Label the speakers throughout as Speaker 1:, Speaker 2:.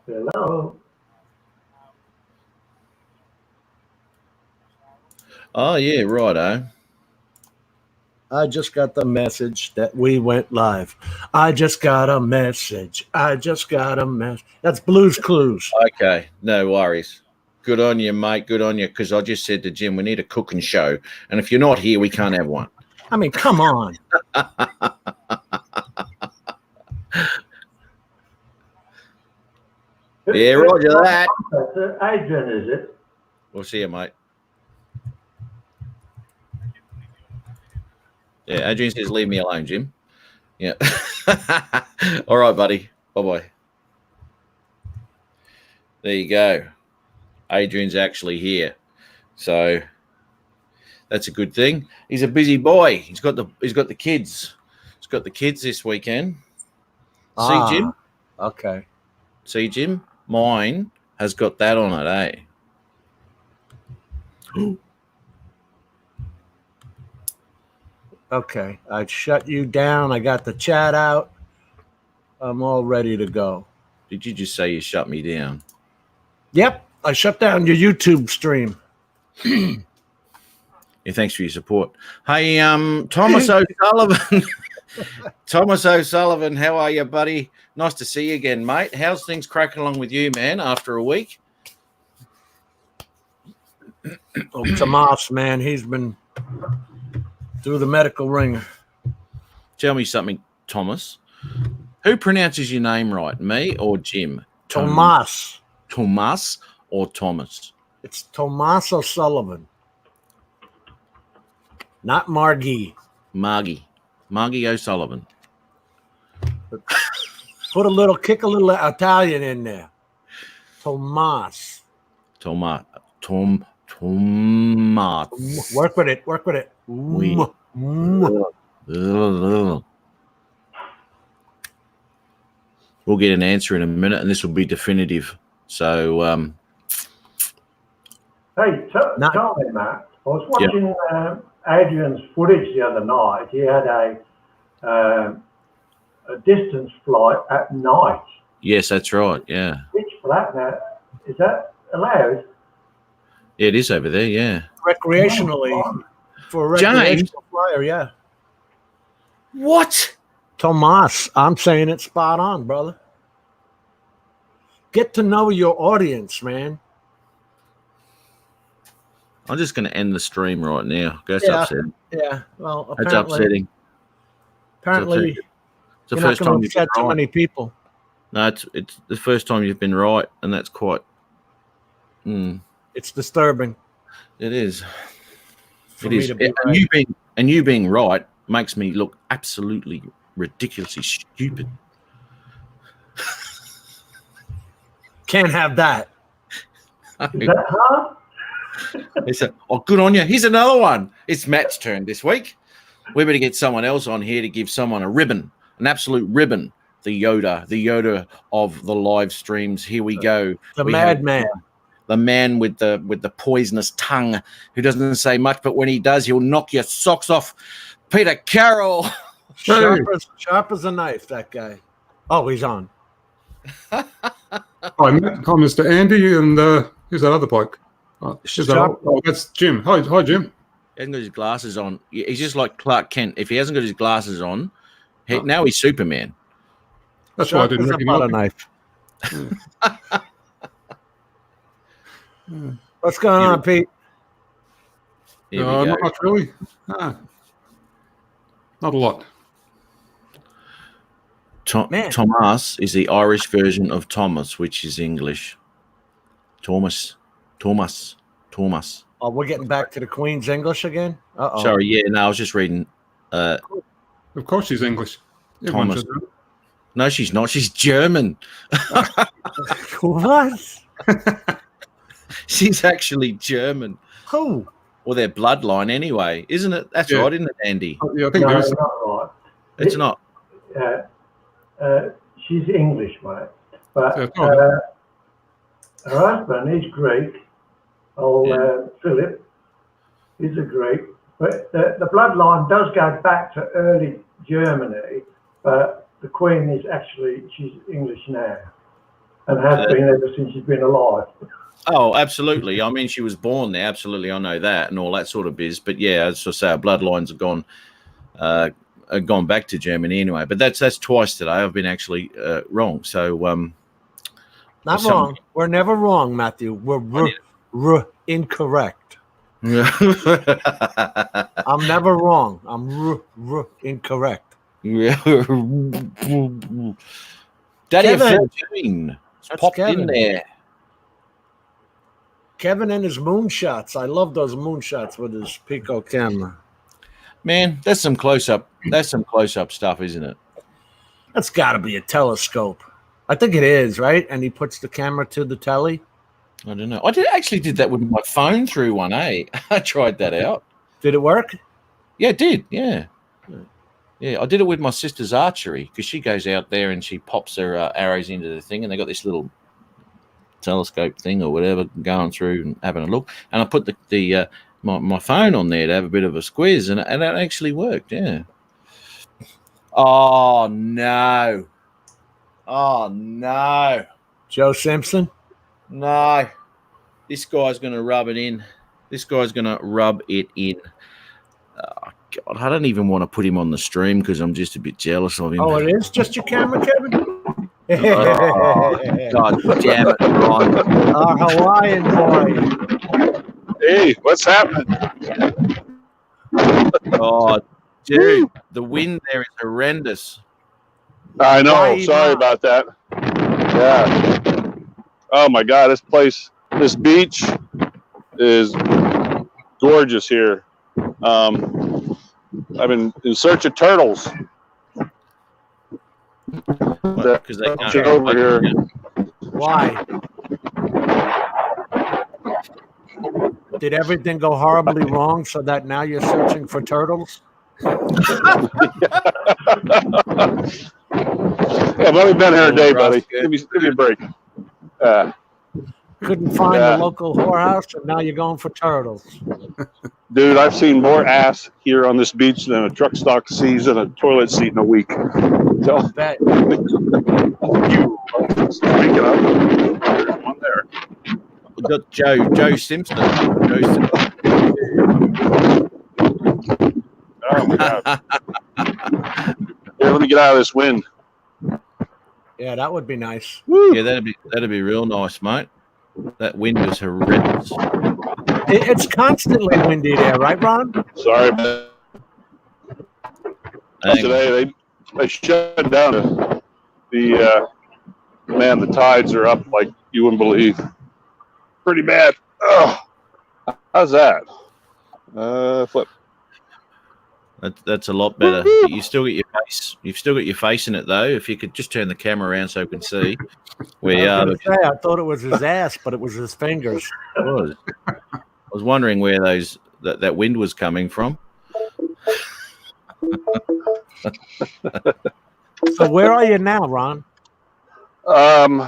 Speaker 1: Hello.
Speaker 2: Oh, yeah, righto.
Speaker 3: I just got the message that we went live. I just got a message. I just got a message. That's Blue's Clues.
Speaker 2: Okay, no worries. Good on you, mate. Good on you. Because I just said to Jim, we need a cooking show. And if you're not here, we can't have one.
Speaker 3: I mean, come on.
Speaker 2: Yeah, roger that.
Speaker 1: That's Adrian, is it?
Speaker 2: We'll see you, mate. Yeah, Adrian says, leave me alone, Jim. Yeah. All right, buddy. Bye-bye. There you go. Adrian's actually here. So that's a good thing. He's a busy boy. He's got the kids. He's got the kids this weekend. See, Jim?
Speaker 3: Okay.
Speaker 2: See, Jim? Mine has got that on it, eh?
Speaker 3: Okay. I shut you down. I got the chat out. I'm all ready to go.
Speaker 2: Did you just say you shut me down?
Speaker 3: Yep. I shut down your YouTube stream.
Speaker 2: Yeah, thanks for your support. Hey, Thomas O'Sullivan. Thomas O'Sullivan, how are you, buddy? Nice to see you again, mate. How's things cracking along with you, man, after a week?
Speaker 3: Oh, Tomas, man, he's been through the medical ringer.
Speaker 2: Tell me something, Thomas. Who pronounces your name right, me or Jim?
Speaker 3: Tomas.
Speaker 2: Tomas or Thomas?
Speaker 3: It's Tomas O'Sullivan. Not Margie.
Speaker 2: Margie O'Sullivan.
Speaker 3: Kick a little Italian in there. Tomas.
Speaker 2: Tomas.
Speaker 3: Work with it.
Speaker 2: We'll get an answer in a minute, and this will be definitive. So,
Speaker 1: Hey, tell me, Matt. I was watching Adrian's footage the other night. He had a distance flight at night.
Speaker 2: yes, that's right. Yeah,
Speaker 1: Pitch black now. Is that allowed?
Speaker 2: it is over there. Yeah.
Speaker 3: Recreationally, for a recreational flyer, yeah.
Speaker 2: What?
Speaker 3: Tomas, I'm saying it spot on, brother. Get to know your audience, man.
Speaker 2: I'm just going to end the stream right now. That's upsetting.
Speaker 3: Yeah, well,
Speaker 2: That's upsetting.
Speaker 3: Apparently,
Speaker 2: It's the
Speaker 3: you're
Speaker 2: first
Speaker 3: not
Speaker 2: time
Speaker 3: going to
Speaker 2: you've been
Speaker 3: upset too
Speaker 2: right.
Speaker 3: many people.
Speaker 2: No, it's the first time you've been right, and that's quite.
Speaker 3: It's disturbing.
Speaker 2: It is.
Speaker 3: For
Speaker 2: It
Speaker 3: me
Speaker 2: is.
Speaker 3: to be
Speaker 2: And you being right makes me look absolutely ridiculously stupid.
Speaker 3: Can't have that.
Speaker 1: Is that hard?
Speaker 2: They said, "Oh, good on you. Here's another one. It's Matt's turn this week. We better get someone else on here to give someone a ribbon, an absolute ribbon. The Yoda of the live streams. Here we go.
Speaker 3: The madman.
Speaker 2: The man with the poisonous tongue who doesn't say much, but when he does, he'll knock your socks off. Peter Carroll.
Speaker 3: Sharp as a knife, that guy. Oh, he's on.
Speaker 4: Hi, Matt. Hi, Mr. Andy, and who's that other bloke? That's Jim. Hi, Jim.
Speaker 2: He hasn't got his glasses on. He's just like Clark Kent. If he hasn't got his glasses on, now he's Superman.
Speaker 4: That's why I didn't recognize him.
Speaker 3: Knife. What's going on, Pete?
Speaker 4: Not much really. Not a lot.
Speaker 2: Thomas is the Irish version of Thomas, which is English. Thomas.
Speaker 3: Oh, we're getting back to the Queen's English again? Uh-oh.
Speaker 2: Sorry, yeah, no, I was just reading.
Speaker 4: Of course she's English.
Speaker 2: Thomas. No, she's not. She's German.
Speaker 3: What?
Speaker 2: She's actually German.
Speaker 3: Who?
Speaker 2: Or their bloodline, anyway, isn't it? That's right, isn't it, Andy?
Speaker 4: Yeah, I think
Speaker 1: No,
Speaker 4: there's.
Speaker 1: not right.
Speaker 2: It's not.
Speaker 1: She's English, mate. But
Speaker 4: Yeah,
Speaker 1: her husband is Greek. Philip is a Greek. But the bloodline does go back to early Germany. But the Queen is she's English now. and has been ever since she's been alive.
Speaker 2: Oh, absolutely. I mean, she was born there. Absolutely, I know that and all that sort of biz. But yeah, as I say, our bloodlines have gone back to Germany anyway. But that's twice today. I've been actually wrong. So
Speaker 3: not wrong. We're never wrong, Matthew. We're incorrect. I'm never wrong. I'm incorrect.
Speaker 2: Daddy of
Speaker 3: Kevin.
Speaker 2: 14
Speaker 3: That's
Speaker 2: popped
Speaker 3: Kevin.
Speaker 2: in there.
Speaker 3: Kevin and his moonshots. I love those moonshots with his Pico camera.
Speaker 2: Man, that's some close up. That's some close up stuff, isn't it?
Speaker 3: That's got to be a telescope. I think it is, right? And he puts the camera to the telly.
Speaker 2: I don't know. I did that with my phone through one, eh? I tried that out.
Speaker 3: Did it work?
Speaker 2: Yeah, it did. Yeah. Yeah, I did it with my sister's archery because she goes out there and she pops her arrows into the thing, and they got this little telescope thing or whatever going through and having a look. And I put my phone on there to have a bit of a squiz, and it actually worked. Yeah. Oh no! Oh no!
Speaker 3: Joe Simpson?
Speaker 2: No, this guy's going to rub it in. This guy's going to rub it in. God, I don't even want to put him on the stream because I'm just a bit jealous of him.
Speaker 3: Oh, it is just your camera, Kevin?
Speaker 2: Oh, God damn it, Ron.
Speaker 3: Our Hawaiian boy.
Speaker 5: Hey, what's happening?
Speaker 2: Oh, dude, the wind there is horrendous.
Speaker 5: I know.
Speaker 3: Why
Speaker 5: Sorry
Speaker 3: not?
Speaker 5: about that. Yeah. Oh my God, this beach is gorgeous here. I've been in search of turtles.
Speaker 2: Because they can't
Speaker 5: Get over here.
Speaker 3: Why? Did everything go horribly wrong so that now you're searching for turtles?
Speaker 5: I've only been here a day, buddy. Give me a break.
Speaker 3: Couldn't find
Speaker 5: Yeah.
Speaker 3: the local whorehouse, and now you're going for turtles.
Speaker 5: Dude, I've seen more ass here on this beach than a truck stop sees in a toilet seat in a week. So,
Speaker 3: Bet.
Speaker 5: speaking of, there's one there.
Speaker 2: We've got Joe Simpson.
Speaker 5: Oh my God. Here, let me get out of this wind.
Speaker 3: Yeah, that would be nice.
Speaker 2: Yeah, that'd be real nice, mate. That wind was horrendous.
Speaker 3: It's constantly windy there, right, Ron?
Speaker 5: Sorry, man. Today they shut down the man. The tides are up like you wouldn't believe. Pretty bad. Oh, how's that? Flip.
Speaker 2: That's a lot better. But you still got your face. You've still got your face in it though. If you could just turn the camera around so we can see where you are.
Speaker 3: I thought it was his ass, but it was his fingers.
Speaker 2: It was. I was wondering where that wind was coming from.
Speaker 3: So where are you now, Ron?
Speaker 5: I'm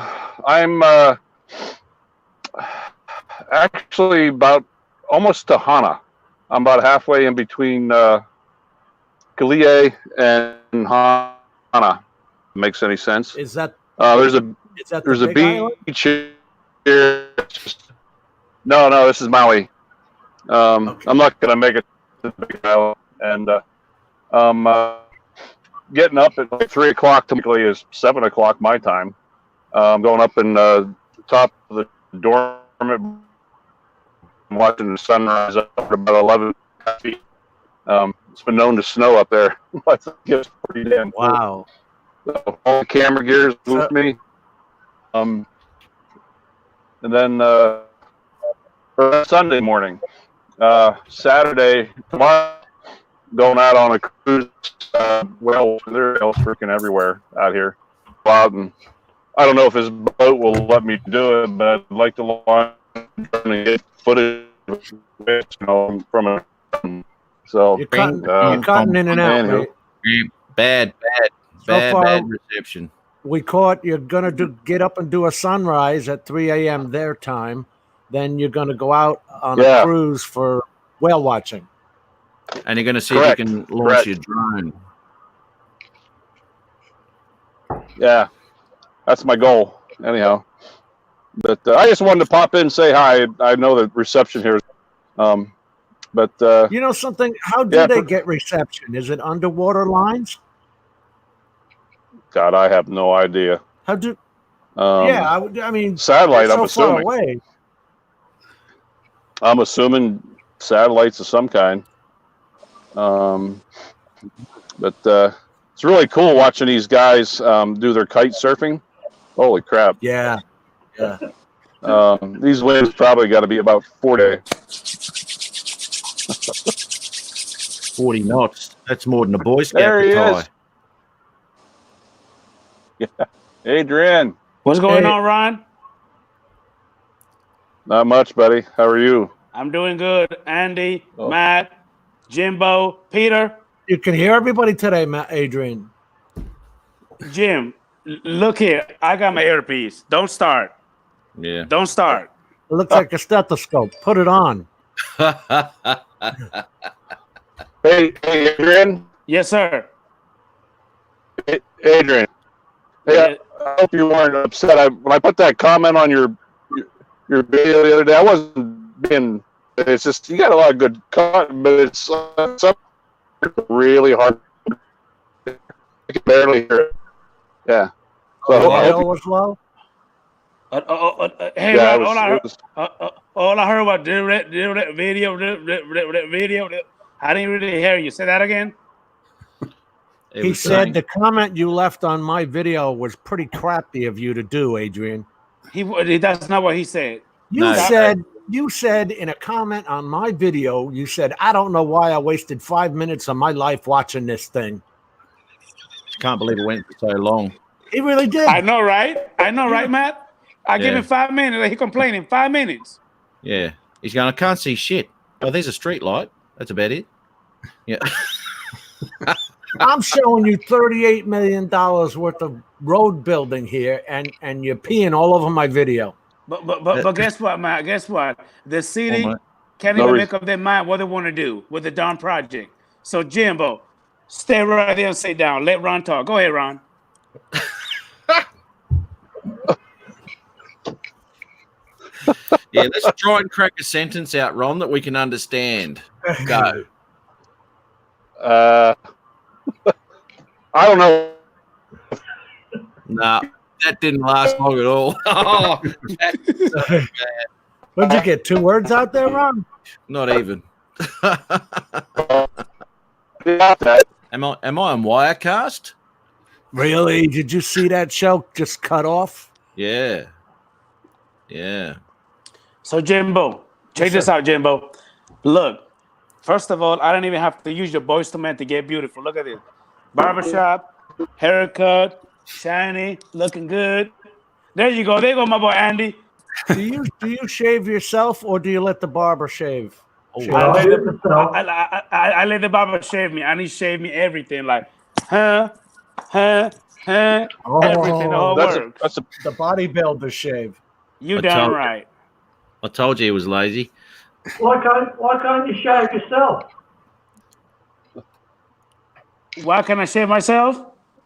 Speaker 5: actually about almost to Hana. I'm about halfway in between Kalie and Hana. Makes any sense?
Speaker 3: Is that
Speaker 5: There's
Speaker 3: the
Speaker 5: a
Speaker 3: big island?
Speaker 5: beach here. No, this is Maui.
Speaker 3: Okay.
Speaker 5: I'm not gonna make it to the big island, and I'm getting up at like 3 o'clock. Typically is 7 o'clock my time. I'm going up in the top of the dorm. I'm watching the sunrise up at about 11 feet. It's been known to snow up there. I think it's pretty damn cool.
Speaker 3: Wow.
Speaker 5: So all the camera gears with me. And then for Sunday morning, Saturday, tomorrow, going out on a cruise. Well, they're freaking everywhere out here. Out, and I don't know if his boat will let me do it, but I'd like to launch and get footage from it. So
Speaker 3: You're cutting in and out.
Speaker 5: anywho.
Speaker 3: Right?
Speaker 2: Bad
Speaker 3: far-
Speaker 2: reception.
Speaker 3: We caught you're gonna get up and do a sunrise at 3 a.m. their time. Then you're gonna go out on a cruise for whale watching.
Speaker 2: And you're going to see
Speaker 5: Correct.
Speaker 2: if you can launch your drone.
Speaker 5: Yeah, that's my goal. Anyhow, But I just wanted to pop in and say hi. I know the reception here. But
Speaker 3: You know something? How do
Speaker 5: Yeah,
Speaker 3: they get reception? Is it underwater lines?
Speaker 5: God, I have no idea.
Speaker 3: How do?
Speaker 5: Yeah,
Speaker 3: I mean,
Speaker 5: satellite.
Speaker 3: they're
Speaker 5: I'm
Speaker 3: so far
Speaker 5: assuming.
Speaker 3: away.
Speaker 5: I'm assuming satellites of some kind. But it's really cool watching these guys do their kite surfing. Holy crap!
Speaker 3: Yeah.
Speaker 5: These winds probably got to be about 40.
Speaker 2: 40 knots. That's more than a Boy Scout
Speaker 5: There he
Speaker 2: could
Speaker 5: is. Yeah, Adrian.
Speaker 6: What's going
Speaker 3: Hey.
Speaker 6: on, Ron?
Speaker 5: Not much, buddy. How are you?
Speaker 6: I'm doing good. Andy,
Speaker 5: Oh.
Speaker 6: Matt, Jimbo, Peter,
Speaker 3: You can hear everybody today, Matt, Adrian.
Speaker 6: Jim. Look here. I got my earpiece. Don't start.
Speaker 2: Yeah.
Speaker 6: Don't start.
Speaker 3: It looks like a stethoscope. Put it on.
Speaker 5: Hey, Adrian.
Speaker 6: Yes, sir.
Speaker 5: Hey, Adrian. Hey, I hope you weren't upset. When I put that comment on your video the other day, I wasn't being. It's just you got a lot of good content, but it's really hard. I can barely hear it. Yeah. So
Speaker 3: The
Speaker 5: I
Speaker 3: audio
Speaker 5: hope
Speaker 3: was low.
Speaker 6: Hey,
Speaker 5: yeah,
Speaker 6: Ron,
Speaker 5: it
Speaker 6: all I heard about that video. I didn't really hear you. Say that again.
Speaker 2: It
Speaker 3: He
Speaker 2: was
Speaker 3: said
Speaker 2: saying-
Speaker 3: the comment you left on my video was pretty crappy of you to do, Adrian.
Speaker 6: That's not what he said.
Speaker 3: You
Speaker 2: No.
Speaker 3: said in a comment on my video, you said, I don't know why I wasted 5 minutes of my life watching this thing.
Speaker 2: Can't believe it went for so long.
Speaker 3: He really did.
Speaker 6: I know, right? Matt? I give
Speaker 2: Yeah.
Speaker 6: him 5 minutes. He complaining 5 minutes.
Speaker 2: Yeah. He's going, I can't see shit. Oh, there's a street light. That's about it. Yeah.
Speaker 3: I'm showing you $38 million worth of road building here, and you're peeing all over my video.
Speaker 6: But guess what, Matt? Guess what? The city
Speaker 2: Oh, my-
Speaker 6: can't
Speaker 5: No
Speaker 6: even
Speaker 5: reason.
Speaker 6: make up their mind what they want to do with the darn project. So Jimbo, stay right there and sit down. Let Ron talk. Go ahead, Ron.
Speaker 2: Yeah, let's try and crack a sentence out, Ron, that we can understand. Go.
Speaker 5: I don't know.
Speaker 2: Nah, that didn't last long at all. Oh,
Speaker 3: What'd you get? 2 words out there, Ron?
Speaker 2: not even.
Speaker 5: About that.
Speaker 2: Am I on Wirecast?
Speaker 3: Really? Did you see that show just cut off?
Speaker 2: Yeah. Yeah.
Speaker 6: So Jimbo, check this out, Jimbo. Look, first of all, I don't even have to use your Boyz II Men to get beautiful. Look at this. Barbershop, haircut, shiny, looking good. There you go. There you go, my boy Andy.
Speaker 3: Do you shave yourself, or do you let the barber shave?
Speaker 2: Oh,
Speaker 3: Shave.
Speaker 6: I
Speaker 1: I
Speaker 6: let
Speaker 1: did
Speaker 6: the,
Speaker 1: myself.
Speaker 6: I let the barber shave me, and he shaved me everything, like, everything, the whole work.
Speaker 5: That's a
Speaker 3: The bodybuilder shave.
Speaker 6: You
Speaker 2: I
Speaker 6: damn
Speaker 2: told-
Speaker 6: right.
Speaker 2: I told you he was lazy.
Speaker 1: Why can't you shave yourself?
Speaker 6: Why can I shave myself?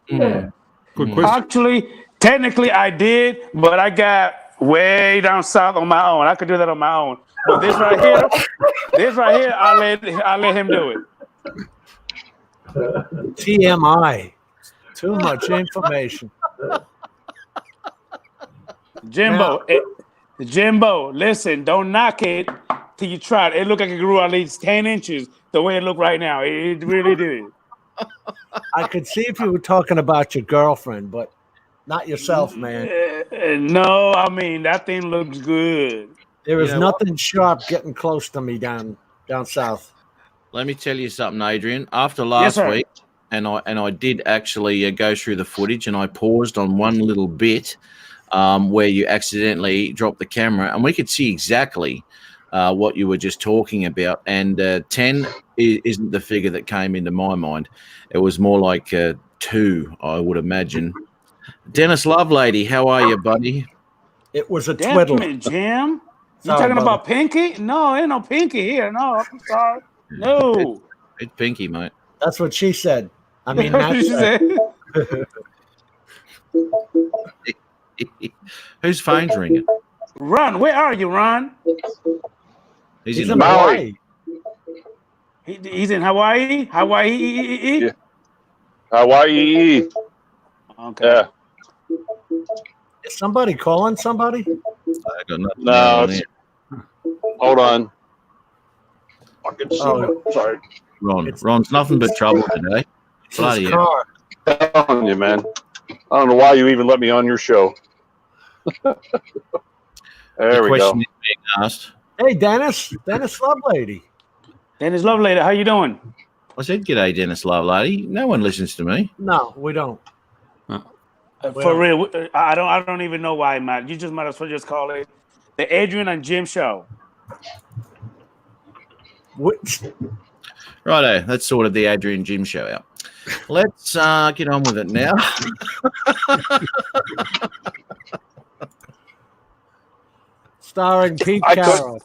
Speaker 1: Yeah.
Speaker 4: Good question.
Speaker 6: Actually, technically, I did, but I got way down south on my own. I could do that on my own. But this right here, I let him do it.
Speaker 3: TMI. Too much information.
Speaker 6: Jimbo, listen, don't knock it till you try it. It looked like it grew at least 10 inches the way it looked right now. It really did.
Speaker 3: I could see if you were talking about your girlfriend, but not yourself, man.
Speaker 6: No, I mean, that thing looks good.
Speaker 3: There is
Speaker 2: You know
Speaker 3: nothing sharp getting close to me down south.
Speaker 2: Let me tell you something, Adrian. After last
Speaker 6: sir.
Speaker 2: week, and I did actually go through the footage, and I paused on one little bit where you accidentally dropped the camera, and we could see exactly what you were just talking about. And 10 isn't the figure that came into my mind. It was more like 2, I would imagine. Dennis Lovelady, how are you, buddy?
Speaker 3: It was a
Speaker 6: Damn
Speaker 3: twiddle.
Speaker 6: it, Jim. You
Speaker 3: Sorry,
Speaker 6: talking
Speaker 3: brother.
Speaker 6: about Pinky? No, ain't no Pinky here. No, I'm sorry. No.
Speaker 2: It's Pinky, mate.
Speaker 3: That's what she said. I mean,
Speaker 6: What
Speaker 3: Matt
Speaker 6: did you
Speaker 3: said.
Speaker 6: say?
Speaker 2: Whose phone's ringing?
Speaker 6: Ron, where are you, Ron?
Speaker 2: He's
Speaker 3: He's
Speaker 2: in
Speaker 3: in
Speaker 5: Maui.
Speaker 3: Hawaii.
Speaker 6: He's in Hawaii. Hawaii.
Speaker 5: Yeah. Hawaii.
Speaker 6: Okay.
Speaker 5: Yeah.
Speaker 3: Is somebody calling somebody?
Speaker 2: I got nothing
Speaker 5: No,
Speaker 2: going on
Speaker 5: it's-
Speaker 2: here.
Speaker 5: Hold on. Fucking
Speaker 3: Oh.
Speaker 5: sorry.
Speaker 2: Ron's nothing but trouble today.
Speaker 3: It's
Speaker 2: Bloody
Speaker 3: his
Speaker 2: hell.
Speaker 3: car.
Speaker 5: Telling you, man. I don't know why you even let me on your show. There
Speaker 2: The
Speaker 5: we go.
Speaker 2: question is being asked.
Speaker 3: Hey, Dennis Lovelady.
Speaker 6: Dennis Lovelady, how you doing?
Speaker 2: I said, "G'day, Dennis Lovelady." No one listens to me.
Speaker 3: No, we don't.
Speaker 6: For real, I don't even know why, Matt. You just might as well just call it the Adrian and Jim Show.
Speaker 3: Which,
Speaker 2: Righto, that's sort of the Adrian Jim show out. Let's get on with it now.
Speaker 3: starring Pete
Speaker 5: I could-
Speaker 3: Carroll.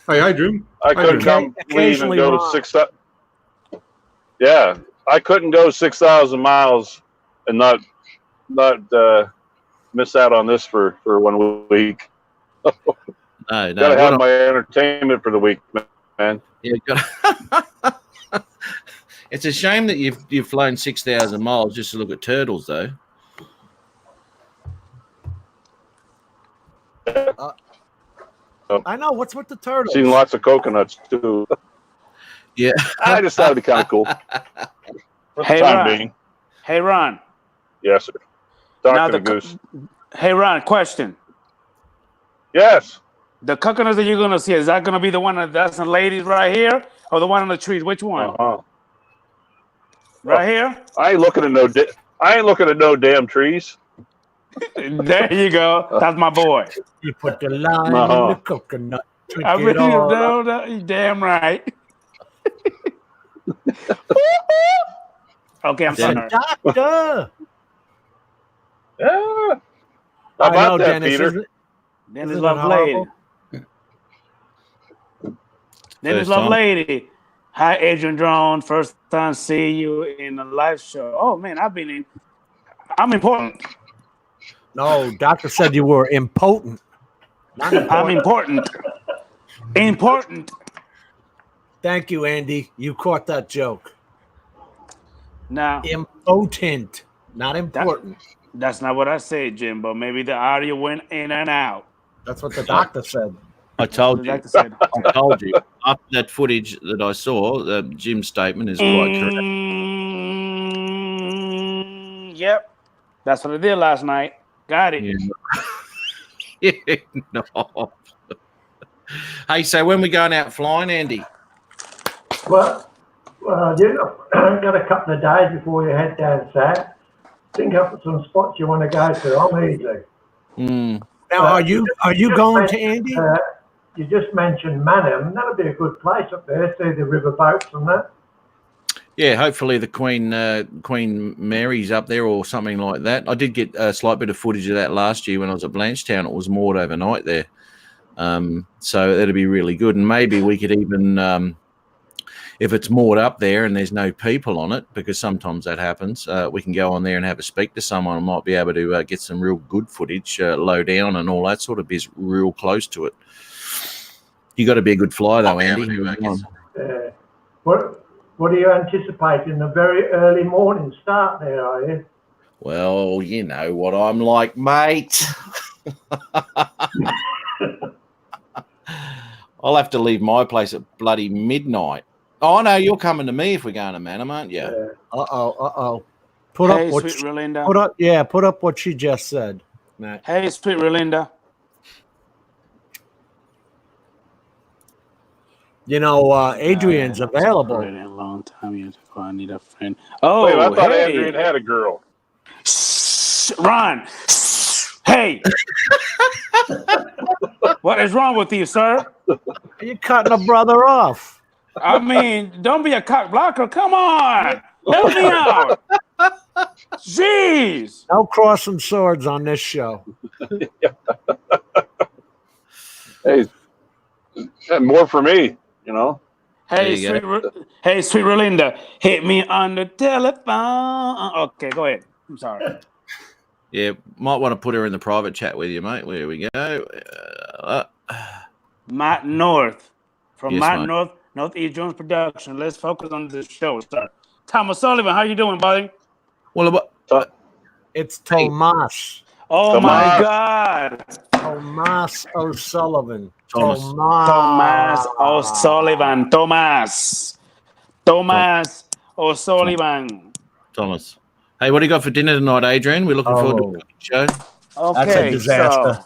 Speaker 4: Hey, Adrian.
Speaker 5: I couldn't come leave and
Speaker 3: occasionally
Speaker 5: go
Speaker 3: Ron.
Speaker 5: 6,000. Yeah, I couldn't go 6,000 miles and not miss out on this for 1 week.
Speaker 2: No,
Speaker 5: Gotta
Speaker 2: what
Speaker 5: have
Speaker 2: I-
Speaker 5: my entertainment for the week, man.
Speaker 2: yeah, it's a shame that you've flown 6,000 miles just to look at turtles, though.
Speaker 3: I know. What's with the turtles?
Speaker 5: Seen lots of coconuts too.
Speaker 2: Yeah.
Speaker 5: I just thought it'd be kind of cool. For
Speaker 6: Hey,
Speaker 5: the time
Speaker 6: Ron.
Speaker 5: being,
Speaker 6: Hey, Ron.
Speaker 5: yes, sir.
Speaker 6: Now
Speaker 5: Talk to
Speaker 6: the
Speaker 5: the goose.
Speaker 6: Hey, Ron. Question:
Speaker 5: Yes.
Speaker 6: the coconuts that you're gonna see, is that gonna be the one that's the ladies right here, or the one on the trees? Which one?
Speaker 5: Uh-huh.
Speaker 6: Right here.
Speaker 5: I ain't looking at no damn trees.
Speaker 6: There you go. That's my boy.
Speaker 3: You put the lime in
Speaker 5: Uh-huh.
Speaker 3: the coconut. Drink
Speaker 6: I
Speaker 3: it
Speaker 6: really
Speaker 3: all up.
Speaker 6: know that. You damn right. Okay, I'm
Speaker 3: It's a
Speaker 6: sorry.
Speaker 3: doctor.
Speaker 5: Yeah. How
Speaker 3: I
Speaker 5: about
Speaker 3: know,
Speaker 5: that,
Speaker 3: Dennis.
Speaker 5: Peter?
Speaker 3: Isn't,
Speaker 6: Dennis
Speaker 3: isn't it
Speaker 6: Lovelady.
Speaker 3: horrible?
Speaker 6: Dennis
Speaker 2: First time.
Speaker 6: Lovelady. Hi, Adrian Drone. First time see you in a live show. Oh man, I'm important.
Speaker 3: No, doctor said you were impotent. Not
Speaker 6: I'm
Speaker 3: important.
Speaker 6: important. Important.
Speaker 3: Thank you, Andy. You caught that joke.
Speaker 6: Now,
Speaker 3: Impotent, not important.
Speaker 6: that's not what I said, Jimbo. Maybe the audio went in and out.
Speaker 3: That's what the doctor said.
Speaker 2: I told you.
Speaker 6: Like I said.
Speaker 2: I told you. After that footage that I saw, Jim's statement is quite correct.
Speaker 6: Yep. That's what I did last night. Got it.
Speaker 2: Yeah. Yeah, no. Hey, so when we going out flying, Andy?
Speaker 1: Well, you've got a couple of days before you head down south. Think up some spots you want to go to. I'm easy.
Speaker 2: Mm.
Speaker 3: Now, are you going to Andy?
Speaker 1: You just mentioned Manham. That'd be a good place up there. See the river boats and that.
Speaker 2: Yeah, hopefully the Queen Mary's up there or something like that. I did get a slight bit of footage of that last year when I was at Blanchetown. It was moored overnight there. So that'd be really good. And maybe we could even, if it's moored up there and there's no people on it, because sometimes that happens, we can go on there and have a speak to someone and might be able to get some real good footage, low down and all that sort of biz real close to it. You got to be a good flyer though, Andy.
Speaker 1: What are you anticipating? A very early morning start there, are you?
Speaker 2: Well, you know what I'm like, mate. I'll have to leave my place at bloody midnight. Oh, no, you're coming to me if we're going to Manham, aren't you?
Speaker 3: Uh-oh. Put
Speaker 6: Hey,
Speaker 3: up what
Speaker 6: sweet
Speaker 3: she,
Speaker 6: Relinda.
Speaker 3: put up what she just said, Matt.
Speaker 6: Hey, sweet Relinda.
Speaker 3: You know, Adrian's available.
Speaker 6: Already a long time yet. I need a friend. Oh,
Speaker 5: Wait, I thought
Speaker 6: hey.
Speaker 5: Adrian had a girl.
Speaker 6: Shh, Ron. Shh. Hey. What is wrong with you, sir?
Speaker 3: You're cutting a brother off.
Speaker 6: I mean, don't be a cock blocker. Come on. Help me out. Jeez.
Speaker 3: No crossing swords on this show.
Speaker 5: Hey, more for me, you know.
Speaker 6: Hey,
Speaker 2: There you
Speaker 6: sweet Relinda, hit me on the telephone. Okay, go ahead. I'm sorry.
Speaker 2: Yeah, might want to put her in the private chat with you, mate. There we go.
Speaker 6: Matt North from
Speaker 2: Yes,
Speaker 6: Matt
Speaker 2: mate.
Speaker 6: North, Northeast Jones Production. Let's focus on the show, sir. Thomas Sullivan, how you doing, buddy?
Speaker 2: Well,
Speaker 3: It's Tomas.
Speaker 6: Oh my
Speaker 5: Tomas.
Speaker 6: God,
Speaker 3: Tomas O'Sullivan.
Speaker 2: Thomas.
Speaker 6: Thomas O'Sullivan. Thomas O'Sullivan.
Speaker 2: Thomas. Hey, what do you got for dinner tonight, Adrian? We're looking forward to the show.
Speaker 3: That's a
Speaker 6: Okay,
Speaker 3: disaster.
Speaker 6: so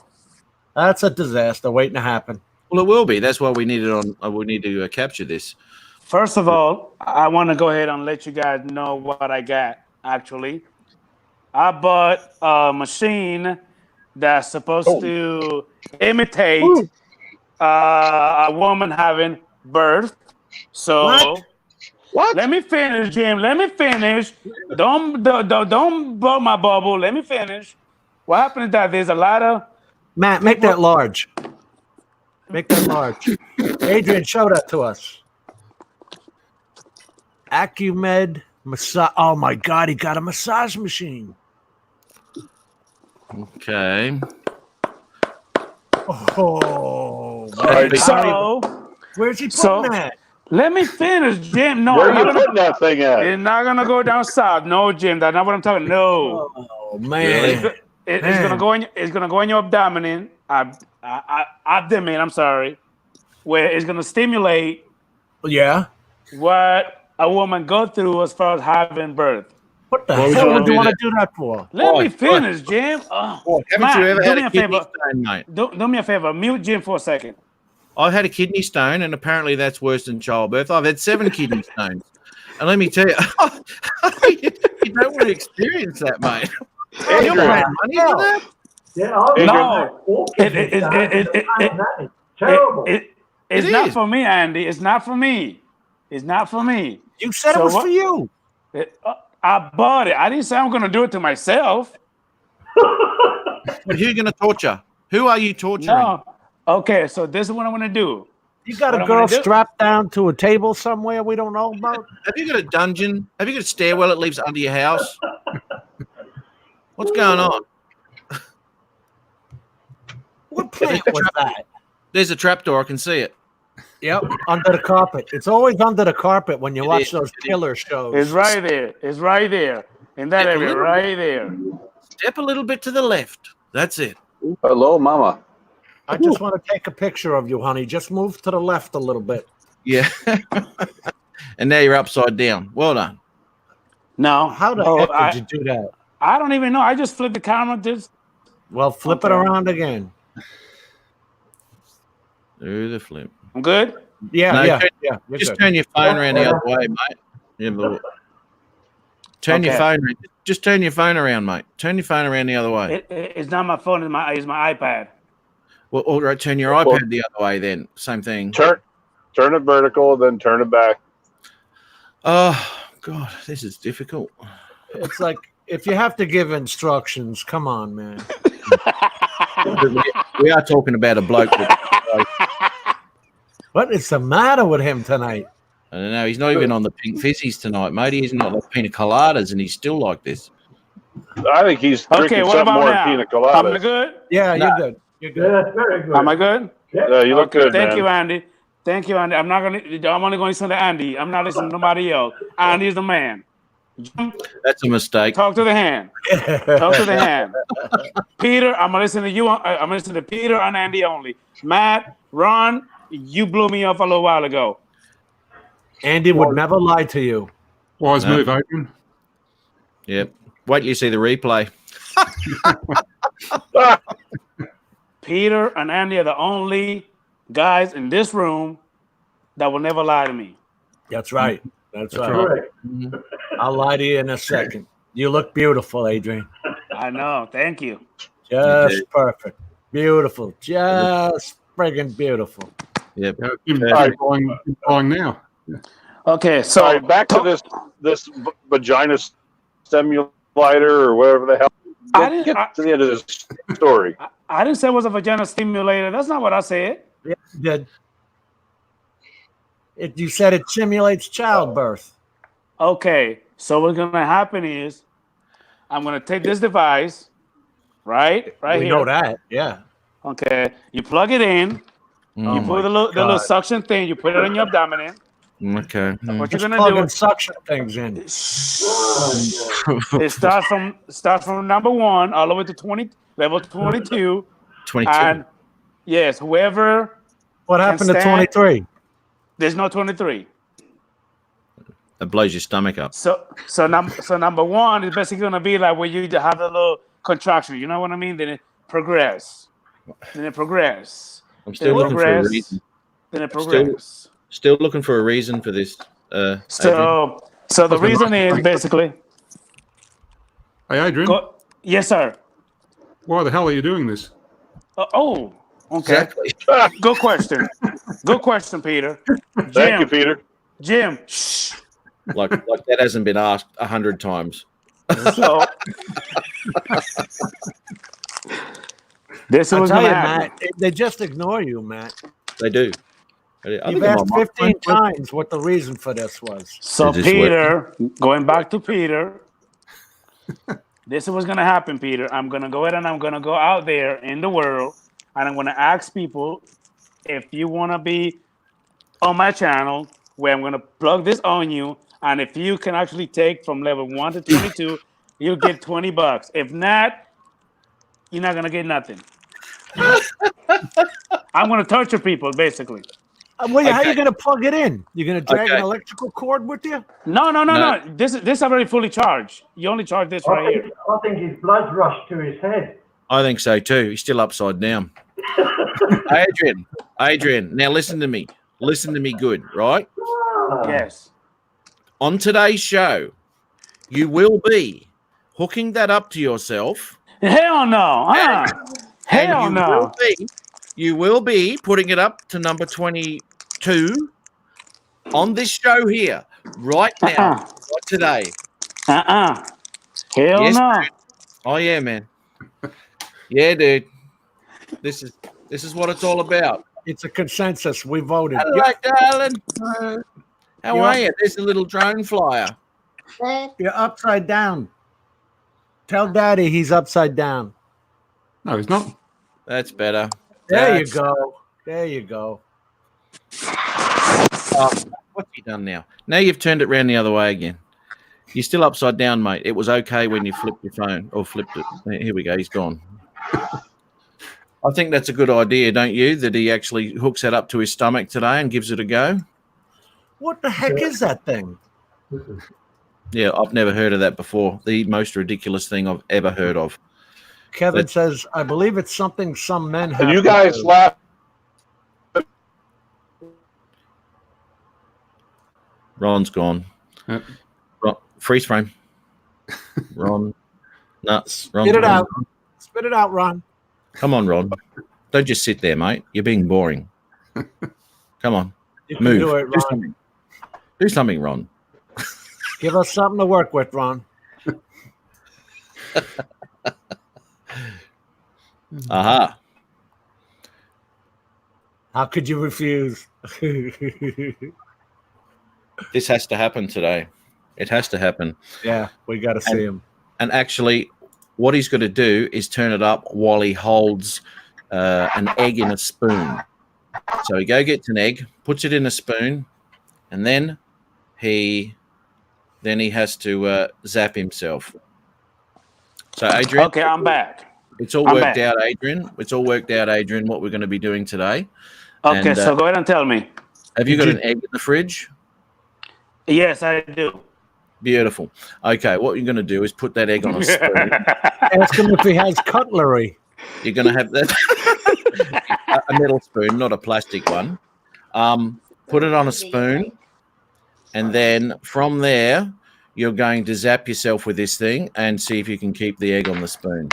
Speaker 3: That's a disaster waiting to happen.
Speaker 2: Well, it will be. That's why we need it on. We need to capture this.
Speaker 6: first of all, I want to go ahead and let you guys know what I got. Actually, I bought a machine that's supposed to imitate a woman having birth. So
Speaker 5: What?
Speaker 6: let me finish, Jim. Let me finish. Don't blow my bubble. Let me finish. What happened is that there's a lot of
Speaker 3: Matt, make that large. Make that large. Adrian, show that to us. Acumed massage. Oh my God, he got a massage machine.
Speaker 2: Okay.
Speaker 3: Oh,
Speaker 5: Right.
Speaker 3: man.
Speaker 6: so.
Speaker 3: Where's he putting
Speaker 6: So-
Speaker 3: that?
Speaker 6: Let me finish, Jim. No,
Speaker 5: Where
Speaker 6: I'm
Speaker 5: are you
Speaker 6: not gonna,
Speaker 5: putting that thing at?
Speaker 6: it's not gonna go down south. No, Jim, that's not what I'm talking. No,
Speaker 3: Oh man.
Speaker 6: it's
Speaker 3: Man.
Speaker 6: gonna go in. It's gonna go in your abdomen. Abdomen. I'm sorry, where it's gonna stimulate
Speaker 3: Yeah.
Speaker 6: what a woman go through as far as having birth.
Speaker 3: What the
Speaker 2: What was
Speaker 3: hell
Speaker 2: you
Speaker 3: would you
Speaker 2: gonna
Speaker 3: want
Speaker 2: do
Speaker 3: to do that for?
Speaker 6: Let me
Speaker 2: Why?
Speaker 6: finish, Jim.
Speaker 2: Haven't
Speaker 6: Matt,
Speaker 2: you ever
Speaker 6: do
Speaker 2: had
Speaker 6: me
Speaker 2: a
Speaker 6: a
Speaker 2: kidney
Speaker 6: favor.
Speaker 2: stone, mate?
Speaker 6: Do me a favor. Mute Jim for a second.
Speaker 2: I've had a kidney stone, and apparently that's worse than childbirth. I've had 7 kidney stones, and let me tell you, you don't want to experience that, mate. You're
Speaker 5: Adrian.
Speaker 2: paying money for that.
Speaker 1: Yeah, I've
Speaker 5: Adrian.
Speaker 1: had all kidney
Speaker 6: It-
Speaker 1: stones, and
Speaker 6: it-
Speaker 1: that is terrible.
Speaker 6: It's
Speaker 2: It
Speaker 6: not
Speaker 2: is.
Speaker 6: for me, Andy. It's not for me. It's not for me.
Speaker 3: You said
Speaker 6: So
Speaker 3: it was
Speaker 6: what-
Speaker 3: for you.
Speaker 6: I bought it. I didn't say I'm going to do it to myself.
Speaker 2: But who's going to torture? Who are you torturing?
Speaker 6: No. Okay, so this is what I'm going to do.
Speaker 3: You got
Speaker 6: What
Speaker 3: a
Speaker 6: I'm gonna
Speaker 3: girl
Speaker 6: do-
Speaker 3: strapped down to a table somewhere we don't know about?
Speaker 2: Have you got a dungeon? Have you got a stairwell that leads under your house? What's going on?
Speaker 3: What plant was that?
Speaker 2: There's a trapdoor. I can see it.
Speaker 3: Yep, under the carpet. It's always under the carpet when you
Speaker 2: It
Speaker 3: watch
Speaker 2: is,
Speaker 3: those
Speaker 2: it is.
Speaker 3: killer shows.
Speaker 6: It's right there. It's right there. In that
Speaker 2: Yeah,
Speaker 6: area,
Speaker 2: little-
Speaker 6: right there.
Speaker 2: Step a little bit to the left. That's it.
Speaker 5: Hello, Mama.
Speaker 3: I just want to take a picture of you, honey. Just move to the left a little bit.
Speaker 2: Yeah. And now you're upside down. Well done.
Speaker 6: No.
Speaker 3: How the
Speaker 6: Oh,
Speaker 3: heck did you do that?
Speaker 6: I don't even know. I just flipped the camera. Just
Speaker 3: Well, flip it
Speaker 6: Okay.
Speaker 3: around again.
Speaker 2: Do the flip.
Speaker 6: I'm good.
Speaker 3: Yeah,
Speaker 2: No,
Speaker 3: yeah,
Speaker 2: turn-
Speaker 3: yeah. You're
Speaker 2: Just
Speaker 3: good.
Speaker 2: turn your phone around the other way, mate. Yeah, but turn your
Speaker 6: Okay.
Speaker 2: phone. Just turn your phone around, mate. Turn your phone around the other way.
Speaker 6: It's not my phone. It's my iPad.
Speaker 2: Well, all right. Turn your iPad the other way. Then same thing.
Speaker 5: Turn it vertical, then turn it back.
Speaker 2: Oh God, this is difficult.
Speaker 3: It's like if you have to give instructions, come on, man.
Speaker 2: We are talking about a bloke. That,
Speaker 3: What is the matter with him tonight?
Speaker 2: I don't know. He's not even on the pink fizzies tonight, mate. He's not like pina coladas, and he's still like this.
Speaker 5: I think he's
Speaker 6: Okay,
Speaker 5: drinking
Speaker 6: what
Speaker 5: something
Speaker 6: about
Speaker 5: more
Speaker 6: now?
Speaker 5: than pina
Speaker 6: Am I
Speaker 5: coladas.
Speaker 6: good?
Speaker 3: Yeah,
Speaker 2: Nah.
Speaker 3: you're good. You're
Speaker 1: Yeah,
Speaker 3: good.
Speaker 1: that's very good.
Speaker 6: Am I good?
Speaker 5: Yeah, you look good,
Speaker 6: Thank
Speaker 5: man.
Speaker 6: you, Andy. Thank you, Andy. I'm only going to listen to Andy. I'm not listening to nobody else. Andy's the man. Jim,
Speaker 2: That's a mistake.
Speaker 6: talk to the hand. Talk to the hand. Peter, I'm gonna listen to you. I'm gonna listen to Peter and Andy only. Matt, Ron, you blew me off a little while ago.
Speaker 3: Andy would never lie to you.
Speaker 4: Wise
Speaker 2: No.
Speaker 4: move, Adrian.
Speaker 2: Yep. Wait till you see the replay.
Speaker 6: Peter and Andy are the only guys in this room that will never lie to me.
Speaker 3: That's right. That's right.
Speaker 1: Correct.
Speaker 3: I'll lie to you in a second. You look beautiful, Adrian.
Speaker 6: I know. Thank you.
Speaker 3: Just
Speaker 2: did.
Speaker 3: perfect. Beautiful. Just friggin' beautiful.
Speaker 2: Yep.
Speaker 4: Jim,
Speaker 2: Yeah.
Speaker 4: you're buying now.
Speaker 6: Okay, so
Speaker 5: All right, back to this vagina stimulator or whatever the hell.
Speaker 6: I didn't-
Speaker 5: Get to the end of this story.
Speaker 6: I didn't say it was a vagina stimulator. That's not what I said.
Speaker 3: Yeah, you did. You said it simulates childbirth.
Speaker 6: Okay, so what's gonna happen is I'm gonna take this device right? Right
Speaker 3: We
Speaker 6: here.
Speaker 3: know that. Yeah.
Speaker 6: Okay. You plug it in.
Speaker 2: Oh
Speaker 6: You put the little
Speaker 3: God.
Speaker 6: suction thing. You put it on your abdomen.
Speaker 2: Okay.
Speaker 6: What you're
Speaker 3: Just
Speaker 6: gonna
Speaker 3: plugging
Speaker 6: do?
Speaker 3: suction things in.
Speaker 6: It starts from number 1 all the way to level 22,
Speaker 2: 22.
Speaker 6: and yes, whoever
Speaker 3: What
Speaker 6: can
Speaker 3: happened to
Speaker 6: stand.
Speaker 3: 23?
Speaker 6: There's no 23.
Speaker 2: It blows your stomach up.
Speaker 6: So number 1 is basically gonna be like where you have a little contraction. You know what I mean? Then it progress. Then it progress.
Speaker 2: I'm still looking for a reason.
Speaker 6: Then it progress.
Speaker 2: Still looking for a reason for this. Adrian.
Speaker 6: So the reason is basically.
Speaker 4: Hey, Adrian,
Speaker 6: Yes, sir.
Speaker 4: why the hell are you doing this?
Speaker 6: Okay.
Speaker 2: Exactly.
Speaker 6: Good question. Good question, Peter.
Speaker 5: Thank you, Peter.
Speaker 6: Jim. Shh.
Speaker 2: Like that hasn't been asked 100 times.
Speaker 6: So this
Speaker 3: I'll
Speaker 6: was
Speaker 3: tell
Speaker 6: gonna
Speaker 3: you,
Speaker 6: happen.
Speaker 3: Matt, they just ignore you, Matt.
Speaker 2: They do. I
Speaker 3: You've
Speaker 2: think
Speaker 3: asked
Speaker 2: I'm on
Speaker 3: 15 times what the reason for this was.
Speaker 6: So
Speaker 2: Is this
Speaker 6: Peter, going back to Peter, this is what's gonna happen, Peter. I'm gonna go ahead and I'm gonna go out there in the world and I'm gonna ask people if you wanna be on my channel where I'm gonna plug this on you, and if you can actually take from level 1 to 22, you'll get $20. If not, you're not gonna get nothing. I'm gonna torture people, basically.
Speaker 3: Well, how are you
Speaker 2: Okay.
Speaker 3: going to plug it in? You're going to drag
Speaker 2: Okay.
Speaker 3: an electrical cord with you?
Speaker 6: No. This is already fully charged. You only charge this right here.
Speaker 1: I think his blood rushed to his head.
Speaker 2: I think so too. He's still upside down. Adrian, now listen to me. Listen to me good, right?
Speaker 6: Yes.
Speaker 2: On today's show, you will be hooking that up to yourself.
Speaker 6: Hell no. Hell
Speaker 2: and
Speaker 6: no.
Speaker 2: you will be putting it up to number 22 on this show here, right now, right today.
Speaker 6: Hell
Speaker 2: Yes,
Speaker 6: no.
Speaker 2: dude. Oh yeah, man. Yeah, dude. This is what it's all about.
Speaker 3: It's a consensus. We voted.
Speaker 2: Hello, darling. How
Speaker 3: You're
Speaker 2: are
Speaker 3: up.
Speaker 2: you? There's a little drone flyer.
Speaker 3: You're upside down. Tell Daddy he's upside down.
Speaker 4: No, he's not.
Speaker 2: That's better.
Speaker 3: There you
Speaker 2: That's-
Speaker 3: go. There you go.
Speaker 2: Oh, what's he done now? Now you've turned it round the other way again. You're still upside down, mate. It was okay when you flipped your phone or flipped it. Here we go. He's gone. I think that's a good idea, don't you? That he actually hooks that up to his stomach today and gives it a go.
Speaker 3: What the heck is that thing?
Speaker 2: Yeah, I've never heard of that before. The most ridiculous thing I've ever heard of.
Speaker 3: Kevin
Speaker 2: But-
Speaker 3: says, I believe it's something some men have.
Speaker 5: And you
Speaker 3: to
Speaker 5: guys
Speaker 3: do."
Speaker 5: laugh.
Speaker 2: Ron's gone.
Speaker 4: Yep.
Speaker 2: Freeze frame. Ron. Nuts. Ron's
Speaker 3: Spit it
Speaker 2: gone.
Speaker 3: out. Spit it out, Ron.
Speaker 2: Come on, Ron. Don't just sit there, mate. You're being boring. Come on.
Speaker 3: You can
Speaker 2: Move.
Speaker 3: do it, Ron.
Speaker 2: something. Do something, Ron.
Speaker 3: Give us something to work with, Ron.
Speaker 2: Aha.
Speaker 3: How could you refuse?
Speaker 2: This has to happen today. It has to happen.
Speaker 3: Yeah, we got to see him.
Speaker 2: And actually, what he's going to do is turn it up while he holds an egg in a spoon. So he gets an egg, puts it in a spoon, and then he has to zap himself. So Adrian,
Speaker 6: Okay, I'm back.
Speaker 2: it's all
Speaker 6: I'm
Speaker 2: worked
Speaker 6: back.
Speaker 2: out, Adrian. It's all worked out, Adrian. What we're going to be doing today.
Speaker 6: Okay,
Speaker 2: And,
Speaker 6: so go ahead and tell me.
Speaker 2: Have you got an egg in the fridge?
Speaker 6: Yes, I do.
Speaker 2: Beautiful. Okay, what you're going to do is put that egg on a spoon.
Speaker 3: Ask him if he has cutlery.
Speaker 2: You're going to have that a metal spoon, not a plastic one. Put it on a spoon, and then from there, you're going to zap yourself with this thing and see if you can keep the egg on the spoon.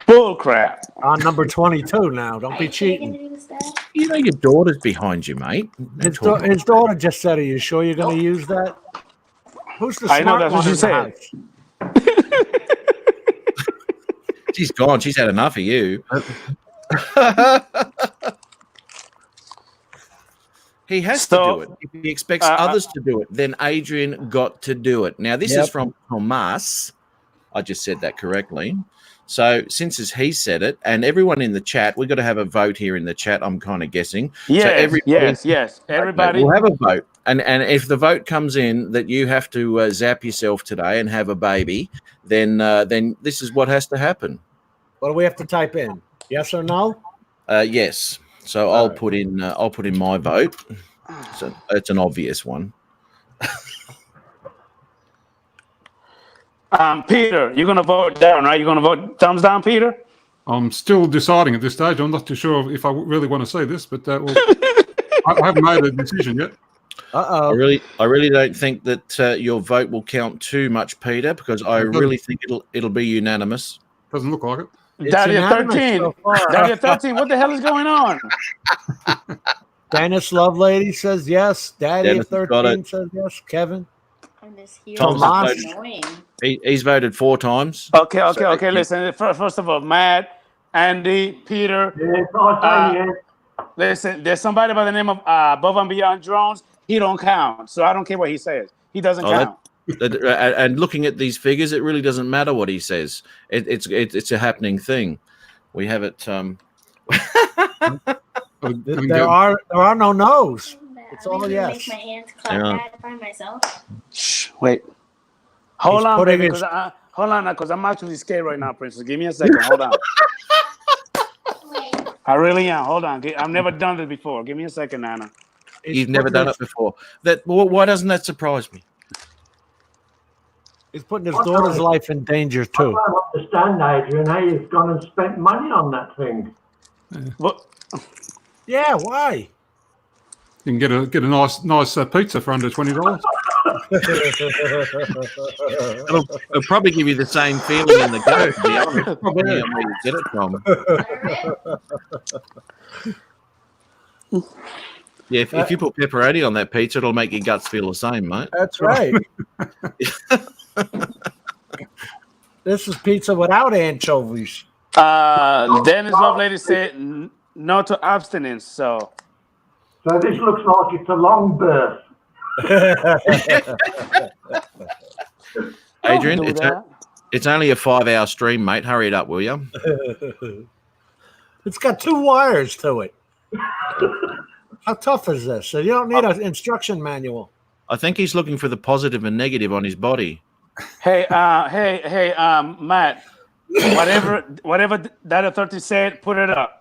Speaker 6: Bull crap.
Speaker 3: On number 22 now. Don't be cheating.
Speaker 2: You know your daughter's behind you, mate.
Speaker 3: His daughter just said, are you sure you're going to use that? Who's the
Speaker 6: I know,
Speaker 3: smart
Speaker 6: that's what
Speaker 3: one
Speaker 6: she
Speaker 3: in the
Speaker 6: said.
Speaker 3: house?
Speaker 2: She's gone. She's had enough of you. He has to do it. If he expects others to do it, then Adrian got to do it. Now, this is from Tomas. I just said that correctly. So since he said it, and everyone in the chat, we've got to have a vote here in the chat. I'm kind of guessing.
Speaker 6: Yes,
Speaker 2: so
Speaker 6: yes. Everybody.
Speaker 2: We'll have a vote, and if the vote comes in that you have to zap yourself today and have a baby, then this is what has to happen.
Speaker 3: What do we have to type in? Yes or no?
Speaker 2: Yes. So I'll put in my vote. So it's an obvious one.
Speaker 6: Peter, you're gonna vote down, right? You're gonna vote thumbs down, Peter?
Speaker 4: I'm still deciding at this stage. I'm not too sure if I really want to see this, but I haven't made a decision yet.
Speaker 2: I really don't think that your vote will count too much, Peter, because I really think it'll be unanimous.
Speaker 4: Doesn't look like it.
Speaker 6: Daddy at 13.
Speaker 3: So far.
Speaker 6: Daddy at 13. What the hell is going on?
Speaker 3: Dennis Lovelady says yes. Daddy
Speaker 2: Dennis
Speaker 3: at 13 says yes. Kevin.
Speaker 7: And this here
Speaker 2: Thomas
Speaker 7: is annoying.
Speaker 2: He's voted 4 times.
Speaker 6: Okay. Listen, first of all, Matt, Andy, Peter.
Speaker 1: Yes, I say yes.
Speaker 6: Listen, there's somebody by the name of Above and Beyond Drones. He don't count, so I don't care what he says. He doesn't count.
Speaker 2: And looking at these figures, it really doesn't matter what he says. It's a happening thing. We have it.
Speaker 3: There are no no's. It's all yes.
Speaker 7: Make my hands clap by myself.
Speaker 6: Shh, wait. Hold on,
Speaker 3: putting
Speaker 6: baby,
Speaker 3: his-
Speaker 6: because I'm actually scared right now, Princess. Give me a second. Hold on. I really am. Hold on. I've never done this before. Give me a second, Nana.
Speaker 2: You've never done it before. Why doesn't that surprise me?
Speaker 3: He's putting his daughter's life in danger
Speaker 1: I
Speaker 3: too.
Speaker 1: don't understand, Adrian, how you've gone and spent money on that thing.
Speaker 6: What?
Speaker 3: Yeah, why?
Speaker 4: You can get a nice pizza for under $20.
Speaker 2: It'll probably give you the same feeling in the gut, to be honest. Depending on where you get it from. Yeah, if you put pepperoni on that pizza, it'll make your guts feel the same, mate.
Speaker 3: That's right. This is pizza without anchovies.
Speaker 6: Dennis Lovelady said no to abstinence. So
Speaker 1: So this looks like it's a long birth.
Speaker 2: Adrian,
Speaker 6: Don't do that.
Speaker 2: it's only a 5-hour stream, mate. Hurry it up, will you?
Speaker 3: It's got 2 wires to it. How tough is this? So you don't need an instruction manual.
Speaker 2: I think he's looking for the positive and negative on his body.
Speaker 6: Hey, Matt. Whatever that 30 said, put it up.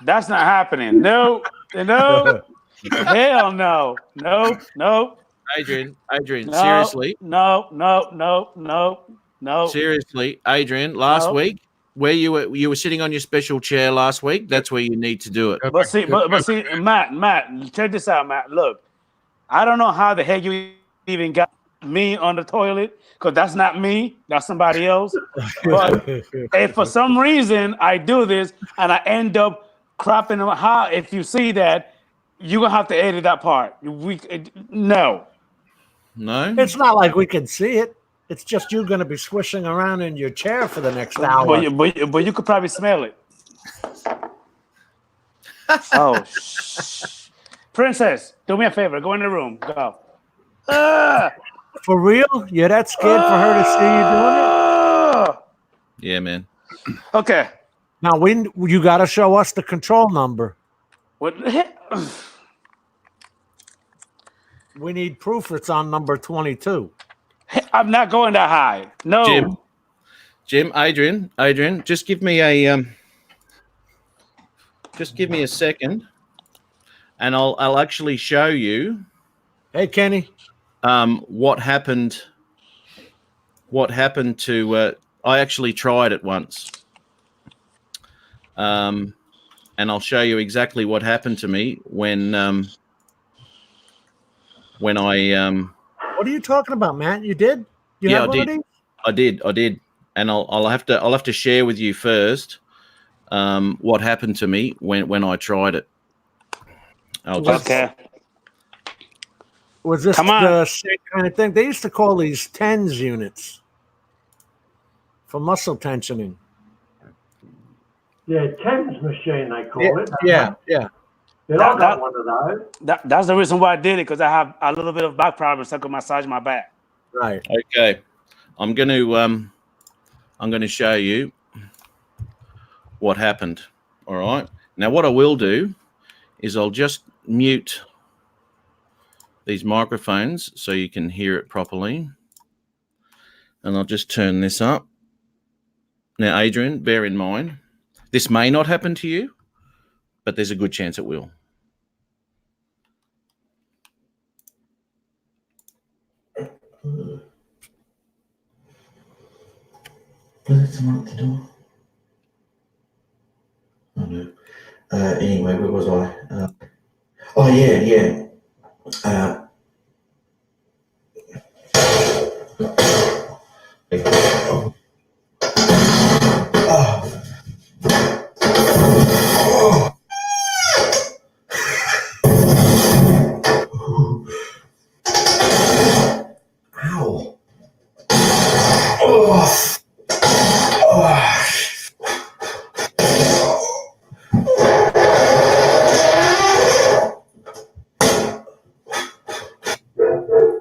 Speaker 6: That's not happening. No, hell no.
Speaker 2: Adrian,
Speaker 6: No,
Speaker 2: seriously.
Speaker 6: No.
Speaker 2: Seriously, Adrian, last
Speaker 6: No.
Speaker 2: week, where you were sitting on your special chair last week, that's where you need to do it.
Speaker 6: But see, Matt, check this out, Matt. Look, I don't know how the heck you even got me on the toilet, because that's not me, that's somebody else. But if for some reason I do this and I end up cropping them, how if you see that, you're gonna have to edit that part. No.
Speaker 2: No?
Speaker 3: It's not like we can see it. It's just you're going to be swishing around in your chair for the next hour.
Speaker 6: But you could probably smell it. Oh, Princess, do me a favor. Go in the room. Go.
Speaker 3: For real? You're that scared for her to see you doing it?
Speaker 2: Yeah, man.
Speaker 6: Okay.
Speaker 3: Now, you got to show us the control number.
Speaker 6: What the heck?
Speaker 3: We need proof it's on number 22.
Speaker 6: I'm not going that high. No.
Speaker 2: Jim, Adrian, just give me a second, and I'll actually show you
Speaker 3: Hey, Kenny.
Speaker 2: what happened to I actually tried it once. And I'll show you exactly what happened to me when I
Speaker 3: What are you talking about, Matt? You did? You
Speaker 2: Yeah,
Speaker 3: have
Speaker 2: I
Speaker 3: one of
Speaker 2: did.
Speaker 3: these?
Speaker 2: I did, and I'll have to share with you first what happened to me when I tried it.
Speaker 6: Okay.
Speaker 3: Was this
Speaker 6: Come on.
Speaker 3: the same kind of thing? They used to call these TENS units for muscle tensioning.
Speaker 1: Yeah, Thames machine, they call it.
Speaker 3: Yeah.
Speaker 1: Yeah, I got
Speaker 6: That-
Speaker 1: one of those.
Speaker 6: That's the reason why I did it, because I have a little bit of back problems, so I could massage my back.
Speaker 3: Right.
Speaker 2: Okay, I'm going to show you what happened. All right. Now, what I will do is I'll just mute these microphones so you can hear it properly, and I'll just turn this up. Now, Adrian, bear in mind, this may not happen to you, but there's a good chance it will.
Speaker 8: Let someone at the door. Oh no. Anyway, where was I? Oh yeah. Ow.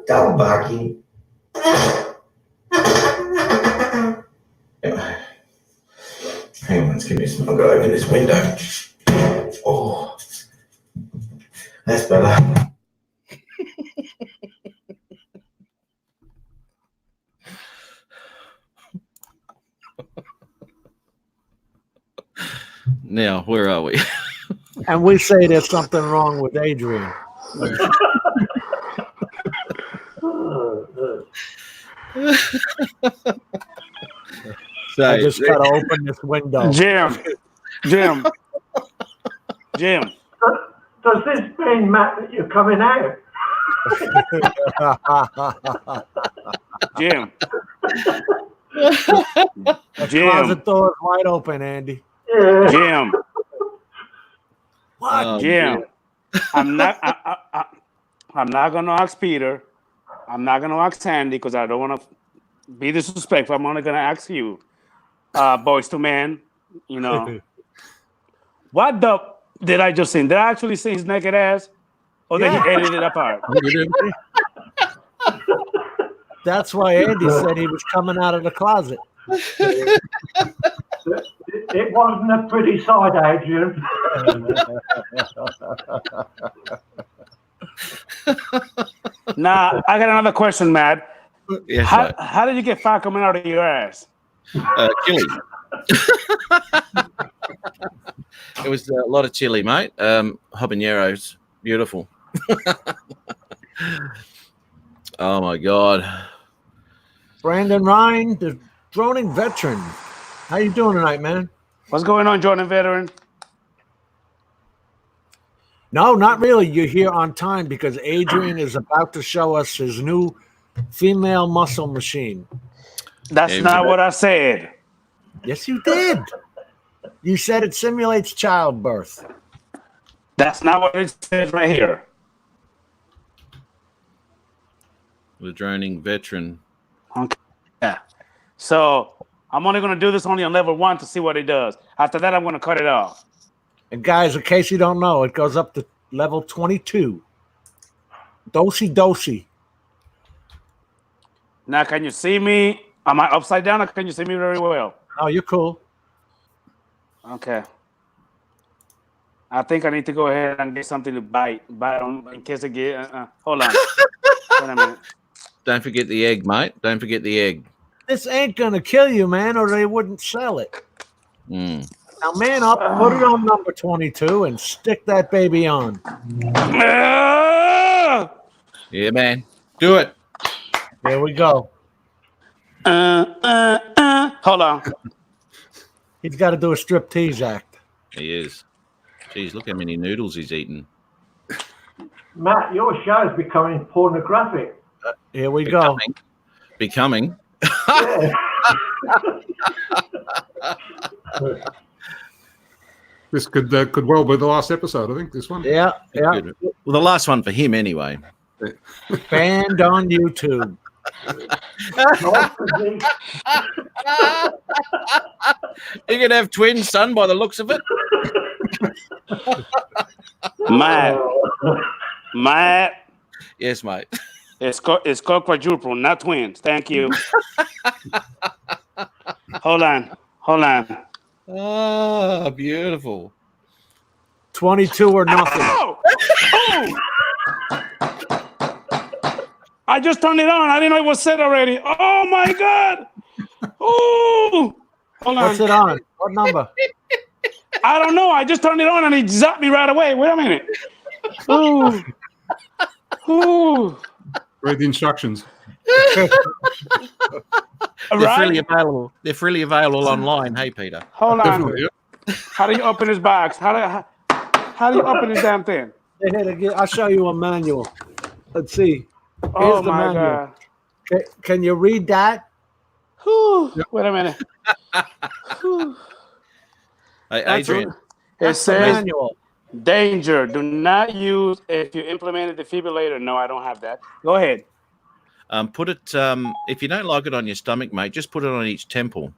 Speaker 8: Double barking. Hang on, let's give me some. I'll go open this window. Oh, that's better.
Speaker 2: Now, where are we?
Speaker 3: And we say there's something wrong with Adrian.
Speaker 2: So,
Speaker 3: I just got to open this window.
Speaker 6: Jim.
Speaker 1: Does this mean, Matt, that you're coming out?
Speaker 6: Jim.
Speaker 3: Closet door is wide open, Andy.
Speaker 1: Yeah.
Speaker 6: Jim.
Speaker 3: What?
Speaker 2: Oh,
Speaker 6: Jim. I'm not gonna ask Peter. I'm not gonna ask Sandy because I don't want to be disrespectful. I'm only gonna ask you, Boys to Men. You know, what the did I just see? Did I actually see his naked ass, or did he edit it apart?
Speaker 3: That's why Andy said he was coming out of the closet.
Speaker 1: It wasn't a pretty sight, Adrian.
Speaker 6: Now I got another question, Matt.
Speaker 2: yes,
Speaker 6: How,
Speaker 2: mate.
Speaker 6: how did you get fire coming out of your ass?
Speaker 2: Chili. It was a lot of chili, mate. Habaneros, beautiful. Oh my God.
Speaker 3: Brandon Ryan, the droning veteran. How you doing tonight, man?
Speaker 6: What's going on, Jordan Veteran?
Speaker 3: No, not really. You're here on time because Adrian is about to show us his new female muscle machine.
Speaker 6: That's
Speaker 2: Amen.
Speaker 6: not what I said.
Speaker 3: Yes, you did. You said it simulates childbirth.
Speaker 6: That's not what it says right here.
Speaker 2: The droning veteran.
Speaker 6: Okay. Yeah. So I'm only gonna do this only on level 1 to see what it does. After that, I'm gonna cut it off.
Speaker 3: And guys, in case you don't know, it goes up to level 22. Dosey.
Speaker 6: Now, can you see me? Am I upside down, or can you see me very well?
Speaker 3: Oh, you're cool.
Speaker 6: Okay. I think I need to go ahead and get something to bite on in case I get. Hold on. Wait a minute.
Speaker 2: Don't forget the egg, mate. Don't forget the egg.
Speaker 3: This ain't gonna kill you, man, or they wouldn't sell it.
Speaker 2: Mm.
Speaker 3: Now, man up, put it on number 22 and stick that baby on.
Speaker 2: Yeah, man. Do it.
Speaker 3: There we go.
Speaker 6: Hold on.
Speaker 3: He's got to do a striptease act.
Speaker 2: He is. Jeez, look how many noodles he's eaten.
Speaker 1: Matt, your show is becoming pornographic.
Speaker 3: Here we go.
Speaker 2: Becoming.
Speaker 1: Yeah.
Speaker 4: This could well be the last episode. I think this one.
Speaker 3: Yeah.
Speaker 2: Good. Well, the last one for him anyway.
Speaker 3: Banned on YouTube.
Speaker 1: Nice physique.
Speaker 2: You're gonna have twins, son, by the looks of it.
Speaker 6: Matt,
Speaker 1: Oh.
Speaker 6: Matt,
Speaker 2: Yes, mate.
Speaker 6: it's called quadruple, not twins. Thank you. Hold on.
Speaker 2: Oh, beautiful.
Speaker 3: 22 or nothing.
Speaker 6: Oh! Oh! I just turned it on. I didn't know it was set already. Oh my god! Oh! Hold
Speaker 3: What's
Speaker 6: on.
Speaker 3: it on? What number?
Speaker 6: I don't know. I just turned it on and it zapped me right away. Wait a minute. Ooh. Ooh.
Speaker 4: Read the instructions.
Speaker 2: They're freely
Speaker 6: Right?
Speaker 2: available. They're freely available online. Hey, Peter.
Speaker 6: Hold on.
Speaker 4: Definitely. Yeah.
Speaker 6: How do you open this box? How do you open this damn thing?
Speaker 3: I'll show you a manual. Let's see.
Speaker 6: Oh
Speaker 3: the
Speaker 6: my
Speaker 3: manual.
Speaker 6: god.
Speaker 3: Can you read that?
Speaker 6: Whew. Wait a minute. Whew.
Speaker 2: Hey,
Speaker 3: That's
Speaker 2: Adrian.
Speaker 6: It
Speaker 3: That's the
Speaker 6: says
Speaker 3: manual.
Speaker 6: danger. Do not use if you implement a defibrillator. No, I don't have that. Go ahead.
Speaker 2: Put it. If you don't like it on your stomach, mate, just put it on each temple.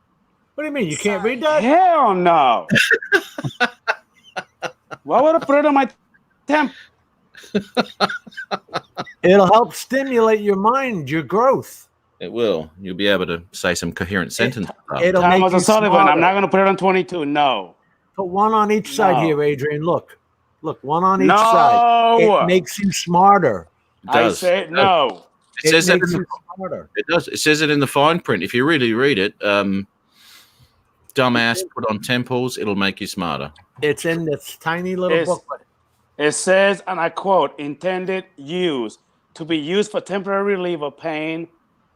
Speaker 3: What do you mean? You can't read that?
Speaker 6: Hell no. Why would I put it on my temp?
Speaker 3: It'll help stimulate your mind, your growth.
Speaker 2: It will. You'll be able to say some coherent sentences.
Speaker 3: It'll make
Speaker 6: Thomas
Speaker 3: you
Speaker 6: O'Sullivan.
Speaker 3: smarter.
Speaker 6: I'm not going to put it on 22. No.
Speaker 3: Put one on each side
Speaker 6: No.
Speaker 3: here, Adrian. Look, one on each side.
Speaker 6: No.
Speaker 3: It makes you smarter.
Speaker 2: It
Speaker 6: I
Speaker 2: does.
Speaker 6: said no.
Speaker 2: It says that
Speaker 3: makes
Speaker 2: in
Speaker 3: you smarter.
Speaker 2: It does. It says it in the fine print. If you really read it, dumbass, put on temples, it'll make you smarter.
Speaker 3: It's in this tiny little
Speaker 6: It's-
Speaker 3: booklet.
Speaker 6: It says, and I quote, intended use to be used for temporary relief of pain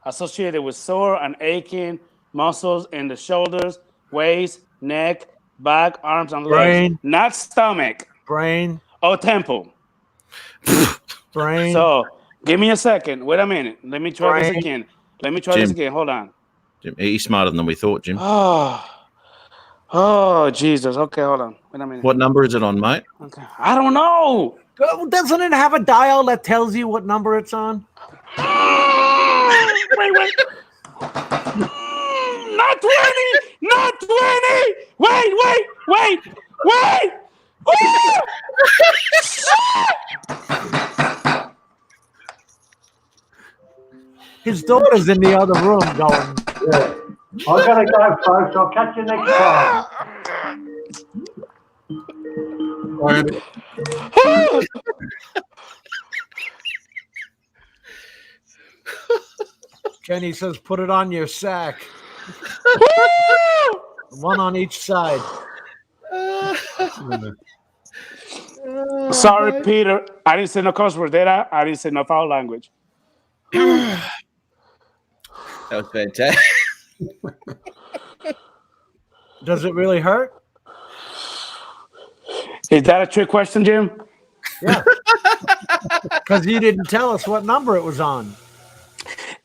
Speaker 6: associated with sore and aching muscles in the shoulders, waist, neck, back, arms, and legs.
Speaker 3: Brain.
Speaker 6: Not stomach
Speaker 3: Brain,
Speaker 6: or temple.
Speaker 3: brain.
Speaker 6: So give me a second. Wait a minute. Let me try this
Speaker 3: Brain.
Speaker 6: again. Let me try this
Speaker 2: Jim.
Speaker 6: again. Hold on.
Speaker 2: Jim, he's smarter than we thought, Jim.
Speaker 6: Oh, Jesus. Okay, hold on. Wait a minute.
Speaker 2: What number is it on, mate?
Speaker 6: Okay. I don't know.
Speaker 3: Doesn't it have a dial that tells you what number it's on?
Speaker 6: Wait. Not 20! Not 20! Wait! Woo!
Speaker 3: His daughter's in the other room going,
Speaker 1: Yeah. I gotta go, folks. I'll catch you next time.
Speaker 4: And
Speaker 3: Kenny says, put it on your sack. One on each side.
Speaker 6: Sorry, Peter. I didn't say no curse word, did I? I didn't say no foul language.
Speaker 2: That was fantastic.
Speaker 3: Does it really hurt?
Speaker 6: Is that a trick question, Jim?
Speaker 3: Yeah. Because you didn't tell us what number it was on.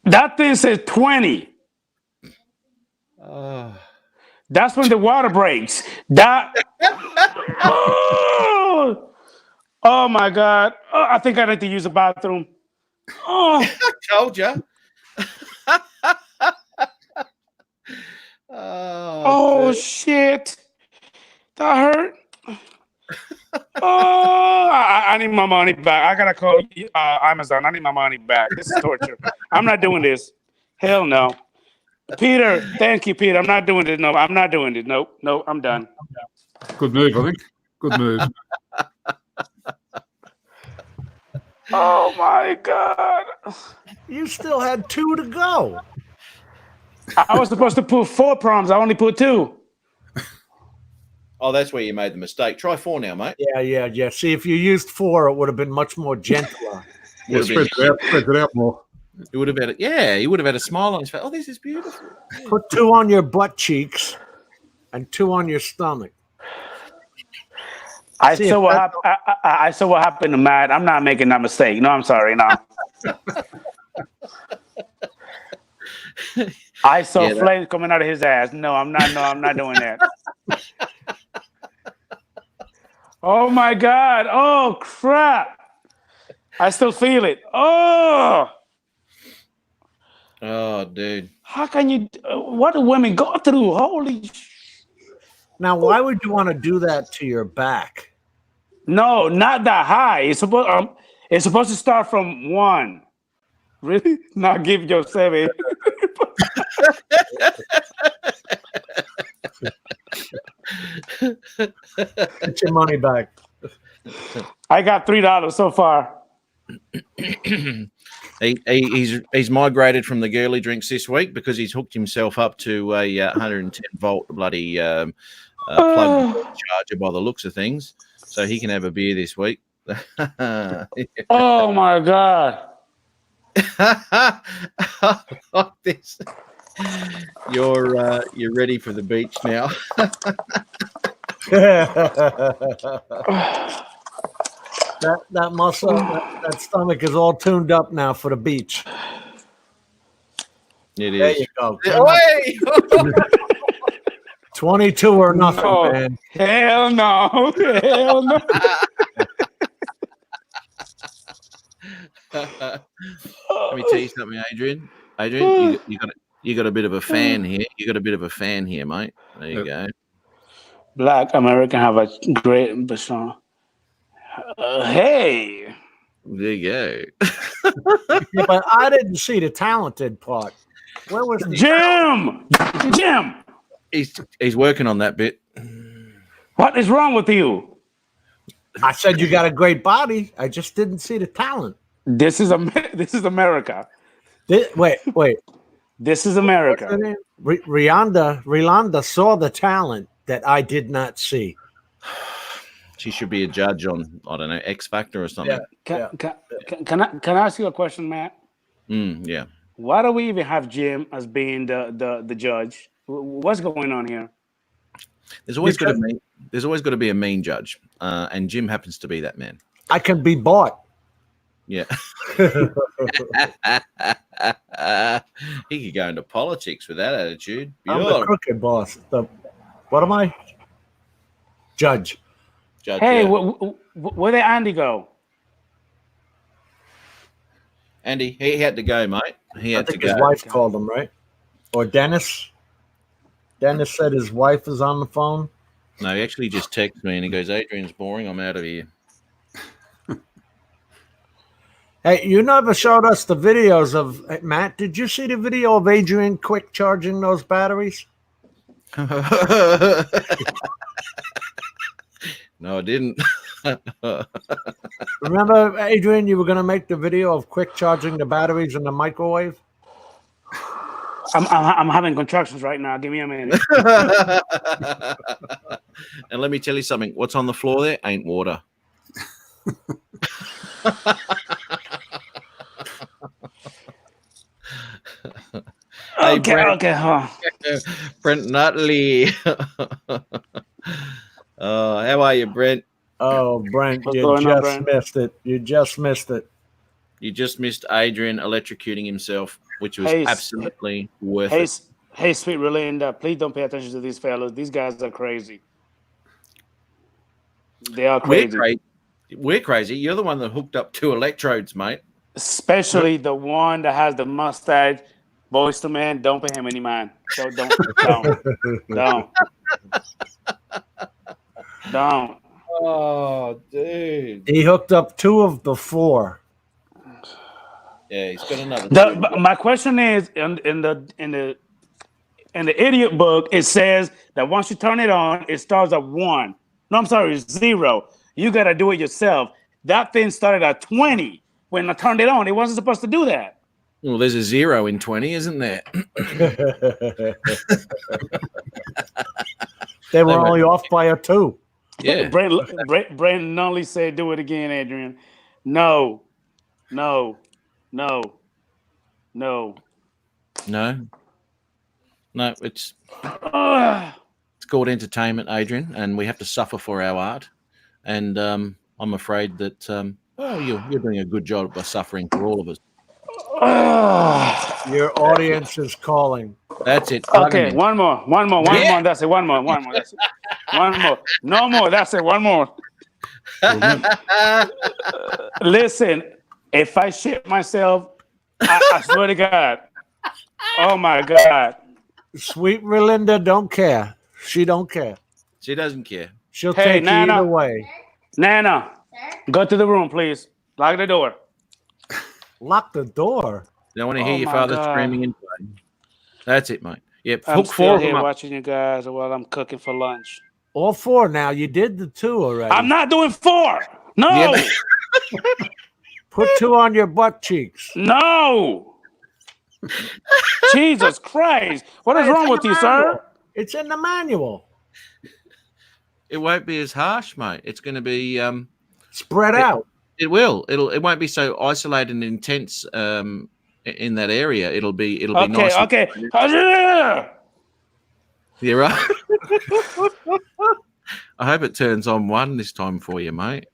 Speaker 6: That thing says 20. That's when the water breaks. That. Oh my God. Oh, I think I need to use the bathroom. Oh,
Speaker 2: Told you.
Speaker 6: oh shit. That hurt. Oh, I need my money back. I gotta call Amazon. I need my money back. This is torture. I'm not doing this. Hell no. Peter, thank you, Peter. I'm not doing this. No, I'm not doing this. Nope, I'm done.
Speaker 4: good move, I think. Good move.
Speaker 6: Oh my God.
Speaker 3: You still had 2 to go.
Speaker 6: I was supposed to put 4 proms. I only put 2.
Speaker 2: Oh, that's where you made the mistake. Try 4 now, mate.
Speaker 3: Yeah. See, if you used 4, it would have been much more gentler.
Speaker 4: Yeah, spread it out more.
Speaker 2: He would have had it. Yeah, he would have had a smile on his face. Oh, this is beautiful.
Speaker 3: Put 2 on your butt cheeks and 2 on your stomach.
Speaker 6: I
Speaker 3: See,
Speaker 6: saw
Speaker 3: if
Speaker 6: what
Speaker 3: that-
Speaker 6: I saw what happened to Matt. I'm not making that mistake. No, I'm sorry. No. I saw
Speaker 2: Yeah, that-
Speaker 6: flames coming out of his ass. No, I'm not. No, I'm not doing that. Oh my God. Oh crap. I still feel it. Oh.
Speaker 2: Oh, dude.
Speaker 6: How can you? What do women go through? Holy!
Speaker 3: Now, why would you want to do that to your back?
Speaker 6: No, not that high. It's supposed to start from 1. Really? Not give yourself a.
Speaker 3: Get your money back.
Speaker 6: I got $3 so far.
Speaker 2: He's migrated from the girly drinks this week because he's hooked himself up to a 110 volt bloody plug charger by the looks of things, so he can have a beer this week.
Speaker 6: Oh my god!
Speaker 2: This. You're ready for the beach now.
Speaker 3: that muscle, that stomach is all tuned up now for the beach.
Speaker 2: It
Speaker 3: There
Speaker 2: is.
Speaker 3: you go.
Speaker 2: Hey!
Speaker 3: 22 or nothing,
Speaker 6: No.
Speaker 3: man.
Speaker 6: Hell no! Hell no!
Speaker 2: Let me tell you something, Adrian. Adrian, you got a bit of a fan here. You got a bit of a fan here, mate. There you go.
Speaker 6: Black American have a great impression. Hey,
Speaker 2: There you go.
Speaker 3: Yeah, but I didn't see the talented part. Where was the
Speaker 6: Jim,
Speaker 2: He's working on that bit.
Speaker 6: what is wrong with you?
Speaker 3: I said you got a great body. I just didn't see the talent.
Speaker 6: This is America.
Speaker 3: Wait.
Speaker 6: This is America.
Speaker 3: Rihanna saw the talent that I did not see.
Speaker 2: She should be a judge on, I don't know, X Factor or something.
Speaker 6: Can I ask you a question, Matt?
Speaker 2: Yeah.
Speaker 6: Why do we even have Jim as being the judge? What's going on here?
Speaker 2: There's always got to be a mean judge, and Jim happens to be that man.
Speaker 3: I can be bought.
Speaker 2: Yeah. He could go into politics with that attitude.
Speaker 3: I'm the crooked boss. What am I? Judge.
Speaker 6: Hey,
Speaker 2: yeah.
Speaker 6: where did Andy go?
Speaker 2: Andy, he had to go, mate. He
Speaker 3: I
Speaker 2: had to
Speaker 3: think his
Speaker 2: go.
Speaker 3: wife called him, right? Or Dennis. Dennis said his wife is on the phone.
Speaker 2: No, he actually just texted me and he goes, Adrian's boring. I'm out of here.
Speaker 3: Hey, you never showed us the videos of Matt. Did you see the video of Adrian quick charging those batteries?
Speaker 2: No, I didn't.
Speaker 3: Remember, Adrian, you were going to make the video of quick charging the batteries in the microwave?
Speaker 6: I'm having contractions right now. Give me a minute.
Speaker 2: And let me tell you something. What's on the floor there ain't water. Hey,
Speaker 6: Okay.
Speaker 2: Brent Nutley. How are you, Brent?
Speaker 3: Oh, Brent,
Speaker 6: What's
Speaker 3: you
Speaker 6: going on,
Speaker 3: just
Speaker 6: Brent?
Speaker 3: missed it. You just missed it.
Speaker 2: You just missed Adrian electrocuting himself, which was
Speaker 6: Hey,
Speaker 2: absolutely worth it.
Speaker 6: Hey, sweet Relinda, please don't pay attention to these fellas. These guys are crazy. They are crazy.
Speaker 2: We're crazy. You're the one that hooked up 2 electrodes, mate.
Speaker 6: Especially the one that has the mustache. Boys to man, don't pay him any mind. So don't.
Speaker 2: Oh, dude.
Speaker 3: He hooked up 2 of the 4.
Speaker 2: Yeah, he's got another.
Speaker 6: My question is, in the idiot book, it says that once you turn it on, it starts at 1. No, I'm sorry, 0. You got to do it yourself. That thing started at 20 when I turned it on. It wasn't supposed to do that.
Speaker 2: Well, there's a 0 in 20, isn't there?
Speaker 3: They were only off by a 2.
Speaker 2: Yeah.
Speaker 6: Brandon Nunley said, "Do it again, Adrian." No.
Speaker 2: No. It's called entertainment, Adrian, and we have to suffer for our art. And I'm afraid that you're doing a good job by suffering for all of us.
Speaker 3: Your audience is calling.
Speaker 2: That's it.
Speaker 6: Okay, one more. That's it. One more. That's it. One more. No more. That's it. One more. Listen, if I shit myself, I swear to God, Oh my God.
Speaker 3: Sweet Relinda don't care. She don't care.
Speaker 2: She doesn't care.
Speaker 3: She'll
Speaker 6: Hey,
Speaker 3: take you
Speaker 6: Nana.
Speaker 3: either way.
Speaker 6: Nana,
Speaker 7: Sir?
Speaker 6: go to the room, please. Lock the door.
Speaker 3: Lock the door.
Speaker 2: Don't want to
Speaker 6: Oh
Speaker 2: hear your
Speaker 6: my
Speaker 2: father
Speaker 6: God.
Speaker 2: screaming and playing. That's it, mate. Yep.
Speaker 6: I'm
Speaker 2: Hook
Speaker 6: still
Speaker 2: four of
Speaker 6: here
Speaker 2: them up.
Speaker 6: watching you guys while I'm cooking for lunch.
Speaker 3: All four now. You did the 2 already.
Speaker 6: I'm not doing 4. No.
Speaker 2: Yeah,
Speaker 3: Put 2 on your butt cheeks.
Speaker 6: No. Jesus Christ. What is
Speaker 3: Hey, it's
Speaker 6: wrong
Speaker 3: in
Speaker 6: with
Speaker 3: the
Speaker 6: you,
Speaker 3: manual.
Speaker 6: sir?
Speaker 3: It's in the manual.
Speaker 2: It won't be as harsh, mate. It's going to be
Speaker 3: Spread out.
Speaker 2: It will. It won't be so isolated and intense in that area. It'll be
Speaker 6: Okay,
Speaker 2: nice.
Speaker 6: okay.
Speaker 2: You're right. I hope it turns on 1 this time for you, mate.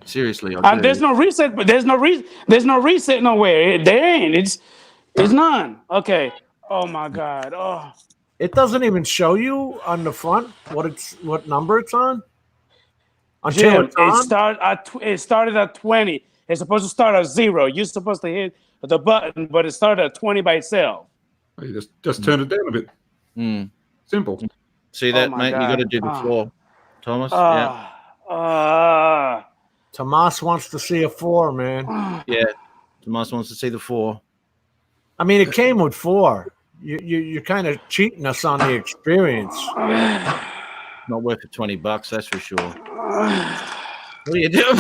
Speaker 2: Seriously, I do.
Speaker 6: There's no reset, but there's no reset nowhere. There ain't. It's none. Okay. Oh my God. Oh.
Speaker 3: It doesn't even show you on the front what number it's on. Until
Speaker 6: Jim,
Speaker 3: it's on.
Speaker 6: it started at 20. It's supposed to start at 0. You're supposed to hit the button, but it started at 20 by itself.
Speaker 4: You just turn it down a bit.
Speaker 2: Mm.
Speaker 4: Simple.
Speaker 2: See that,
Speaker 6: my
Speaker 2: mate? You got to
Speaker 6: God.
Speaker 2: do the 4, Thomas. Yeah.
Speaker 3: Tomas wants to see a 4, man.
Speaker 2: Yeah. Tomas wants to see the 4.
Speaker 3: I mean, it came with 4. You're kind of cheating us on the experience.
Speaker 2: Not worth the $20, that's for sure. What are you doing?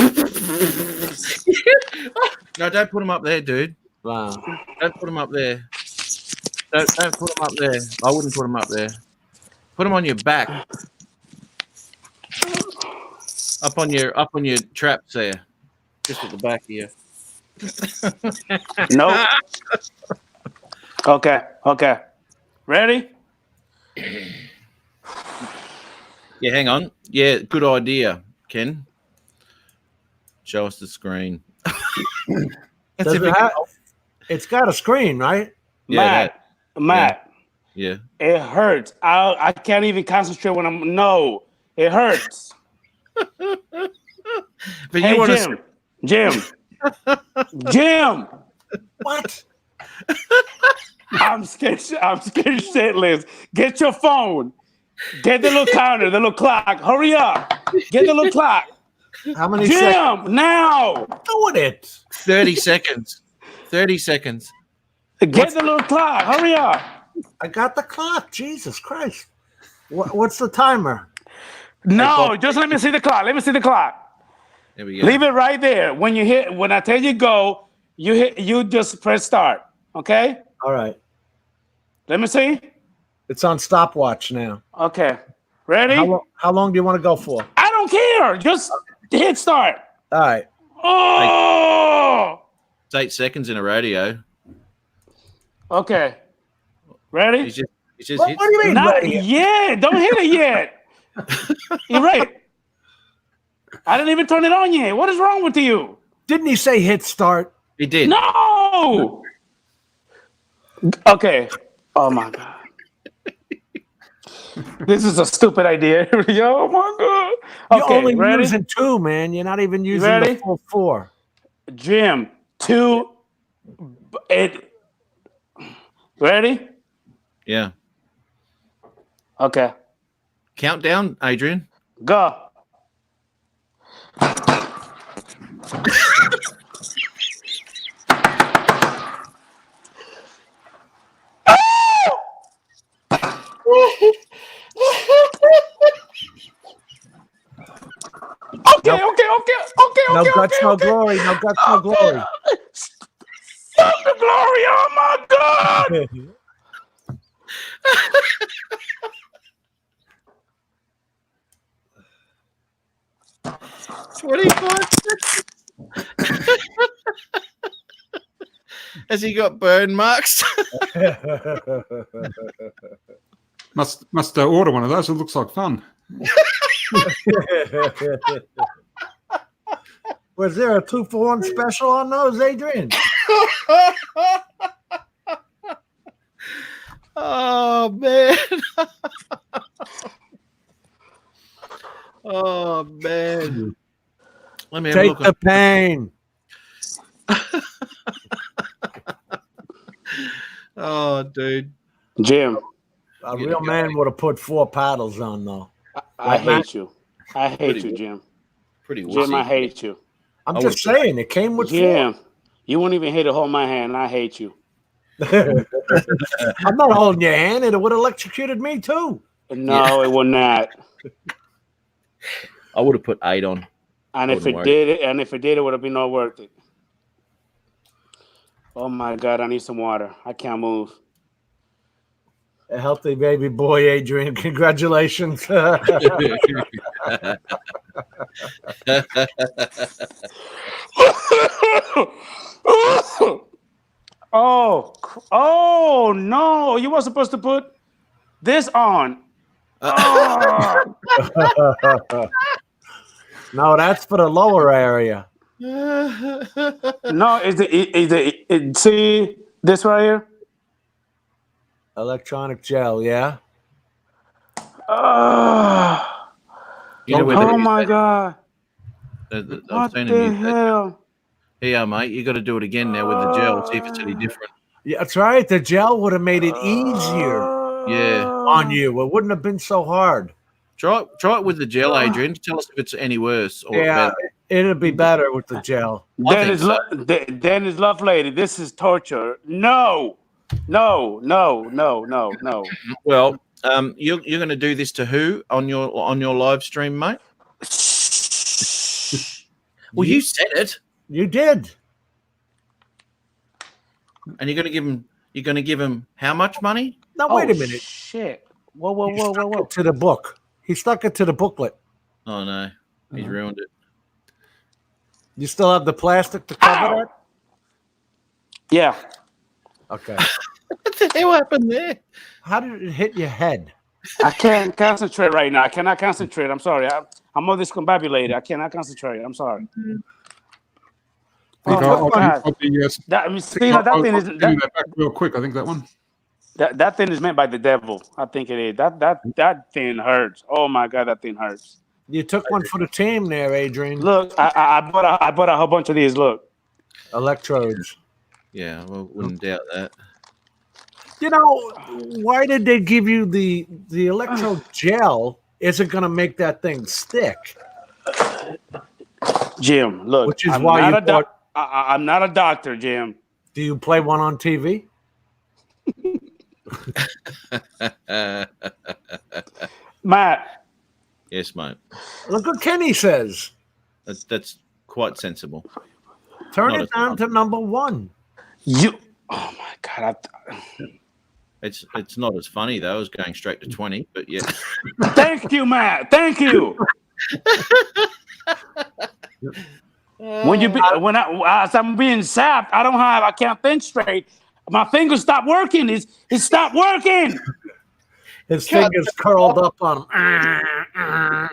Speaker 2: No, don't put them up there, dude.
Speaker 3: Wow.
Speaker 2: Don't put them up there. Don't put them up there. I wouldn't put them up there. Put them on your back. Up on your traps there. Just at the back here.
Speaker 6: Nope. Okay. Ready?
Speaker 2: Yeah, hang on. Yeah, good idea, Ken. Show us the screen.
Speaker 3: Does it have, it's got a screen, right?
Speaker 2: Yeah,
Speaker 6: Matt.
Speaker 2: Yeah.
Speaker 6: It hurts. I can't even concentrate when I'm. No, it hurts.
Speaker 2: But
Speaker 6: Hey,
Speaker 2: you want
Speaker 6: Jim. Jim.
Speaker 3: What?
Speaker 6: I'm scared shitless. Get your phone. Get the little counter, the little clock. Hurry up. Get the little clock.
Speaker 3: How many seconds?
Speaker 6: Jim, now.
Speaker 3: Doing it.
Speaker 2: 30 seconds. 30 seconds.
Speaker 6: Get the little clock. Hurry up.
Speaker 3: I got the clock. Jesus Christ. What's the timer?
Speaker 6: No, just let me see the clock. Let me see the clock.
Speaker 2: There we go.
Speaker 6: Leave it right there. When I tell you go, you just press start. Okay?
Speaker 3: All right.
Speaker 6: Let me see.
Speaker 3: It's on stopwatch now.
Speaker 6: Okay. Ready?
Speaker 3: How long do you want to go for?
Speaker 6: I don't care. Just hit start.
Speaker 3: All right.
Speaker 6: Oh.
Speaker 2: It's 8 seconds in a radio.
Speaker 6: Okay. Ready?
Speaker 2: He's just
Speaker 3: What
Speaker 2: hit.
Speaker 3: do you mean?
Speaker 6: Not
Speaker 3: ready?
Speaker 6: yet. Don't hit it yet. You're right. I didn't even turn it on yet. What is wrong with you?
Speaker 3: Didn't he say hit start?
Speaker 2: He did.
Speaker 6: No. Okay. Oh my God. This is a stupid idea. Oh my God.
Speaker 3: You're
Speaker 6: Okay,
Speaker 3: only
Speaker 6: ready?
Speaker 3: using 2, man. You're not even using
Speaker 6: Ready?
Speaker 3: the full 4.
Speaker 6: Jim, 2. Ready?
Speaker 2: Yeah.
Speaker 6: Okay.
Speaker 2: Countdown, Adrian.
Speaker 6: Go. Okay.
Speaker 3: No guts, no glory. No guts, no glory.
Speaker 6: Stop the glory! Oh my God!
Speaker 2: 25 seconds. Has he got burn marks?
Speaker 4: Must order one of those. It looks like fun.
Speaker 3: Was there a 2-for-1 special on those, Adrian?
Speaker 2: Oh man. Oh man. Let me have a
Speaker 3: Take
Speaker 2: look
Speaker 3: the pain.
Speaker 2: Oh, dude.
Speaker 6: Jim,
Speaker 3: A real man would have put 4 paddles on, though.
Speaker 6: I
Speaker 3: Matt?
Speaker 6: hate you. I hate you, Jim.
Speaker 2: Pretty
Speaker 6: Jim, I
Speaker 2: wussy.
Speaker 6: hate you.
Speaker 3: I'm
Speaker 2: I
Speaker 3: just
Speaker 2: would-
Speaker 3: saying, it came with 4.
Speaker 6: Jim, you won't even hit to hold my hand. I hate you.
Speaker 3: I'm not holding your hand. It would have electrocuted me, too.
Speaker 6: No, it will not.
Speaker 2: I would have put 8 on.
Speaker 6: And if
Speaker 2: Wouldn't
Speaker 6: it
Speaker 2: worry.
Speaker 6: did, it would have been not worth it. Oh my God, I need some water. I can't move.
Speaker 3: A healthy baby boy, Adrian. Congratulations.
Speaker 6: Oh no! You were supposed to put this on. Oh.
Speaker 3: No, that's for the lower area.
Speaker 6: No, see this right here?
Speaker 3: Electronic gel, yeah?
Speaker 2: You know where
Speaker 6: Oh my God!
Speaker 2: I'm
Speaker 6: What
Speaker 2: sending
Speaker 6: the
Speaker 2: you that.
Speaker 6: hell?
Speaker 2: Here, mate. You got to do it again now with the gel. See if it's any different.
Speaker 3: Yeah, that's right. The gel would have made it easier
Speaker 2: Yeah.
Speaker 3: on you. It wouldn't have been so hard.
Speaker 2: Try it with the gel, Adrian. Tell us if it's any worse or
Speaker 3: Yeah,
Speaker 2: better.
Speaker 3: it'd be better with the gel.
Speaker 6: Dennis Love Lady, this is torture. No.
Speaker 2: Well, you're going to do this to who on your live stream, mate? Well, you said it,
Speaker 3: You did.
Speaker 2: and you're going to give him how much money?
Speaker 3: Now, wait a minute.
Speaker 6: Shit. Whoa.
Speaker 3: He stuck it to the book. He stuck it to the booklet.
Speaker 2: Oh no, he's ruined it.
Speaker 3: You still have the plastic to cover that?
Speaker 6: Yeah.
Speaker 3: Okay.
Speaker 2: What the hell happened there?
Speaker 3: How did it hit your head?
Speaker 6: I can't concentrate right now. I cannot concentrate. I'm sorry. I'm all discombobulated. I cannot concentrate. I'm sorry.
Speaker 4: I'll
Speaker 6: God.
Speaker 4: do
Speaker 6: That thing is
Speaker 4: that back real quick. I think that one.
Speaker 6: that thing is meant by the devil. I think it is. That thing hurts. Oh my God, that thing hurts.
Speaker 3: You took one for the team there, Adrian.
Speaker 6: Look, I bought a whole bunch of these. Look.
Speaker 3: Electrodes.
Speaker 2: Yeah, well, wouldn't doubt that.
Speaker 3: You know, why did they give you the electrode gel? Isn't going to make that thing stick.
Speaker 6: Jim, look.
Speaker 3: Which is why you bought.
Speaker 6: I'm not a doctor, Jim.
Speaker 3: Do you play one on TV?
Speaker 6: Matt,
Speaker 2: Yes, mate.
Speaker 3: Look what Kenny says.
Speaker 2: That's quite sensible.
Speaker 3: Turn
Speaker 2: Not
Speaker 3: it
Speaker 2: as
Speaker 3: down
Speaker 2: fun.
Speaker 3: to number 1.
Speaker 6: oh my God.
Speaker 2: It's not as funny though as going straight to 20, but yeah.
Speaker 6: Thank you, Matt. Thank you. As I'm being zapped, I can't think straight. My fingers stop working. It stopped working.
Speaker 3: His fingers curled up on him.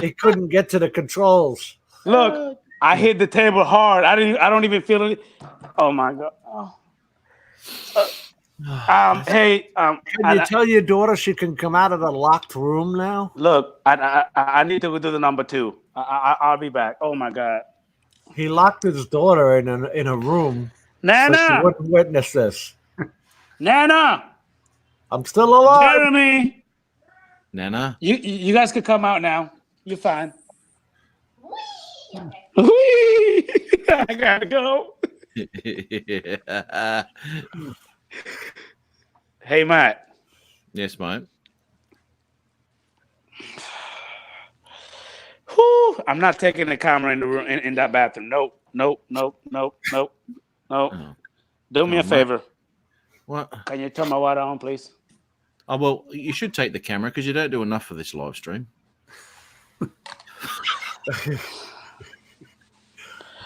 Speaker 3: He couldn't get to the controls.
Speaker 6: Look, I hit the table hard. I don't even feel it. Oh my God. Hey,
Speaker 3: Can you tell your daughter she can come out of the locked room now?
Speaker 6: Look, I need to go do the number 2. I'll be back. Oh my God.
Speaker 3: He locked his daughter in a room so
Speaker 6: Nana,
Speaker 3: she wouldn't witness this.
Speaker 6: Nana,
Speaker 3: I'm still alive.
Speaker 6: Jeremy,
Speaker 2: Nana.
Speaker 6: you guys could come out now. You're fine. Whee! I gotta go. Hey, Matt.
Speaker 2: Yes, mate.
Speaker 6: Whew, I'm not taking the camera in the room in that bathroom. Nope.
Speaker 2: Oh.
Speaker 6: Do me a
Speaker 2: mate.
Speaker 6: favor.
Speaker 2: What?
Speaker 6: Can you turn my water on, please?
Speaker 2: Oh well, you should take the camera because you don't do enough for this live stream.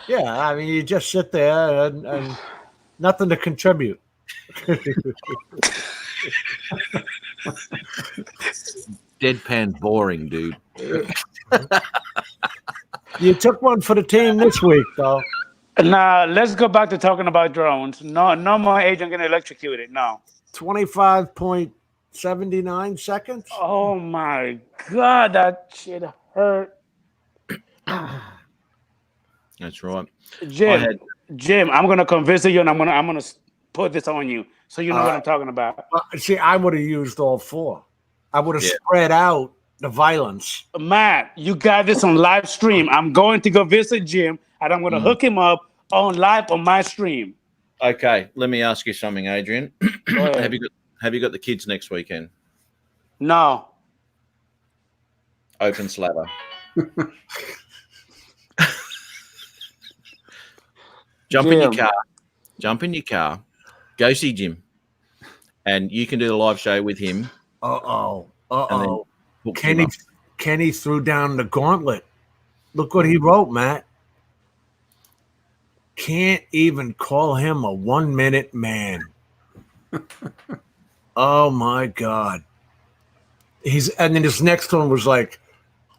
Speaker 3: Yeah, I mean, you just sit there and nothing to contribute.
Speaker 2: Deadpan boring, dude.
Speaker 3: You took one for the team this week, though.
Speaker 6: Now, let's go back to talking about drones. No more agent getting electrocuted. No.
Speaker 3: 25.79 seconds.
Speaker 6: Oh my God, that shit hurt.
Speaker 2: That's right.
Speaker 6: Jim, I'm gonna convince you, and I'm gonna put this on you, so you know what I'm talking about.
Speaker 3: Well, see, I would have used all 4. I would have
Speaker 2: Yeah.
Speaker 3: spread out the violence.
Speaker 6: Matt, you got this on live stream. I'm going to go visit Jim, and I'm going to hook him up on live on my stream.
Speaker 2: Okay, let me ask you something, Adrian.
Speaker 6: Go ahead.
Speaker 2: Have you got the kids next weekend?
Speaker 6: No.
Speaker 2: Open slather. Jump in your
Speaker 6: Jim.
Speaker 2: car. Jump in your car. Go see Jim, and you can do the live show with him.
Speaker 3: Uh-oh.
Speaker 2: And then
Speaker 3: Uh-oh.
Speaker 2: hook him up.
Speaker 3: Kenny threw down the gauntlet. Look what he wrote, Matt. Can't even call him a 1-minute man. Oh my God. And then his next one was like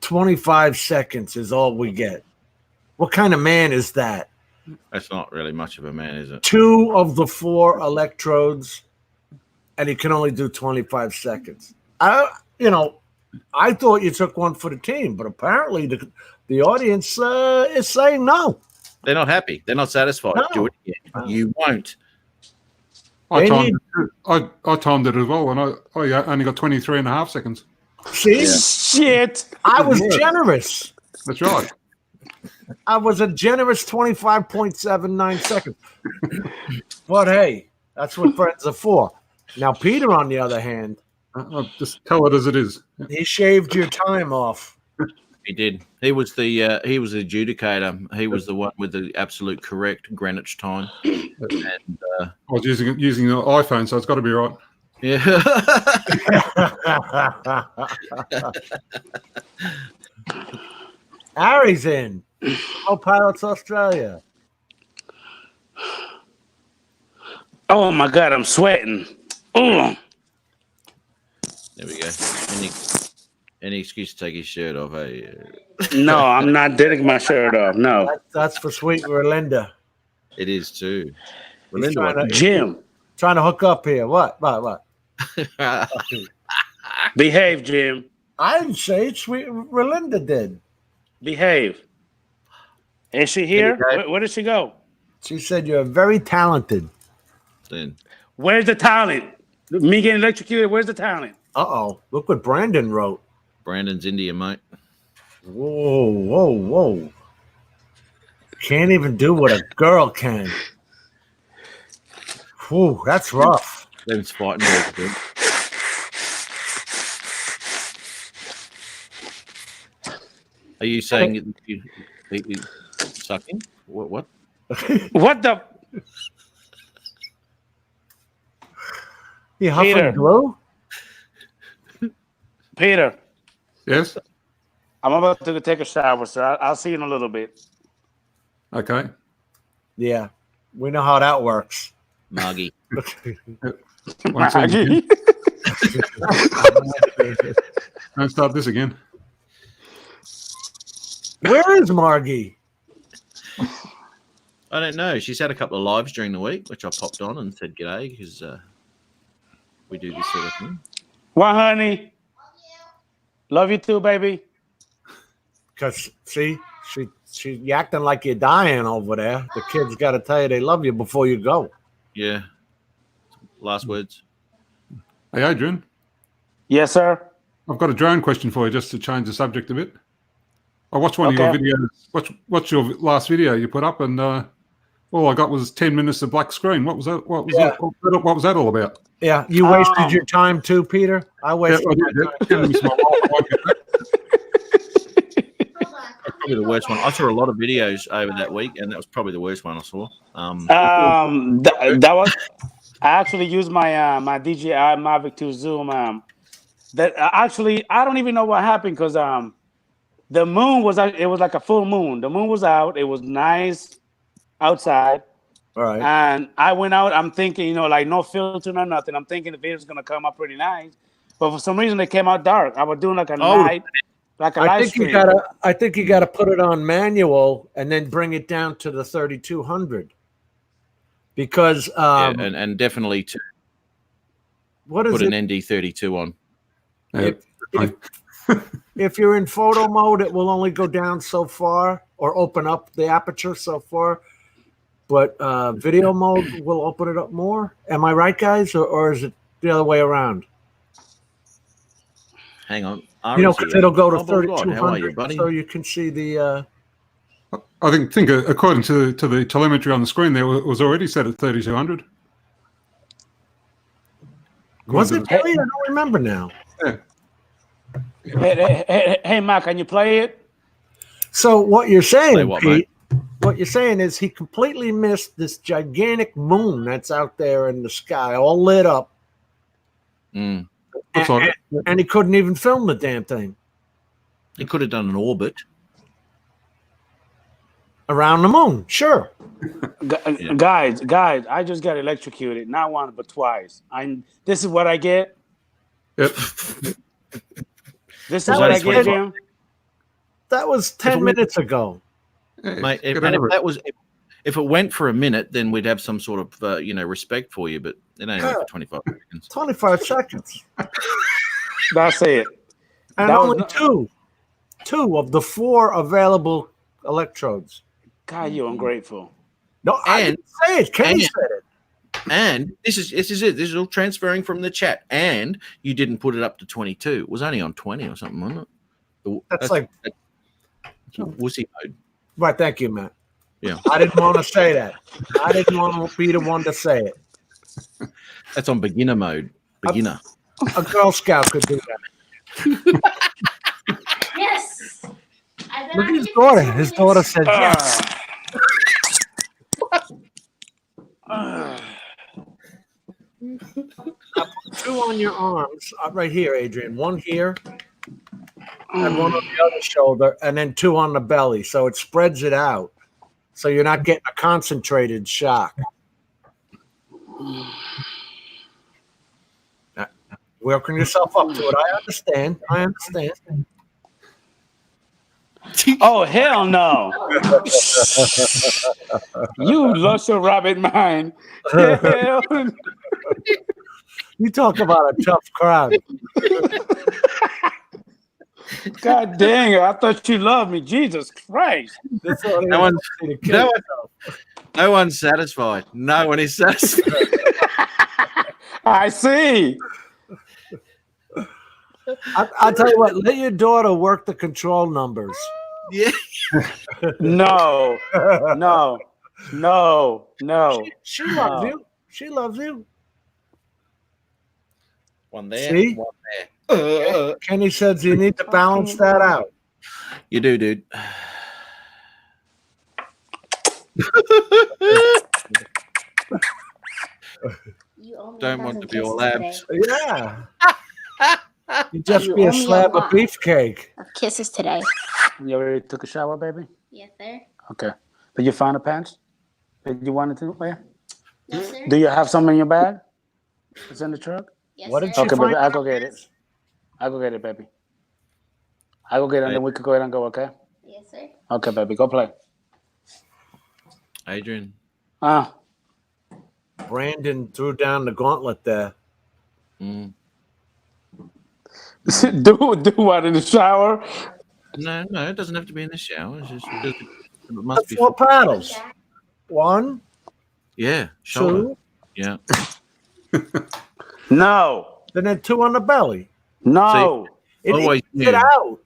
Speaker 3: 25 seconds is all we get. What kind of man is that?
Speaker 2: That's not really much of a man, is it?
Speaker 3: 2 of the 4 electrodes, and he can only do 25 seconds. I thought you took one for the team, but apparently the audience is saying no.
Speaker 2: They're not happy. They're not satisfied.
Speaker 3: No.
Speaker 2: Do it again. You won't.
Speaker 4: I
Speaker 3: They
Speaker 4: timed it. I timed it as well, and I only got 23 and a half seconds.
Speaker 3: See,
Speaker 6: Shit.
Speaker 3: I was generous.
Speaker 4: That's right.
Speaker 3: I was a generous 25.79 seconds. But hey, that's what friends are for. Now, Peter, on the other hand,
Speaker 4: I'll just tell it as it is.
Speaker 3: he shaved your time off.
Speaker 2: He did. He was the adjudicator. He was the one with the absolute correct Greenwich time. And
Speaker 4: I was using the iPhone, so it's got to be right.
Speaker 2: yeah.
Speaker 3: Harry's in. Oh, Pilots Australia.
Speaker 6: Oh my God, I'm sweating. Ugh.
Speaker 2: There we go. Any excuse to take his shirt off, hey?
Speaker 6: No, I'm not taking my shirt off. No.
Speaker 3: That's for sweet Relinda.
Speaker 2: It is too.
Speaker 3: He's trying
Speaker 6: Jim,
Speaker 3: to hook up here. What?
Speaker 6: behave, Jim.
Speaker 3: I didn't say it. Sweet Relinda did.
Speaker 6: Behave. Is she here?
Speaker 2: Okay.
Speaker 6: Where did she go?
Speaker 3: She said you're very talented.
Speaker 2: Then
Speaker 6: Where's the talent? Me getting electrocuted, where's the talent?
Speaker 3: Uh-oh. Look what Brandon wrote.
Speaker 2: Brandon's India, mate.
Speaker 3: Whoa. Can't even do what a girl can. Whew, that's rough.
Speaker 2: Them's fighting words, dude. Are you saying that you sucking? What?
Speaker 6: What the?
Speaker 3: You huffing
Speaker 6: Peter.
Speaker 3: glue?
Speaker 6: Peter,
Speaker 4: Yes.
Speaker 6: I'm about to take a shower, sir. I'll see you in a little bit.
Speaker 4: Okay.
Speaker 3: Yeah. We know how that works.
Speaker 2: Margie.
Speaker 4: One second. Don't start this again.
Speaker 3: Where is Margie?
Speaker 2: I don't know. She's had a couple of lives during the week, which I popped on and said g'day because we do this sort of thing.
Speaker 6: What, honey? Love you too, baby.
Speaker 3: Because, see, you acting like you're dying over there. The kids got to tell you they love you before you go.
Speaker 2: Yeah. Last words.
Speaker 4: Hey, Adrian,
Speaker 6: Yes, sir.
Speaker 4: I've got a drone question for you just to change the subject a bit. I watched one of your videos. What's your last video you put up, and all I got was 10 minutes of black screen. What was that? What was that all about?
Speaker 3: Yeah, you wasted your time too, Peter. I wasted my time.
Speaker 2: Probably the worst one. I saw a lot of videos over that week, and that was probably the worst one I saw.
Speaker 6: That was. I actually used my my DJI Mavic 2 Zoom. That actually I don't even know what happened because the moon was like a full moon. The moon was out. It was nice outside.
Speaker 3: All right.
Speaker 6: And I went out. I'm thinking, like no filter, no nothing. I'm thinking the video's gonna come out pretty nice, but for some reason it came out dark. I was doing like a night, like a live stream.
Speaker 3: I think you gotta put it on manual and then bring it down to the 3200. Because
Speaker 2: and definitely to
Speaker 3: what is
Speaker 2: put
Speaker 3: it?
Speaker 2: an ND32 on.
Speaker 3: If you're in photo mode, it will only go down so far or open up the aperture so far. What video mode will open it up more? Am I right, guys, or is it the other way around?
Speaker 2: Hang on.
Speaker 3: You know, because it'll go to
Speaker 2: Oh, my God. How are you,
Speaker 3: 3200,
Speaker 2: buddy?
Speaker 3: so you can see the.
Speaker 4: I think according to the telemetry on the screen, there it was already set at 3200.
Speaker 3: Was it really? I don't remember now.
Speaker 4: Yeah.
Speaker 6: Hey, Matt, can you play it?
Speaker 3: So what you're saying,
Speaker 2: Play what,
Speaker 3: Pete? What you're saying is he completely missed this gigantic moon that's out there in the sky, all lit up,
Speaker 2: Mm.
Speaker 4: Looks like it.
Speaker 3: and he couldn't even film the damn thing
Speaker 2: He could have done an orbit.
Speaker 3: around the moon. Sure.
Speaker 6: Guys, I just got electrocuted. Not once, but twice. This is what I get.
Speaker 4: Yep.
Speaker 6: This is
Speaker 3: That
Speaker 6: what I
Speaker 3: was
Speaker 6: get,
Speaker 3: funny.
Speaker 6: Jim.
Speaker 3: That was 10 minutes ago.
Speaker 4: Yeah,
Speaker 2: Mate,
Speaker 4: get
Speaker 2: if
Speaker 4: over it.
Speaker 2: that was if it went for a minute, then we'd have some sort of respect for you. But it only went for 25 seconds.
Speaker 3: 25 seconds.
Speaker 6: That's it.
Speaker 3: And
Speaker 6: That was
Speaker 3: only
Speaker 6: not-
Speaker 3: two of the 4 available electrodes.
Speaker 6: God, you're ungrateful.
Speaker 3: No, I
Speaker 2: And-
Speaker 3: didn't say it. Kenny
Speaker 2: and-
Speaker 3: said it.
Speaker 2: And this is it. This is all transferring from the chat. And you didn't put it up to 22. It was only on 20 or something, wasn't it?
Speaker 3: That's like-
Speaker 2: wussy mode.
Speaker 3: Right, thank you, Matt.
Speaker 2: Yeah.
Speaker 3: I didn't want to say that. I didn't want to be the one to say it.
Speaker 2: That's on beginner mode. Beginner.
Speaker 3: A Girl Scout could do that.
Speaker 7: Yes. I've been
Speaker 3: Look
Speaker 7: on
Speaker 3: at his
Speaker 7: here for
Speaker 3: daughter.
Speaker 7: 2
Speaker 3: His
Speaker 7: minutes.
Speaker 3: daughter said yes. Now put 2 on your arms, right here, Adrian. 1 here, and 1 on the other shoulder, and then 2 on the belly. So it spreads it out. So you're not getting a concentrated shock. Working yourself up to it. I understand.
Speaker 6: Oh, hell no. You lost your rabbit mind. Hell no.
Speaker 3: You talk about a tough crowd.
Speaker 6: God dang it. I thought you loved me. Jesus Christ.
Speaker 3: That's all
Speaker 2: No one's, no one's satisfied. No one is satisfied.
Speaker 6: I see.
Speaker 3: I'll tell you what, let your daughter work the control numbers.
Speaker 2: Yeah.
Speaker 6: No.
Speaker 3: She loves you. She loves you.
Speaker 2: One there.
Speaker 3: See?
Speaker 2: One there.
Speaker 3: Kenny says you need to balance that out.
Speaker 2: You do, dude.
Speaker 7: You owe me
Speaker 2: Don't want
Speaker 7: 1,000
Speaker 2: to be all
Speaker 7: kisses
Speaker 2: abs.
Speaker 7: today.
Speaker 3: Yeah. You just
Speaker 7: You
Speaker 3: be
Speaker 7: owe
Speaker 3: a
Speaker 7: me a
Speaker 3: slab of
Speaker 7: lot.
Speaker 3: beefcake.
Speaker 7: Of kisses today.
Speaker 6: You already took a shower, baby?
Speaker 7: Yes, sir.
Speaker 6: Okay. Did you find the pants that you wanted to wear?
Speaker 7: No, sir.
Speaker 6: Do you have some in your bag? It's in the truck?
Speaker 7: Yes,
Speaker 3: What
Speaker 7: sir.
Speaker 3: did she
Speaker 6: Okay,
Speaker 3: find?
Speaker 6: baby, I'll go get it. I'll go get it, baby. I'll go get it, and then we could go ahead and go, okay?
Speaker 7: Yes, sir.
Speaker 6: Okay, baby, go play.
Speaker 2: Adrian.
Speaker 3: Brandon threw down the gauntlet there.
Speaker 2: Mm.
Speaker 6: do what in the shower?
Speaker 2: No, it doesn't have to be in the shower. It's just, it must
Speaker 3: That's
Speaker 2: be.
Speaker 3: 4 paddles. 1,
Speaker 2: Yeah. Shoulder.
Speaker 3: 2,
Speaker 2: Yeah.
Speaker 6: No.
Speaker 3: and then 2 on the belly.
Speaker 6: No.
Speaker 3: It
Speaker 2: Always
Speaker 3: evens it
Speaker 2: knew.
Speaker 3: out.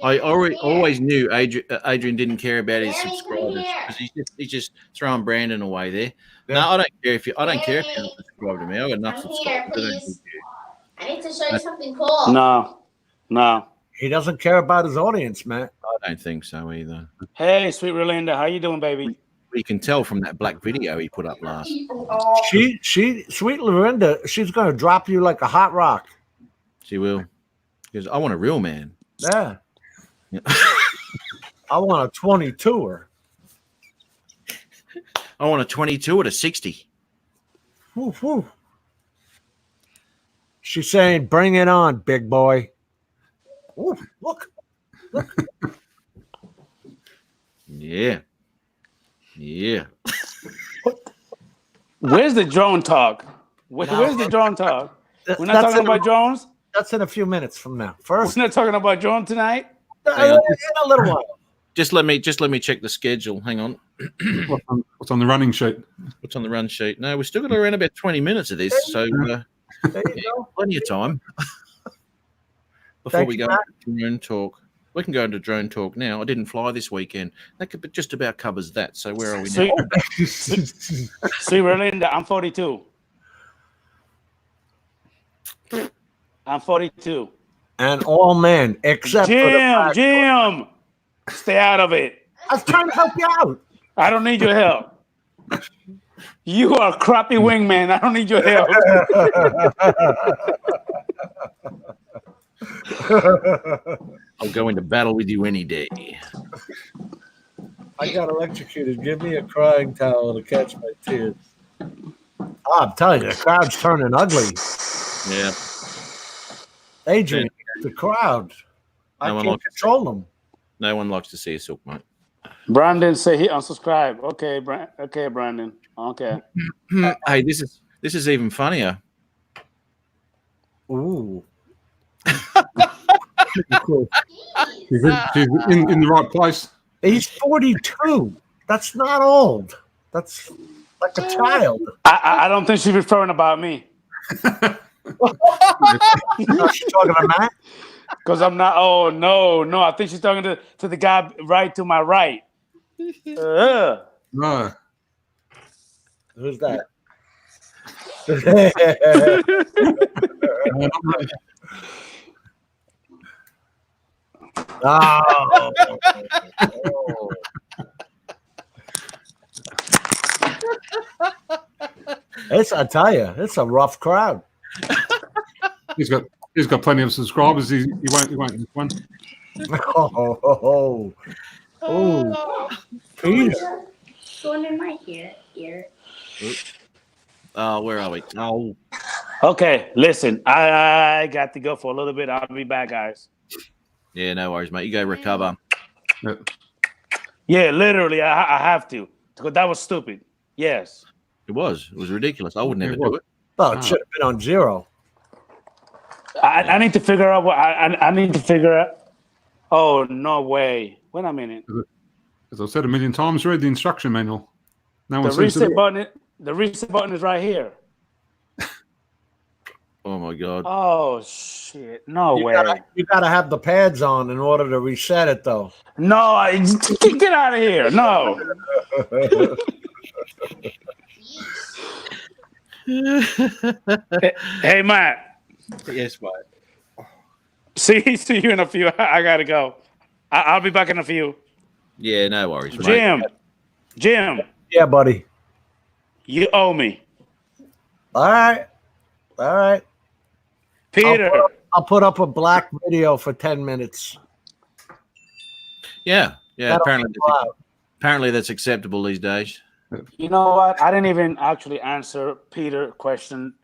Speaker 2: I
Speaker 7: Jeremy, come here.
Speaker 2: always knew Adrian didn't care about his
Speaker 7: Jeremy, come
Speaker 2: subscribers
Speaker 7: here.
Speaker 2: because he's just throwing Brandon away there.
Speaker 3: Yeah.
Speaker 2: No, I don't care if you. I don't care if you
Speaker 7: Jeremy,
Speaker 2: don't subscribe to me. I've got enough
Speaker 7: come here,
Speaker 2: subscribers. I don't
Speaker 7: please.
Speaker 2: need you.
Speaker 7: I need to show you something cool.
Speaker 6: No.
Speaker 3: He doesn't care about his audience, man.
Speaker 2: I don't think so either.
Speaker 6: Hey, sweet Rolinda, how you doing, baby?
Speaker 2: You can tell from that black video he put up last.
Speaker 3: Sweet Lorinda, she's going to drop you like a hot rock.
Speaker 2: She will. Because I want a real man.
Speaker 3: Yeah. I want a 22er.
Speaker 2: I want a 22 at a 60.
Speaker 3: Woo, woo. She's saying, bring it on, big boy. Ooh, look.
Speaker 2: Yeah. Yeah.
Speaker 6: Where's the drone talk? Where's the drone talk? We're not
Speaker 3: That's
Speaker 6: talking
Speaker 3: in-
Speaker 6: about drones?
Speaker 3: That's in a few minutes from now.
Speaker 6: We're
Speaker 3: First,
Speaker 6: not talking about drone tonight?
Speaker 3: in a little while.
Speaker 2: Just let me check the schedule. Hang on.
Speaker 4: What's on the running sheet?
Speaker 2: What's on the run sheet? No, we've still got around about 20 minutes of this, so
Speaker 3: There you go.
Speaker 2: plenty of time before
Speaker 3: Thank
Speaker 2: we
Speaker 3: you,
Speaker 2: go
Speaker 3: Matt.
Speaker 2: into drone talk. We can go into drone talk now. I didn't fly this weekend. That could just about covers that. So where are we now?
Speaker 6: See, Relinda, I'm 42. I'm 42.
Speaker 3: And all men, except for the
Speaker 6: Jim, stay out of it.
Speaker 3: I was trying to help you out.
Speaker 6: I don't need your help. You are a crappy wingman. I don't need your help.
Speaker 2: I'll go into battle with you any day.
Speaker 3: I got electrocuted. Give me a crying towel to catch my tears. Oh, I'm telling you, the crowd's turning ugly.
Speaker 2: Yeah.
Speaker 3: Adrian, the crowd. I
Speaker 2: No one
Speaker 3: can't
Speaker 2: likes-
Speaker 3: control them.
Speaker 2: No one likes to see us hook, mate.
Speaker 6: Brandon say he unsubscribed. Okay, Brandon. Okay.
Speaker 2: Hey, this is even funnier.
Speaker 3: Ooh.
Speaker 4: She's in the right place.
Speaker 3: He's 42. That's not old. That's like a child.
Speaker 6: I don't think she's referring about me.
Speaker 3: She's talking to Matt.
Speaker 6: Because I'm not. Oh no! I think she's talking to the guy right to my right.
Speaker 4: No.
Speaker 3: Who's that? Oh. I tell you, it's a rough crowd.
Speaker 4: He's got plenty of subscribers. He won't miss one.
Speaker 3: Oh, Peter.
Speaker 7: Going in my ear.
Speaker 2: Oh, where are we? Oh,
Speaker 6: Okay, listen. I got to go for a little bit. I'll be back, guys.
Speaker 2: yeah, no worries, mate. You go recover.
Speaker 6: Yeah, literally, I have to. Because that was stupid. Yes.
Speaker 2: It was ridiculous. I would never
Speaker 4: It was.
Speaker 2: do it.
Speaker 3: Oh, it should have been on zero.
Speaker 6: I need to figure out what I need to figure out. Oh, no way. Wait a minute.
Speaker 4: As I've said a million times, read the instruction manual. No one
Speaker 6: The
Speaker 4: seems to
Speaker 6: reset
Speaker 4: do it.
Speaker 6: button. The reset button is right here.
Speaker 2: Oh my god.
Speaker 6: Oh shit! No
Speaker 3: You
Speaker 6: way.
Speaker 3: gotta have the pads on in order to reset it, though.
Speaker 6: No, get out of here. No. Hey, Matt.
Speaker 2: Yes, mate.
Speaker 6: See you in a few. I gotta go. I'll be back in a few.
Speaker 2: Yeah, no worries, mate.
Speaker 6: Jim,
Speaker 3: Yeah, buddy.
Speaker 6: you owe me.
Speaker 3: All right.
Speaker 6: Peter,
Speaker 3: I'll put up a black video for 10 minutes.
Speaker 2: Yeah.
Speaker 3: That'll
Speaker 2: Apparently that's acceptable these days.
Speaker 6: you know what? I didn't even actually answer Peter's question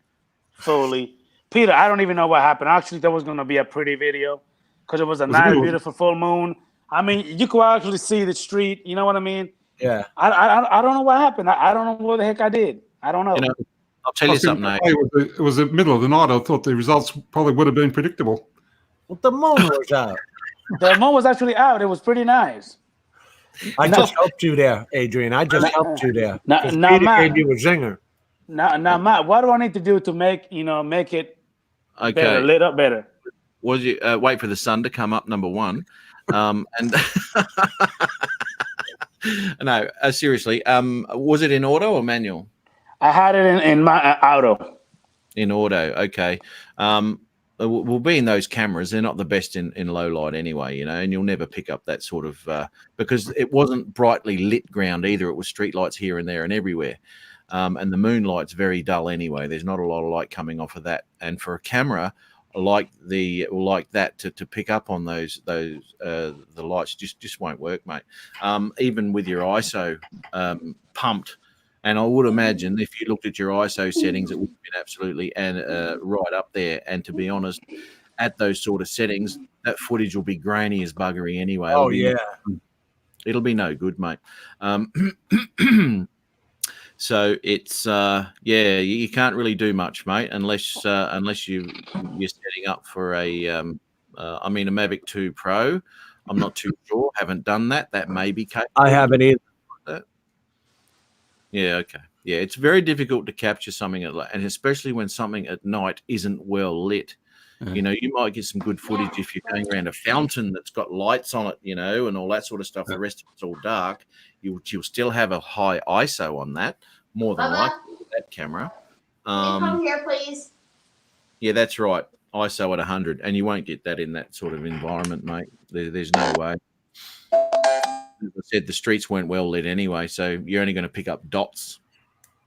Speaker 6: fully. Peter, I don't even know what happened. Actually, there was going to be a pretty video because it was a nice, beautiful full moon. I mean, you could actually see the street. You know what I mean?
Speaker 3: Yeah.
Speaker 6: I don't know what happened. I don't know what the heck I did. I don't know.
Speaker 2: You know, I'll tell you something, mate.
Speaker 4: It was the middle of the night. I thought the results probably would have been predictable.
Speaker 3: Well, the moon was out.
Speaker 6: The moon was actually out. It was pretty nice.
Speaker 3: I just helped you there, Adrian. I just helped you there.
Speaker 6: Now,
Speaker 3: 'Cause
Speaker 6: now,
Speaker 3: Peter
Speaker 6: Matt.
Speaker 3: gave you a zinger.
Speaker 6: Now, Matt, what do I need to do to make it
Speaker 2: Okay.
Speaker 6: better, lit up better?
Speaker 2: Was you wait for the sun to come up, number one. And no, seriously. Was it in auto or manual?
Speaker 6: I had it in my auto.
Speaker 2: In auto, okay. Will be in those cameras. They're not the best in low light anyway, you know, and you'll never pick up that sort of because it wasn't brightly lit ground either. It was street lights here and there and everywhere. And the moonlight's very dull anyway. There's not a lot of light coming off of that. And for a camera like that to pick up on those the lights just won't work, mate. Even with your ISO pumped. And I would imagine if you looked at your ISO settings, it would have been absolutely right up there. And to be honest, at those sort of settings, that footage will be grainy as buggery anyway. It'll be no good, mate. So it's you can't really do much, mate, unless you're setting up for a Mavic 2 Pro. I'm not too sure. Haven't done that. That may be capable.
Speaker 3: I haven't either.
Speaker 2: Yeah, okay. Yeah, it's very difficult to capture something and especially when something at night isn't well lit.
Speaker 4: Yeah.
Speaker 2: You know, you might get some good footage if you're going around a fountain that's got lights on it, you know, and all that sort of stuff. The rest of it's all dark. You'll still have a high ISO on that, more than likely with that camera.
Speaker 7: Come here, please.
Speaker 2: Yeah, that's right. ISO at 100, and you won't get that in that sort of environment, mate. There's no way. As I said, the streets weren't well lit anyway, so you're only going to pick up dots.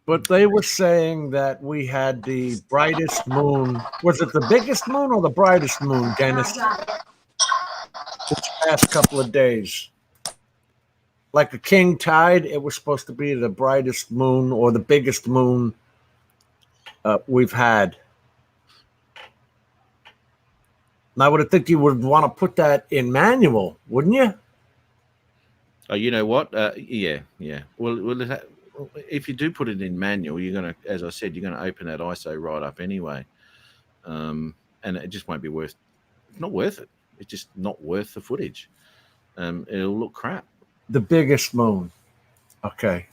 Speaker 3: But they were saying that we had the brightest moon. Was it the biggest moon or the brightest moon, Dennis? This past couple of days. Like a king tide, it was supposed to be the brightest moon or the biggest moon we've had. And I would think you would want to put that in manual, wouldn't you?
Speaker 2: Oh, you know what? Yeah. Well, if you do put it in manual, you're going to, as I said, you're going to open that ISO right up anyway. And it just won't be worth, it's not worth it. It's just not worth the footage. It'll look crap.
Speaker 3: The biggest moon. Okay.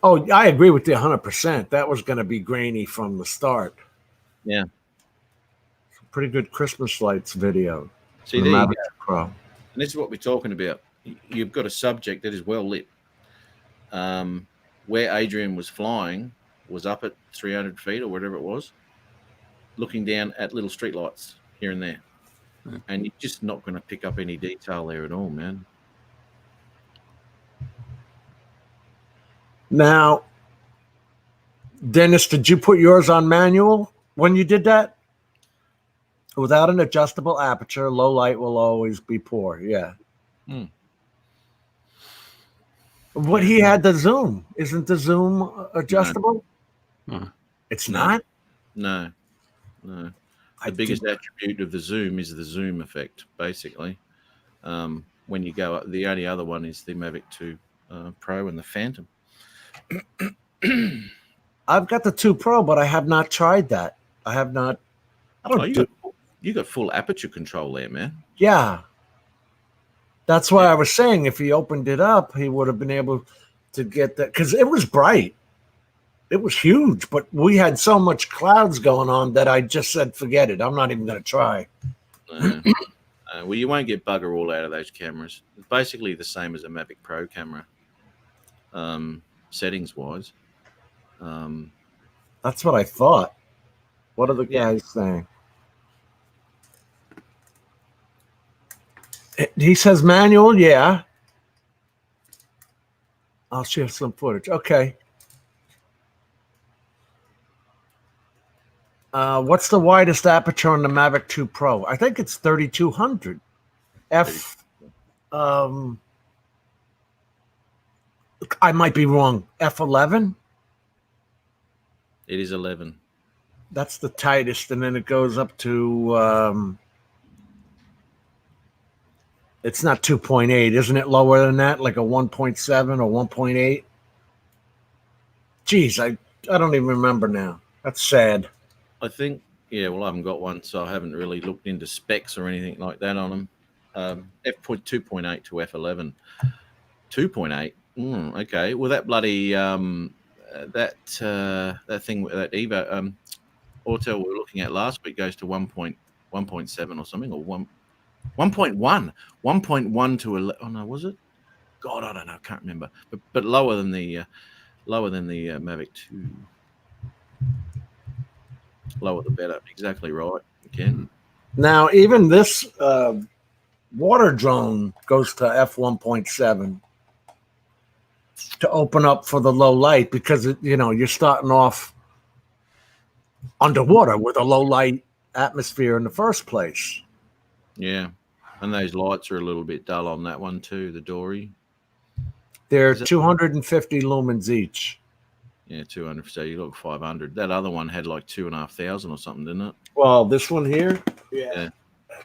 Speaker 3: Oh, I agree with you 100%. That was going to be grainy from the start.
Speaker 2: Yeah.
Speaker 3: Pretty good Christmas lights video.
Speaker 2: See, there you go.
Speaker 3: Pro.
Speaker 2: And this is what we're talking about. You've got a subject that is well lit. Where Adrian was flying was up at 300 feet or whatever it was, looking down at little street lights here and there.
Speaker 4: Yeah.
Speaker 2: And you're just not going to pick up any detail there at all, man.
Speaker 3: Now, Dennis, did you put yours on manual when you did that? Without an adjustable aperture, low light will always be poor. Yeah. But he had the zoom. Isn't the zoom adjustable?
Speaker 4: No.
Speaker 3: It's not?
Speaker 2: No. The biggest attribute of the zoom is the zoom effect, basically. When you go up, the only other one is the Mavic 2 Pro and the Phantom.
Speaker 3: I've got the 2 Pro, but I have not tried that. I have not. I don't
Speaker 2: You got full aperture control there, man.
Speaker 3: Yeah. That's why I was saying if he opened it up, he would have been able to get that because it was bright. It was huge, but we had so much clouds going on that I just said, forget it. I'm not even going to try.
Speaker 2: Well, you won't get bugger all out of those cameras. It's basically the same as a Mavic Pro camera, settings-wise.
Speaker 3: That's what I thought. What are the guys saying? He says manual, yeah. I'll share some footage. Okay. What's the widest aperture on the Mavic 2 Pro? I think it's 3200. I might be wrong. F11?
Speaker 2: It is 11.
Speaker 3: That's the tightest, and then it goes up to it's not 2.8, isn't it lower than that? Like a 1.7 or 1.8? Geez, I don't even remember now. That's sad.
Speaker 2: I think, yeah, well, I haven't got one, so I haven't really looked into specs or anything like that on them. F2.8 to F11. 2.8? Okay. Well, that bloody, that thing, that Evo, Autel we were looking at last week goes to 1.7 or something, or 1.1 to oh no, was it? God, I don't know, I can't remember. But lower than the Mavic 2. Lower the better. Exactly right, Ken.
Speaker 3: Now, even this water drone goes to f1.7 to open up for the low light because you're starting off underwater with a low light atmosphere in the first place.
Speaker 2: Yeah, and those lights are a little bit dull on that one too, the Dory.
Speaker 3: They're 250 lumens each.
Speaker 2: Yeah, 200. So you look 500. That other one had like 2,500 or something, didn't it?
Speaker 3: Well, this one here? Yeah.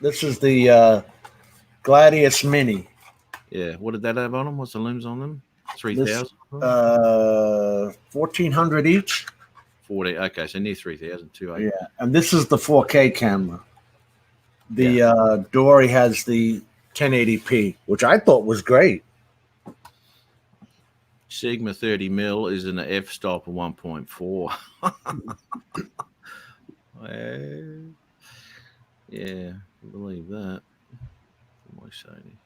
Speaker 3: This is the Gladius Mini.
Speaker 2: Yeah. What did that have on them? What's the looms on them? 3,000?
Speaker 3: 1,400 each.
Speaker 2: 40. Okay, so near 3,000. 2,800.
Speaker 3: Yeah, and this is the 4K camera. The Dory has the 1080p, which I thought was great.
Speaker 2: Sigma 30 mil is an f-stop of 1.4. Yeah, I believe that. My Sony.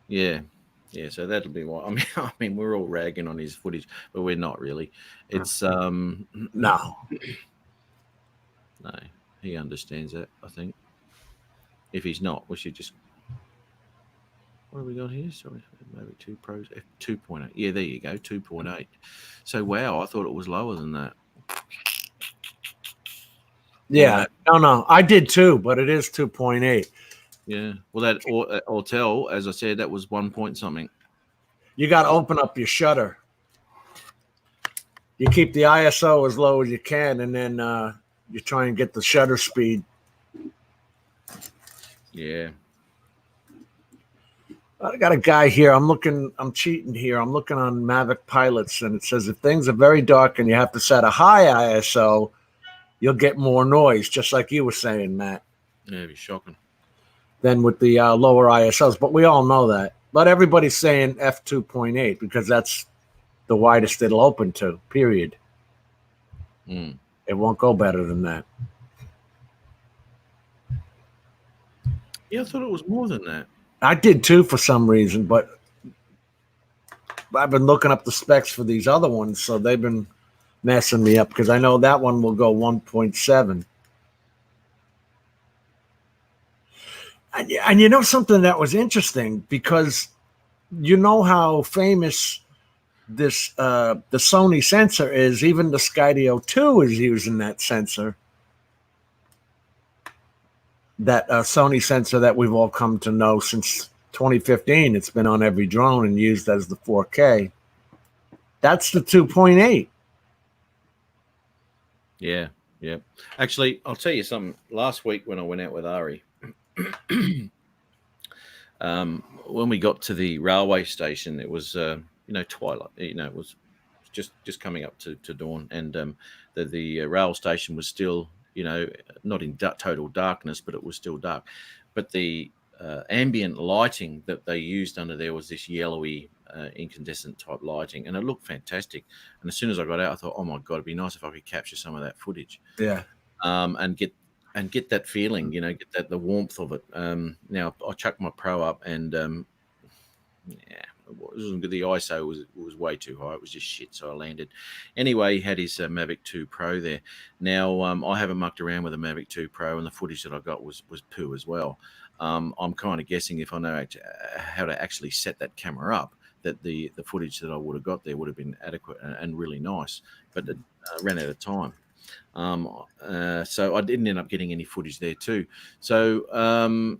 Speaker 2: Yeah, so that'll be what I mean. We're all ragging on his footage, but we're not really. It's
Speaker 3: No.
Speaker 2: no, he understands that. I think if he's not, we should just. What have we got here? Sorry, maybe 2 Pros f2.8. Yeah, there you go, 2.8. So wow, I thought it was lower than that.
Speaker 3: Yeah, no, I did too, but it is 2.8.
Speaker 2: Yeah, well, that Autel, as I said, that was 1 point something.
Speaker 3: You got to open up your shutter. You keep the ISO as low as you can, and then you try and get the shutter speed.
Speaker 2: Yeah.
Speaker 3: I got a guy here. I'm cheating here. I'm looking on Mavic Pilots, and it says if things are very dark and you have to set a high ISO, you'll get more noise, just like you were saying, Matt.
Speaker 2: Yeah, it'd be shocking.
Speaker 3: Than with the lower ISOs. But we all know that. But everybody's saying f2.8 because that's the widest it'll open to, period.
Speaker 2: Mm.
Speaker 3: It won't go better than that.
Speaker 2: Yeah, I thought it was more than that.
Speaker 3: I did too for some reason, but I've been looking up the specs for these other ones, so they've been messing me up because I know that one will go 1.7. And you know something that was interesting, because you know how famous this the Sony sensor is. Even the Skydio 2 is using that sensor. That Sony sensor that we've all come to know since 2015. It's been on every drone and used as the 4K. That's the 2.8.
Speaker 2: Yeah. Actually, I'll tell you something. Last week when I went out with Ari, when we got to the railway station, it was twilight. It was just coming up to dawn, and the rail station was still not in total darkness, but it was still dark. But the ambient lighting that they used under there was this yellowy incandescent type lighting, and it looked fantastic. And as soon as I got out, I thought, oh my god, it'd be nice if I could capture some of that footage.
Speaker 3: Yeah.
Speaker 2: And get that feeling, get the warmth of it. Now I chucked my Pro up, and the ISO was way too high. It was just shit, so I landed. Anyway, he had his Mavic 2 Pro there. Now I haven't mucked around with the Mavic 2 Pro, and the footage that I got was poo as well. I'm kind of guessing if I know how to actually set that camera up, that the footage that I would have got there would have been adequate and really nice, but it ran out of time. So I didn't end up getting any footage there too. So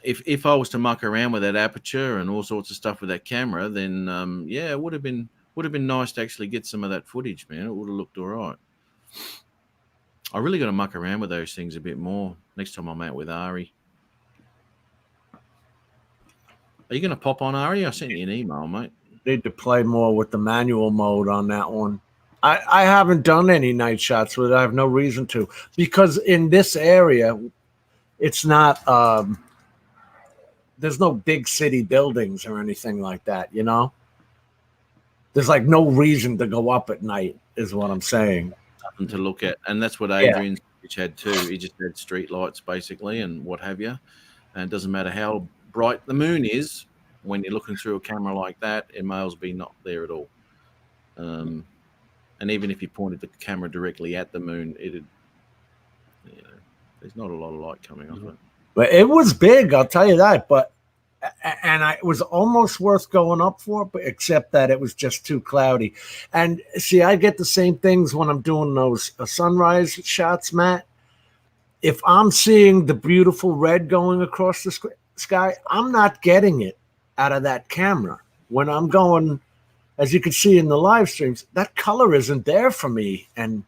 Speaker 2: if I was to muck around with that aperture and all sorts of stuff with that camera, then it would have been nice to actually get some of that footage, man. It would have looked all right. I really got to muck around with those things a bit more next time I'm out with Ari. Are you going to pop on, Ari? I sent you an email, mate.
Speaker 3: Need to play more with the manual mode on that one. I haven't done any night shots with it. I have no reason to, because in this area, it's not, there's no big city buildings or anything like that, There's like no reason to go up at night is what I'm saying.
Speaker 2: Nothing to look at. And that's what Adrian's had too. He just had street lights basically and what have you. And it doesn't matter how bright the moon is, when you're looking through a camera like that, it may as be not there at all. And even if you pointed the camera directly at the moon, there's not a lot of light coming off it.
Speaker 3: But it was big, I'll tell you that. It was almost worth going up for, but except that it was just too cloudy. And see, I get the same things when I'm doing those sunrise shots, Matt. If I'm seeing the beautiful red going across the sky, I'm not getting it out of that camera. When I'm going, as you can see in the live streams, that color isn't there for me. And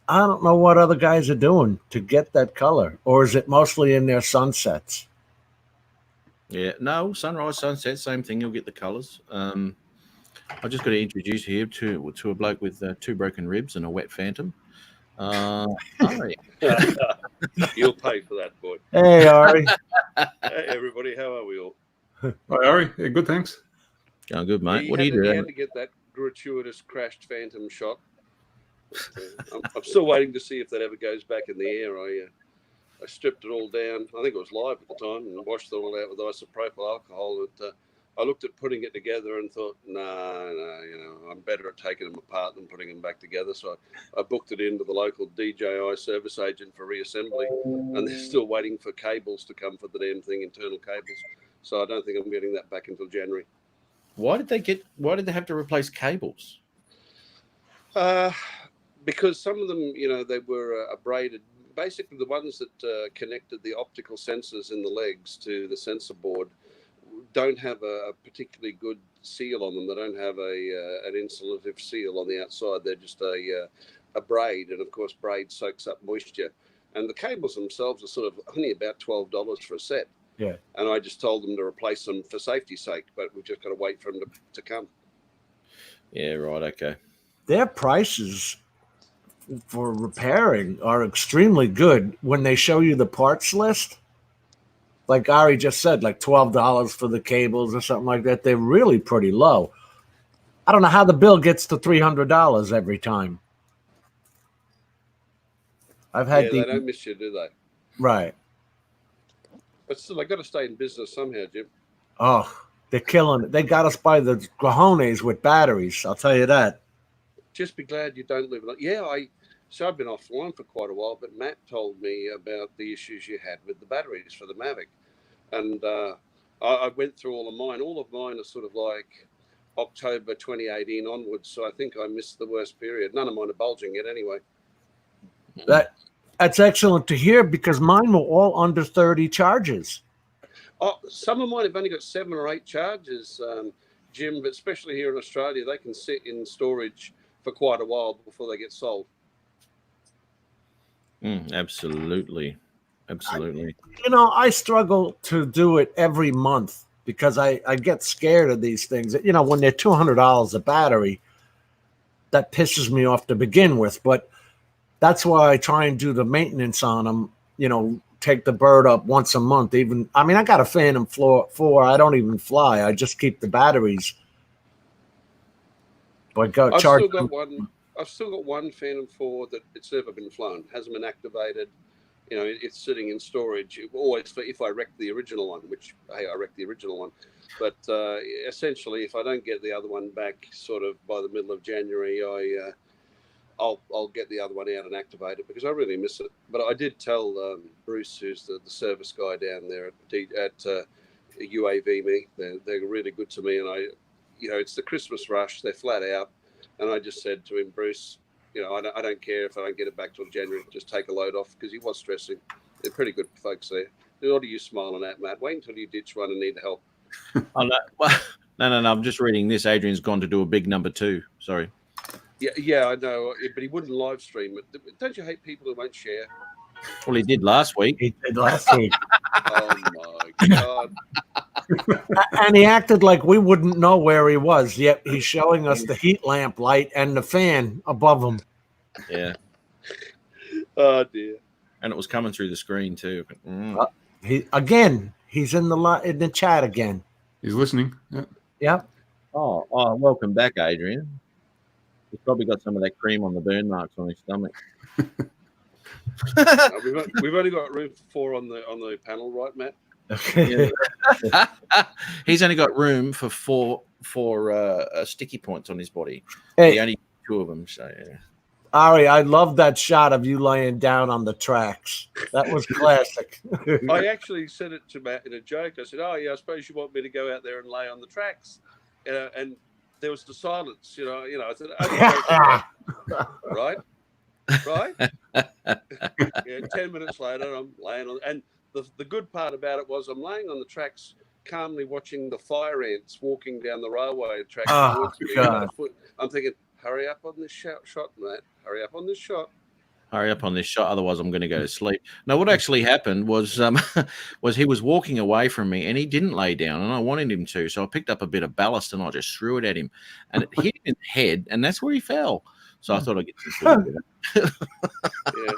Speaker 3: I don't know what other guys are doing to get that color. Or is it mostly in their sunsets?
Speaker 2: Yeah, no, sunrise, sunset, same thing. You'll get the colors. I just got to introduce you here to a bloke with 2 broken ribs and a wet phantom. Ari.
Speaker 9: You'll pay for that, boy.
Speaker 3: Hey, Ari.
Speaker 9: Hey, everybody, how are we all?
Speaker 4: Hi, Ari. Yeah, good, thanks.
Speaker 2: Going good, mate.
Speaker 9: He
Speaker 2: What do you
Speaker 9: had
Speaker 2: do?
Speaker 9: to get that gratuitous crashed Phantom shot. I'm still waiting to see if that ever goes back in the air. I stripped it all down. I think it was live at the time, and washed it all out with isopropyl alcohol. I looked at putting it together and thought, I'm better at taking them apart than putting them back together. So I booked it into the local DJI service agent for reassembly, and they're still waiting for cables to come for the damn thing, internal cables. So I don't think I'm getting that back until January.
Speaker 2: Why did they have to replace cables?
Speaker 9: Because some of them, they were abraded. Basically, the ones that connected the optical sensors in the legs to the sensor board don't have a particularly good seal on them. They don't have an insulative seal on the outside. They're just a braid, and of course, braid soaks up moisture. And the cables themselves are sort of only about $12 for a set.
Speaker 3: Yeah.
Speaker 9: And I just told them to replace them for safety's sake, but we've just got to wait for them to come.
Speaker 2: Yeah, right. Okay.
Speaker 3: Their prices for repairing are extremely good when they show you the parts list. Like Ari just said, like $12 for the cables or something like that. They're really pretty low. I don't know how the bill gets to $300 every time. I've had
Speaker 9: they don't miss you, do they?
Speaker 3: Right.
Speaker 9: But still, I got to stay in business somehow, Jim.
Speaker 3: Oh, they're killing it. They got us by the cojones with batteries. I'll tell you that.
Speaker 9: Just be glad you don't live. Yeah, I've been offline for quite a while, but Matt told me about the issues you had with the batteries for the Mavic. And I went through all of mine. All of mine are sort of like October 2018 onwards. So I think I missed the worst period. None of mine are bulging yet anyway.
Speaker 3: That's excellent to hear because mine were all under 30 charges.
Speaker 9: Oh, some of mine have only got 7 or 8 charges, Jim, but especially here in Australia, they can sit in storage for quite a while before they get sold.
Speaker 2: Absolutely.
Speaker 3: I struggle to do it every month because I get scared of these things. When they're $200 a battery, that pisses me off to begin with. But that's why I try and do the maintenance on them, take the bird up once a month. I got a Phantom 4. I don't even fly. I just keep the batteries. But I've
Speaker 9: still got one Phantom 4 that it's never been flown. Hasn't been activated. It's sitting in storage. Always if I wreck the original one, which, hey, I wrecked the original one. But essentially, if I don't get the other one back sort of by the middle of January, I'll get the other one out and activate it because I really miss it. But I did tell Bruce, who's the service guy down there at UAV me, they're really good to me, and it's the Christmas rush. They're flat out, and I just said to him, Bruce, I don't care if I don't get it back till January. Just take a load off because he was stressing. They're pretty good folks there. What are you smiling at, Matt? Wait until you ditch one and need help.
Speaker 2: Oh, no. No. I'm just reading this. Adrian's gone to do a big number 2. Sorry.
Speaker 9: Yeah, I know, but he wouldn't live stream it. Don't you hate people who won't share?
Speaker 2: Well, he did last week.
Speaker 9: Oh my God!
Speaker 3: And he acted like we wouldn't know where he was. Yet he's showing us the heat lamp light and the fan above him.
Speaker 2: Yeah.
Speaker 9: Oh dear.
Speaker 2: And it was coming through the screen too.
Speaker 3: He's in the chat again.
Speaker 4: He's listening. Yeah.
Speaker 3: Yep.
Speaker 2: Oh, welcome back, Adrian. He's probably got some of that cream on the burn marks on his stomach.
Speaker 9: We've only got room for 4 on the panel, right, Matt?
Speaker 3: Okay.
Speaker 2: He's only got room for four sticky points on his body.
Speaker 3: Hey.
Speaker 2: He only 2 of them. So yeah.
Speaker 3: Ari, I love that shot of you laying down on the tracks. That was classic.
Speaker 9: I actually said it to Matt in a joke. I said, "Oh yeah, I suppose you want me to go out there and lay on the tracks," and there was the silence, I said, okay, right. Yeah, 10 minutes later, I'm laying on, and the good part about it was I'm laying on the tracks, calmly watching the fire ants walking down the railway track towards me.
Speaker 3: God.
Speaker 9: I'm thinking, hurry up on this shot, Matt. Hurry up on this shot.
Speaker 2: Hurry up on this shot, otherwise I'm going to go to sleep. No, what actually happened was he was walking away from me and he didn't lay down, and I wanted him to, so I picked up a bit of ballast and I just threw it at him, and it hit him in the head, and that's where he fell. So I thought I'd get some footage of it.
Speaker 9: Yeah.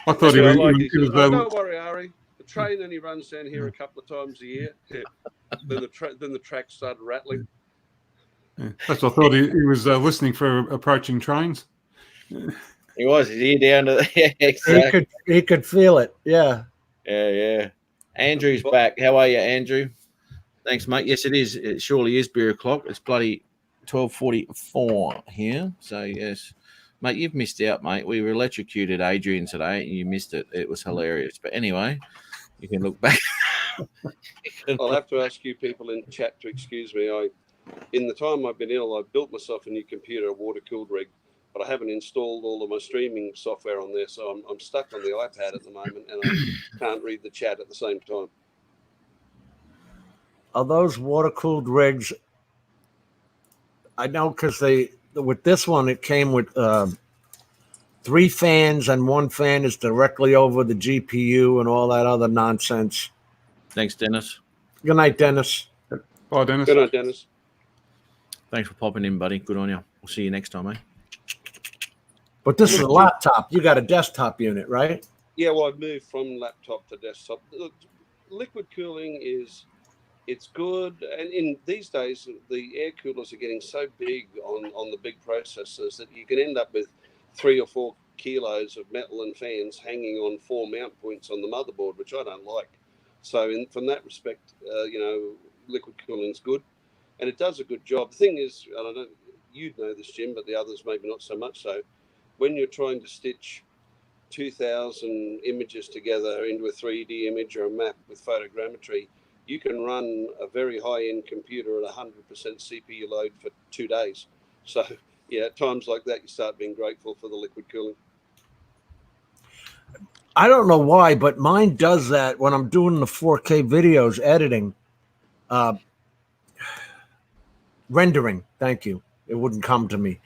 Speaker 4: I thought he
Speaker 9: I
Speaker 4: was.
Speaker 9: like
Speaker 4: He
Speaker 9: it.
Speaker 4: was
Speaker 9: Don't worry, Ari. The train only runs down here a couple of times a year. Then the tracks started rattling.
Speaker 4: that's what I thought. He was listening for approaching trains.
Speaker 2: He was. His ear down to the yeah, exactly.
Speaker 3: He could feel it. Yeah.
Speaker 2: Yeah. Andrew's back. How are you, Andrew? Thanks, mate. Yes, it is. It surely is beer o'clock. It's bloody 12:44 here. So yes, mate, you've missed out, mate. We were electrocuted Adrian today, and you missed it. It was hilarious. But anyway, you can look back.
Speaker 9: I'll have to ask you people in chat to excuse me. In the time I've been ill, I've built myself a new computer, a water-cooled rig, but I haven't installed all of my streaming software on there, so I'm stuck on the iPad at the moment, and I can't read the chat at the same time.
Speaker 3: Are those water-cooled rigs? I know because with this one, it came with 3 fans, and 1 fan is directly over the GPU and all that other nonsense.
Speaker 2: Thanks, Dennis.
Speaker 3: Good night, Dennis.
Speaker 4: Bye, Dennis.
Speaker 9: Good night, Dennis.
Speaker 2: Thanks for popping in, buddy. Good on you. We'll see you next time, eh?
Speaker 3: But this is a laptop. You got a desktop unit, right?
Speaker 9: Yeah, well, I've moved from laptop to desktop. Look, liquid cooling it's good, and in these days the air coolers are getting so big on the big processors that you can end up with 3 or 4 kilos of metal and fans hanging on 4 mount points on the motherboard, which I don't like. So from that respect, liquid cooling's good, and it does a good job. The thing is, and I don't, you'd know this, Jim, but the others maybe not so much so, when you're trying to stitch 2,000 images together into a 3D image or a map with photogrammetry, you can run a very high-end computer at 100% CPU load for 2 days. So, yeah, at times like that, you start being grateful for the liquid cooling.
Speaker 3: I don't know why, but mine does that when I'm doing the 4K videos editing. Rendering, thank you. It wouldn't come to me.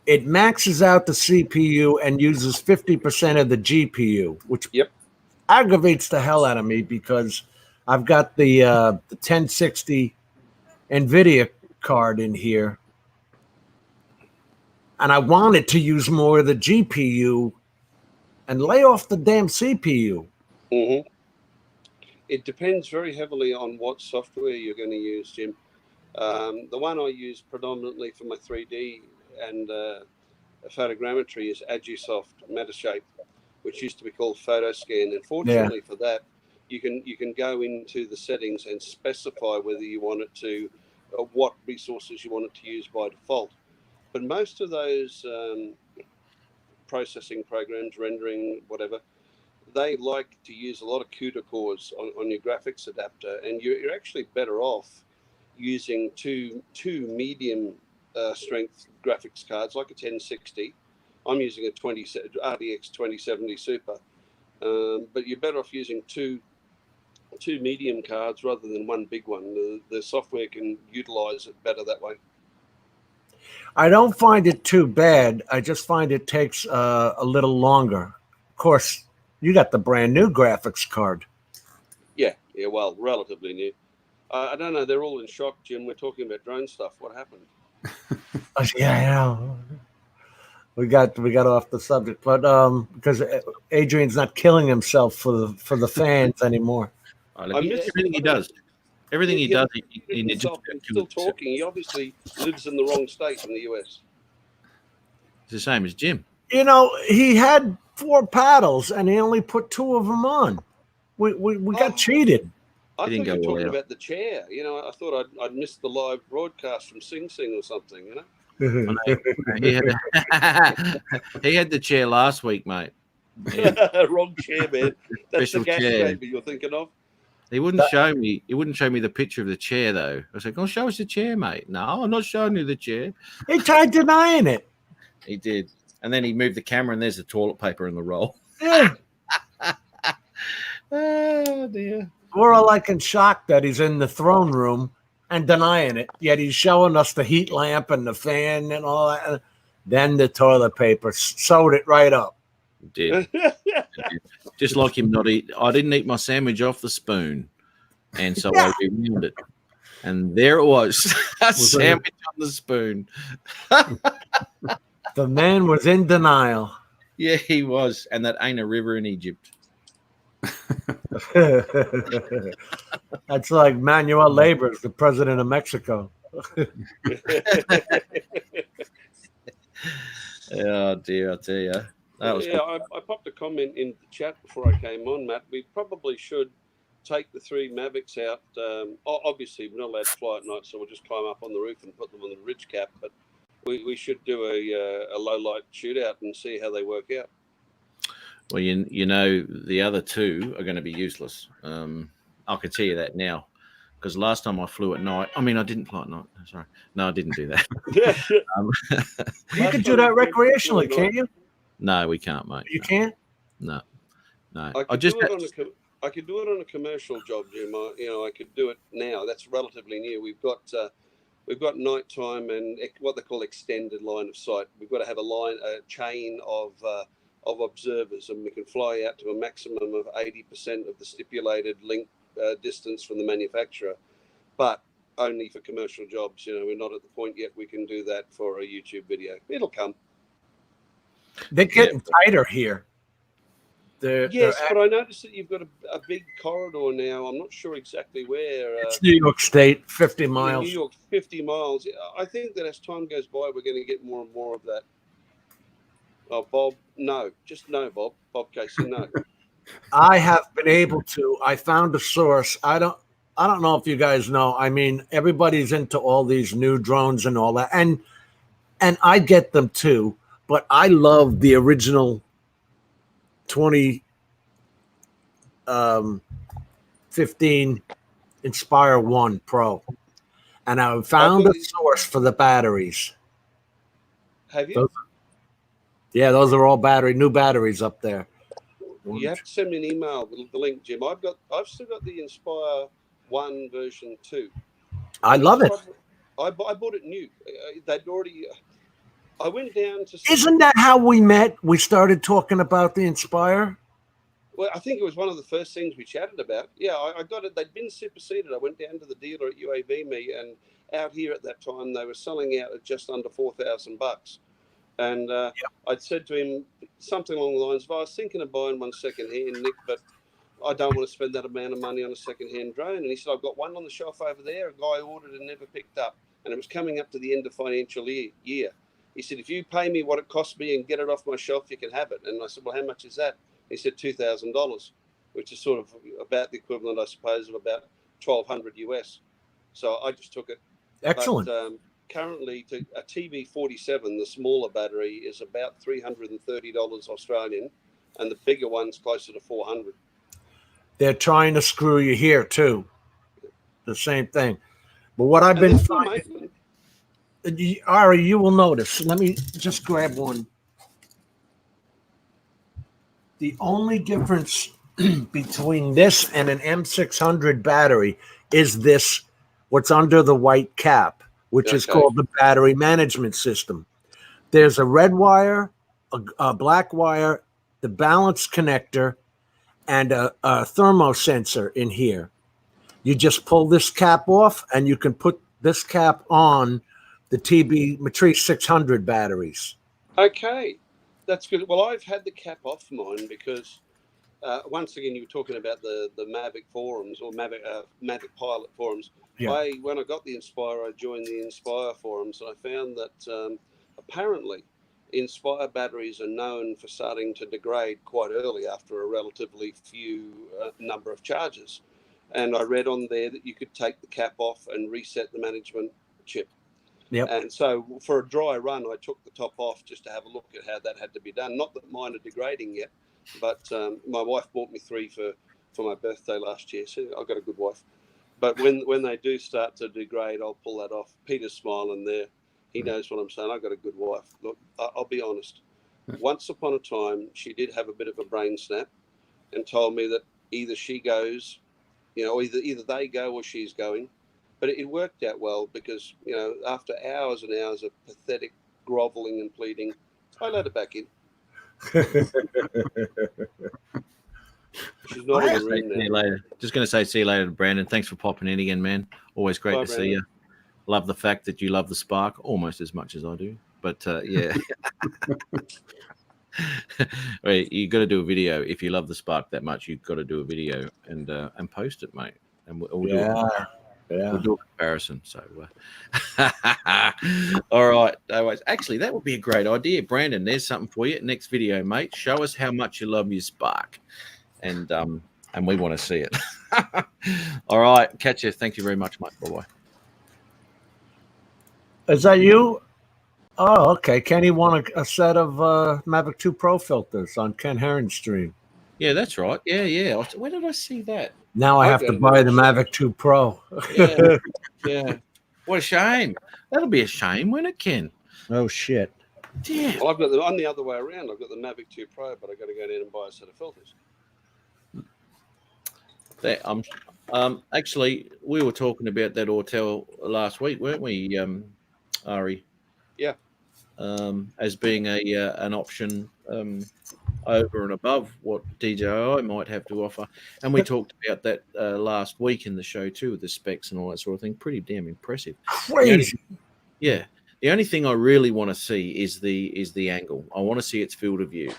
Speaker 3: It maxes out the CPU and uses 50% of the GPU, which aggravates the hell out of me because I've got the 1060 NVIDIA card in here, and I wanted to use more of the GPU and lay off the damn CPU.
Speaker 9: Mm-hmm. It depends very heavily on what software you're going to use, Jim. The one I use predominantly for my 3D and photogrammetry is Agisoft Metashape, which used to be called Photoscan. And fortunately for that, you can go into the settings and specify whether you want it to, what resources you want it to use by default. But most of those processing programs, rendering, whatever, they like to use a lot of CUDA cores on your graphics adapter, and you're actually better off using two medium strength graphics cards like a 1060. I'm using a RTX 2070 Super, but you're better off using two medium cards rather than one big one. The software can utilize it better that way.
Speaker 3: I don't find it too bad. I just find it takes a little longer. Of course, you got the brand new graphics card.
Speaker 9: Yeah, well, relatively new. I don't know. They're all in shock, Jim. We're talking about drone stuff. What happened?
Speaker 3: Yeah, I know. We got off the subject, but because Adrian's not killing himself for the fans anymore.
Speaker 2: Everything he does. Everything he does, he's
Speaker 9: still talking. He obviously lives in the wrong state in the US.
Speaker 2: It's the same as Jim.
Speaker 3: You know, he had 4 paddles and he only put 2 of them on. We got cheated.
Speaker 9: I thought you were talking about the chair. You know, I thought I'd missed the live broadcast from Sing Sing or something, you know?
Speaker 2: He had the chair last week, mate.
Speaker 9: Wrong chair, man. That's
Speaker 2: Special
Speaker 9: the gas
Speaker 2: chair.
Speaker 9: chamber you're thinking of.
Speaker 2: He wouldn't show me. He wouldn't show me the picture of the chair, though. I was like, "Oh, show us the chair, mate." No, I'm not showing you the chair.
Speaker 3: He tried denying it.
Speaker 2: He did, and then he moved the camera, and there's the toilet paper in the roll.
Speaker 3: Yeah.
Speaker 2: Oh dear.
Speaker 3: We're all like in shock that he's in the throne room and denying it. Yet he's showing us the heat lamp and the fan and all that. Then the toilet paper sewed it right up.
Speaker 2: Did. Just like him not eat. I didn't eat my sandwich off the spoon, and so I rewound it. And there it was, a
Speaker 3: Was it-
Speaker 2: sandwich on the spoon.
Speaker 3: The man was in denial.
Speaker 2: Yeah, he was. And that ain't a river in Egypt.
Speaker 3: That's like Manuel Labors, the president of Mexico.
Speaker 2: Oh dear, I tell you. That was
Speaker 9: Yeah, I popped a comment in the chat before I came on, Matt. We probably should take the 3 Mavics out. Obviously, we're not allowed to fly at night, so we'll just climb up on the roof and put them on the ridge cap. But we should do a low light shootout and see how they work out.
Speaker 2: Well, you know, the other 2 are going to be useless. I can tell you that now, because last time I flew at night, I mean, I didn't fly at night. Sorry, no, I didn't do that.
Speaker 3: You can do that recreationally, can't you?
Speaker 2: No, we can't, mate.
Speaker 3: You can't?
Speaker 2: No.
Speaker 9: I could do it on a commercial job, Jim. I could do it now. That's relatively new. We've got nighttime and what they call extended line of sight. We've got to have a chain of observers, and we can fly out to a maximum of 80% of the stipulated link distance from the manufacturer, but only for commercial jobs. We're not at the point yet we can do that for a YouTube video. It'll come.
Speaker 3: They're getting tighter here.
Speaker 9: Yes, but I noticed that you've got a big corridor now. I'm not sure exactly where.
Speaker 3: It's New York State, 50 miles.
Speaker 9: New York, 50 miles. I think that as time goes by, we're going to get more and more of that. Oh, Bob, no. Just no, Bob. Bob Casey, no.
Speaker 3: I have been able to. I found a source. I don't know if you guys know. I mean, everybody's into all these new drones and all that, and I get them too. But I love the original 2015 Inspire 1 Pro, and I found a source for the batteries.
Speaker 9: Have you?
Speaker 3: Those are all new batteries up there.
Speaker 9: You have to send me an email with the link, Jim. I've still got the Inspire 1 version 2.
Speaker 3: I love it.
Speaker 9: I bought it new. They'd already. I went down to.
Speaker 3: Isn't that how we met? We started talking about the Inspire.
Speaker 9: Well, I think it was one of the first things we chatted about. Yeah, I got it. They'd been superseded. I went down to the dealer at UAV Me, and out here at that time they were selling out at just under $4,000. And I'd said to him something along the lines of, I was thinking of buying one second-hand, Nick, but I don't want to spend that amount of money on a second-hand drone. And he said, I've got one on the shelf over there, a guy ordered and never picked up. And it was coming up to the end of financial year. He said, if you pay me what it cost me and get it off my shelf, you can have it. And I said, well, how much is that? He said, $2,000, which is sort of about the equivalent, I suppose, of about $1,200 US. So I just took it.
Speaker 3: Excellent.
Speaker 9: But, currently, a TV47, the smaller battery, is about $330 Australian, and the bigger one's closer to $400.
Speaker 3: They're trying to screw you here too. The same thing. But what I've been finding, Ari, you will notice. Let me just grab one. The only difference between this and an M600 battery is this, what's under the white cap, which is called the battery management system. There's a red wire, a black wire, the balance connector, and a thermo sensor in here. You just pull this cap off, and you can put this cap on the TB Matrice 600 batteries.
Speaker 9: Okay, that's good. Well, I've had the cap off mine because, once again, you were talking about the Mavic forums or Mavic Pilot forums.
Speaker 3: Yeah.
Speaker 9: When I got the Inspire, I joined the Inspire forums, and I found that apparently Inspire batteries are known for starting to degrade quite early after a relatively few number of charges. And I read on there that you could take the cap off and reset the management chip.
Speaker 3: Yep.
Speaker 9: And so for a dry run, I took the top off just to have a look at how that had to be done. Not that mine are degrading yet, but my wife bought me 3 for my birthday last year. So I've got a good wife. But when they do start to degrade, I'll pull that off. Peter's smiling there. He knows what I'm saying. I've got a good wife. Look, I'll be honest. Once upon a time, she did have a bit of a brain snap and told me that either she goes, either they go or she's going. But it worked out well because, after hours and hours of pathetic groveling and pleading, I let her back in. She's not in the room now.
Speaker 2: See you later. Just going to say see you later, Brandon. Thanks for popping in again, man. Always great
Speaker 9: Bye,
Speaker 2: to see
Speaker 9: Brandon.
Speaker 2: you. Love the fact that you love the Spark almost as much as I do. But yeah, well, you got to do a video. If you love the Spark that much, you've got to do a video and post it, mate. And we'll do it. We'll do a comparison. So, all right. No worries. Actually, that would be a great idea, Brandon. There's something for you. Next video, mate. Show us how much you love your Spark, and we want to see it. All right. Catch you. Thank you very much, mate. Bye bye.
Speaker 3: Is that you? Oh, okay. Kenny won a set of Mavic 2 Pro filters on Ken Heron's stream.
Speaker 2: Yeah, that's right. Yeah. Where did I see that?
Speaker 3: Now I have to buy the Mavic 2 Pro.
Speaker 2: Yeah. What a shame. That'll be a shame, won't it, Ken?
Speaker 3: Oh, shit.
Speaker 2: Yeah.
Speaker 9: Well, I've got I'm the other way around. I've got the Mavic 2 Pro, but I've got to go down and buy a set of filters.
Speaker 2: Actually, we were talking about that Autel last week, weren't we, Ari?
Speaker 9: Yeah.
Speaker 2: As being an option over and above what DJI might have to offer, and we talked about that last week in the show too, with the specs and all that sort of thing. Pretty damn impressive.
Speaker 3: Crazy.
Speaker 2: The only thing I really want to see is the angle. I want to see its field of view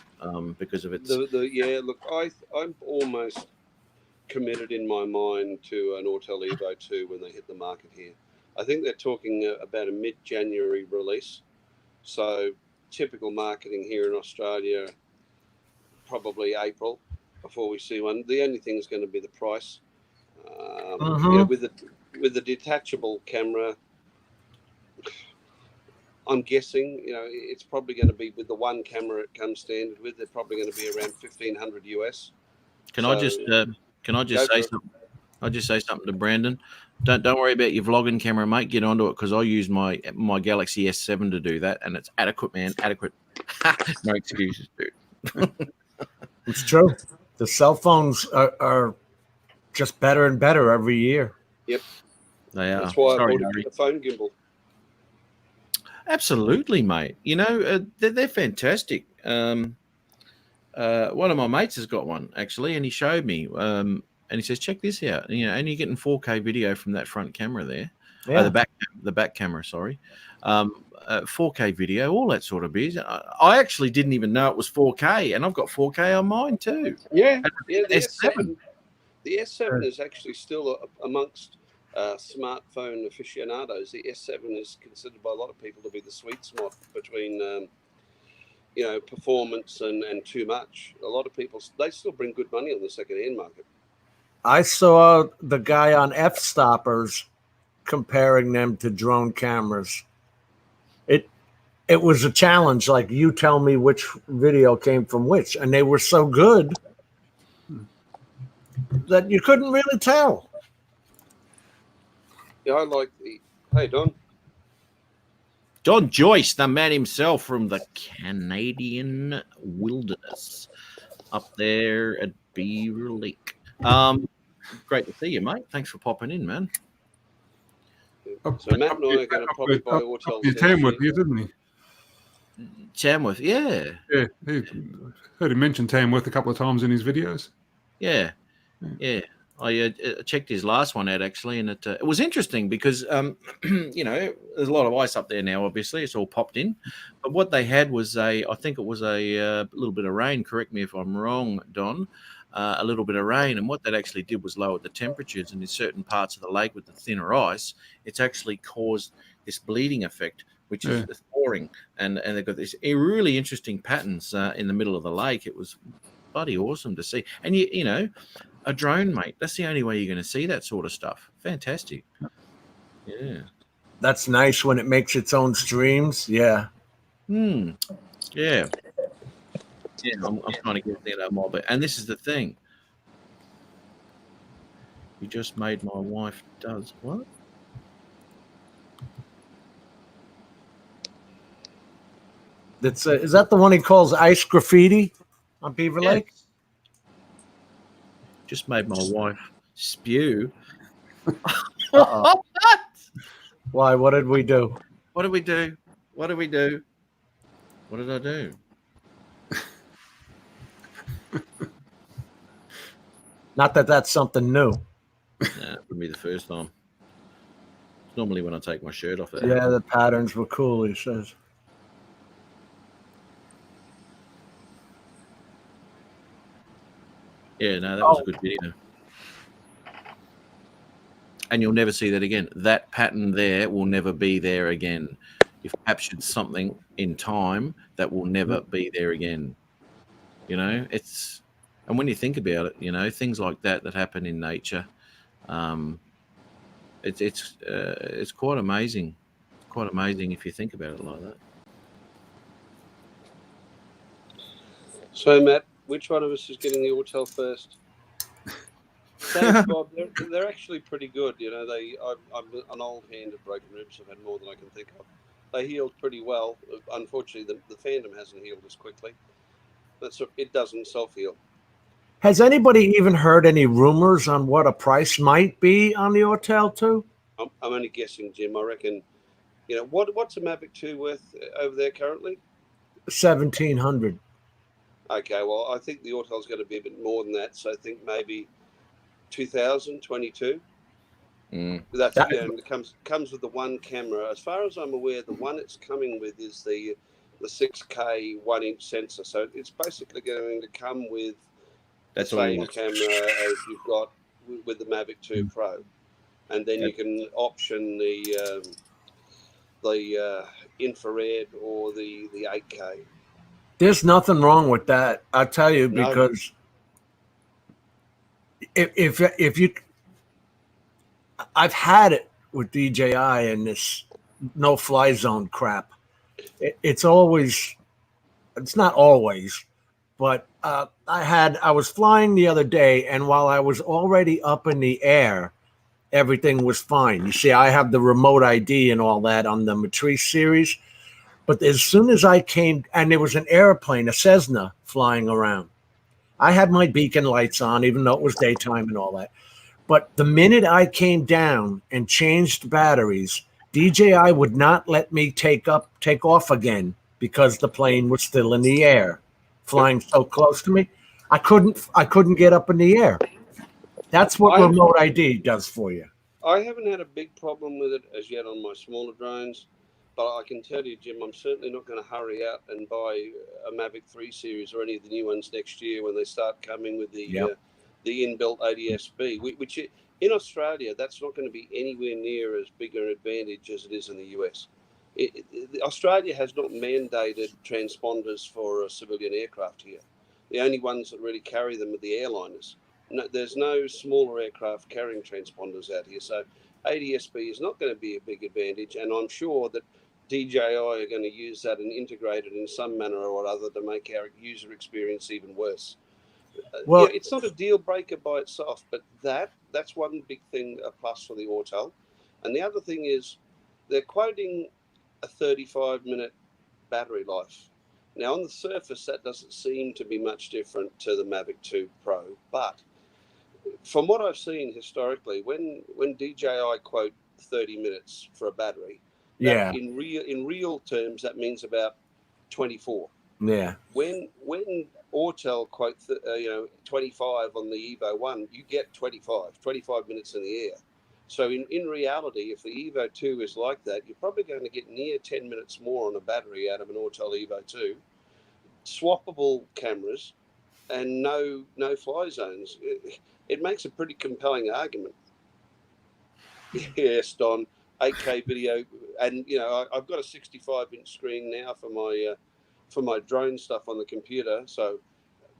Speaker 2: because of its.
Speaker 9: Look, I'm almost committed in my mind to an Autel Evo 2 when they hit the market here. I think they're talking about a mid-January release. So typical marketing here in Australia, probably April before we see one. The only thing is going to be the price. With the detachable camera, I'm guessing it's probably going to be with the one camera it comes standard with. They're probably going to be around $1,500 US.
Speaker 2: Can I just say something? I'll just say something to Brandon. Don't worry about your vlogging camera, mate. Get onto it because I use my Galaxy S7 to do that, and it's adequate, man. Adequate. No excuses, dude.
Speaker 3: It's true. The cell phones are just better and better every year.
Speaker 9: Yep.
Speaker 2: They are.
Speaker 9: That's why
Speaker 2: Sorry,
Speaker 9: I bought a phone gimbal.
Speaker 2: Absolutely, mate. They're fantastic. One of my mates has got one actually, and he showed me. And he says, "Check this out." And you're getting 4K video from that front camera there.
Speaker 3: Yeah.
Speaker 2: The back camera. Sorry, 4K video, all that sort of biz. I actually didn't even know it was 4K, and I've got 4K on mine too.
Speaker 9: Yeah. The
Speaker 2: S7.
Speaker 9: The S7 is actually still amongst smartphone aficionados. The S7 is considered by a lot of people to be the sweet spot between, performance and too much. A lot of people, they still bring good money on the second-hand market.
Speaker 3: I saw the guy on F-Stoppers comparing them to drone cameras. It was a challenge. Like, you tell me which video came from which, and they were so good that you couldn't really tell.
Speaker 9: Yeah, I like Hey, Don.
Speaker 2: Don Joyce, the man himself from the Canadian wilderness up there at Beaver Lake. Great to see you, mate. Thanks for popping in, man.
Speaker 9: So Matt and I are going to probably buy Autel.
Speaker 4: Tamworth, didn't he?
Speaker 2: Tamworth, yeah.
Speaker 4: Yeah, heard him mention Tamworth a couple of times in his videos.
Speaker 2: Yeah. I checked his last one out actually, and it was interesting because there's a lot of ice up there now. Obviously, it's all popped in, but what they had was I think it was a little bit of rain. Correct me if I'm wrong, Don. A little bit of rain, and what that actually did was lower the temperatures. And in certain parts of the lake with the thinner ice, it's actually caused this bleeding effect, which is thawing, and they've got this really interesting patterns in the middle of the lake. It was bloody awesome to see, and a drone, mate. That's the only way you're going to see that sort of stuff. Fantastic. Yeah.
Speaker 3: That's nice when it makes its own streams. Yeah.
Speaker 2: Yeah. Yeah, I'm trying to get that more, but and this is the thing. You just made my wife does what?
Speaker 3: Is that the one he calls ice graffiti on Beaver Lake?
Speaker 2: Just made my wife spew.
Speaker 3: What? Why? What did we do?
Speaker 2: What did we do? What did we do? What did I do?
Speaker 3: Not that that's something new.
Speaker 2: Nah, it would be the first time. Normally when I take my shirt off.
Speaker 3: Yeah, the patterns were cool, he says.
Speaker 2: Yeah, no, that was a good video. And you'll never see that again. That pattern there will never be there again. You've captured something in time that will never be there again. You know, and when you think about it, you know, things like that happen in nature, it's quite amazing. Quite amazing if you think about it like that.
Speaker 9: So, Matt, which one of us is getting the Autel first? Thanks, Bob. They're actually pretty good. You know, I'm an old hand at broken ribs. I've had more than I can think of. They healed pretty well. Unfortunately, the Phantom hasn't healed as quickly. It doesn't self-heal.
Speaker 3: Has anybody even heard any rumors on what a price might be on the Autel 2?
Speaker 9: I'm only guessing, Jim. I reckon, you know, what's a Mavic 2 worth over there currently?
Speaker 3: 1,700.
Speaker 9: Okay, well, I think the Autel's going to be a bit more than that. So I think maybe 2022. That's it comes with the one camera. As far as I'm aware, the one it's coming with is the 6K 1-inch sensor. So it's basically going to come with the same camera as you've got with the Mavic 2 Pro, and then you can option the infrared or the 8K.
Speaker 3: There's nothing wrong with that. I'll tell you, because if you, I've had it with DJI and this no-fly zone crap. It's not always, but I was flying the other day, and while I was already up in the air, everything was fine. You see, I have the remote ID and all that on the Matrice series, but as soon as I came, and there was an airplane, a Cessna, flying around. I had my beacon lights on, even though it was daytime and all that. But the minute I came down and changed batteries, DJI would not let me take off again because the plane was still in the air, flying so close to me. I couldn't get up in the air. That's what remote ID does for you.
Speaker 9: I haven't had a big problem with it as yet on my smaller drones, but I can tell you, Jim, I'm certainly not going to hurry out and buy a Mavic 3 series or any of the new ones next year when they start coming with the inbuilt ADS-B, which in Australia, that's not going to be anywhere near as big an advantage as it is in the US. Australia has not mandated transponders for a civilian aircraft here. The only ones that really carry them are the airliners. No, there's no smaller aircraft carrying transponders out here. So ADS-B is not going to be a big advantage. And I'm sure that DJI are going to use that and integrate it in some manner or other to make our user experience even worse. Well, it's not a deal breaker by itself, but that's one big thing, a plus for the Autel. And the other thing is they're quoting a 35-minute battery life. Now, on the surface, that doesn't seem to be much different to the Mavic 2 Pro, but from what I've seen historically, when DJI quote 30 minutes for a battery, in real terms, that means about 24.
Speaker 3: Yeah.
Speaker 9: When Autel quote 25 on the Evo 1, you get 25 minutes in the air. So in reality, if the Evo 2 is like that, you're probably going to get near 10 minutes more on a battery out of an Autel Evo 2, swappable cameras, and no fly zones. It makes a pretty compelling argument. Yes, Don, 8K video, and I've got a 65-inch screen now for my drone stuff on the computer. So,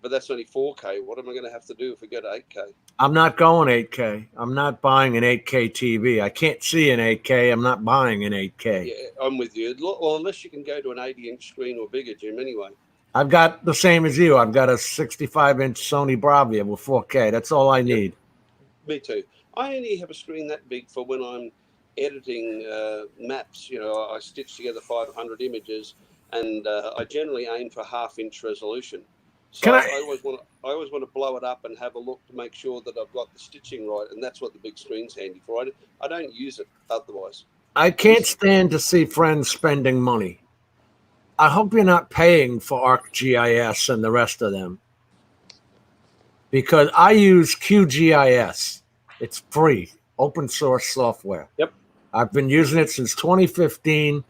Speaker 9: but that's only 4K. What am I going to have to do if we go to 8K?
Speaker 3: I'm not going 8K. I'm not buying an 8K TV. I can't see an 8K. I'm not buying an 8K.
Speaker 9: Yeah, I'm with you. Well, unless you can go to an 80-inch screen or bigger, Jim, anyway.
Speaker 3: I've got the same as you. I've got a 65-inch Sony Bravia with 4K. That's all I need.
Speaker 9: Me too. I only have a screen that big for when I'm editing maps. I stitch together 500 images, and I generally aim for half-inch resolution. So I always want to blow it up and have a look to make sure that I've got the stitching right, and that's what the big screen's handy for. I don't use it otherwise.
Speaker 3: I can't stand to see friends spending money. I hope you're not paying for ArcGIS and the rest of them, because I use QGIS. It's free, open source software.
Speaker 9: Yep.
Speaker 3: I've been using it since 2015.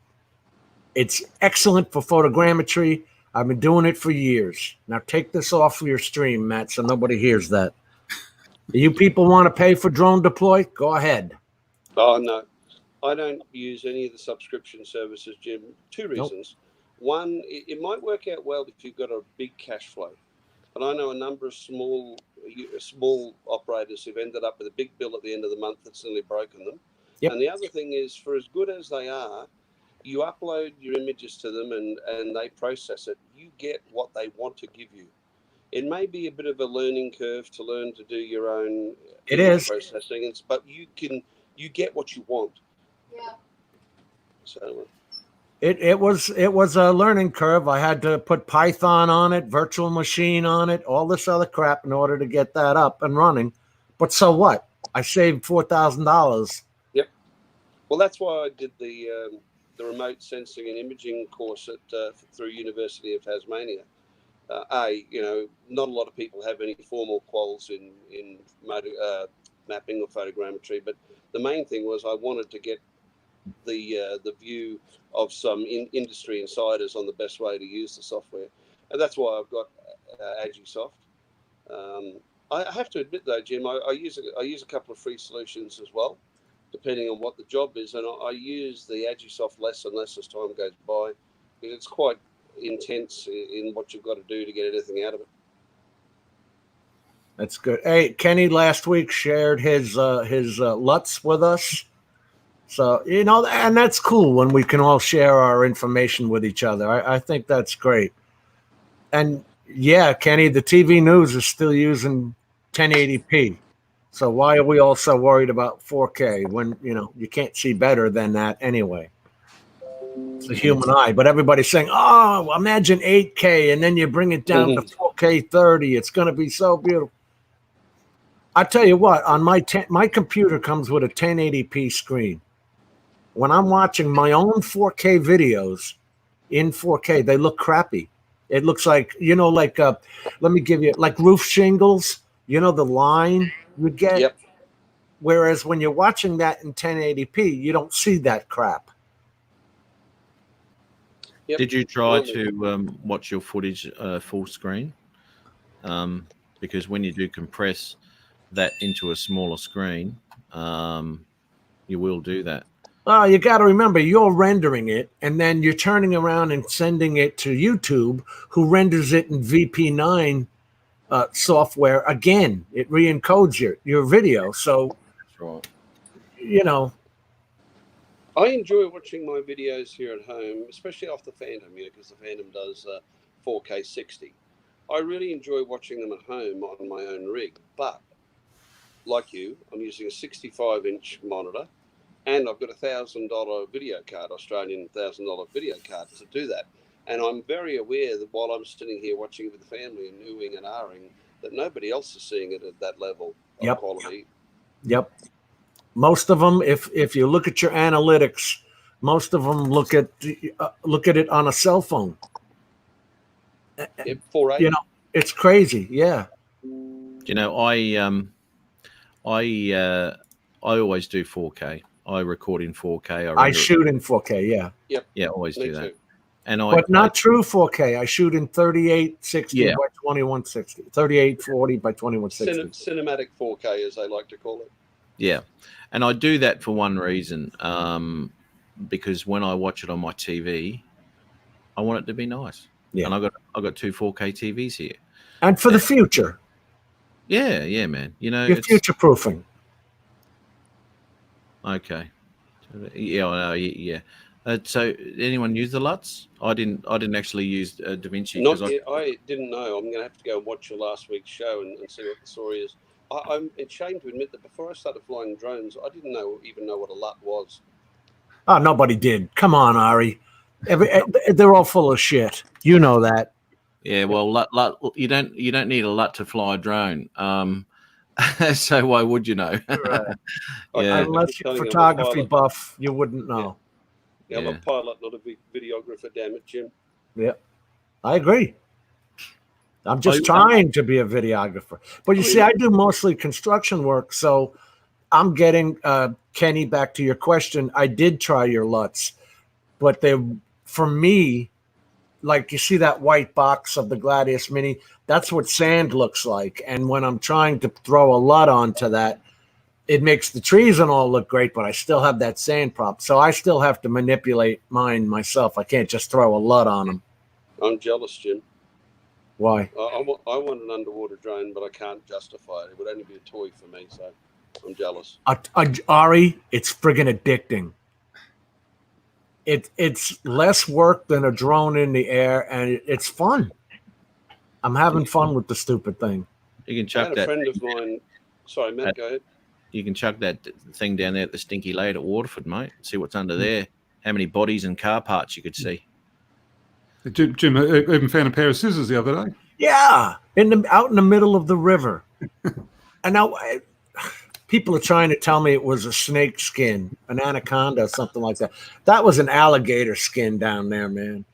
Speaker 3: It's excellent for photogrammetry. I've been doing it for years. Now take this off of your stream, Matt, so nobody hears that. You people want to pay for Drone Deploy? Go ahead.
Speaker 9: Oh, no. I don't use any of the subscription services, Jim. Two reasons. One, it might work out well if you've got a big cash flow. But I know a number of small operators who've ended up with a big bill at the end of the month that's nearly broken them.
Speaker 3: Yep.
Speaker 9: And the other thing is, for as good as they are, you upload your images to them and they process it. You get what they want to give you. It may be a bit of a learning curve to learn to do your own processing, but you get what you want.
Speaker 7: Yeah.
Speaker 9: So
Speaker 3: It was a learning curve. I had to put Python on it, virtual machine on it, all this other crap in order to get that up and running. But so what? I saved $4,000.
Speaker 9: Yep. Well, that's why I did the remote sensing and imaging course through University of Tasmania. Not a lot of people have any formal quals in mapping or photogrammetry, but the main thing was I wanted to get the view of some industry insiders on the best way to use the software, and that's why I've got Agisoft. I have to admit though, Jim, I use a couple of free solutions as well, depending on what the job is, and I use the Agisoft less and less as time goes by, because it's quite intense in what you've got to do to get anything out of it.
Speaker 3: That's good. Hey, Kenny last week shared his LUTs with us. So, and that's cool when we can all share our information with each other. I think that's great. And yeah, Kenny, the TV news is still using 1080p. So why are we all so worried about 4K when, you can't see better than that anyway? It's the human eye. But everybody's saying, oh, imagine 8K, and then you bring it down to 4K 30. It's going to be so beautiful. I tell you what, on my computer comes with a 1080p screen. When I'm watching my own 4K videos in 4K, they look crappy. It looks like, let me give you, like roof shingles, the line you get.
Speaker 9: Yep.
Speaker 3: Whereas when you're watching that in 1080p, you don't see that crap.
Speaker 9: Yep.
Speaker 2: Did you try to watch your footage full screen? Because when you do compress that into a smaller screen, you will do that.
Speaker 3: You got to remember, you're rendering it, and then you're turning around and sending it to YouTube, who renders it in VP9 software. Again, it re-encodes your video. So,
Speaker 2: that's right.
Speaker 9: I enjoy watching my videos here at home, especially off the Phantom, because the Phantom does 4K 60. I really enjoy watching them at home on my own rig, but like you, I'm using a 65-inch monitor, and I've got a $1,000 video card, Australian $1,000 video card to do that. And I'm very aware that while I'm sitting here watching it with the family and oohing and ahhing, that nobody else is seeing it at that level of quality.
Speaker 3: Yep. Most of them, if you look at your analytics, most of them look at it on a cell phone.
Speaker 9: 480.
Speaker 3: It's crazy. Yeah.
Speaker 2: I always do 4K. I record in 4K.
Speaker 3: I shoot in 4K. Yeah.
Speaker 9: Yep.
Speaker 2: Yeah, always do that.
Speaker 9: Too.
Speaker 3: But not true 4K. I shoot in 3860 by 2160, 3840 by 2160.
Speaker 9: Cinematic 4K, as they like to call it.
Speaker 2: Yeah, and I do that for one reason, because when I watch it on my TV, I want it to be nice.
Speaker 3: Yeah,
Speaker 2: and I got two 4K TVs here,
Speaker 3: and for the future.
Speaker 2: Yeah, man.
Speaker 3: You're future proofing.
Speaker 2: Okay. Yeah. So, anyone use the LUTs? I didn't actually use DaVinci.
Speaker 9: Not yet. I didn't know. I'm going to have to go and watch your last week's show and see what the story is. I'm ashamed to admit that before I started flying drones, I didn't even know what a LUT was.
Speaker 3: Oh, nobody did. Come on, Ari. They're all full of shit. You know that.
Speaker 2: Yeah, well, LUT, you don't need a LUT to fly a drone. So why would you know?
Speaker 3: Right. Yeah. Unless you're a photography buff, you wouldn't know.
Speaker 9: Yeah, I'm a pilot, not a videographer, damn it, Jim.
Speaker 3: Yeah, I agree. I'm just trying to be a videographer. But you see, I do mostly construction work, so I'm getting Kenny, back to your question. I did try your Lutz, but for me, like you see that white box of the Gladius Mini, that's what sand looks like. And when I'm trying to throw a LUT onto that, it makes the trees and all look great, but I still have that sand prop. So I still have to manipulate mine myself. I can't just throw a LUT on them.
Speaker 9: I'm jealous, Jim.
Speaker 3: Why?
Speaker 9: I want an underwater drone, but I can't justify it. It would only be a toy for me, so I'm jealous.
Speaker 3: Ari, it's friggin' addicting. It's less work than a drone in the air, and it's fun. I'm having fun with the stupid thing.
Speaker 2: You can
Speaker 9: I
Speaker 2: chuck
Speaker 9: had a
Speaker 2: that.
Speaker 9: friend of mine. Sorry, Matt, go ahead.
Speaker 2: You can chuck that thing down there at the Stinky Lake at Waterford, mate. See what's under there. How many bodies and car parts you could see.
Speaker 4: Jim even found a pair of scissors the other day.
Speaker 3: Yeah, out in the middle of the river. And now people are trying to tell me it was a snake skin, an anaconda, something like that. That was an alligator skin down there, man.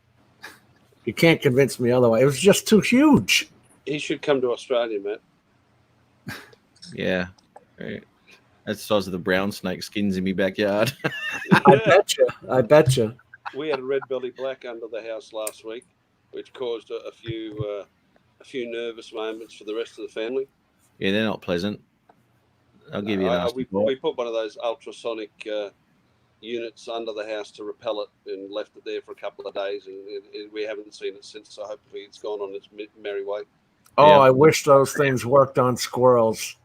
Speaker 3: You can't convince me otherwise. It was just too huge.
Speaker 9: He should come to Australia, Matt.
Speaker 2: Yeah. That's the size of the brown snake skins in my backyard.
Speaker 3: I bet you.
Speaker 9: We had a red belly black under the house last week, which caused a few nervous moments for the rest of the family.
Speaker 2: Yeah, they're not pleasant. I'll give you an answer.
Speaker 9: We put one of those ultrasonic units under the house to repel it and left it there for a couple of days, and we haven't seen it since, so hopefully it's gone on its merry way.
Speaker 3: Oh,
Speaker 2: Yeah.
Speaker 3: I wish those things worked on squirrels.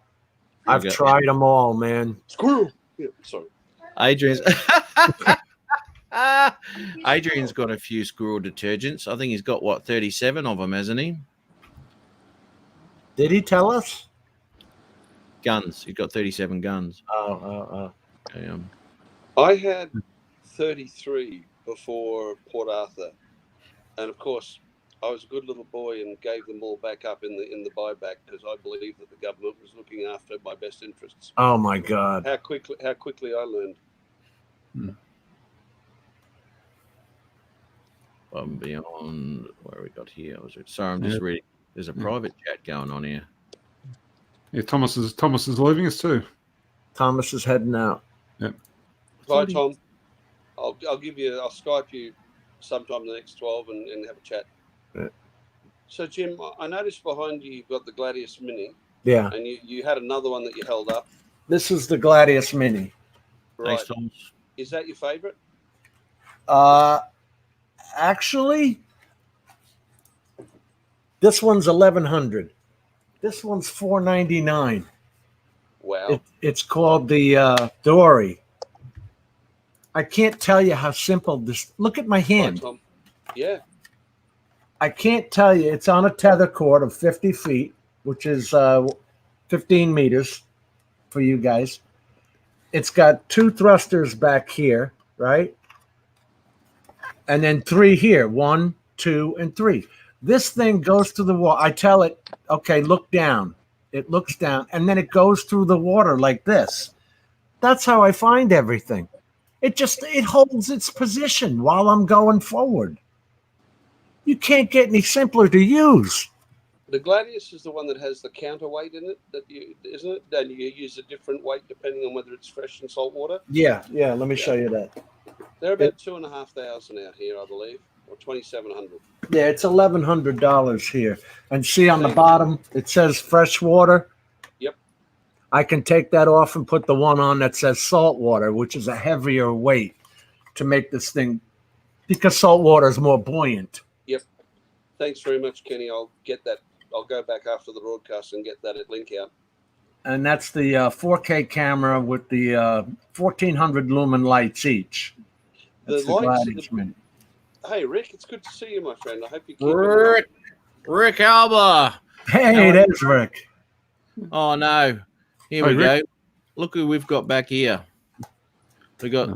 Speaker 3: I've tried them all, man.
Speaker 9: Squirrel! Yeah, sorry.
Speaker 2: Adrian's got a few squirrel detergents. I think he's got, 37 of them, hasn't he?
Speaker 3: Did he tell us?
Speaker 2: Guns. He's got 37 guns.
Speaker 3: Oh.
Speaker 9: I had 33 before Port Arthur, and of course, I was a good little boy and gave them all back up in the buyback because I believed that the government was looking after my best interests.
Speaker 3: Oh my God!
Speaker 9: How quickly I learned.
Speaker 2: Beyond where we got here. Sorry, I'm just reading. There's a private chat going on here.
Speaker 4: Yeah, Thomas is leaving us too.
Speaker 3: Thomas is heading out.
Speaker 4: Yep.
Speaker 9: Bye, Tom. I'll Skype you sometime in the next 12 and have a chat.
Speaker 3: Yeah.
Speaker 9: So, Jim, I noticed behind you you've got the Gladius Mini.
Speaker 3: Yeah.
Speaker 9: And you had another one that you held up.
Speaker 3: This is the Gladius Mini.
Speaker 9: Right.
Speaker 2: Thanks, Thomas.
Speaker 9: Is that your favorite?
Speaker 3: Actually, this one's $1,100. This one's $499.
Speaker 9: Wow.
Speaker 3: It's called the Dory. I can't tell you how simple this. Look at my hand.
Speaker 9: Tom. Yeah.
Speaker 3: I can't tell you. It's on a tether cord of 50 feet, which is 15 meters for you guys. It's got 2 thrusters back here, right? And then 3 here. 1, 2, and 3. This thing goes to the wall. I tell it, okay, look down. It looks down, and then it goes through the water like this. That's how I find everything. It holds its position while I'm going forward. You can't get any simpler to use.
Speaker 9: The Gladius is the one that has the counterweight in it, isn't it? And you use a different weight depending on whether it's fresh and salt water.
Speaker 3: Yeah. Let me show you that.
Speaker 9: They're about $2,500 out here, I believe, or $2,700.
Speaker 3: Yeah, it's $1,100 here. And see on the bottom, it says fresh water.
Speaker 9: Yep.
Speaker 3: I can take that off and put the one on that says salt water, which is a heavier weight to make this thing, because salt water is more buoyant.
Speaker 9: Yep. Thanks very much, Kenny. I'll get that. I'll go back after the broadcast and get that link out.
Speaker 3: And that's the 4K camera with the 1,400 lumen lights each. That's the Gladius Mini.
Speaker 9: Hey, Rick, it's good to see you, my friend. I hope you keep
Speaker 2: Rick Alba.
Speaker 3: Hey, there's Rick.
Speaker 2: Oh, no. Here we go. Look who we've got back here. We got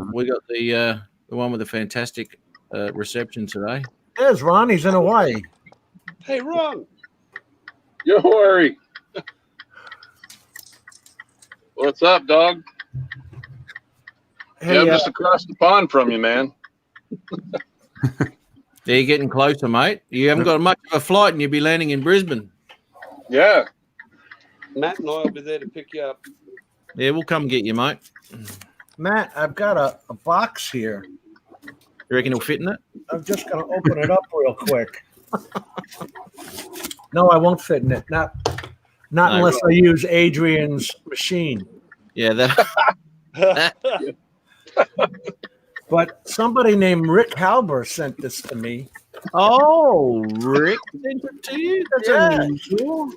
Speaker 2: the one with the fantastic reception today.
Speaker 3: There's Ron. He's in Hawaii.
Speaker 9: Hey, Ron.
Speaker 5: Yo, Harry. What's up, dog?
Speaker 3: Hey,
Speaker 5: yeah, I'm just across the pond from you, man.
Speaker 2: You're getting closer, mate. You haven't got much of a flight and you'll be landing in Brisbane.
Speaker 5: Yeah.
Speaker 9: Matt and I will be there to pick you up.
Speaker 2: Yeah, we'll come get you, mate.
Speaker 3: Matt, I've got a box here.
Speaker 2: You reckon he'll fit in it?
Speaker 3: I'm just going to open it up real quick. No, I won't fit in it. Not
Speaker 2: No,
Speaker 3: unless I use Adrian's machine.
Speaker 2: Yeah, that.
Speaker 3: But somebody named Rick Halber sent this to me.
Speaker 2: Oh, Rick sent it to you? That's
Speaker 3: Yeah.
Speaker 2: unusual.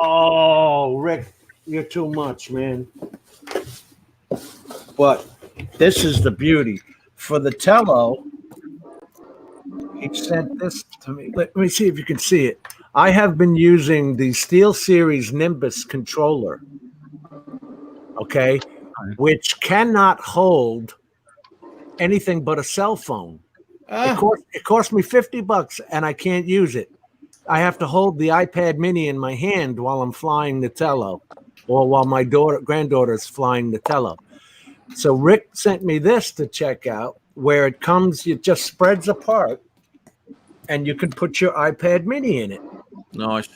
Speaker 3: Oh, Rick, you're too much, man. But this is the beauty. For the Tello, he sent this to me. Let me see if you can see it. I have been using the SteelSeries Nimbus controller, okay, which cannot hold anything but a cell phone. It cost me $50 and I can't use it. I have to hold the iPad mini in my hand while I'm flying the Tello, or while my granddaughter is flying the Tello. So Rick sent me this to check out, where it comes, it just spreads apart, and you can put your iPad mini in it.
Speaker 2: Nice.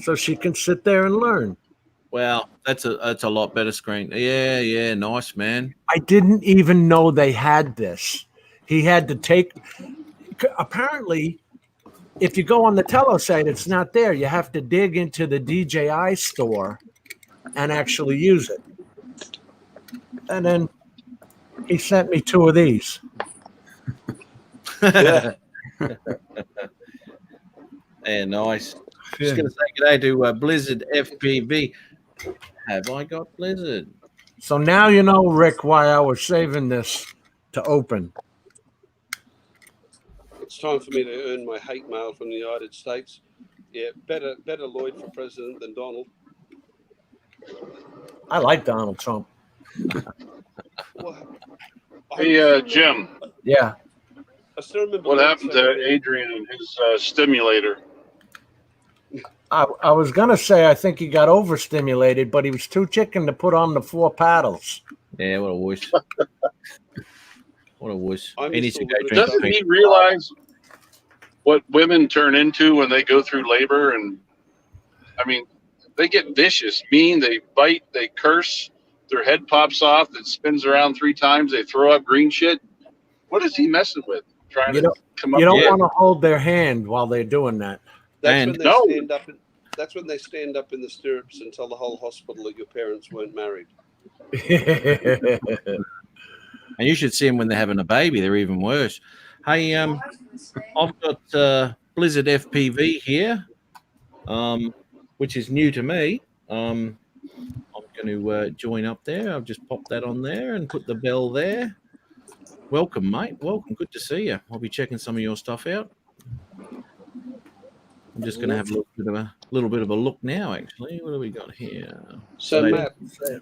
Speaker 3: So she can sit there and learn.
Speaker 2: Wow, that's a lot better screen. Yeah, nice, man.
Speaker 3: I didn't even know they had this. He had to take. Apparently, if you go on the Tello site, it's not there. You have to dig into the DJI store and actually use it. And then he sent me 2 of these.
Speaker 2: Yeah, nice. Just going to say good day to Blizzard FPV. Have I got Blizzard?
Speaker 3: So now you know, Rick, why I was saving this to open.
Speaker 9: It's time for me to earn my hate mail from the United States. Yeah, better Lloyd for president than Donald.
Speaker 3: I like Donald Trump.
Speaker 10: Hey, Jim.
Speaker 3: Yeah.
Speaker 9: I still remember
Speaker 10: What happened to Adrian and his stimulator?
Speaker 3: I was going to say I think he got overstimulated, but he was too chicken to put on the 4 paddles.
Speaker 2: Yeah, what a wuss. What a wuss. He needs to go drink.
Speaker 10: Doesn't he realize what women turn into when they go through labor? And I mean, they get vicious, mean, they bite, they curse, their head pops off, it spins around 3 times, they throw up green shit. What is he messing with? Trying to come up
Speaker 3: You don't
Speaker 10: with
Speaker 3: want to hold their hand while they're doing that.
Speaker 9: That's when they stand up in the stirrups and tell the whole hospital that your parents weren't married.
Speaker 2: And you should see them when they're having a baby. They're even worse. Hey, I've got Blizzard FPV here, which is new to me. I'm going to join up there. I've just popped that on there and put the bell there. Welcome, mate. Welcome. Good to see you. I'll be checking some of your stuff out. I'm just going to have a little bit of a look now, actually. What do we got here?
Speaker 9: So, Matt.
Speaker 3: Go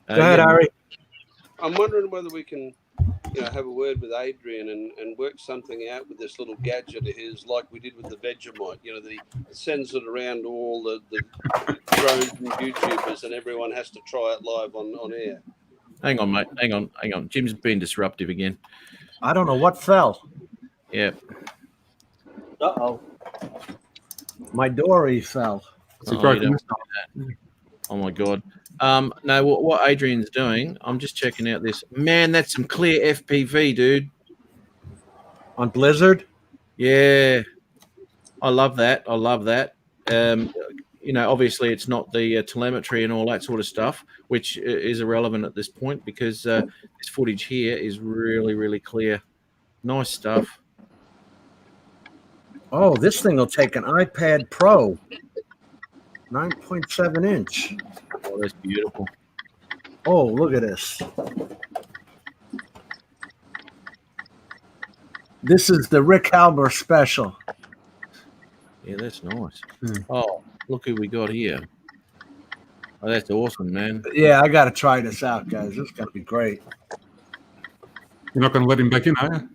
Speaker 3: ahead, Ari.
Speaker 9: I'm wondering whether we can, have a word with Adrian and work something out with this little gadget of his, like we did with the Vegemite. That he sends it around to all the drones and YouTubers, and everyone has to try it live on air.
Speaker 2: Hang on, mate. Hang on. Jim's been disruptive again.
Speaker 3: I don't know what fell.
Speaker 2: Yeah.
Speaker 3: Uh-oh. My dory fell.
Speaker 2: Oh my God. No, what Adrian's doing, I'm just checking out this. Man, that's some clear FPV, dude.
Speaker 3: On Blizzard?
Speaker 2: Yeah. I love that. Obviously it's not the telemetry and all that sort of stuff, which is irrelevant at this point because this footage here is really, really clear. Nice stuff.
Speaker 3: Oh, this thing will take an iPad Pro. 9.7 inch.
Speaker 2: Oh, that's beautiful.
Speaker 3: Oh, look at this. This is the Rick Halber special.
Speaker 2: Yeah, that's nice. Oh, look who we got here. Oh, that's awesome, man.
Speaker 3: Yeah, I got to try this out, guys. This is going to be great.
Speaker 4: You're not going to let him back in, are you?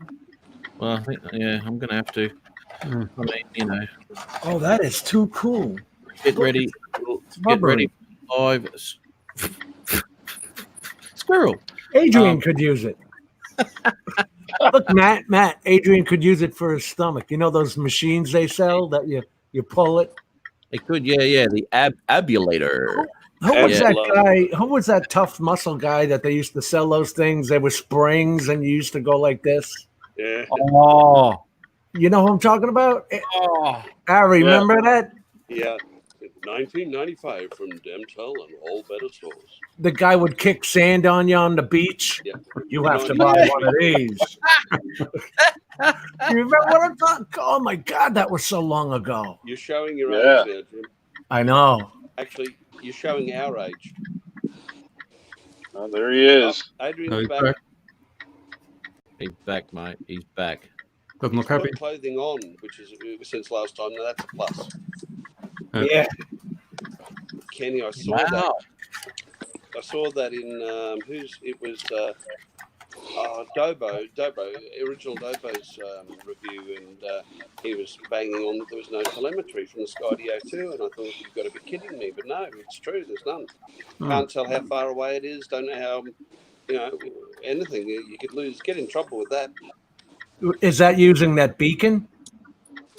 Speaker 2: Well, I think, yeah, I'm going to have to. I mean,
Speaker 3: Oh, that is too cool.
Speaker 2: Get ready. Get ready. 5 squirrel.
Speaker 3: Adrian could use it. Look, Matt, Adrian could use it for his stomach. You know those machines they sell that you pull it?
Speaker 2: It could, yeah. The abulator.
Speaker 3: Who was
Speaker 2: Yeah.
Speaker 3: that guy? Who was that tough muscle guy that they used to sell those things? They were springs, and you used to go like this.
Speaker 9: Yeah.
Speaker 2: Oh,
Speaker 3: You know who I'm talking about?
Speaker 2: oh.
Speaker 3: Harry, remember that?
Speaker 9: Yeah. 1995 from Demtel and all better stores.
Speaker 3: The guy would kick sand on you on the beach.
Speaker 9: Yeah.
Speaker 3: You have to buy one of these. You remember what I'm talking? Oh my God, that was so long ago.
Speaker 9: You're showing your
Speaker 5: Yeah.
Speaker 9: age there, Jim.
Speaker 3: I know.
Speaker 9: Actually, you're showing our age.
Speaker 5: Oh, there he is.
Speaker 9: Adrian's
Speaker 4: No, he's
Speaker 9: back.
Speaker 4: back.
Speaker 2: He's back, mate. He's back.
Speaker 4: Doesn't look
Speaker 9: He's got
Speaker 4: happy.
Speaker 9: clothing on, which is since last time. Now that's a plus.
Speaker 3: Yeah.
Speaker 9: Kenny, I saw
Speaker 2: Wow.
Speaker 9: that. I saw that in Dobo, original Dobo's review, and he was banging on that there was no telemetry from the Skydio 2, and I thought, you've got to be kidding me, but no, it's true, there's none. Can't tell how far away it is, don't know how, anything. You could get in trouble with that.
Speaker 3: Is that using that beacon?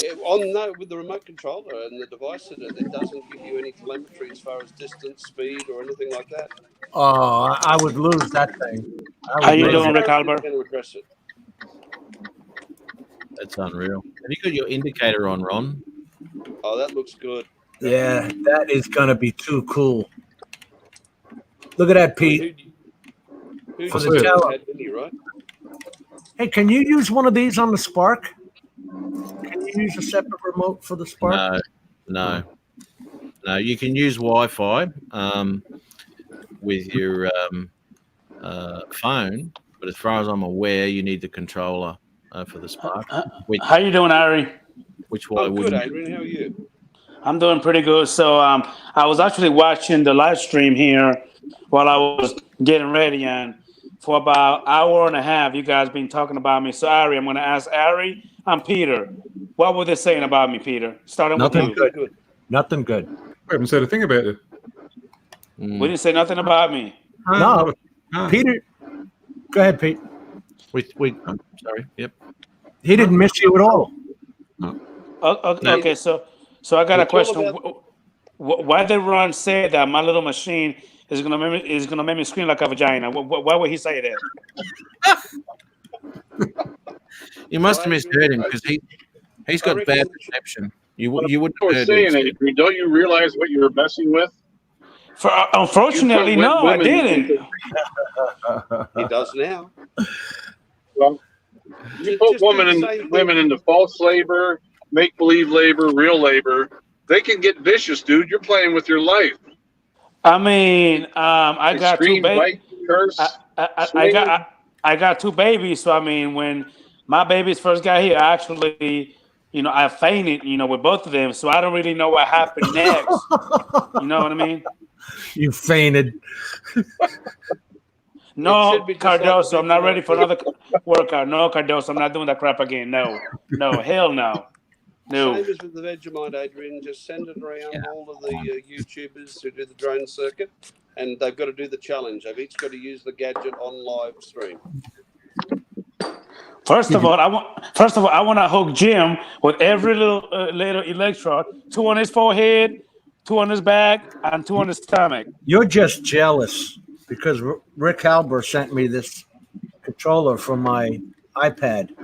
Speaker 9: With the remote controller and the device in it, it doesn't give you any telemetry as far as distance, speed, or anything like that.
Speaker 3: Oh, I would lose that thing.
Speaker 6: How you doing,
Speaker 9: How
Speaker 6: Rick
Speaker 9: are you
Speaker 6: Albert?
Speaker 9: going to address it?
Speaker 2: That's unreal. Have you got your indicator on, Ron?
Speaker 9: Oh, that looks good.
Speaker 3: Yeah, that is going to be too cool. Look at that, Pete.
Speaker 9: Who
Speaker 3: For
Speaker 9: just
Speaker 3: the tower.
Speaker 9: had Vinny, right?
Speaker 3: Hey, can you use one of these on the Spark? Can you use a separate remote for the Spark?
Speaker 2: No. You can use Wi-Fi with your phone, but as far as I'm aware, you need the controller for the Spark.
Speaker 6: How you doing, Ari?
Speaker 2: Which why
Speaker 9: Oh, good,
Speaker 2: wouldn't?
Speaker 9: Adrian. How are you?
Speaker 6: I'm doing pretty good. So I was actually watching the live stream here while I was getting ready, and for about an hour and a half, you guys been talking about me. So Ari, I'm going to ask Ari and Peter, what were they saying about me, Peter? Starting
Speaker 3: Nothing
Speaker 6: with you.
Speaker 3: good. Nothing good.
Speaker 4: I haven't said a thing about it.
Speaker 6: We didn't say nothing about me.
Speaker 3: No, Peter. Go ahead, Pete.
Speaker 2: I'm sorry. Yep.
Speaker 3: He didn't miss you at all.
Speaker 6: Okay, so I got a question. Why did Ron say that my little machine is gonna make me scream like a vagina? Why would he say that?
Speaker 2: You must have misheard him because he's got bad perception. You wouldn't
Speaker 10: I
Speaker 2: have
Speaker 10: was
Speaker 2: heard
Speaker 10: saying,
Speaker 2: what he
Speaker 10: Adrian, don't you realize what you were messing with?
Speaker 6: Unfortunately,
Speaker 10: You put
Speaker 6: no, I
Speaker 10: women
Speaker 6: didn't.
Speaker 9: He does now.
Speaker 10: Well, you put women into false labor, make-believe labor, real labor. They can get vicious, dude. You're playing with your life.
Speaker 6: I mean, I got
Speaker 10: Scream,
Speaker 6: two
Speaker 10: bite, curse,
Speaker 6: I got two babies. So I mean, when my babies first got here, I fainted, with both of them. So I don't really know what happened next. You know what I mean?
Speaker 3: You fainted.
Speaker 6: No, Cardoso, I'm not ready for another workout. No, Cardoso, I'm not doing that crap again. No, hell no. No.
Speaker 9: Same as with the Vegemite, Adrian. Just send it around all of the YouTubers who do the drone circuit, and they've got to do the challenge. They've each got to use the gadget on live stream.
Speaker 6: First of all, I want to hook Jim with every little electrode: 2 on his forehead, 2 on his back, and 2 on his stomach.
Speaker 3: You're just jealous because Rick Halber sent me this controller from my iPad.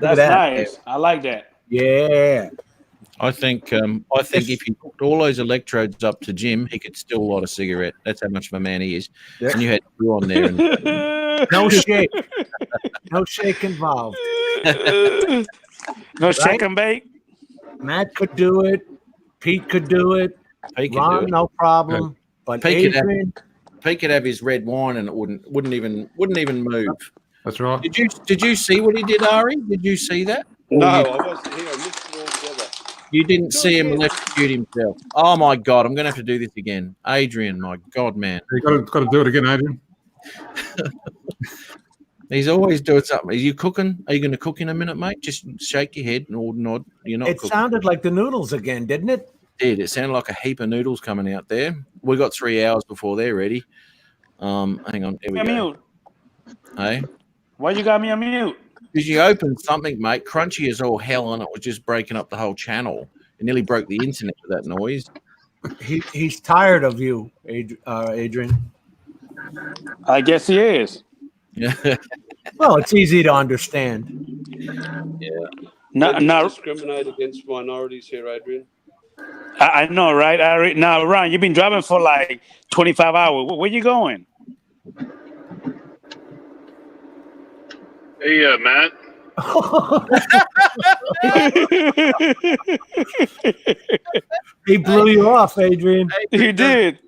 Speaker 6: That's nice. I like that.
Speaker 3: Yeah.
Speaker 2: I think if you hooked all those electrodes up to Jim, he could still light a cigarette. That's how much of a man he is.
Speaker 3: Yeah.
Speaker 2: And you had 2 on there. And
Speaker 3: No shake. No shake involved.
Speaker 6: No shake and bake.
Speaker 3: Matt could do it. Pete could do it.
Speaker 2: Pete could
Speaker 3: Ron,
Speaker 2: do it.
Speaker 3: no problem. But
Speaker 2: Pete
Speaker 3: Adrian,
Speaker 2: could have his red wine and it wouldn't even move.
Speaker 4: That's right.
Speaker 2: Did you see what he did, Ari? Did you see that?
Speaker 9: No, I wasn't here. I missed it all together.
Speaker 2: You didn't see him electrocute himself. Oh my God! I'm going to have to do this again, Adrian. My God, man.
Speaker 4: You got to do it again, Adrian.
Speaker 2: He's always doing something. Are you cooking? Are you going to cook in a minute, mate? Just shake your head and nod. You're not.
Speaker 3: it
Speaker 2: cooking.
Speaker 3: sounded like the noodles again, didn't it?
Speaker 2: It sounded like a heap of noodles coming out there. We got 3 hours before they're ready. Hang on. Here we go.
Speaker 6: Mute.
Speaker 2: Hey,
Speaker 6: Why you got me on mute?
Speaker 2: because you opened something, mate. Crunchy as all hell, and it was just breaking up the whole channel. It nearly broke the internet with that noise.
Speaker 3: He's tired of you, Adrian.
Speaker 6: I guess he is.
Speaker 2: Yeah.
Speaker 3: Well, it's easy to understand.
Speaker 2: Yeah.
Speaker 6: No,
Speaker 9: discriminate against minorities here, Adrian.
Speaker 6: I know, right? Now, Ron, you've been driving for like 25 hours. Where you going?
Speaker 10: Hey, Matt.
Speaker 3: He blew you off, Adrian.
Speaker 6: He did.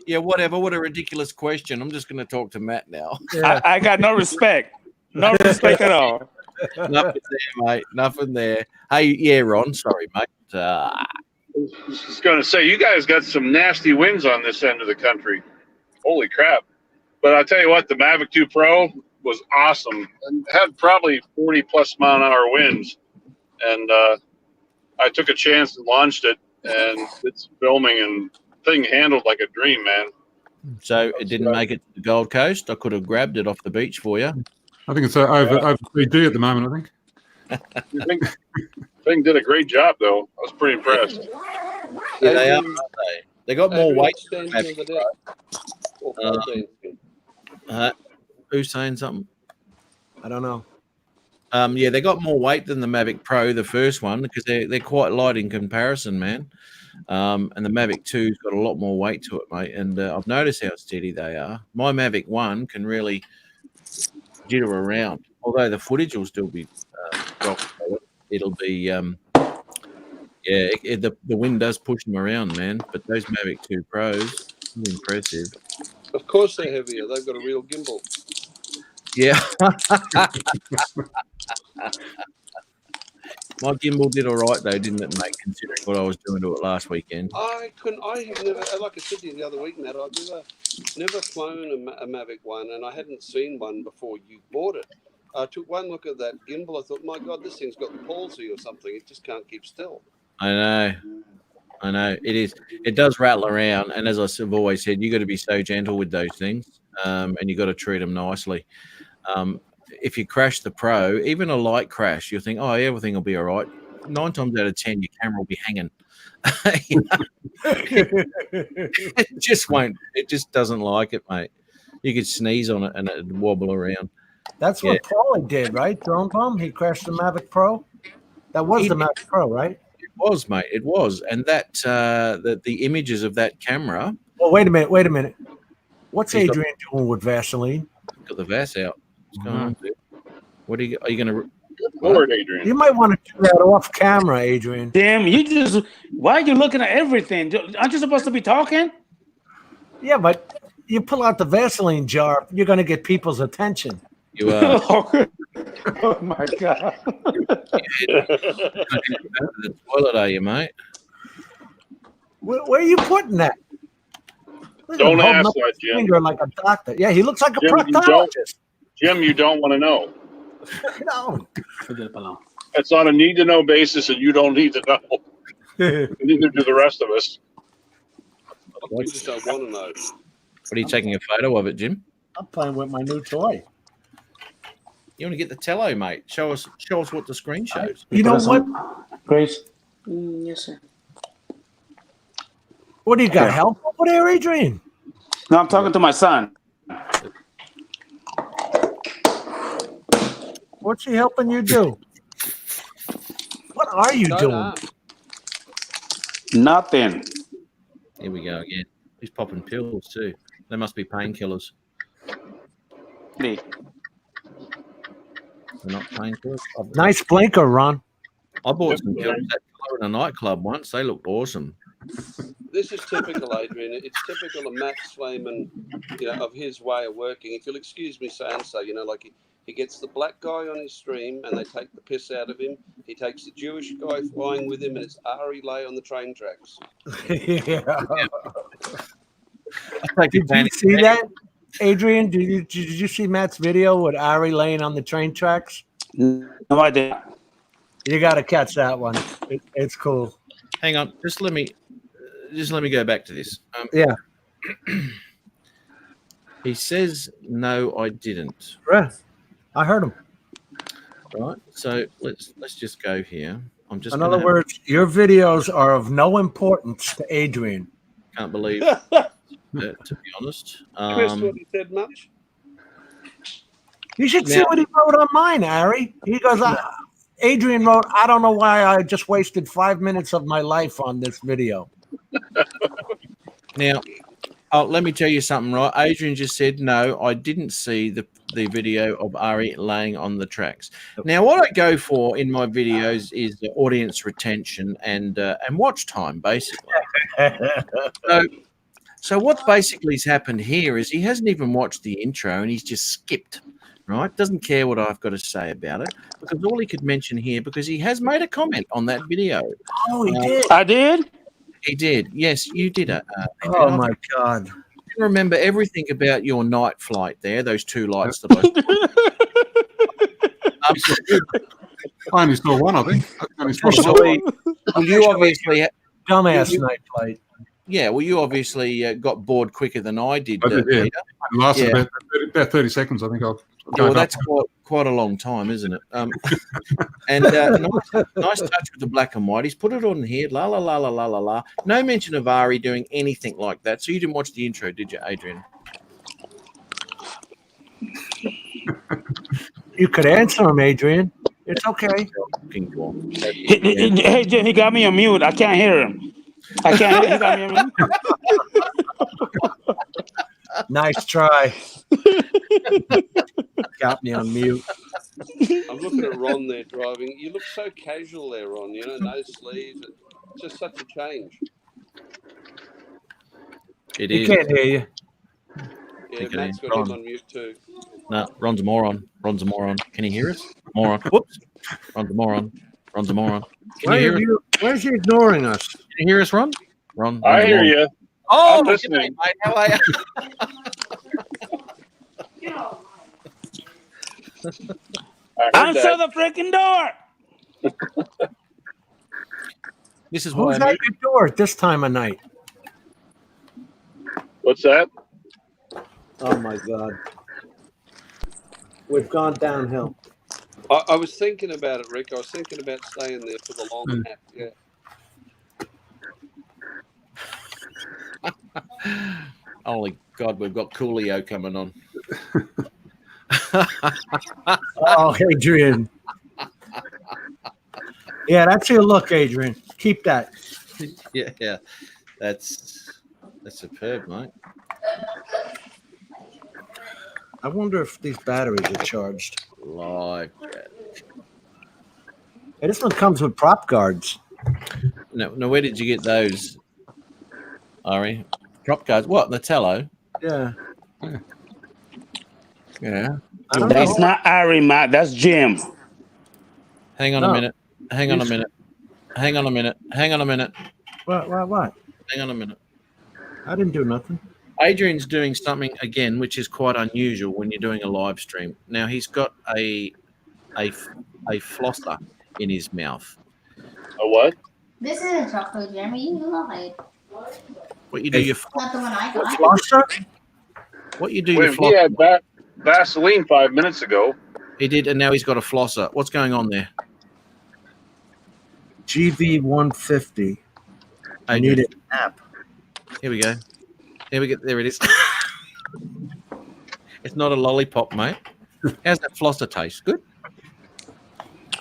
Speaker 2: Yeah, whatever. What a ridiculous question. I'm just going to talk to Matt now.
Speaker 3: Yeah.
Speaker 6: I got no respect. No respect at all.
Speaker 2: Nothing there, mate. Nothing there. Hey, yeah, Ron. Sorry, mate.
Speaker 10: I was just going to say, you guys got some nasty winds on this end of the country. Holy crap. But I'll tell you what, the Mavic 2 Pro was awesome and had probably 40-plus mile-an-hour winds. And I took a chance and launched it, and it's filming and thing handled like a dream, man.
Speaker 2: So it didn't make it to the Gold Coast. I could have grabbed it off the beach for you.
Speaker 4: I think it's over 3D at the moment, I think.
Speaker 10: Thing did a great job, though. I was pretty impressed.
Speaker 2: Yeah, they are, aren't they? They got more weight. Who's saying something?
Speaker 3: I don't know.
Speaker 2: Yeah, they got more weight than the Mavic Pro, the first one, because they're quite light in comparison, man. And the Mavic 2's got a lot more weight to it, mate. And I've noticed how steady they are. My Mavic 1 can really jitter around, although the footage will still be it'll be the wind does push them around, man. But those Mavic 2 Pros, impressive.
Speaker 9: Of course they're heavier. They've got a real gimbal.
Speaker 2: Yeah. My gimbal did all right though, didn't it, mate? Considering what I was doing to it last weekend.
Speaker 9: I have never, like I said to you the other week, Matt, I've never flown a Mavic 1, and I hadn't seen one before you bought it. I took one look at that gimbal. I thought, my God, this thing's got the palsy or something. It just can't keep still.
Speaker 2: I know. It is. It does rattle around, and as I've always said, you got to be so gentle with those things, and you got to treat them nicely. If you crash the Pro, even a light crash, you'll think, oh, everything will be all right. 9 times out of 10, your camera will be hanging. It just won't. It just doesn't like it, mate. You could sneeze on it and it'd wobble around.
Speaker 3: That's what Paulie did, right? Drone Bomb? He crashed the Mavic Pro? That was the Mavic Pro, right?
Speaker 2: It was, mate. It was. And that the images of that camera.
Speaker 3: Well, wait a minute. What's Adrian doing with Vaseline?
Speaker 2: Got the Vas out. What's going on, dude? What are you going to...
Speaker 10: Lord, Adrian.
Speaker 3: You might want to do that off camera, Adrian.
Speaker 6: Damn, why are you looking at everything? Aren't you supposed to be talking?
Speaker 3: Yeah, but you pull out the Vaseline jar, you're going to get people's attention.
Speaker 2: You are.
Speaker 6: Oh my God.
Speaker 2: The toilet, are you, mate?
Speaker 3: Where are you putting that?
Speaker 10: Don't ask that, Jim.
Speaker 3: Finger like a doctor. Yeah, he looks like a
Speaker 10: Jim,
Speaker 3: proctologist.
Speaker 10: Jim, you don't want to know.
Speaker 3: No.
Speaker 10: It's on a need-to-know basis, and you don't need to know. Neither do the rest of us.
Speaker 9: You just don't want to know.
Speaker 2: What are you taking a photo of it, Jim?
Speaker 3: I'm playing with my new toy.
Speaker 2: You want to get the tello, mate? Show us what the screen shows.
Speaker 3: You know what?
Speaker 6: Grace?
Speaker 7: Yes, sir.
Speaker 3: What do you got? Help over there, Adrian?
Speaker 6: No, I'm talking to my son.
Speaker 3: What's he helping you do? What are you doing?
Speaker 6: Nothing.
Speaker 2: Here we go again. He's popping pills too. They must be painkillers. They're not painkillers.
Speaker 3: Nice blinker, Ron.
Speaker 2: I bought some pills at in a nightclub once. They looked awesome.
Speaker 9: This is typical, Adrian. It's typical of Matt Swayman, of his way of working. If you'll excuse me saying so, like he gets the black guy on his stream and they take the piss out of him. He takes the Jewish guy flying with him, and it's Ari Lay on the train tracks.
Speaker 3: Did you see that, Adrian? Did you see Matt's video with Ari laying on the train tracks?
Speaker 6: No, I didn't.
Speaker 3: You got to catch that one. It's cool.
Speaker 2: Hang on, just let me go back to this.
Speaker 3: Yeah.
Speaker 2: He says, "No, I didn't."
Speaker 3: Right. I heard him.
Speaker 2: Right. So let's just go here. I'm just.
Speaker 3: In other words, your videos are of no importance to Adrian.
Speaker 2: Can't believe it, to be honest.
Speaker 9: Chris, what he said much?
Speaker 3: You should see what he wrote on mine, Harry. He goes, Adrian wrote, I don't know why I just wasted 5 minutes of my life on this video.
Speaker 2: Now, let me tell you something, right? Adrian just said, no, I didn't see the video of Ari laying on the tracks. Now, what I go for in my videos is the audience retention and watch time, basically. So what basically has happened here is he hasn't even watched the intro and he's just skipped, right? Doesn't care what I've got to say about it because all he could mention here, because he has made a comment on that video.
Speaker 3: Oh, he did?
Speaker 6: I did?
Speaker 2: He did. Yes, you did.
Speaker 3: Oh, my God.
Speaker 2: I remember everything about your night flight there, those 2 lights that
Speaker 4: I only saw one, I think.
Speaker 2: Well, you obviously...
Speaker 3: Dumbass night flight.
Speaker 2: Yeah, well, you obviously got bored quicker than I did,
Speaker 4: I did,
Speaker 2: Peter.
Speaker 4: It lasted about 30 seconds, I think.
Speaker 2: Well, that's quite a long time, isn't it? And nice touch with the black and white. He's put it on here. La la la la la la la. No mention of Ari doing anything like that. So you didn't watch the intro, did you, Adrian?
Speaker 3: You could answer him, Adrian. It's okay.
Speaker 6: Hey, Jim, he got me on mute. I can't hear him. I can't hear him. He got me on mute.
Speaker 3: Nice try. Got me on mute.
Speaker 9: I'm looking at Ron there driving. You look so casual there, Ron. You know, no sleeves. It's just such a change.
Speaker 2: It
Speaker 3: he
Speaker 2: is.
Speaker 3: Can't hear you.
Speaker 9: Yeah, Matt's got him on mute too.
Speaker 2: No, Ron's a moron. Ron's a moron. Can you hear us? Moron. Whoops. Ron's a moron. Ron's a moron. Can you hear us?
Speaker 3: Why is he ignoring us?
Speaker 2: Can you hear us, Ron? Ron.
Speaker 10: I hear you.
Speaker 2: Oh,
Speaker 10: I'm listening.
Speaker 2: Mate. How are you?
Speaker 6: Answer the freaking door.
Speaker 2: This is why
Speaker 3: Who's at your door at this time of night?
Speaker 10: What's that?
Speaker 3: Oh my God. We've gone downhill.
Speaker 9: I was thinking about it, Rick. I was thinking about staying there for the long nap. Yeah.
Speaker 2: Holy God, we've got Coolio coming on.
Speaker 3: Oh, Adrian. Yeah, that's your look, Adrian. Keep that.
Speaker 2: Yeah. That's superb, mate.
Speaker 3: I wonder if these batteries are charged.
Speaker 2: Like that.
Speaker 3: Hey, this one comes with prop guards.
Speaker 2: No, where did you get those, Ari? Prop guards? What? Natello?
Speaker 3: Yeah.
Speaker 2: Yeah.
Speaker 6: That's not Ari, Matt. That's Jim.
Speaker 2: Hang on a minute. Hang on a minute.
Speaker 3: What?
Speaker 2: Hang on a minute.
Speaker 3: I didn't do nothing.
Speaker 2: Adrian's doing something again, which is quite unusual when you're doing a live stream. Now he's got a flosser in his mouth.
Speaker 10: A what?
Speaker 7: This isn't chocolate, Jeremy. You lied.
Speaker 2: What you do? You
Speaker 7: Not the one I got.
Speaker 3: Flosser?
Speaker 2: What you do?
Speaker 10: Wait, he had Vaseline 5 minutes ago.
Speaker 2: He did, and now he's got a flosser. What's going on there?
Speaker 3: GV150. I need an app.
Speaker 2: Here we go. There it is. It's not a lollipop, mate. How's that flosser taste? Good?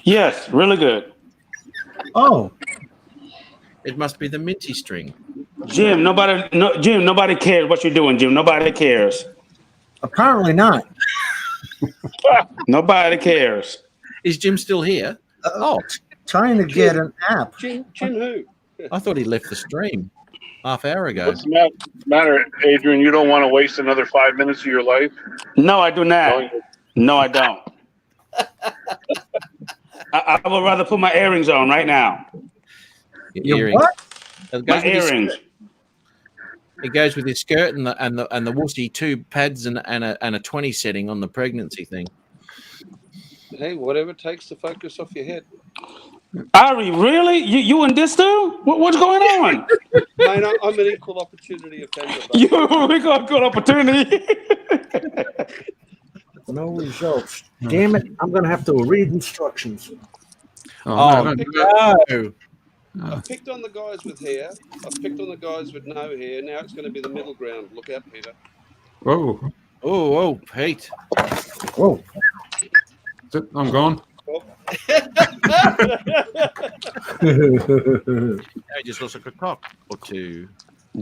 Speaker 6: Yes, really good.
Speaker 3: Oh.
Speaker 2: It must be the minty string.
Speaker 6: Jim, nobody cares what you're doing, Jim. Nobody cares.
Speaker 3: Apparently not.
Speaker 6: Nobody cares.
Speaker 2: Is Jim still here?
Speaker 3: Trying to get an app.
Speaker 9: Jim who?
Speaker 2: I thought he left the stream half hour ago.
Speaker 10: What's the matter, Adrian? You don't want to waste another 5 minutes of your life?
Speaker 6: No, I do not. No, I don't. I would rather put my earrings on right now.
Speaker 2: Your
Speaker 3: what?
Speaker 6: My earrings.
Speaker 2: It goes with his skirt and the wussy, 2 pads and a 20 setting on the pregnancy thing.
Speaker 9: Hey, whatever it takes to focus off your head.
Speaker 6: Ari, really? You and this dude? What's going on?
Speaker 9: Mate, I'm an equal opportunity offender.
Speaker 6: We got a good opportunity.
Speaker 3: No results. Damn it. I'm going to have to read instructions.
Speaker 2: Oh,
Speaker 4: no,
Speaker 2: no.
Speaker 9: I've picked on the guys with hair. I've picked on the guys with no hair. Now it's going to be the middle ground. Look out, Peter.
Speaker 4: Whoa.
Speaker 2: Oh, Pete.
Speaker 3: Whoa.
Speaker 4: That's it. I'm gone.
Speaker 2: I just lost a cock or two.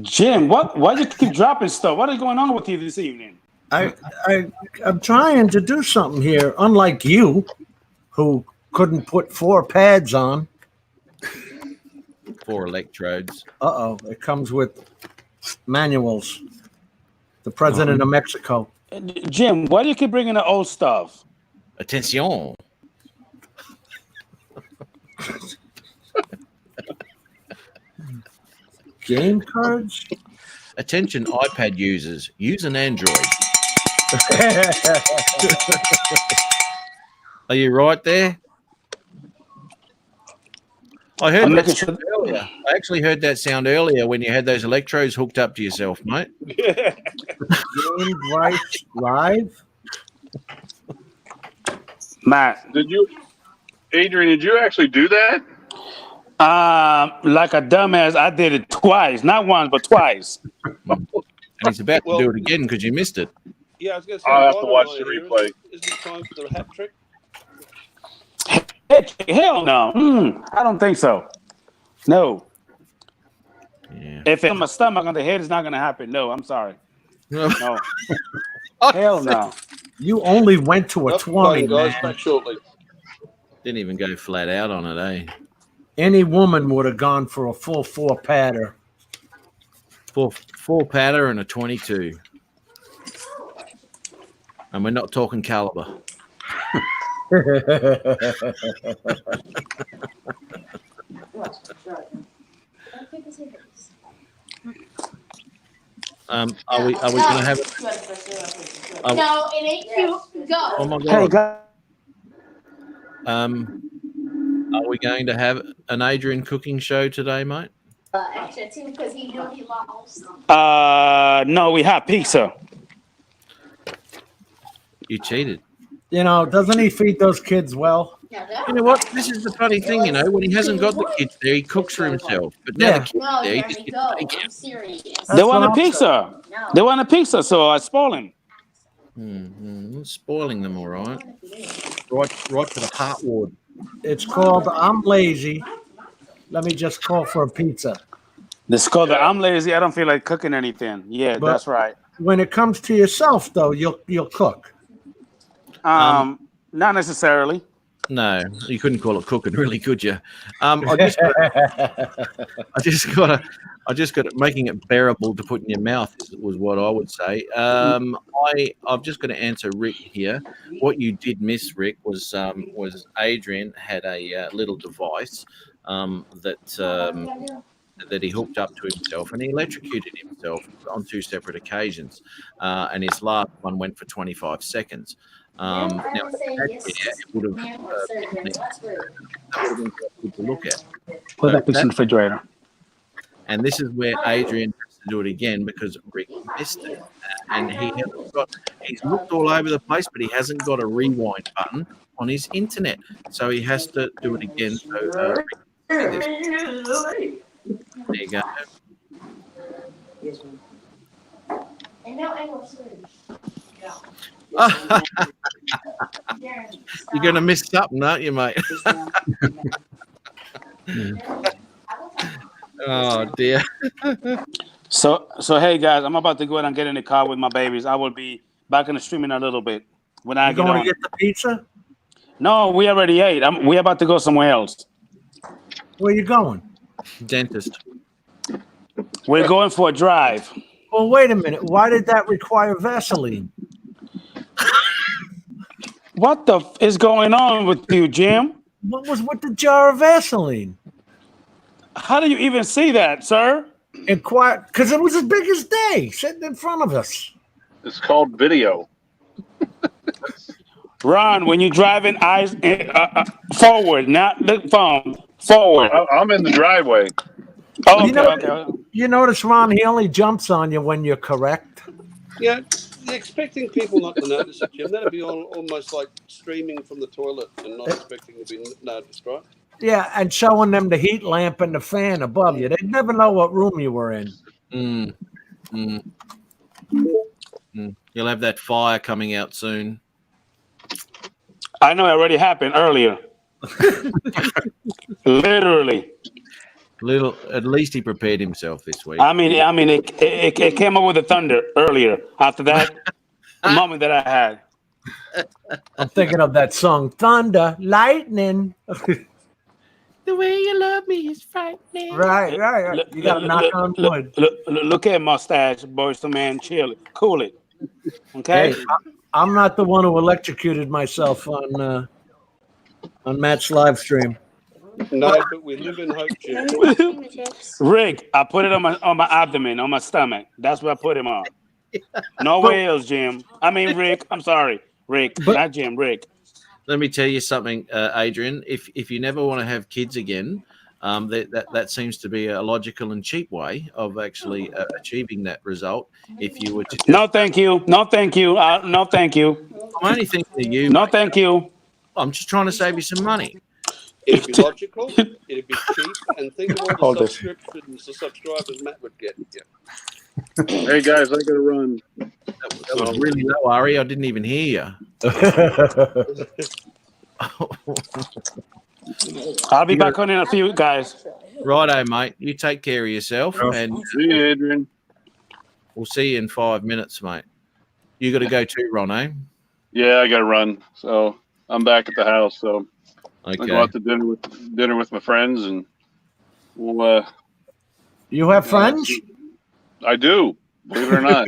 Speaker 6: Jim, why do you keep dropping stuff? What is going on with you this evening?
Speaker 3: I'm trying to do something here, unlike you, who couldn't put 4 pads on.
Speaker 2: 4 electrodes.
Speaker 3: It comes with manuals. The president of Mexico.
Speaker 6: Jim, why do you keep bringing the old stuff?
Speaker 2: Attention.
Speaker 3: Game cards?
Speaker 2: Attention, iPad users. Use an Android. Are you right there? I heard that sound earlier. I actually heard that sound earlier when you had those electrodes hooked up to yourself, mate.
Speaker 3: Game rights live?
Speaker 6: Matt.
Speaker 5: Adrian, did you actually do that?
Speaker 6: Like a dumbass, I did it twice. Not once, but twice.
Speaker 2: And he's about to do it again because you missed it.
Speaker 9: Yeah, I was going to say.
Speaker 5: I'll have to watch the replay.
Speaker 9: Isn't it time for the hat trick?
Speaker 6: Hell no. I don't think so. No.
Speaker 2: Yeah.
Speaker 6: If it's on my stomach on the head, it's not going to happen. No, I'm sorry. No. Hell no.
Speaker 3: You only went to a 20,
Speaker 9: guys,
Speaker 3: man.
Speaker 9: back shortly.
Speaker 2: Didn't even go flat out on it, eh?
Speaker 3: Any woman would have gone for a full 4 padder.
Speaker 2: Four patter and a 22. And we're not talking caliber. Are we going to have it?
Speaker 7: No, it ain't cute. Go.
Speaker 2: Oh my
Speaker 6: Hey,
Speaker 2: God.
Speaker 6: guys.
Speaker 2: Are we going to have an Adrian cooking show today, mate?
Speaker 7: Extra too, because he knew he lost.
Speaker 6: No, we have pizza.
Speaker 2: You cheated.
Speaker 3: You know, doesn't he feed those kids well?
Speaker 2: You know what? This is the funny thing, you know, when he hasn't got the kids there, he cooks for himself. But now the kids
Speaker 7: No,
Speaker 2: there, he
Speaker 7: Jeremy,
Speaker 2: just
Speaker 7: go.
Speaker 2: gets
Speaker 7: I'm serious.
Speaker 6: They want a
Speaker 3: what I'm
Speaker 6: pizza.
Speaker 7: No.
Speaker 6: They want a pizza, so I spoil him.
Speaker 2: spoiling them, all right. Right to the heart ward.
Speaker 3: It's called I'm lazy. Let me just call for a pizza.
Speaker 6: This called the I'm lazy. I don't feel like cooking anything. Yeah,
Speaker 3: But-
Speaker 6: that's right.
Speaker 3: When it comes to yourself, though, you'll cook.
Speaker 6: Not necessarily.
Speaker 2: No, you couldn't call it cooking, really, could you? I just got it. Making it bearable to put in your mouth was what I would say. I've just got to answer Rick here. What you did miss, Rick, was Adrian had a little device that he hooked up to himself, and he electrocuted himself on 2 separate occasions. And his last one went for 25 seconds. Now, it would have been good to look at.
Speaker 6: Put that pizza in the refrigerator.
Speaker 2: And this is where Adrian has to do it again because Rick missed it. And he's looked all over the place, but he hasn't got a rewind button on his internet. So he has to do it again. So Rick, there you go. You're going to miss something, aren't you, mate? Oh, dear.
Speaker 6: So hey guys, I'm about to go ahead and get in the car with my babies. I will be back in the stream in a little bit. When I
Speaker 3: You
Speaker 6: get
Speaker 3: going
Speaker 6: on.
Speaker 3: to get the pizza?
Speaker 6: No, we already ate. We're about to go somewhere else.
Speaker 3: Where you going?
Speaker 2: Dentist.
Speaker 6: We're going for a drive.
Speaker 3: Well, wait a minute. Why did that require Vaseline?
Speaker 6: What the is going on with you, Jim?
Speaker 3: What was with the jar of Vaseline?
Speaker 6: How do you even see that, sir?
Speaker 3: Inquire, because it was as big as day, sitting in front of us.
Speaker 5: It's called video.
Speaker 6: Ron, when you're driving, eyes forward, not the phone. Forward.
Speaker 5: I'm in the driveway.
Speaker 6: Oh,
Speaker 3: You know-
Speaker 6: okay.
Speaker 3: You notice, Ron, he only jumps on you when you're correct.
Speaker 9: Yeah, you're expecting people not to notice it, Jim. That'd be almost like streaming from the toilet and not expecting to be noticed, right?
Speaker 3: Yeah, and showing them the heat lamp and the fan above you. They'd never know what room you were in.
Speaker 2: You'll have that fire coming out soon.
Speaker 6: I know it already happened earlier. Literally.
Speaker 2: At least he prepared himself this week.
Speaker 6: I mean, it came up with the thunder earlier after that moment that I had.
Speaker 3: I'm thinking of that song, Thunder, Lightning.
Speaker 2: The way you love me is frightening.
Speaker 3: Right. You got to knock on wood.
Speaker 6: Look at mustache, boys to man, chill, cool it. Okay.
Speaker 3: Hey, I'm not the one who electrocuted myself on Matt's live stream.
Speaker 9: No, but we live in hope, Jim.
Speaker 6: Rick, I put it on my abdomen, on my stomach. That's what I put him on. Nowhere else, Jim. I mean, Rick. I'm sorry, Rick, not Jim. Rick.
Speaker 2: Let me tell you something, Adrian. If you never want to have kids again, that seems to be a logical and cheap way of actually achieving that result. If you were to
Speaker 6: no, thank you. No, thank you. No, thank you.
Speaker 2: I'm only thinking of you.
Speaker 6: No, thank you.
Speaker 2: I'm just trying to save you some money.
Speaker 9: It'd be logical, it'd be cheap, and think of all the subscriptions, the subscribers Matt would get. Yeah.
Speaker 10: Hey guys, I gotta run.
Speaker 2: That was really low, Ari. I didn't even hear you.
Speaker 6: I'll be back on in a few, guys.
Speaker 2: Righto, mate. You take care of yourself, and
Speaker 10: See you, Adrian.
Speaker 2: we'll see you in 5 minutes, mate. You got to go too, Ron, eh?
Speaker 10: Yeah, I gotta run. So I'm back at the house. So I go
Speaker 2: Okay.
Speaker 10: out to dinner with my friends, and we'll.
Speaker 3: You have friends?
Speaker 10: I do, believe it or not.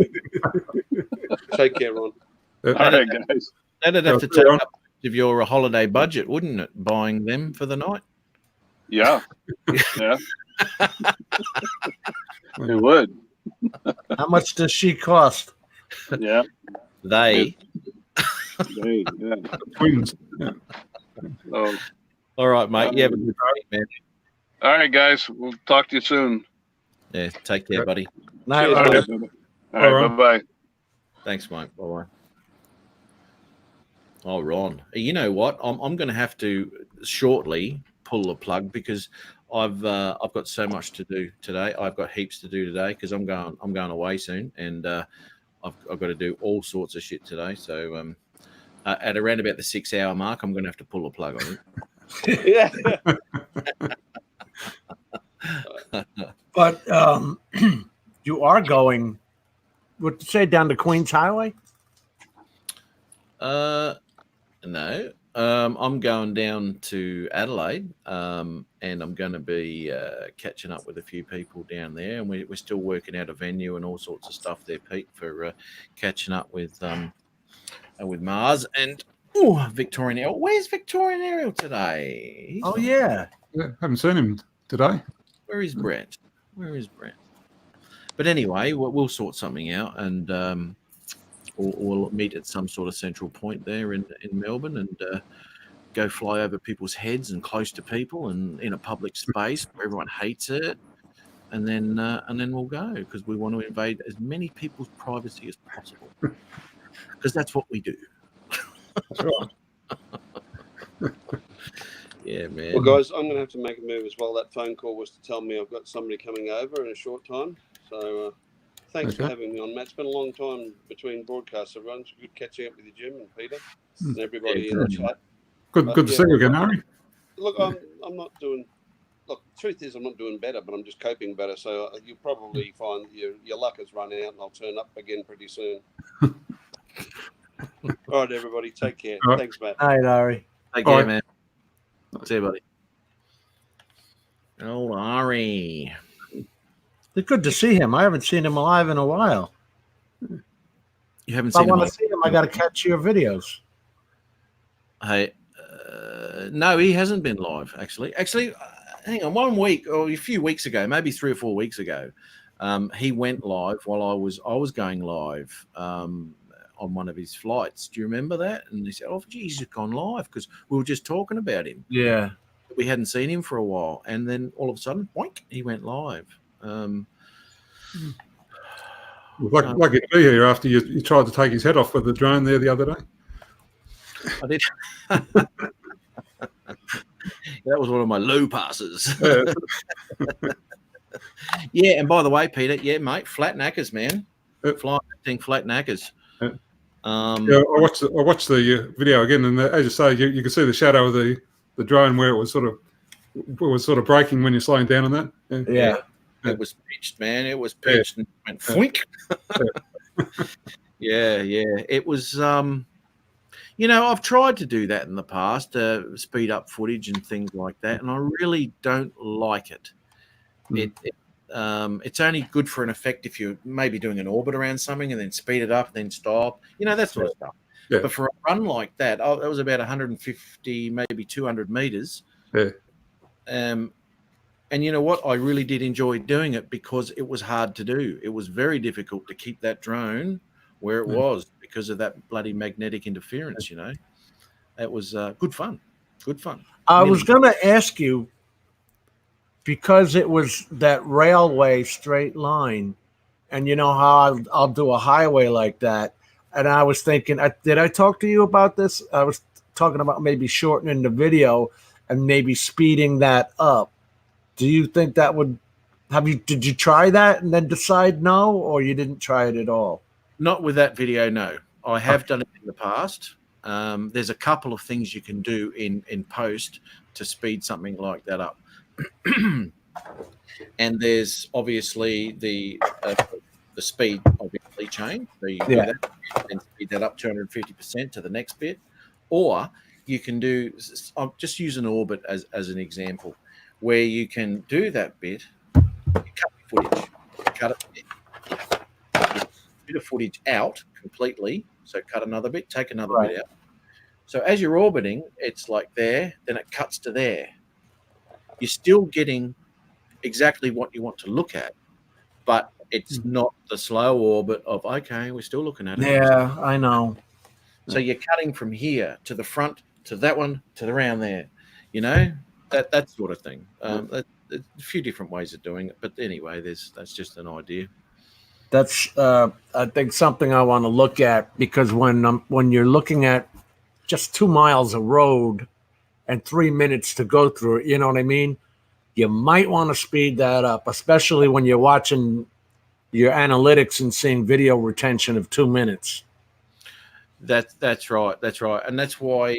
Speaker 9: Take care, Ron.
Speaker 10: All right, guys.
Speaker 2: That'd have to take up of your holiday budget, wouldn't it? Buying them for the night.
Speaker 10: Yeah, yeah. It would.
Speaker 3: How much does she cost?
Speaker 10: Yeah.
Speaker 2: They.
Speaker 10: Hey, yeah.
Speaker 4: Twins. Yeah.
Speaker 10: So,
Speaker 2: All right, mate. You have a good week, man.
Speaker 10: all right, guys. We'll talk to you soon.
Speaker 2: Yeah. Take care, buddy.
Speaker 3: Night,
Speaker 10: All
Speaker 3: Ron.
Speaker 10: right, bye-bye.
Speaker 2: Thanks, mate. Bye. Oh, Ron. You know what? I'm going to have to shortly pull the plug because I've got so much to do today. I've got heaps to do today because I'm going away soon, and I've got to do all sorts of shit today. So at around about the 6 hour mark, I'm going to have to pull the plug on it.
Speaker 9: Yeah.
Speaker 3: But you are going, what to say, down to Queens Highway?
Speaker 2: No. I'm going down to Adelaide, and I'm going to be catching up with a few people down there, and we're still working out a venue and all sorts of stuff there, Pete, for catching up with Mars and Victorian Ariel. Where's Victorian Ariel today?
Speaker 3: Oh, yeah.
Speaker 4: Yeah, haven't seen him today.
Speaker 2: Where is Brent? But anyway, we'll sort something out, and we'll meet at some sort of central point there in Melbourne, and go fly over people's heads and close to people and in a public space where everyone hates it, and then we'll go because we want to invade as many people's privacy as possible because that's what we do. Yeah, man.
Speaker 9: Well, guys, I'm going to have to make a move as well. That phone call was to tell me I've got somebody coming over in a short time. So thanks for having me on, Matt. It's been a long time between broadcasts, everyone. It's good catching up with you, Jim and Peter and everybody in the chat.
Speaker 4: Good to see you again, Harry.
Speaker 9: Look, I'm not doing. Look, the truth is, I'm not doing better, but I'm just coping better. So you'll probably find your luck has run out, and I'll turn up again pretty soon. All right, everybody, take care.
Speaker 4: All right.
Speaker 9: Thanks, Matt.
Speaker 3: Hi, Larry.
Speaker 2: Take care, man. See you, buddy. Oh, Ari.
Speaker 3: It's good to see him. I haven't seen him live in a while.
Speaker 2: You haven't
Speaker 3: If I
Speaker 2: seen him?
Speaker 3: want to see him, I got to catch your videos.
Speaker 2: Hey, no, he hasn't been live. Actually, hang on. 1 week or a few weeks ago, maybe 3 or 4 weeks ago, he went live while I was going live on one of his flights. Do you remember that? And he said, "Oh, geez, he's just gone live," because we were just talking about him.
Speaker 3: Yeah,
Speaker 2: we hadn't seen him for a while, and then all of a sudden, boink, he went live.
Speaker 4: Lucky to be here after you tried to take his head off with the drone there the other day.
Speaker 2: I did. That was one of my low passes. Yeah, and by the way, Peter, yeah, mate, flat knackers, man. Flying thing, flat knackers.
Speaker 4: Yeah, I watched the video again, and as you say, you can see the shadow of the drone where it was sort of breaking when you're slowing down on that.
Speaker 3: Yeah.
Speaker 2: It was pitched, man. It was pitched and went fwink. Yeah. It was. I've tried to do that in the past, speed up footage and things like that, and I really don't like it. It's only good for an effect if you're maybe doing an orbit around something and then speed it up, then stop, that sort of stuff.
Speaker 4: Yeah.
Speaker 2: But for a run like that, that was about 150, maybe 200 meters.
Speaker 4: Yeah.
Speaker 2: And you know what? I really did enjoy doing it because it was hard to do. It was very difficult to keep that drone where it was because of that bloody magnetic interference, It was good fun. Good fun.
Speaker 3: I was going to ask you, because it was that railway straight line, and you know how I'll do a highway like that. And I was thinking, did I talk to you about this? I was talking about maybe shortening the video and maybe speeding that up. Do you think that would did you try that and then decide no, or you didn't try it at all?
Speaker 2: Not with that video, no. I have done it in the past. There's a couple of things you can do in post to speed something like that up. And there's obviously the speed obviously change. So you do that and speed that up 250% to the next bit. Or you can do, I'll just use an orbit as an example, where you can do that bit, you cut the footage, cut it, bit of footage out completely. So cut another bit, take another bit out. So as you're orbiting, it's like there, then it cuts to there. You're still getting exactly what you want to look at, but it's not the slow orbit of, okay, we're still looking at it.
Speaker 3: Yeah, I know.
Speaker 2: So you're cutting from here to the front, to that one, to around there, that sort of thing. There's a few different ways of doing it, but anyway, that's just an idea.
Speaker 3: That's I think something I want to look at, because when you're looking at just 2 miles of road and 3 minutes to go through it, you know what I mean? You might want to speed that up, especially when you're watching your analytics and seeing video retention of 2 minutes.
Speaker 2: That's right, and that's why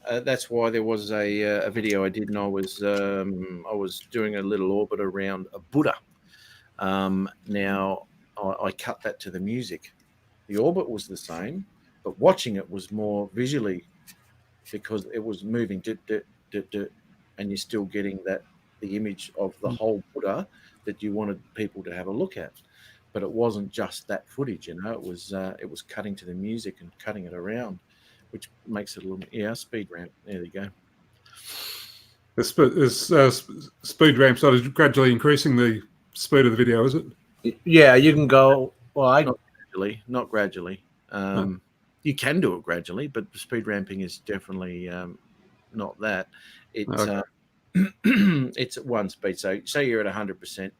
Speaker 2: there was a video I did, and I was doing a little orbit around a Buddha. Now I cut that to the music. The orbit was the same, but watching it was more visually, because it was moving, and you're still getting the image of the whole Buddha that you wanted people to have a look at. But it wasn't just that footage, it was cutting to the music and cutting it around, which makes it a little speed ramp. There you go.
Speaker 4: The speed ramp started gradually increasing the speed of the video, is it?
Speaker 3: Yeah, you can go. Well,
Speaker 2: not gradually. You can do it gradually, but speed ramping is definitely not that. It's it's at one speed. So say you're at 100%.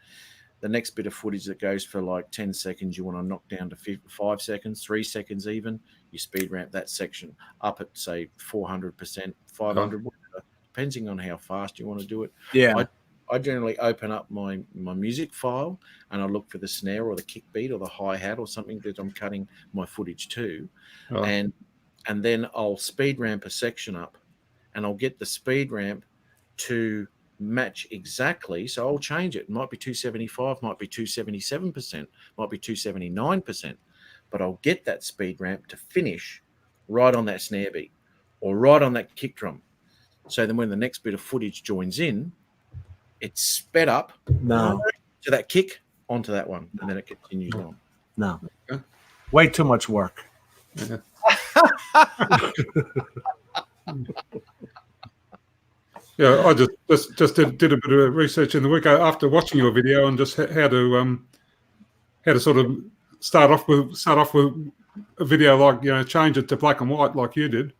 Speaker 2: The next bit of footage that goes for like 10 seconds, you want to knock down to 5 seconds, 3 seconds even. You speed ramp that section up at, say, 400%, 500, whatever, depending on how fast you want to do it.
Speaker 3: Yeah.
Speaker 2: I generally open up my music file and I look for the snare or the kick beat or the hi-hat or something that I'm cutting my footage to. And then I'll speed ramp a section up, and I'll get the speed ramp to match exactly. So I'll change it. It might be 275, might be 277%, might be 279%, but I'll get that speed ramp to finish right on that snare beat or right on that kick drum. So then when the next bit of footage joins in, it's sped up to that kick onto that one, and then it continues on.
Speaker 3: No. Way too much work.
Speaker 4: Yeah. Yeah, I just did a bit of research in the week after watching your video, and just how to sort of start off with a video, like, change it to black and white like you did,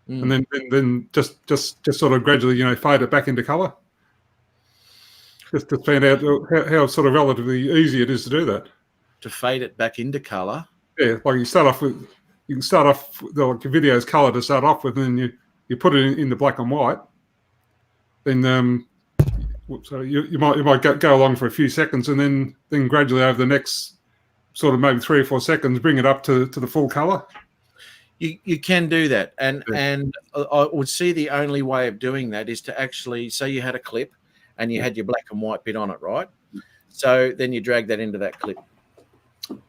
Speaker 4: and then just sort of gradually fade it back into color. Just to find out how sort of relatively easy it is to do that.
Speaker 2: To fade it back into color.
Speaker 4: Yeah, like you can start off the video's color to start off with, and then you put it in the black and white. then so you might go along for a few seconds, and then gradually over the next sort of maybe 3 or 4 seconds, bring it up to the full color.
Speaker 2: You can do that, and I would see the only way of doing that is to actually say you had a clip and you had your black and white bit on it, right? So then you drag that into that clip.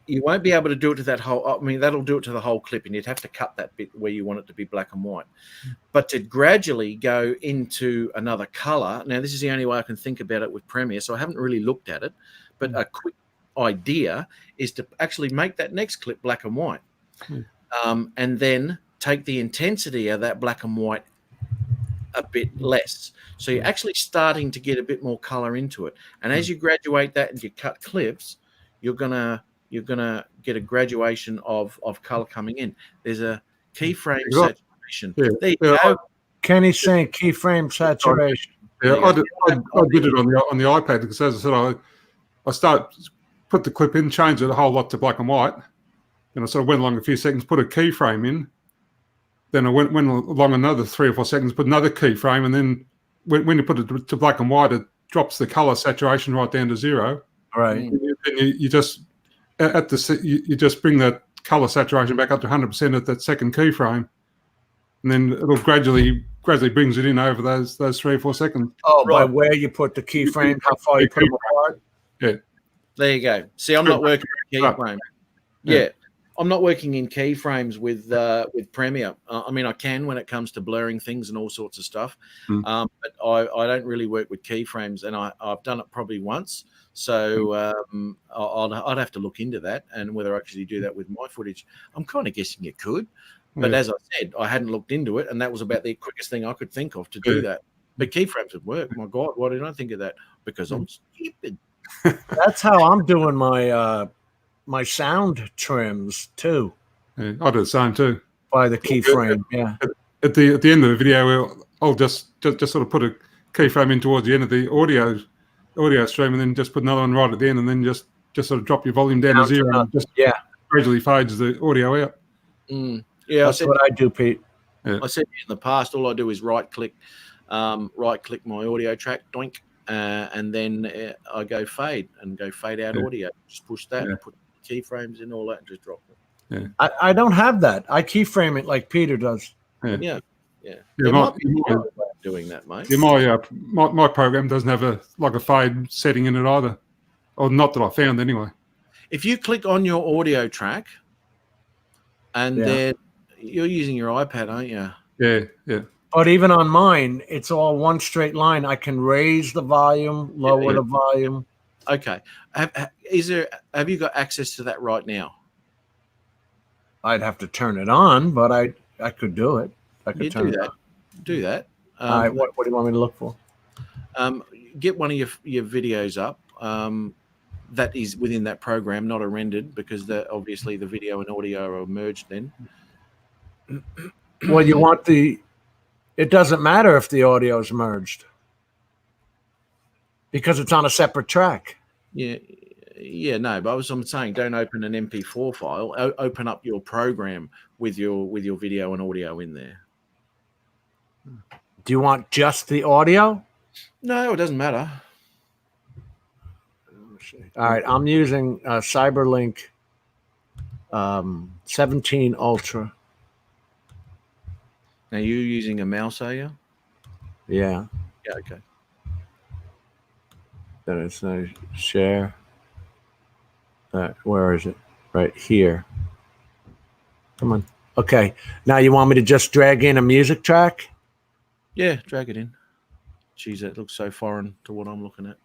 Speaker 2: You won't be able to do it to that whole. I mean, that'll do it to the whole clip, and you'd have to cut that bit where you want it to be black and white. But to gradually go into another color. Now, this is the only way I can think about it with Premiere, so I haven't really looked at it. But a quick idea is to actually make that next clip black and white. And then take the intensity of that black and white a bit less. So you're actually starting to get a bit more color into it. And as you graduate that and you cut clips, you're gonna get a graduation of color coming in. There's a keyframe saturation. There you go.
Speaker 3: Kenny's saying keyframe saturation.
Speaker 4: Yeah, I did it on the iPad because, as I said, put the clip in, changed it a whole lot to black and white. And I sort of went along a few seconds, put a keyframe in. Then I went along another 3 or 4 seconds, put another keyframe, and then when you put it to black and white, it drops the color saturation right down to 0.
Speaker 3: Right.
Speaker 4: And you just you just bring that color saturation back up to 100% at that second keyframe, and then it'll gradually brings it in over those 3 or 4 seconds.
Speaker 3: Oh, right. By where you put the keyframe, how far you put them apart.
Speaker 4: Yeah.
Speaker 2: There you go. See, I'm not working with keyframe. Yeah. I'm not working in keyframes with Premiere. I mean, I can when it comes to blurring things and all sorts of stuff, but I don't really work with keyframes, and I've done it probably once. So I'd have to look into that and whether I actually do that with my footage. I'm kind of guessing you could, but as I said, I hadn't looked into it, and that was about the quickest thing I could think of to do that. But keyframes would work. My God, why didn't I think of that? Because I'm stupid.
Speaker 3: That's how I'm doing my sound trims too.
Speaker 4: Yeah, I do the same too.
Speaker 3: By the keyframe, yeah.
Speaker 4: At the end of the video, I'll just sort of put a keyframe in towards the end of the audio stream, and then just put another one right at the end, and then just sort of drop your volume down to 0, and just gradually fades the audio out.
Speaker 2: Yeah,
Speaker 3: that's what I do, Pete.
Speaker 2: Yeah. I said in the past, all I do is right click my audio track, doink, and then I go fade out audio. Just push that and put keyframes in, all that, and just drop it.
Speaker 4: Yeah.
Speaker 3: I don't have that. I keyframe it like Peter does.
Speaker 2: Yeah.
Speaker 4: There
Speaker 2: might be a way of doing that, mate.
Speaker 4: Yeah, my program doesn't have a fade setting in it either, or not that I found anyway.
Speaker 2: If you click on your audio track, and then you're using your iPad, aren't you?
Speaker 4: Yeah.
Speaker 3: But even on mine, it's all one straight line. I can raise the volume, lower the volume.
Speaker 2: Okay. Have you got access to that right now?
Speaker 3: I'd have to turn it on, but I could do it. I could turn it on.
Speaker 2: Do that.
Speaker 3: All right. What do you want me to look for?
Speaker 2: Get one of your videos up. That is within that program, not a rendered, because obviously the video and audio are merged then.
Speaker 3: Well, you want it doesn't matter if the audio is merged because it's on a separate track.
Speaker 2: Yeah, no, but I'm saying don't open an MP4 file. Open up your program with your video and audio in there.
Speaker 3: Do you want just the audio?
Speaker 2: No, it doesn't matter.
Speaker 3: All right, I'm using CyberLink 17 Ultra.
Speaker 2: Now you're using a mouse, are you?
Speaker 3: Yeah.
Speaker 2: Yeah, okay.
Speaker 3: Then it's a share. Where is it? Right here. Come on. Okay. Now you want me to just drag in a music track?
Speaker 2: Yeah, drag it in. Jeez, that looks so foreign to what I'm looking at.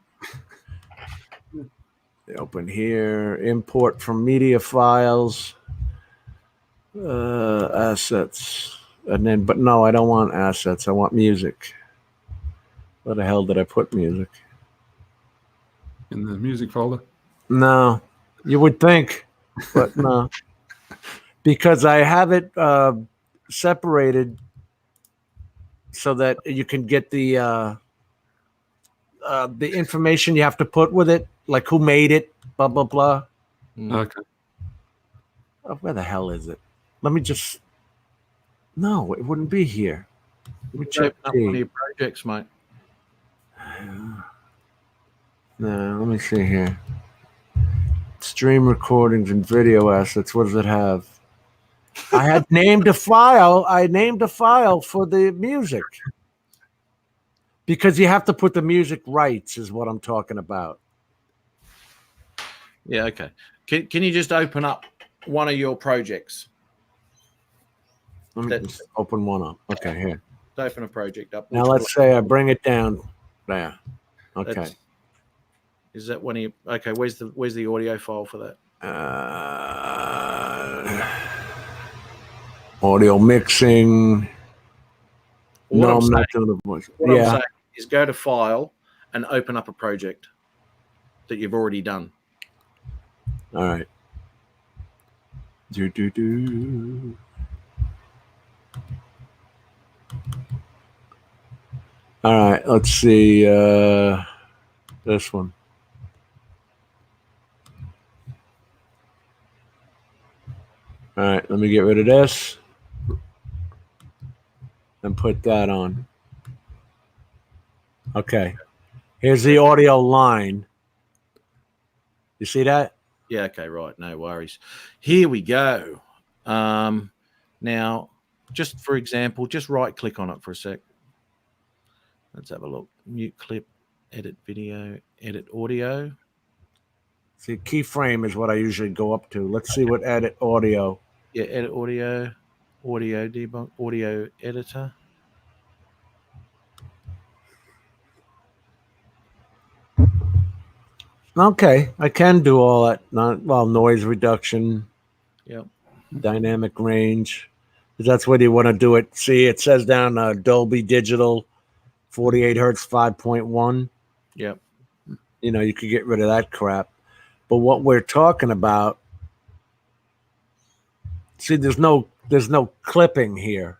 Speaker 3: Open here. Import from media files. Assets. And then, but no, I don't want assets. I want music. Where the hell did I put music?
Speaker 4: In the music folder?
Speaker 3: No, you would think, but no. Because I have it separated so that you can get the information you have to put with it, like who made it, blah, blah, blah.
Speaker 4: Okay.
Speaker 3: Oh, where the hell is it? Let me just... No, it wouldn't be here.
Speaker 2: Open up one of your projects, mate.
Speaker 3: No, let me see here. Stream recordings and video assets. What does it have? I had named a file. I named a file for the music. Because you have to put the music rights is what I'm talking about.
Speaker 2: Yeah, okay. Can you just open up one of your projects?
Speaker 3: Let me just open one up. Okay, here.
Speaker 2: Open a project up.
Speaker 3: Now let's say I bring it down there. Okay.
Speaker 2: Is that one of you? Okay, where's the audio file for that?
Speaker 3: Audio mixing. No, I'm not doing the voice.
Speaker 2: What I'm saying is go to File and open up a project that you've already done.
Speaker 3: All right. Do. All right, let's see this one. All right, let me get rid of this and put that on. Okay, here's the audio line. You see that?
Speaker 2: Yeah, okay, right. No worries. Here we go. Now, just for example, just right-click on it for a sec. Let's have a look. Mute clip, edit video, edit audio.
Speaker 3: See, keyframe is what I usually go up to. Let's see what edit audio.
Speaker 2: Yeah, edit audio, audio debug, audio editor.
Speaker 3: Okay, I can do all that. Noise reduction.
Speaker 2: Yep.
Speaker 3: Dynamic range. Because that's where you want to do it. See, it says down Dolby Digital 48 hertz 5.1.
Speaker 2: Yep.
Speaker 3: You know, you could get rid of that crap. But what we're talking about, see, there's no clipping here.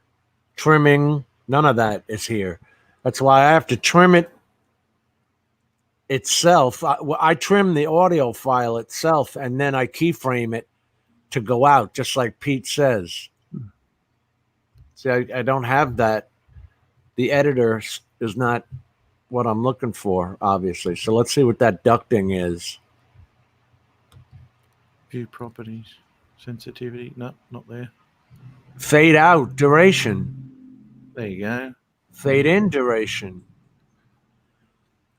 Speaker 3: Trimming, none of that is here. That's why I have to trim it itself. I trim the audio file itself, and then I keyframe it to go out, just like Pete says. See, I don't have that. The editor is not what I'm looking for, obviously. So let's see what that ducting is.
Speaker 2: View properties, sensitivity. No, not there.
Speaker 3: Fade out, duration.
Speaker 2: There you go.
Speaker 3: Fade in, duration.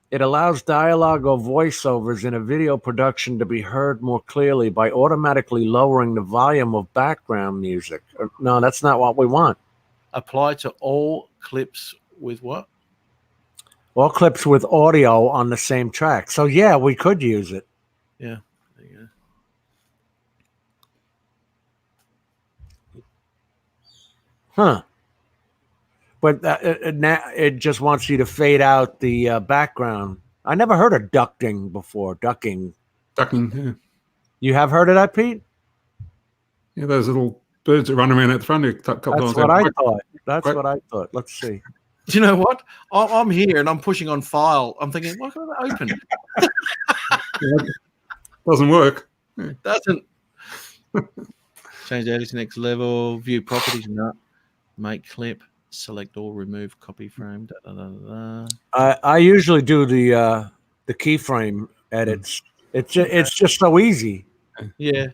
Speaker 3: It allows dialogue or voiceovers in a video production to be heard more clearly by automatically lowering the volume of background music. No, that's not what we want.
Speaker 2: Apply to all clips with what?
Speaker 3: All clips with audio on the same track. So, yeah, we could use it.
Speaker 2: Yeah, there you go.
Speaker 3: Huh. But it just wants you to fade out the background. I never heard of ducting before. Ducking,
Speaker 4: yeah.
Speaker 3: You have heard of that, Pete?
Speaker 4: Yeah, those little birds that run around at the front.
Speaker 3: That's what I thought. That's what I thought. Let's see.
Speaker 2: Do you know what? I'm here and I'm pushing on File. I'm thinking, why can't I open?
Speaker 4: Doesn't work.
Speaker 2: It doesn't. Change editing next level. View properties. No. Make clip. Select all. Remove copy frame.
Speaker 3: I usually do the keyframe edits. It's just so easy.
Speaker 2: Yeah.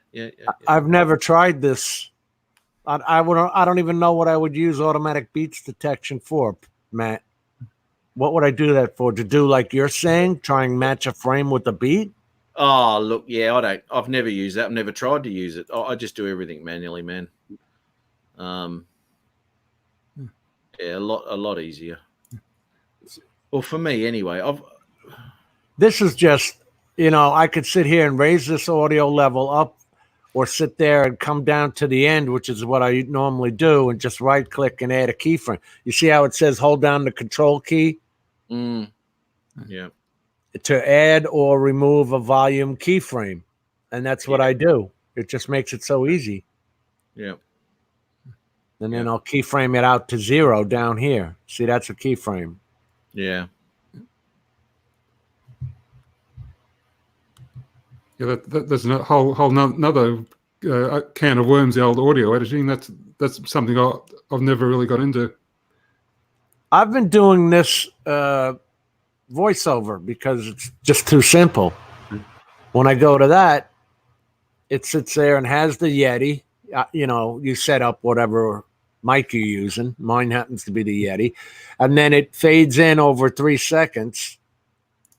Speaker 3: I've never tried this. I don't even know what I would use automatic beats detection for, Matt. What would I do that for? To do like you're saying, try and match a frame with the beat?
Speaker 2: Oh, look, yeah, I've never used that. I've never tried to use it. I just do everything manually, man. Yeah, a lot easier. Well, for me anyway.
Speaker 3: This is just, I could sit here and raise this audio level up, or sit there and come down to the end, which is what I normally do, and just right click and add a keyframe. You see how it says hold down the control key?
Speaker 2: Yeah.
Speaker 3: To add or remove a volume keyframe. And that's what I do. It just makes it so easy.
Speaker 2: Yeah.
Speaker 3: And then I'll keyframe it out to 0 down here. See, that's a keyframe.
Speaker 2: Yeah.
Speaker 4: Yeah, that's a whole another can of worms. The old audio editing. That's something I've never really got into.
Speaker 3: I've been doing this voiceover because it's just too simple. When I go to that, it sits there and has the Yeti. You set up whatever mic you're using. Mine happens to be the Yeti. And then it fades in over 3 seconds.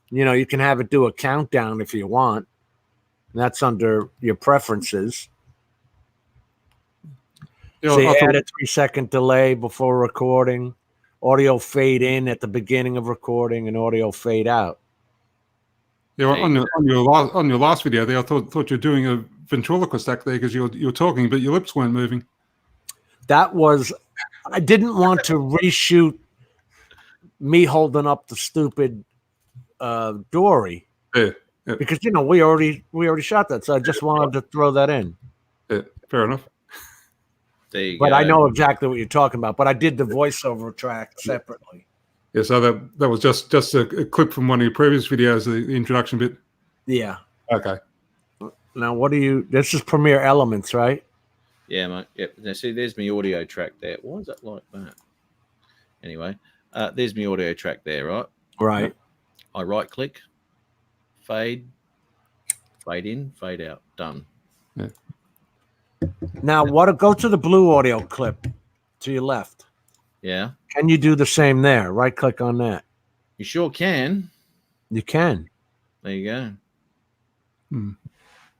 Speaker 3: You can have it do a countdown if you want. That's under your preferences. So you add a 3-second delay before recording, audio fade in at the beginning of recording, and audio fade out.
Speaker 4: Yeah, on your last video there, I thought you were doing a ventriloquist act there because you were talking, but your lips weren't moving. I didn't want to reshoot me holding up the stupid dory. Yeah.
Speaker 3: Because we already shot that, so I just wanted to throw that in.
Speaker 4: Yeah, fair enough.
Speaker 2: There you
Speaker 3: but
Speaker 2: go.
Speaker 3: I know exactly what you're talking about. But I did the voiceover track separately.
Speaker 4: Yeah, so that was just a clip from one of your previous videos, the introduction bit.
Speaker 3: Yeah.
Speaker 4: Okay.
Speaker 3: Now, this is Premiere Elements, right?
Speaker 2: Yeah, mate. Yep. Now, see, there's my audio track there. Why is that like that? Anyway, there's my audio track there, right?
Speaker 3: Right.
Speaker 2: I right-click, fade in, fade out. Done.
Speaker 4: Yeah.
Speaker 3: Now, go to the blue audio clip to your left.
Speaker 2: Yeah.
Speaker 3: Can you do the same there? Right-click on that.
Speaker 2: You sure can.
Speaker 3: You can.
Speaker 2: There you go.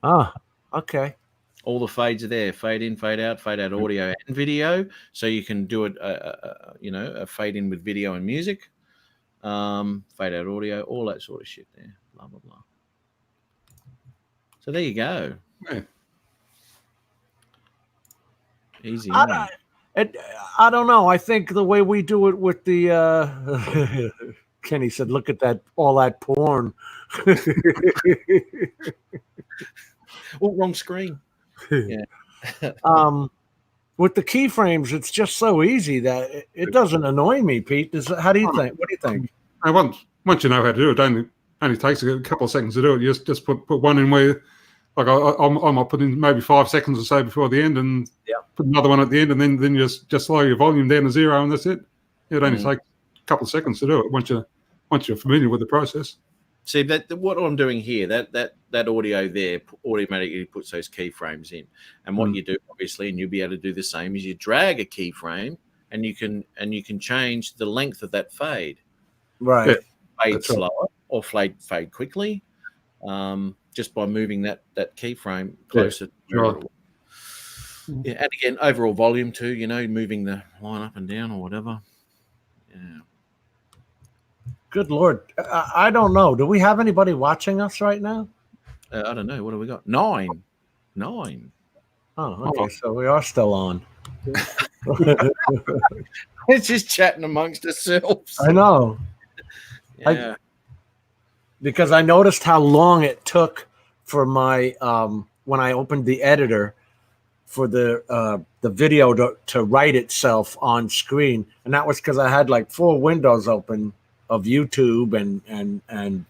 Speaker 3: Ah, okay.
Speaker 2: All the fades are there. Fade in, fade out audio and video. So you can do it, a fade in with video and music. Fade out audio, all that sort of shit there. Blah, blah, blah. So there you go.
Speaker 4: Yeah.
Speaker 2: Easy.
Speaker 3: I don't know. I think the way we do it with the Kenny said, "Look at all that porn."
Speaker 2: Oh, wrong screen. Yeah.
Speaker 3: With the keyframes, it's just so easy that it doesn't annoy me, Pete. How do you think? What do you think?
Speaker 4: Once you know how to do it, it only takes a couple of seconds to do it. You just put one in where, like I might put in maybe 5 seconds or so before the end, and put another one at the end, and then you just slow your volume down to 0, and that's it. It only takes a couple of seconds to do it once you're familiar with the process.
Speaker 2: See that what I'm doing here, that audio there automatically puts those keyframes in, and what you do obviously, and you'll be able to do the same, is you drag a keyframe, and you can change the length of that fade.
Speaker 3: Right.
Speaker 2: Fade slower or fade quickly, just by moving that keyframe closer.
Speaker 4: Right.
Speaker 2: Yeah, and again, overall volume too. Moving the line up and down or whatever. Yeah.
Speaker 3: Good Lord. I don't know. Do we have anybody watching us right now?
Speaker 2: I don't know. What have we got? 9.
Speaker 3: Oh, okay. So we are still on.
Speaker 2: It's just chatting amongst ourselves.
Speaker 3: I know.
Speaker 2: Yeah.
Speaker 3: Because I noticed how long it took for my when I opened the editor for the video to write itself on screen, and that was because I had like 4 windows open of YouTube and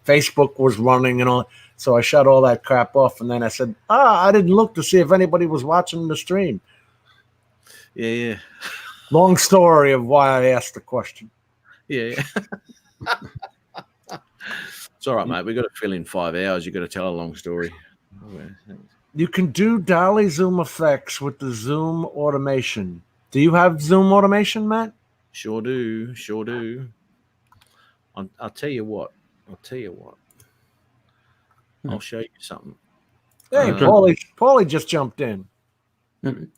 Speaker 3: Facebook was running and all. So I shut all that crap off, and then I said, I didn't look to see if anybody was watching the stream.
Speaker 2: Yeah.
Speaker 3: Long story of why I asked the question.
Speaker 2: Yeah. It's all right, mate. We've got to fill in 5 hours. You've got to tell a long story.
Speaker 3: You can do dolly zoom effects with the Zoom automation. Do you have Zoom automation, Matt?
Speaker 2: Sure do. I'll tell you what. I'll show you something.
Speaker 3: Hey, Paulie just jumped in.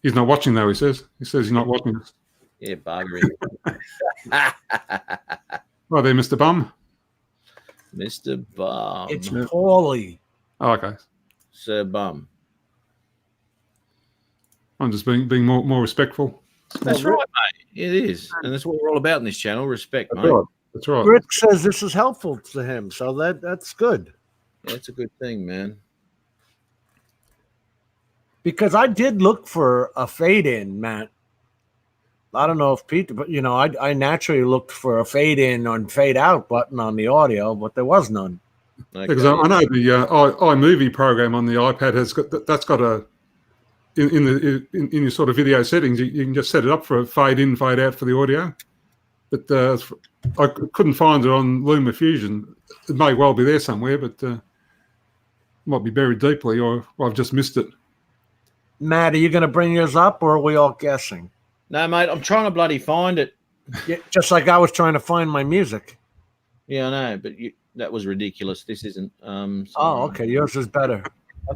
Speaker 4: He's not watching though. He says he's not watching us.
Speaker 2: Yeah, buggery.
Speaker 4: Oh, there, Mr. Bum.
Speaker 2: Mr. Bum.
Speaker 3: It's Paulie.
Speaker 4: Oh, okay.
Speaker 2: Sir Bum.
Speaker 4: I'm just being more respectful.
Speaker 2: That's right, mate. It is, and that's what we're all about in this channel. Respect,
Speaker 4: That's
Speaker 2: mate.
Speaker 4: right. That's right.
Speaker 3: Rick says this is helpful to him, so that's good.
Speaker 2: Yeah, it's a good thing, man.
Speaker 3: Because I did look for a fade in, Matt. I don't know if Pete, but I naturally looked for a fade in and fade out button on the audio, but there was none.
Speaker 2: Okay.
Speaker 4: Because I know the iMovie program on the iPad has got a in your sort of video settings. You can just set it up for a fade in, fade out for the audio. but I couldn't find it on LumaFusion. It may well be there somewhere, but might be buried deeply, or I've just missed it.
Speaker 3: Matt, are you going to bring yours up, or are we all guessing?
Speaker 2: No, mate, I'm trying to bloody find it.
Speaker 3: Yeah, just like I was trying to find my music.
Speaker 2: Yeah, I know, but that was ridiculous. This isn't.
Speaker 3: Okay. Yours is better.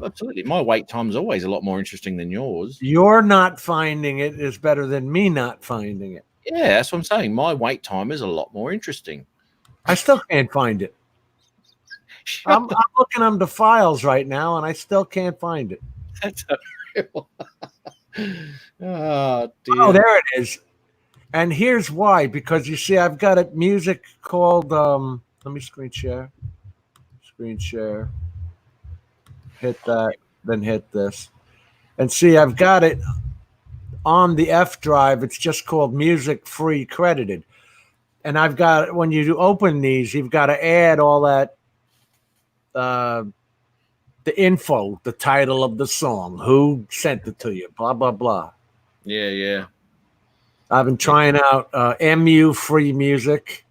Speaker 2: Absolutely. My wait time's always a lot more interesting than yours.
Speaker 3: You're not finding it is better than me not finding it.
Speaker 2: Yeah, that's what I'm saying. My wait time is a lot more interesting.
Speaker 3: I still can't find it. I'm looking on the files right now, and I still can't find it.
Speaker 2: That's unreal. Oh, dear.
Speaker 3: Oh, there it is. And here's why. Because you see, I've got a music called, let me screen share. Screen share. Hit that, then hit this. And see, I've got it on the F drive. It's just called Music Free Credited. And I've got, when you open these, you've got to add all that, the info, the title of the song, who sent it to you, blah, blah, blah.
Speaker 2: Yeah, yeah.
Speaker 3: I've been trying out MU Free Music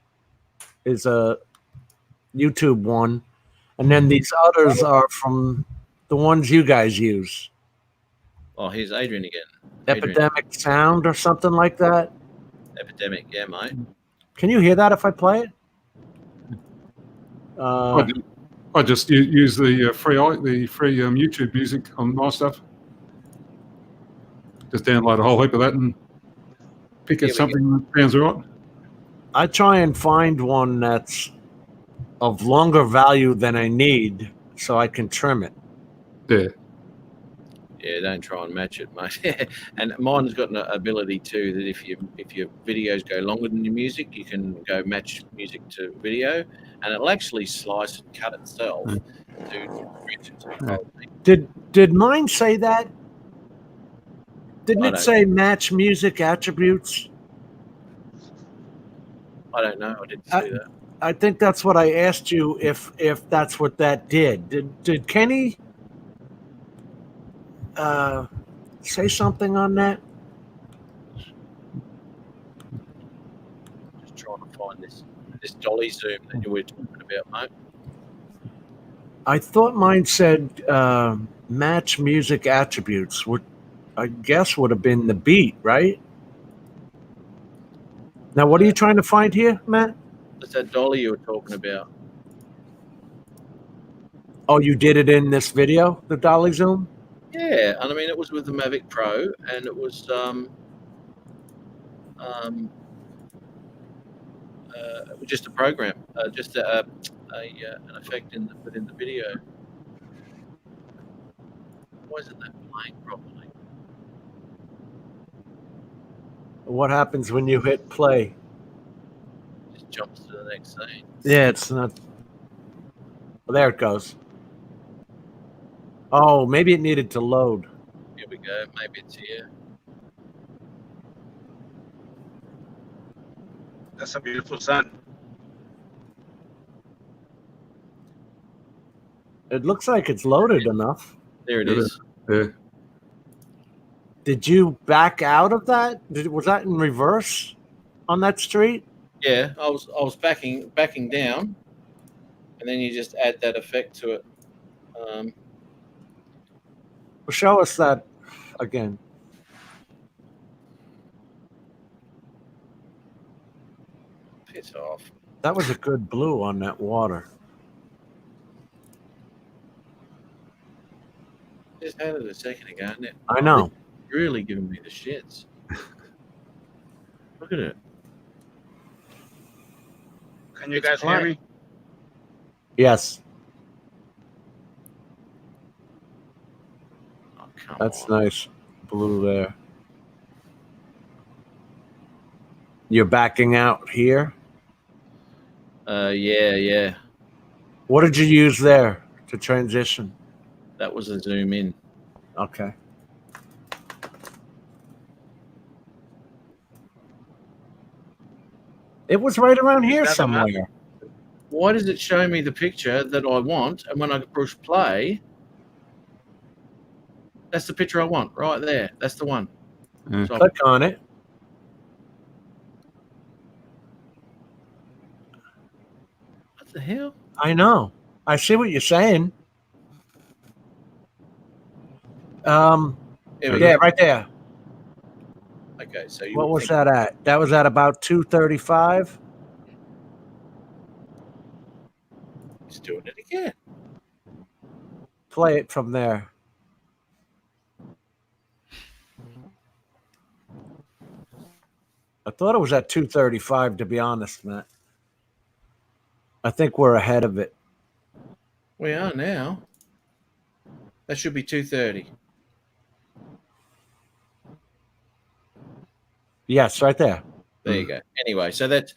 Speaker 3: is a YouTube one. And then these others are from the ones you guys use.
Speaker 2: Oh, here's Adrian again.
Speaker 3: Epidemic Sound or something like that.
Speaker 2: Epidemic, yeah, mate.
Speaker 3: Can you hear that if I play it?
Speaker 4: I just use the free YouTube music on my stuff. Just download a whole heap of that and pick at something that sounds right.
Speaker 3: I try and find one that's of longer value than I need so I can trim it.
Speaker 4: Yeah.
Speaker 2: Yeah, don't try and match it, mate. And mine's got an ability too that if your videos go longer than your music, you can go match music to video, and it'll actually slice and cut itself.
Speaker 3: Did mine say that? Didn't it say match music attributes?
Speaker 2: I don't know. I didn't see that.
Speaker 3: I think that's what I asked you if that's what that did. Did Kenny say something on that?
Speaker 2: Just trying to find this dolly zoom that you were talking about, mate.
Speaker 3: I thought mine said match music attributes, which I guess would have been the beat, right? Now, what are you trying to find here, Matt?
Speaker 2: That's that dolly you were talking about.
Speaker 3: Oh, you did it in this video, the dolly zoom?
Speaker 2: Yeah, and I mean it was with the Mavic Pro, and it was just a program, just an effect within the video. Why isn't that playing properly?
Speaker 3: What happens when you hit play?
Speaker 2: It just jumps to the next scene.
Speaker 3: Yeah, it's not. Well, there it goes. Oh, maybe it needed to load.
Speaker 2: Here we go. Maybe it's here.
Speaker 6: That's a beautiful sun.
Speaker 3: It looks like it's loaded enough.
Speaker 2: There it is.
Speaker 4: Yeah.
Speaker 3: Did you back out of that? Was that in reverse on that street?
Speaker 2: Yeah, I was backing down, and then you just add that effect to it.
Speaker 3: Well, show us that again.
Speaker 2: Piss off.
Speaker 3: That was a good blue on that water.
Speaker 2: Just had it a second ago, and
Speaker 3: I know.
Speaker 2: It's really giving me the shits. Look at it.
Speaker 6: Can you guys hear me?
Speaker 3: Yes.
Speaker 2: Oh, come
Speaker 3: That's
Speaker 2: on.
Speaker 3: nice. Blue there. You're backing out here?
Speaker 2: Yeah.
Speaker 3: What did you use there to transition?
Speaker 2: That was a zoom in.
Speaker 3: Okay. It was right around here somewhere.
Speaker 2: Why does it show me the picture that I want, and when I push play, that's the picture I want right there. That's the one.
Speaker 4: Yeah.
Speaker 2: So
Speaker 3: Click on it.
Speaker 2: the hell?
Speaker 3: I know. I see what you're saying.
Speaker 2: Here we
Speaker 3: Yeah,
Speaker 2: go.
Speaker 3: right there.
Speaker 2: Okay, so you
Speaker 3: What
Speaker 2: would
Speaker 3: was
Speaker 2: think-
Speaker 3: that at? That was at about 2:35.
Speaker 2: He's doing it again.
Speaker 3: Play it from there. I thought it was at 2:35, to be honest, Matt. I think we're ahead of it.
Speaker 2: We are now. That should be 2:30.
Speaker 3: Yes, right there.
Speaker 2: There you go. Anyway, so that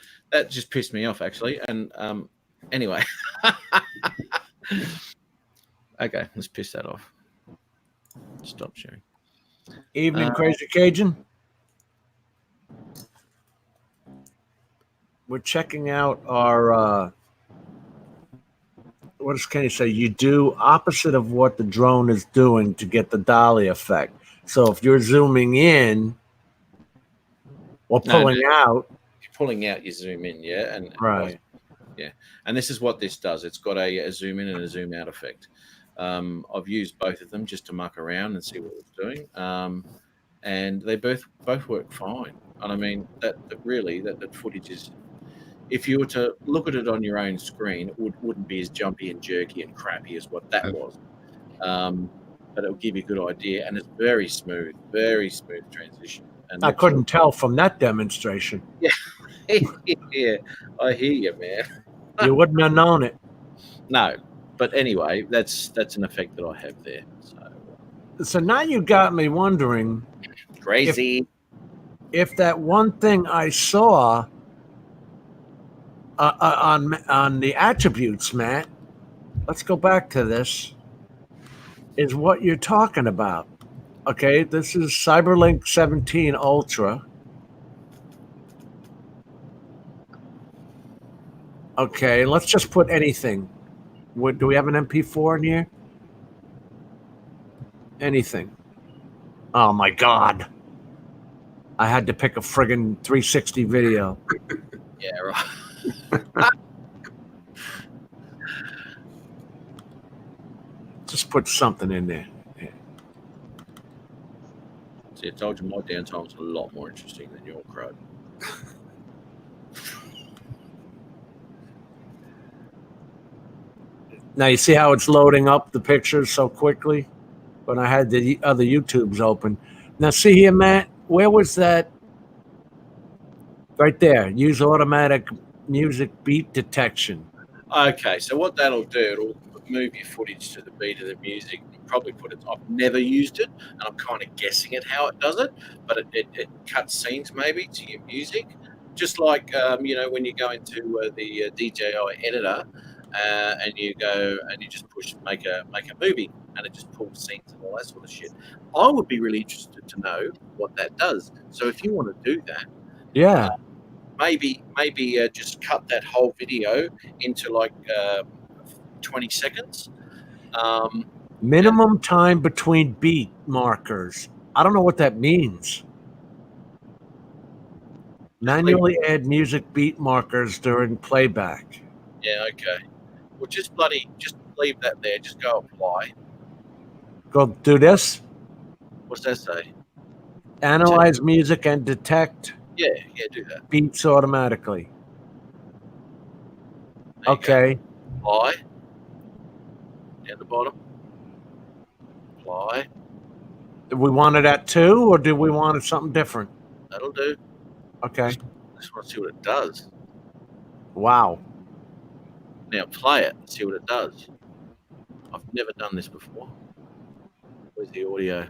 Speaker 2: just pissed me off actually. And anyway. Okay, let's piss that off. Stop sharing.
Speaker 3: Evening, Crazy Cajun. We're checking out our what does Kenny say? You do opposite of what the drone is doing to get the dolly effect. So if you're zooming in or pulling out,
Speaker 2: If you're pulling out, you zoom in, yeah, and
Speaker 3: Right.
Speaker 2: yeah, and this is what this does. It's got a zoom in and a zoom out effect. I've used both of them just to muck around and see what it's doing, and they both work fine. And I mean that footage is. If you were to look at it on your own screen, it wouldn't be as jumpy and jerky and crappy as what that was. But it'll give you a good idea, and it's very smooth transition. And
Speaker 3: I couldn't tell from that demonstration.
Speaker 2: Yeah, yeah, I hear you, man.
Speaker 3: You wouldn't have known it.
Speaker 2: No, but anyway, that's an effect that I have there.
Speaker 3: So now you got me wondering
Speaker 2: Crazy.
Speaker 3: if that one thing I saw on the attributes, Matt, let's go back to this, is what you're talking about. Okay, this is CyberLink 17 Ultra. Okay, let's just put anything. Do we have an MP4 in here? Anything. Oh my God. I had to pick a friggin' 360 video.
Speaker 2: Yeah, right.
Speaker 3: Just put something in there. Yeah.
Speaker 2: See, I told you my downtime's a lot more interesting than your crowd.
Speaker 3: Now you see how it's loading up the pictures so quickly when I had the other YouTubes open. Now see here, Matt, where was that? Right there. Use automatic music beat detection.
Speaker 2: Okay, so what that'll do, it'll move your footage to the beat of the music. You probably put it. I've never used it, and I'm kind of guessing at how it does it. But it cuts scenes maybe to your music, just like when you go into the DJI editor and you go and you just push make a movie, and it just pulls scenes and all that sort of shit. I would be really interested to know what that does. So if you want to do that,
Speaker 3: Yeah.
Speaker 2: maybe just cut that whole video into like 20 seconds.
Speaker 3: Minimum time between beat markers. I don't know what that means. Manually add music beat markers during playback.
Speaker 2: Yeah, okay. Well, just leave that there. Just go apply.
Speaker 3: Go do this.
Speaker 2: What's that say?
Speaker 3: Analyze music and detect
Speaker 2: Yeah, do that.
Speaker 3: beats automatically.
Speaker 2: There you
Speaker 3: Okay.
Speaker 2: go. Apply. Down the bottom. Apply.
Speaker 3: Do we want it at 2 or do we want it something different?
Speaker 2: That'll do.
Speaker 3: Okay.
Speaker 2: I just want to see what it does.
Speaker 3: Wow.
Speaker 2: Now play it and see what it does. I've never done this before. Where's the audio?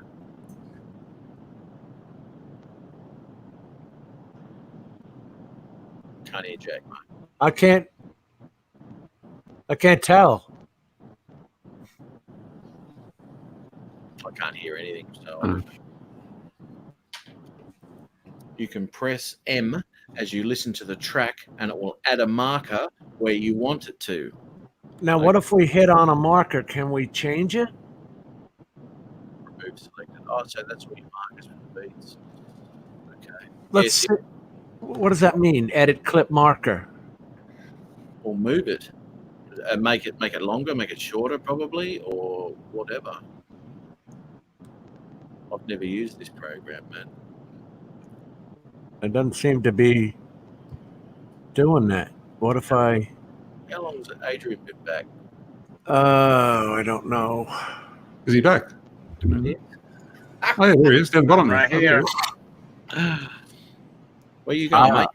Speaker 2: Can't hear Jack, mate.
Speaker 3: I can't tell.
Speaker 2: I can't hear anything. So you can press M as you listen to the track, and it will add a marker where you want it to.
Speaker 3: Now, what if we hit on a marker? Can we change it?
Speaker 2: Remove selected. Oh, so that's where your markers for the beats. Okay.
Speaker 3: Let's
Speaker 2: Yes,
Speaker 3: see. What does that mean? Edit clip marker.
Speaker 2: or move it. make it longer, make it shorter, probably, or whatever. I've never used this program, man.
Speaker 3: It doesn't seem to be doing that. What if I?
Speaker 2: How long has Adrian been back?
Speaker 3: I don't know.
Speaker 4: Is he back?
Speaker 2: Yeah.
Speaker 4: Oh, yeah, there he is, down the bottom.
Speaker 6: Right here.
Speaker 2: Where are you going, mate?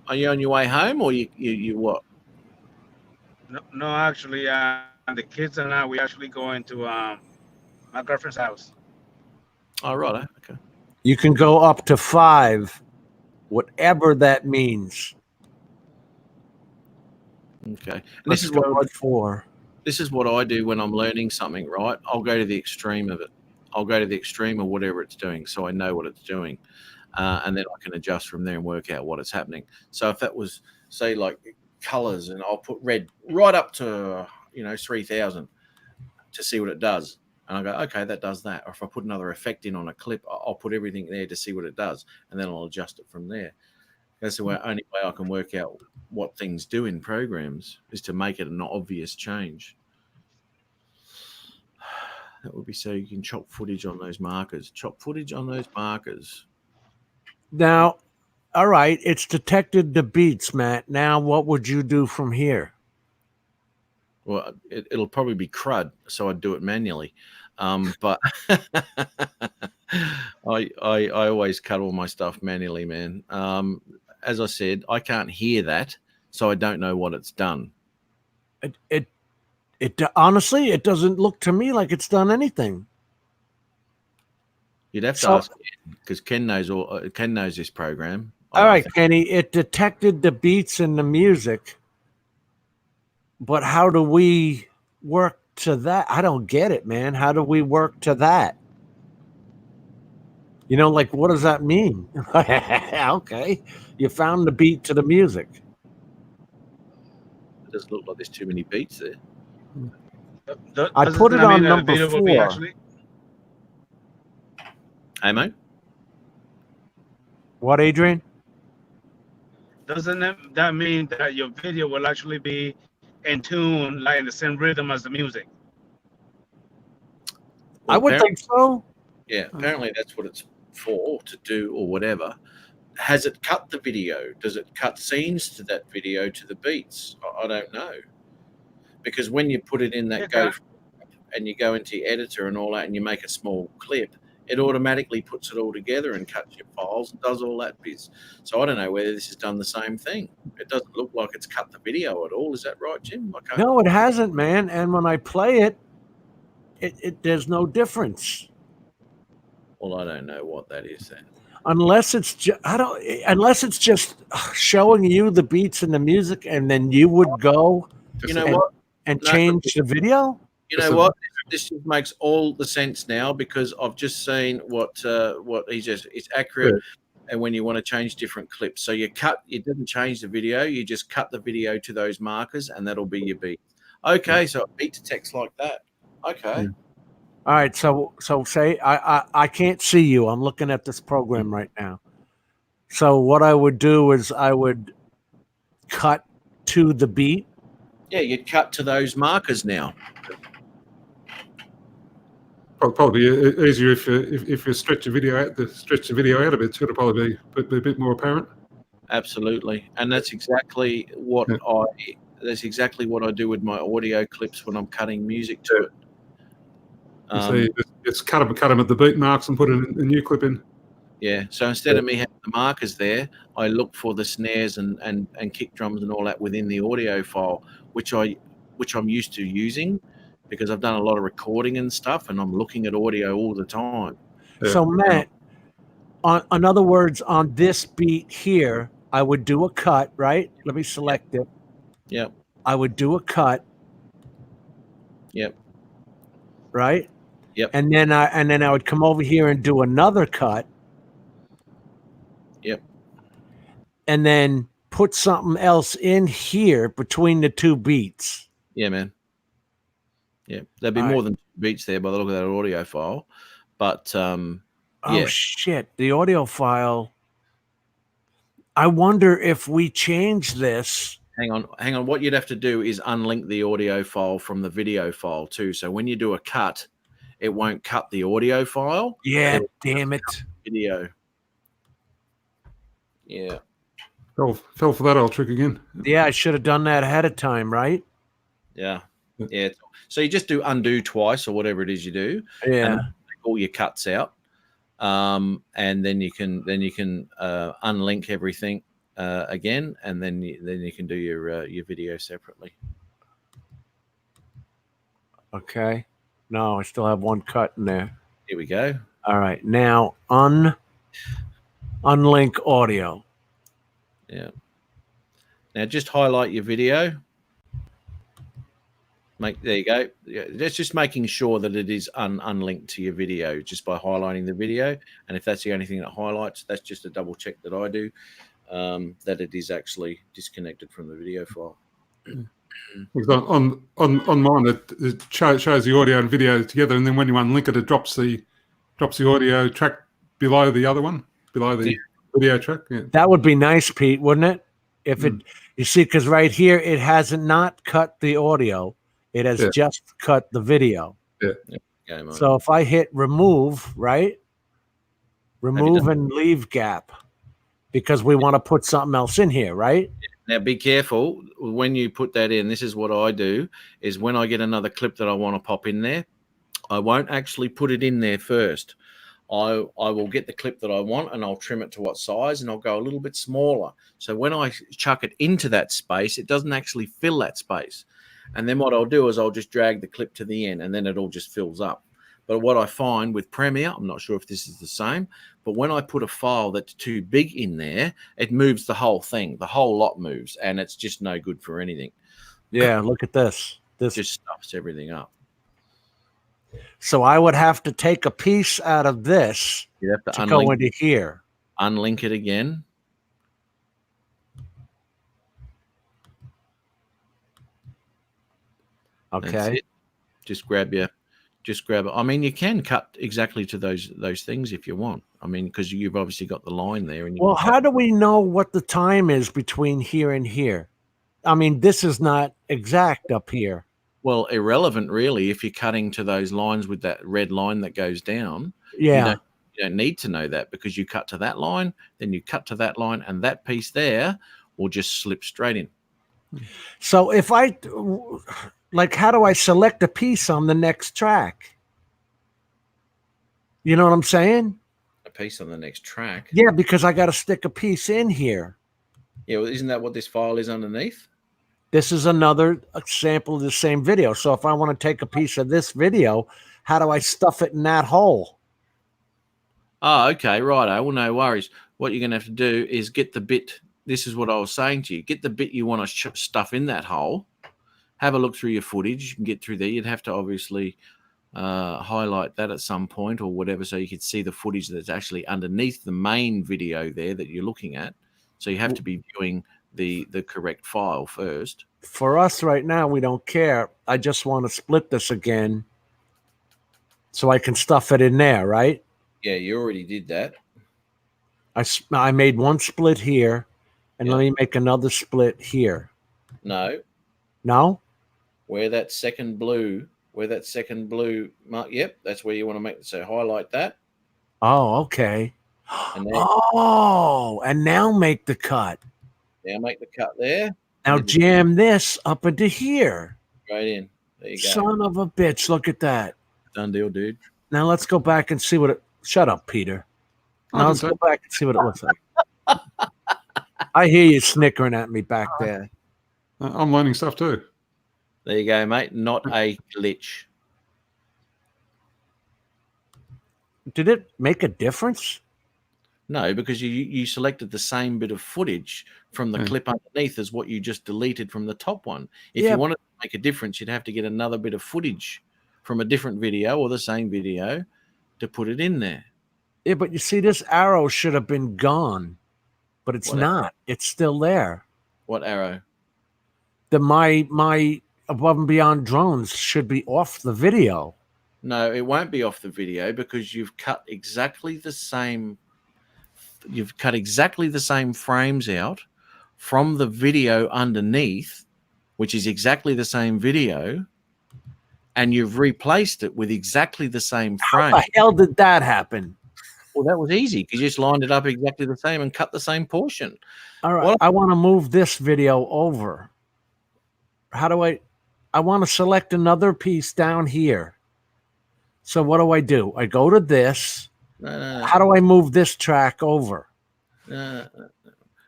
Speaker 2: Are you on your way home, or you what?
Speaker 6: No, actually, the kids and I, we actually going to my girlfriend's house.
Speaker 2: Oh, right. Okay.
Speaker 3: You can go up to 5, whatever that means.
Speaker 2: Okay. And
Speaker 3: Let's
Speaker 2: this is
Speaker 3: go
Speaker 2: what
Speaker 3: with 4.
Speaker 2: this is what I do when I'm learning something, right? I'll go to the extreme of it. I'll go to the extreme of whatever it's doing, so I know what it's doing, and then I can adjust from there and work out what is happening. So if that was, say, like colors, and I'll put red right up to 3,000 to see what it does, and I go, okay, that does that. Or if I put another effect in on a clip, I'll put everything there to see what it does, and then I'll adjust it from there. That's the only way I can work out what things do in programs, is to make it an obvious change. That would be so you can chop footage on those markers. Chop footage on those markers.
Speaker 3: Now, all right, it's detected the beats, Matt. Now, what would you do from here?
Speaker 2: Well, it'll probably be crud, so I'd do it manually. But I always cut all my stuff manually, man. As I said, I can't hear that, so I don't know what it's done.
Speaker 3: It honestly, it doesn't look to me like it's done anything.
Speaker 2: You'd have to ask Ken, because Ken knows this program.
Speaker 3: All right, Kenny, it detected the beats and the music, but how do we work to that? I don't get it, man. How do we work to that? Like, what does that mean? Okay, you found the beat to the music.
Speaker 2: It doesn't look like there's too many beats there.
Speaker 3: I put it on number 4.
Speaker 2: Hey, mate?
Speaker 3: What, Adrian?
Speaker 6: Doesn't that mean that your video will actually be in tune, like in the same rhythm as the music?
Speaker 3: I would think so.
Speaker 2: Yeah, apparently that's what it's for, to do or whatever. Has it cut the video? Does it cut scenes to that video to the beats? I don't know. Because when you put it in that and you go into your editor and all that, and you make a small clip, it automatically puts it all together and cuts your files and does all that bits. So I don't know whether this has done the same thing. It doesn't look like it's cut the video at all. Is that right, Jim?
Speaker 3: No, it hasn't, man. And when I play it, there's no difference.
Speaker 2: Well, I don't know what that is then.
Speaker 3: Unless it's just showing you the beats and the music, and then you would go, change the video.
Speaker 2: You know what? This just makes all the sense now, because I've just seen what he just. It's accurate, and when you want to change different clips, so you didn't change the video, you just cut the video to those markers, and that'll be your beat. Okay, so it beat to text like that. Okay.
Speaker 3: All right, so say I can't see you. I'm looking at this program right now. So what I would do is I would cut to the beat.
Speaker 2: Yeah, you'd cut to those markers now.
Speaker 4: Probably easier if you stretch the video out. A bit, it's going to probably be a bit more apparent.
Speaker 2: Absolutely, and that's exactly what I do with my audio clips when I'm cutting music to it.
Speaker 4: It's cut them at the beat marks and put a new clip in.
Speaker 2: Yeah. So instead of me having the markers there, I look for the snares and kick drums and all that within the audio file, which I'm used to using, because I've done a lot of recording and stuff, and I'm looking at audio all the time.
Speaker 3: Yeah. So Matt, in other words, on this beat here, I would do a cut, right? Let me select it.
Speaker 2: Yep.
Speaker 3: I would do a cut.
Speaker 2: Yep.
Speaker 3: Right?
Speaker 2: Yep.
Speaker 3: And then I would come over here and do another cut.
Speaker 2: Yep.
Speaker 3: And then put something else in here between the two beats.
Speaker 2: Yeah, man. Yeah, there'd be more than 2 beats there by the look of that audio file. But
Speaker 3: oh shit, the audio file. I wonder if we change this.
Speaker 2: Hang on. What you'd have to do is unlink the audio file from the video file too. So when you do a cut, it won't cut the audio file.
Speaker 3: Yeah, damn it.
Speaker 2: Video. Yeah.
Speaker 4: Fell for that old trick again.
Speaker 3: Yeah, I should have done that ahead of time, right?
Speaker 2: Yeah. Yeah. So you just do undo twice or whatever it is you do.
Speaker 3: Yeah.
Speaker 2: And take all your cuts out. And then you can unlink everything again, and then you can do your video separately.
Speaker 3: Okay. No, I still have one cut in there.
Speaker 2: Here we go.
Speaker 3: All right. Now unlink audio.
Speaker 2: Yeah. Now just highlight your video. There you go. Yeah, that's just making sure that it is unlinked to your video just by highlighting the video. And if that's the only thing that highlights, that's just a double check that I do, that it is actually disconnected from the video file.
Speaker 4: Because on mine, it shows the audio and video together, and then when you unlink it, it drops the audio track below the other one, below the video track. Yeah.
Speaker 3: That would be nice, Pete, wouldn't it? If it, you see, because right here it hasn't not cut the audio. It has just cut the video.
Speaker 4: Yeah.
Speaker 2: Okay,
Speaker 3: so if I hit remove, right? Remove and leave gap, because we want to put something else in here, right?
Speaker 2: Now be careful when you put that in. This is what I do, is when I get another clip that I want to pop in there, I won't actually put it in there first. I will get the clip that I want and I'll trim it to what size, and I'll go a little bit smaller. So when I chuck it into that space, it doesn't actually fill that space. And then what I'll do is I'll just drag the clip to the end, and then it all just fills up. But what I find with Premiere, I'm not sure if this is the same, but when I put a file that's too big in there, it moves the whole thing. The whole lot moves, and it's just no good for anything.
Speaker 3: Yeah, look at this. This
Speaker 2: just stuffs everything up.
Speaker 3: So I would have to take a piece out of this
Speaker 2: you have
Speaker 3: to go into here.
Speaker 2: Unlink it again.
Speaker 3: Okay.
Speaker 2: Just grab it. I mean, you can cut exactly to those things if you want. I mean, because you've obviously got the line there. And
Speaker 3: well, how do we know what the time is between here and here? I mean, this is not exact up here.
Speaker 2: Well, irrelevant, really, if you're cutting to those lines with that red line that goes down.
Speaker 3: Yeah.
Speaker 2: You don't need to know that, because you cut to that line, then you cut to that line, and that piece there will just slip straight in.
Speaker 3: So if I... Like, how do I select a piece on the next track? You know what I'm saying?
Speaker 2: A piece on the next track?
Speaker 3: Yeah, because I got to stick a piece in here.
Speaker 2: Yeah, well, isn't that what this file is underneath?
Speaker 3: This is another sample of the same video. So if I want to take a piece of this video, how do I stuff it in that hole?
Speaker 2: Oh, okay, righto. Well, no worries. What you're going to have to do is get the bit. This is what I was saying to you. Get the bit you want to stuff in that hole. Have a look through your footage. You can get through there. You'd have to obviously highlight that at some point or whatever, so you could see the footage that's actually underneath the main video there that you're looking at. So you have to be viewing the correct file first.
Speaker 3: For us right now, we don't care. I just want to split this again so I can stuff it in there, right?
Speaker 2: Yeah, you already did that.
Speaker 3: I made one split here, and let me make another split here.
Speaker 2: No.
Speaker 3: No?
Speaker 2: Where that second blue mark, yep, that's where you want to make it. So highlight that.
Speaker 3: Oh, okay.
Speaker 2: And then,
Speaker 3: and now make the cut.
Speaker 2: Now make the cut there.
Speaker 3: Now jam this up into here.
Speaker 2: Straight in. There you go.
Speaker 3: Son of a bitch, look at that.
Speaker 2: Done deal, dude.
Speaker 3: Now let's go back and see what it... Shut up, Peter. Now let's go back and see what it looks like. I hear you snickering at me back there.
Speaker 4: I'm learning stuff too.
Speaker 2: There you go, mate. Not a glitch.
Speaker 3: Did it make a difference?
Speaker 2: No, because you selected the same bit of footage from the clip underneath as what you just deleted from the top one. If you wanted to make a difference, you'd have to get another bit of footage from a different video or the same video to put it in there.
Speaker 3: Yeah, but you see, this arrow should have been gone, but it's not. It's still there.
Speaker 2: What arrow?
Speaker 3: My Above and Beyond drones should be off the video.
Speaker 2: No, it won't be off the video because you've cut exactly the same. You've cut exactly the same frames out from the video underneath, which is exactly the same video, and you've replaced it with exactly the same frame.
Speaker 3: How the hell did that happen?
Speaker 2: Well, that was easy because you just lined it up exactly the same and cut the same portion.
Speaker 3: All right,
Speaker 2: Well,
Speaker 3: I want to move this video over. How do I want to select another piece down here. So what do? I go to this.
Speaker 2: no.
Speaker 3: How do I move this track over?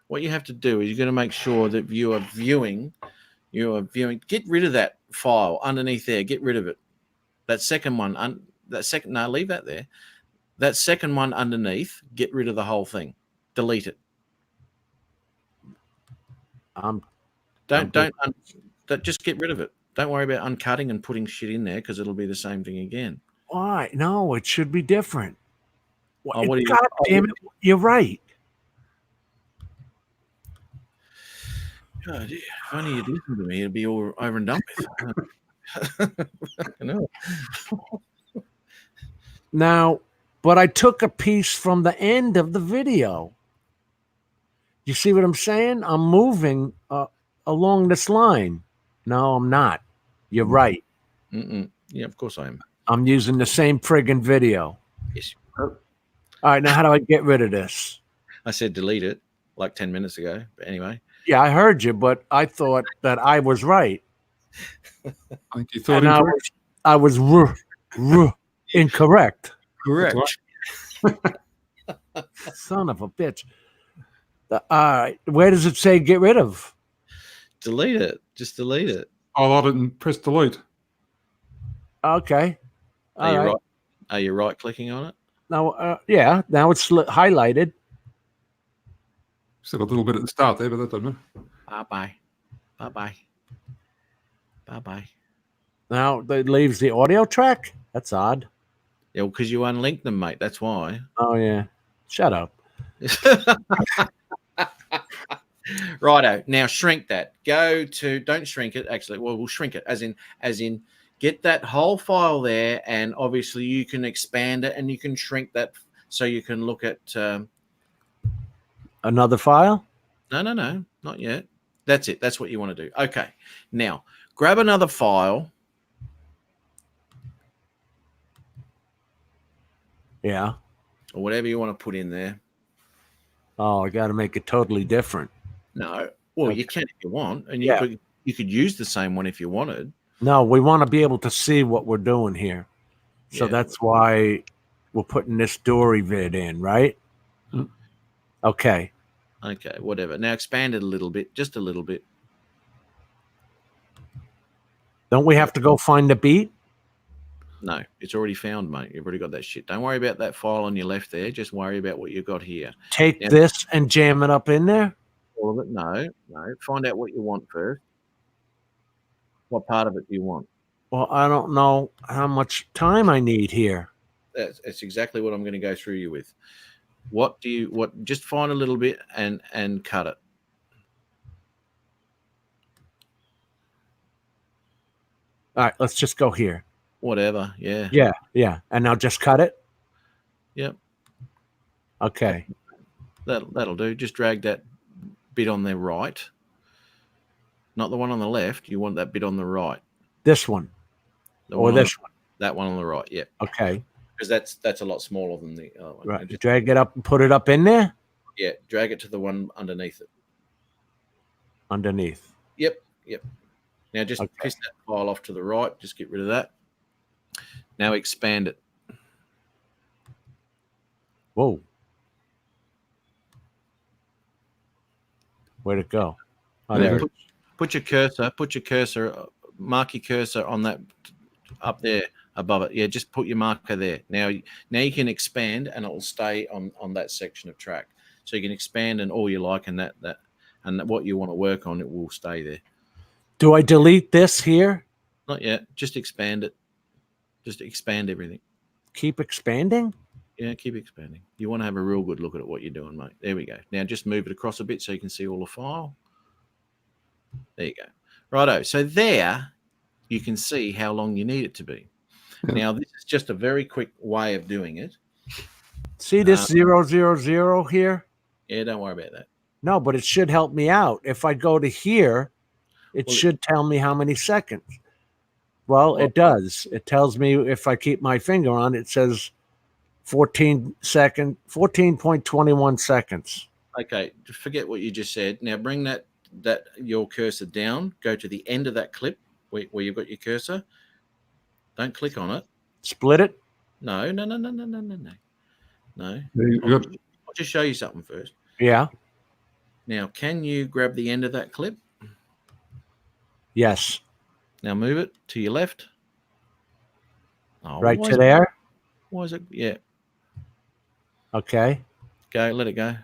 Speaker 2: What you have to do is you're going to make sure that you are viewing. Get rid of that file underneath there. Get rid of it. That second one. No, leave that there. That second one underneath. Get rid of the whole thing. Delete it. Just get rid of it. Don't worry about uncutting and putting shit in there because it'll be the same thing again.
Speaker 3: Why? No, it should be different.
Speaker 2: Oh, what do you-
Speaker 3: God damn it! You're right.
Speaker 2: God, if only you'd listen to me, it'd be all over and done with. I know.
Speaker 3: Now, but I took a piece from the end of the video. You see what I'm saying? I'm moving along this line. No, I'm not. You're right.
Speaker 2: Yeah, of course I am.
Speaker 3: I'm using the same friggin' video.
Speaker 2: Yes.
Speaker 3: All right, now how do I get rid of this?
Speaker 2: I said delete it like 10 minutes ago. But anyway.
Speaker 3: Yeah, I heard you, but I thought that I was right.
Speaker 4: I think you thought
Speaker 3: And I was incorrect.
Speaker 2: Correct.
Speaker 3: Son of a bitch. All right, where does it say get rid of?
Speaker 2: Delete it. Just delete it.
Speaker 4: Highlight it and press delete.
Speaker 3: Okay.
Speaker 2: Are you right clicking on it?
Speaker 3: Now, yeah, now it's highlighted.
Speaker 4: Still a little bit at the start there, but that doesn't matter.
Speaker 2: Bye-bye. Bye-bye. Bye-bye.
Speaker 3: Now it leaves the audio track? That's odd.
Speaker 2: Yeah, because you unlinked them, mate. That's why.
Speaker 3: Oh, yeah. Shut up.
Speaker 2: Righto. Now shrink that. Don't shrink it. Actually, well, we'll shrink it as in get that whole file there, and obviously you can expand it and you can shrink that so you can look at
Speaker 3: another file.
Speaker 2: No, not yet. That's it. That's what you want to do. Okay. Now grab another file.
Speaker 3: Yeah.
Speaker 2: Or whatever you want to put in there.
Speaker 3: Oh, I got to make it totally different.
Speaker 2: No. Well, you can if you want, and
Speaker 3: Yeah.
Speaker 2: you could use the same one if you wanted.
Speaker 3: No, we want to be able to see what we're doing here. So
Speaker 2: Yeah.
Speaker 3: that's why we're putting this Dory vid in, right? Okay.
Speaker 2: Okay, whatever. Now expand it a little bit, just a little bit.
Speaker 3: Don't we have to go find the beat?
Speaker 2: No, it's already found, mate. You've already got that shit. Don't worry about that file on your left there. Just worry about what you've got here.
Speaker 3: Take
Speaker 2: Now,
Speaker 3: this and jam it up in there?
Speaker 2: all of it. No. Find out what you want first. What part of it do you want?
Speaker 3: Well, I don't know how much time I need here.
Speaker 2: That's exactly what I'm going to go through you with. Just find a little bit and cut it.
Speaker 3: All right, let's just go here.
Speaker 2: Whatever. Yeah.
Speaker 3: Yeah. And now just cut it?
Speaker 2: Yep.
Speaker 3: Okay.
Speaker 2: That'll do. Just drag that bit on the right. Not the one on the left. You want that bit on the right.
Speaker 3: This one.
Speaker 2: The
Speaker 3: Or this one.
Speaker 2: That one on the right. Yeah.
Speaker 3: Okay.
Speaker 2: Because that's a lot smaller than the other one.
Speaker 3: Right. Drag it up and put it up in there?
Speaker 2: Yeah. Drag it to the one underneath it.
Speaker 3: Underneath.
Speaker 2: Yep. Now just piss that file off to the right. Just get rid of that. Now expand it.
Speaker 3: Whoa. Where'd it go? Oh, there.
Speaker 2: Put your cursor, mark your cursor on that up there above it. Yeah, just put your marker there. Now you can expand and it will stay on that section of track. So you can expand and all you like and that and what you want to work on, it will stay there.
Speaker 3: Do I delete this here?
Speaker 2: Not yet. Just expand it. Just expand everything.
Speaker 3: Keep expanding?
Speaker 2: Yeah, keep expanding. You want to have a real good look at what you're doing, mate. There we go. Now just move it across a bit so you can see all the file. There you go. Righto. So there you can see how long you need it to be. Now this is just a very quick way of doing it.
Speaker 3: See this 000 here?
Speaker 2: Yeah, don't worry about that.
Speaker 3: No, but it should help me out. If I go to here, it
Speaker 2: Well,
Speaker 3: should tell me how many seconds. Well, it does. It tells me if I keep my finger on it, it says 14.21 seconds.
Speaker 2: Okay, forget what you just said. Now bring that your cursor down. Go to the end of that clip where you've got your cursor. Don't click on it.
Speaker 3: Split it?
Speaker 2: No.
Speaker 4: You
Speaker 2: I'll
Speaker 4: got-
Speaker 2: just show you something first.
Speaker 3: Yeah.
Speaker 2: Now, can you grab the end of that clip?
Speaker 3: Yes.
Speaker 2: Now move it to your left. Oh,
Speaker 3: Right
Speaker 2: why
Speaker 3: to
Speaker 2: is it-
Speaker 3: there.
Speaker 2: Why is it? Yeah.
Speaker 3: Okay.
Speaker 2: Go. Let it go.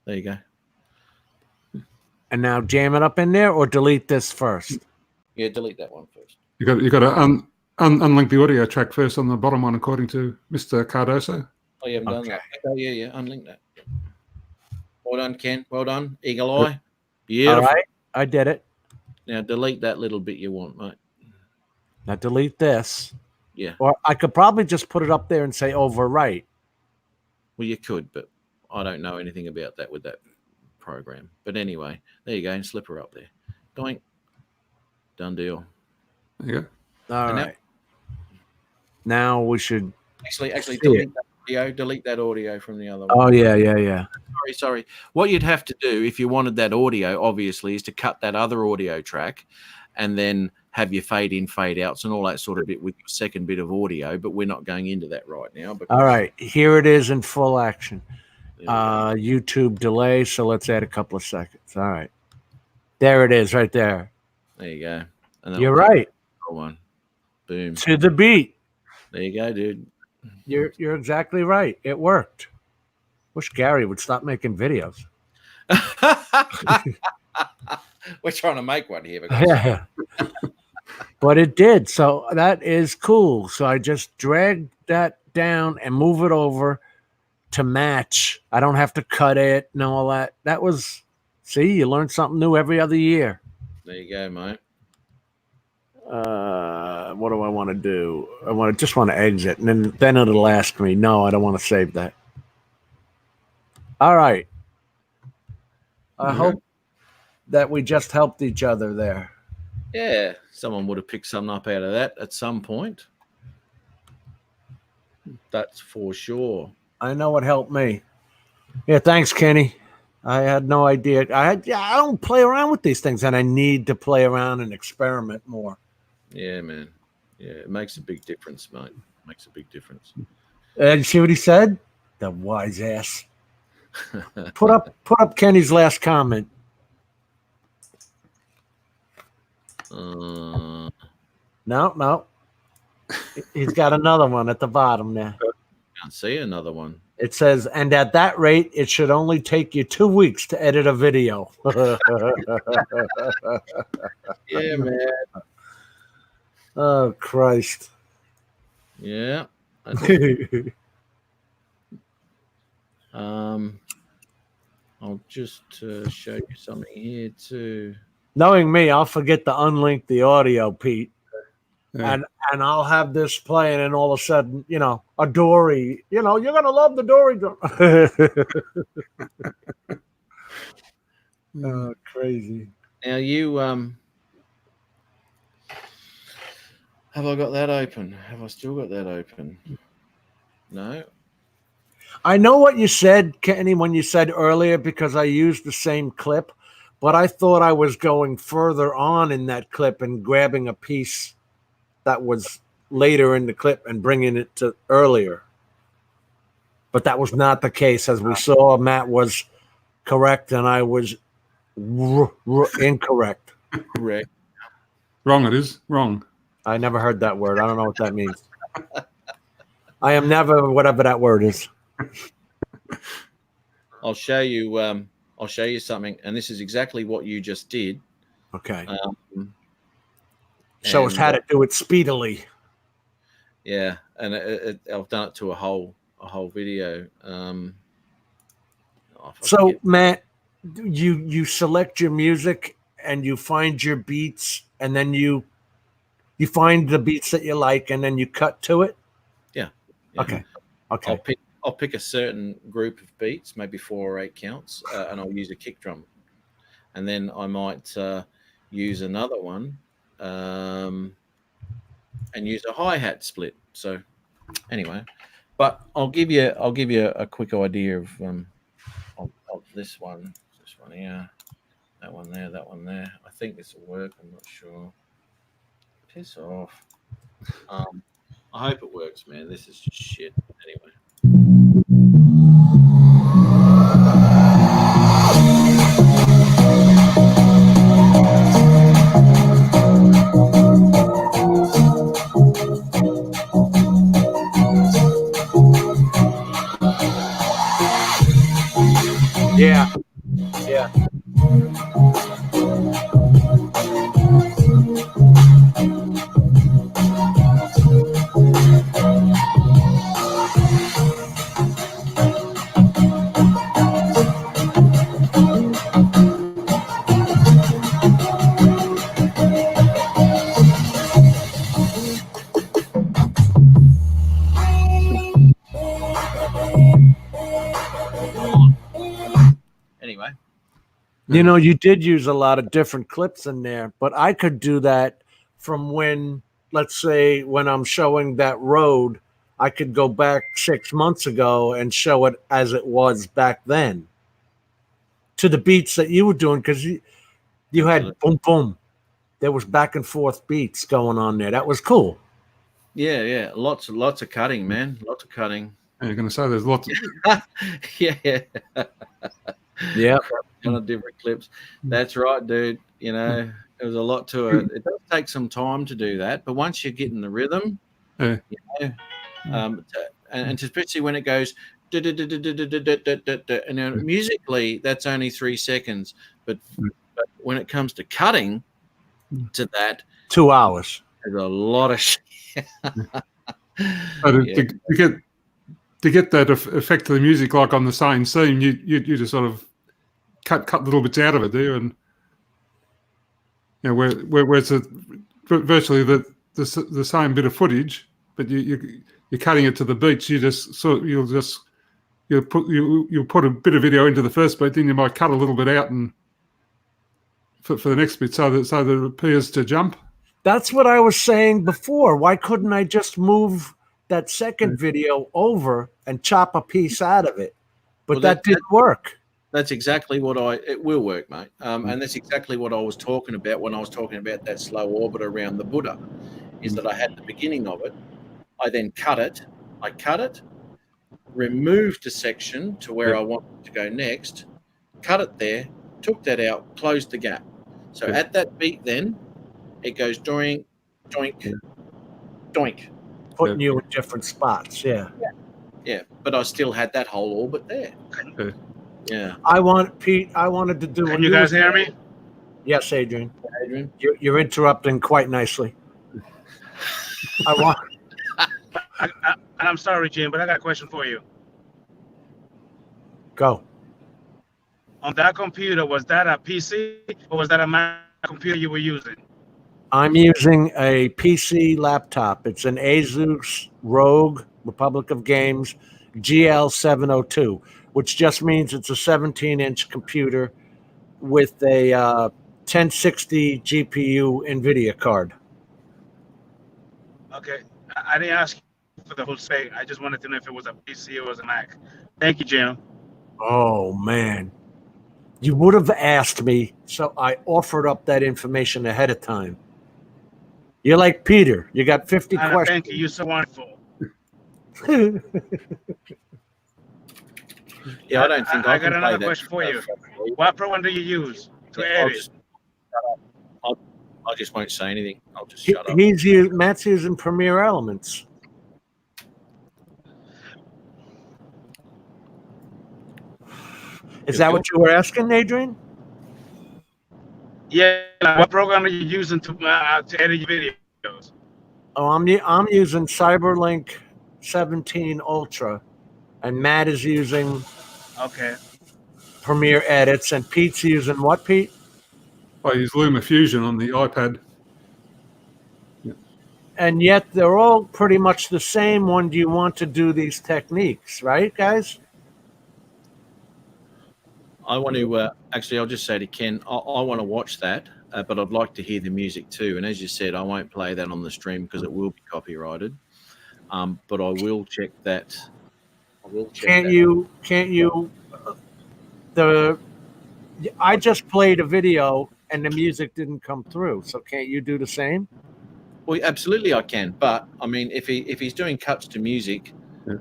Speaker 2: There you go.
Speaker 3: And now jam it up in there or delete this first.
Speaker 2: Yeah, delete that one first.
Speaker 4: You got to unlink the audio track first on the bottom one, according to Mr. Cardoso.
Speaker 2: Oh, you haven't done that. Okay, yeah. Unlink that. Well done, Ken. Well done. Eagle eye. Beautiful.
Speaker 3: All right. I did it.
Speaker 2: Now delete that little bit you want, mate.
Speaker 3: Now delete this.
Speaker 2: Yeah.
Speaker 3: Or I could probably just put it up there and say overwrite.
Speaker 2: Well, you could, but I don't know anything about that with that program. But anyway, there you go. And slip her up there. Doink. Done deal.
Speaker 4: There you go.
Speaker 3: All
Speaker 2: And
Speaker 3: right. Now we should.
Speaker 2: Actually,
Speaker 3: See
Speaker 2: delete that audio. Delete that audio from the other one.
Speaker 3: Oh, yeah.
Speaker 2: Sorry. What you'd have to do if you wanted that audio, obviously, is to cut that other audio track and then have your fade in, fade outs and all that sort of bit with your second bit of audio. But we're not going into that right now. Because,
Speaker 3: All right. Here it is in full action. YouTube delay. So let's add a couple of seconds. All right. There it is right there.
Speaker 2: There you go. And then
Speaker 3: You're
Speaker 2: I'll
Speaker 3: right.
Speaker 2: one. Boom.
Speaker 3: To the beat.
Speaker 2: There you go, dude.
Speaker 3: You're exactly right. It worked. Wish Gary would stop making videos.
Speaker 2: We're trying to make one here.
Speaker 3: Yeah. But it did. So that is cool. So I just drag that down and move it over to match. I don't have to cut it and all that. That was, see, you learn something new every other year.
Speaker 2: There you go, mate.
Speaker 3: What do I want to do? I just want to exit, and then it'll ask me. No, I don't want to save that. All right. I hope that we just helped each other there.
Speaker 2: Yeah, someone would have picked something up out of that at some point. That's for sure.
Speaker 3: I know it helped me. Yeah, thanks, Kenny. I had no idea. I don't play around with these things, and I need to play around and experiment more.
Speaker 2: Yeah, man. Yeah, it makes a big difference, mate. Makes a big difference.
Speaker 3: You see what he said? The wise ass. Put up Kenny's last comment. No. He's got another one at the bottom there.
Speaker 2: Can't see another one.
Speaker 3: It says, and at that rate, it should only take you 2 weeks to edit a video.
Speaker 2: Yeah, man.
Speaker 3: Oh, Christ.
Speaker 2: Yeah. I'll just show you something here too.
Speaker 3: Knowing me, I'll forget to unlink the audio, Pete.
Speaker 4: Yeah.
Speaker 3: And I'll have this playing, and all of a sudden, a Dory. You're gonna love the Dory. Oh, crazy.
Speaker 2: Now you have I got that open? Have I still got that open? No.
Speaker 3: I know what you said, Kenny, when you said earlier, because I used the same clip, but I thought I was going further on in that clip and grabbing a piece that was later in the clip and bringing it to earlier. But that was not the case. As we saw, Matt was correct and I was incorrect.
Speaker 2: Correct.
Speaker 4: Wrong it is. Wrong.
Speaker 3: I never heard that word. I don't know what that means. I am never whatever that word is.
Speaker 2: I'll show you something, and this is exactly what you just did.
Speaker 3: Okay. Show us how to do it speedily.
Speaker 2: Yeah, and I've done it to a whole video.
Speaker 3: So, Matt, you select your music and you find your beats, and then you find the beats that you like, and then you cut to it.
Speaker 2: Yeah.
Speaker 3: Okay.
Speaker 2: I'll pick a certain group of beats, maybe 4 or 8 counts, and I'll use a kick drum, and then I might use another one and use a hi-hat split. So anyway, but I'll give you a quick idea of this one here, that one there, that one there. I think this will work. I'm not sure. Piss off. I hope it works, man. This is just shit. Anyway.
Speaker 3: Yeah. Yeah.
Speaker 2: Anyway.
Speaker 3: You know, you did use a lot of different clips in there, but I could do that from when, let's say, when I'm showing that road, I could go back 6 months ago and show it as it was back then to the beats that you were doing, because you had boom, boom. There was back and forth beats going on there. That was cool.
Speaker 2: Yeah. Lots of cutting, man. Lots of cutting.
Speaker 4: You're going to say there's lots of...
Speaker 2: Yeah.
Speaker 3: Yeah.
Speaker 2: Kind of different clips. That's right, dude. You know, there's a lot to it. It does take some time to do that, but once you get in the rhythm,
Speaker 4: Yeah.
Speaker 2: you know, and especially when it goes, and musically, that's only 3 seconds. But when it comes to cutting to that,
Speaker 3: 2 hours.
Speaker 2: There's a lot of shit.
Speaker 4: To get that effect of the music, like on the same scene, you just sort of cut little bits out of it there, and you know where it's virtually the same bit of footage, but you're cutting it to the beats. You just you'll put a bit of video into the first beat, then you might cut a little bit out and for the next bit, so that it appears to jump.
Speaker 3: That's what I was saying before. Why couldn't I just move that second video over and chop a piece out of it? But that didn't work.
Speaker 2: That's exactly what it will work, mate. And that's exactly what I was talking about when I was talking about that slow orbit around the Buddha, is that I had the beginning of it. I then cut it, removed a section to where I wanted to go next, cut it there, took that out, closed the gap. So at that beat then, it goes doink, doink, doink.
Speaker 3: Putting you in different spots, yeah.
Speaker 2: Yeah, but I still had that whole orbit there. Yeah.
Speaker 3: Pete, I wanted to do...
Speaker 6: Can you guys hear me?
Speaker 3: Yes, Adrian. You're interrupting quite nicely.
Speaker 6: I'm sorry, Jim, but I got a question for you.
Speaker 3: Go.
Speaker 6: On that computer, was that a PC or was that a Mac computer you were using?
Speaker 3: I'm using a PC laptop. It's an Asus ROG Republic of Games GL702, which just means it's a 17-inch computer with a 1060 GPU NVIDIA card.
Speaker 6: Okay. I didn't ask you for the whole spec. I just wanted to know if it was a PC or was a Mac. Thank you, Jim.
Speaker 3: Oh, man. You would have asked me, so I offered up that information ahead of time. You're like Peter. You got 50 questions.
Speaker 6: Thank you. You're so wonderful.
Speaker 2: Yeah, I don't think
Speaker 6: I got another question for you. What program do you use to edit?
Speaker 2: I just won't say anything. I'll just shut up.
Speaker 3: Matt's using Premiere Elements. Is that what you were asking, Adrian?
Speaker 6: Yeah. What program are you using to edit your videos?
Speaker 3: Oh, I'm using CyberLink 17 Ultra, and Matt is using Premiere Edits, and Pete's using what, Pete?
Speaker 4: I use LumaFusion on the iPad. Yeah.
Speaker 3: and yet they're all pretty much the same when you want to do these techniques, right, guys?
Speaker 2: I want to actually. I'll just say to Ken, I want to watch that, but I'd like to hear the music too. And as you said, I won't play that on the stream because it will be copyrighted. But I will check that. I will check.
Speaker 3: Can't you? I just played a video and the music didn't come through. So can't you do the same?
Speaker 2: Well, absolutely, I can. But I mean, if he's doing cuts to music,
Speaker 3: how